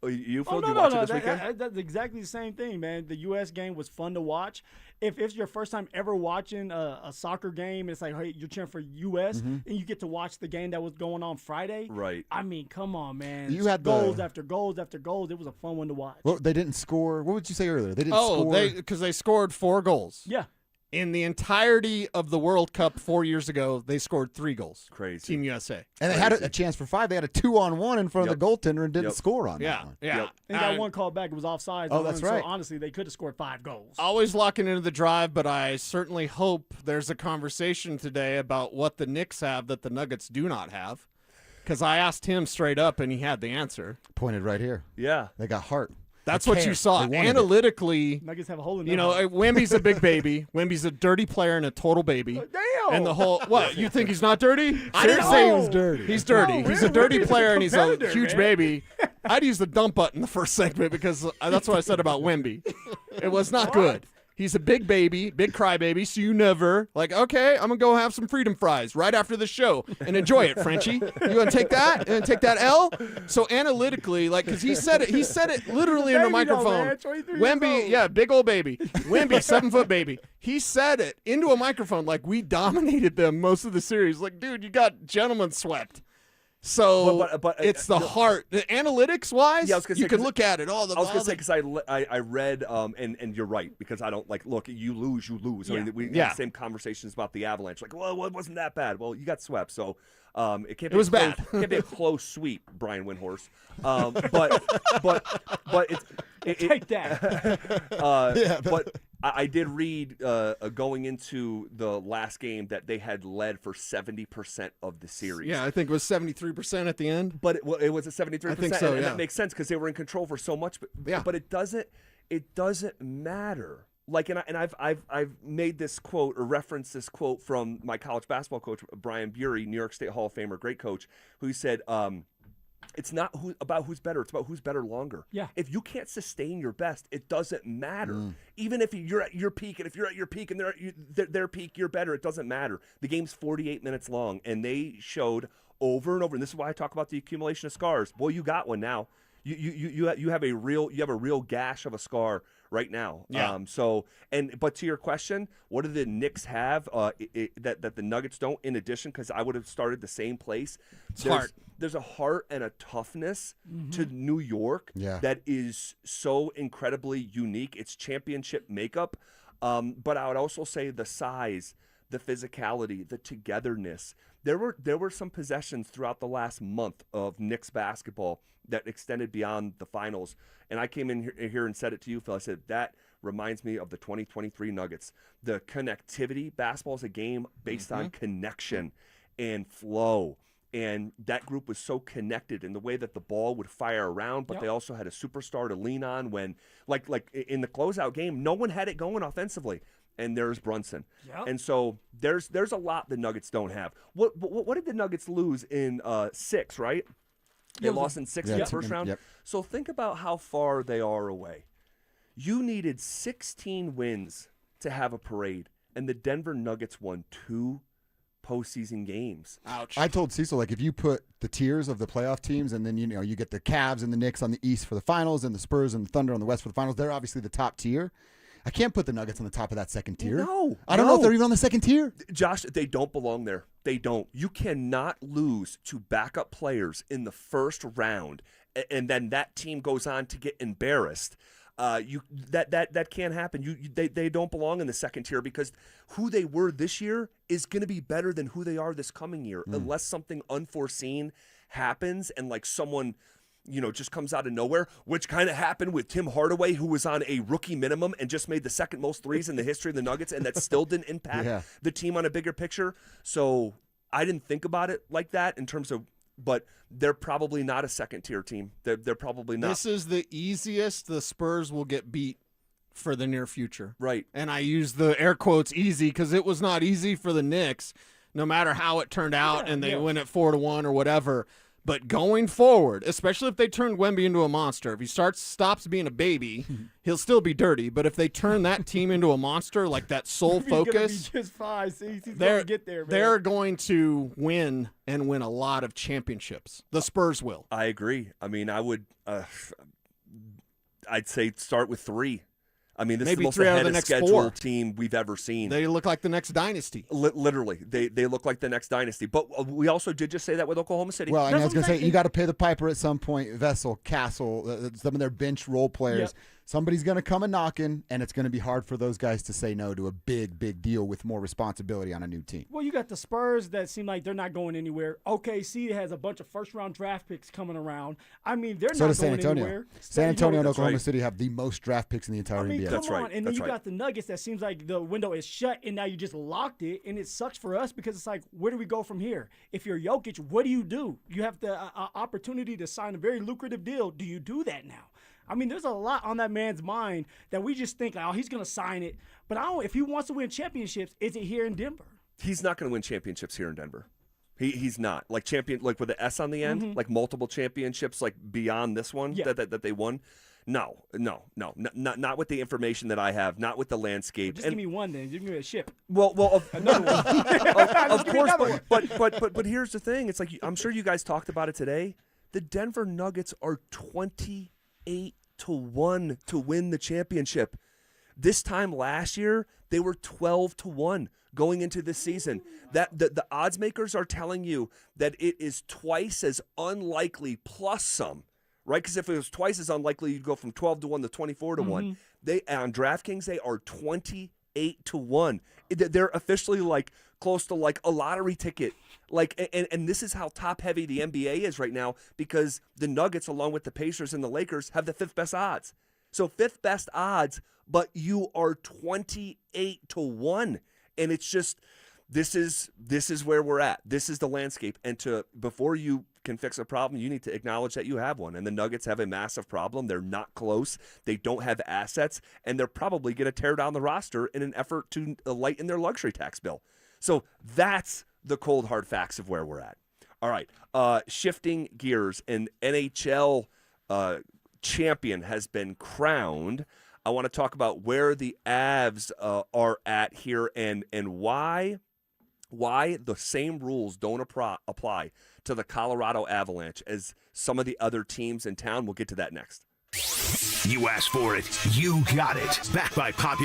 You Phil, Oh, you watch it this that, weekend? that's exactly the same thing, man. The U.S. game was fun to watch. If it's your first time ever watching a soccer game, it's like, hey, you're cheering for U.S. and you get to watch the game that was going on Friday. Right. I mean, come on, man. You had goals after goals after goals. It was a fun one to watch. Well, they didn't score. What would you say earlier? They didn't score. Because they scored 4 goals. Yeah. In the entirety of the World Cup 4 years ago, they scored 3 goals. Crazy. Team USA. And they had a chance for 5. They had a 2-on-1 in front of the goaltender and didn't score on that one. Yeah. And got one called back. It was offside. Oh, that's right. So honestly, they could have scored 5 goals. Always locking into the drive, but I certainly hope there's a conversation today about what the Knicks have that the Nuggets do not have. Because I asked him straight up, and he had the answer. Pointed right here. Yeah. They got heart. That's They what care. you saw. They wanted it. Analytically, Nuggets have a hole in you their know, heart. Wemby's a big baby. Wemby's a dirty player and a total baby. Damn. And the whole, what, you think he's not dirty? I didn't say he was No. dirty. He's dirty. No, He's a dirty Wemby's a player, and he's a competitor, huge man. baby. I'd use the dump button the first segment because that's what I said about Wemby. It was not good. He's a big baby, big crybaby, so you never, like, okay, I'm going to go have some freedom fries right after the show and enjoy it, Frenchie. You going to take that? And take that L? So analytically, like, because he said it literally into a Baby though, microphone. man, 23 years Wemby, old. yeah, big old baby. Wemby, 7-foot baby. He said it into a microphone like we dominated them most of the series. Like, dude, you got gentlemen swept. So but it's the heart. Analytics wise, yeah, I was gonna say, you can look at it. I was going to say because I read and you're right, because I don't look, you lose. I mean, we had the same conversations about the Avalanche. Like, well, it wasn't that bad. Well, you got swept, so it was bad. It can't be a close sweep, Brian Windhorst. But it's take that. But I did read going into the last game that they had led for 70% of the series. Yeah, I think it was 73% at the end. But it was a 73%. I think so, and yeah. that makes sense because they were in control for so much. But it doesn't matter. Like, and I've made this quote or referenced this quote from my college basketball coach, Brian Bury, New York State Hall of Famer, great coach, who said, it's not about who's better. It's about who's better longer. Yeah. If you can't sustain your best, it doesn't matter. Even if you're at your peak, and if you're at your peak and they're at their peak, you're better. It doesn't matter. The game's 48 minutes long, and they showed over and over. And this is why I talk about the accumulation of scars. Boy, you got one now. You have a real gash of a scar right now. Yeah. But to your question, what do the Knicks have that the Nuggets don't? In addition, because I would have started the same place. There's a heart and a toughness to New York that is so incredibly unique. It's championship makeup, but I would also say the size, the physicality, the togetherness. There were some possessions throughout the last month of Knicks basketball that extended beyond the finals. And I came in here and said it to you, Phil. I said, that reminds me of the 2023 Nuggets. The connectivity, basketball is a game based on connection and flow. And that group was so connected in the way that the ball would fire around, but they also had a superstar to lean on when, like in the closeout game, no one had it going offensively. And there's Brunson. Yep. And so there's a lot the Nuggets don't have. What did the Nuggets lose in 6, right? They lost in 6 in the first round. Yep. So think about how far they are away. You needed 16 wins to have a parade, and the Denver Nuggets won 2 postseason games. Ouch. I told Cecil, like, if you put the tiers of the playoff teams, and then you get the Cavs and the Knicks on the East for the finals, and the Spurs and the Thunder on the West for the finals, they're obviously the top tier. I can't put the Nuggets on the top of that second tier. No. I don't know if they're even on the second tier. Josh, they don't belong there. They don't. You cannot lose to backup players in the first round, and then that team goes on to get embarrassed. That can't happen. They don't belong in the second tier, because who they were this year is going to be better than who they are this coming year, unless something unforeseen happens and like someone just comes out of nowhere, which kind of happened with Tim Hardaway, who was on a rookie minimum and just made the second most threes in the history of the Nuggets, and that still didn't impact the team on a bigger picture. So I didn't think about it like that in terms of, but they're probably not a second-tier team. They're probably not. This is the easiest the Spurs will get beat for the near future. Right. And I use the air quotes easy because it was not easy for the Knicks, no matter how it turned out, and they win at 4-1 or whatever. But going forward, especially if they turn Wemby into a monster, if he stops being a baby, he'll still be dirty. But if they turn that team into a monster, like that sole focus, he's gonna be just fine. He's going to get there, man. They're going to win and win a lot of championships. The Spurs will. I agree. I mean, I'd say start with 3. I mean, this Maybe is the most 3 out of ahead the of next schedule 4 team we've ever seen. They look like the next dynasty. Literally, they look like the next dynasty. But we also did just say that with Oklahoma City. Well, and I was going to say, you got to pay the piper at some point. Vessel, Castle, some of their bench role players. Yep. Somebody's going to come and knocking, and it's going to be hard for those guys to say no to a big, big deal with more responsibility on a new team. Well, you got the Spurs that seem like they're not going anywhere. OKC has a bunch of first-round draft picks coming around. I mean, they're So not does San going Antonio. anywhere. San Antonio and That's Oklahoma right. City have the most draft picks in the entire I mean, NBA. come That's on. right. And then That's you right. got the Nuggets that seems like the window is shut, and now you just locked it, and it sucks for us because it's like, where do we go from here? If you're Jokic, what do? You have the opportunity to sign a very lucrative deal. Do you do that now? I mean, there's a lot on that man's mind that we just think, oh, he's going to sign it. But if he wants to win championships, is it here in Denver? He's not going to win championships here in Denver. He's not. Like with the S on the end, like multiple championships, like beyond this one that they won. No, not with the information that I have, not with the landscape. Just give me one then. Give me a ship. Well, another one. Of course, but here's the thing. It's like, I'm sure you guys talked about it today. The Denver Nuggets are 28-1 to win the championship. This time last year, They were 12-1 going into this season. That the odds makers are telling you that it is twice as unlikely plus some, right? Because if it was twice as unlikely, you'd go from 12-1 to 24-1. They on DraftKings, they are 28-1. They're officially like close to like a lottery ticket. Like, and this is how top heavy the NBA is right now, because the Nuggets, along with the Pacers and the Lakers, have the 5th best odds. So 5th best odds, but you are 28-1, and it's just this is where we're at. This is the landscape, and before you can fix a problem, you need to acknowledge that you have one. And the Nuggets have a massive problem. They're not close. They don't have assets, and they're probably going to tear down the roster in an effort to lighten their luxury tax bill. So that's the cold hard facts of where we're at. All right, shifting gears, an NHL champion has been crowned. I want to talk about where the Avs are at here and why the same rules don't apply to the Colorado Avalanche as some of the other teams in town. We'll get to that next. You asked for it. You got it. Backed by popular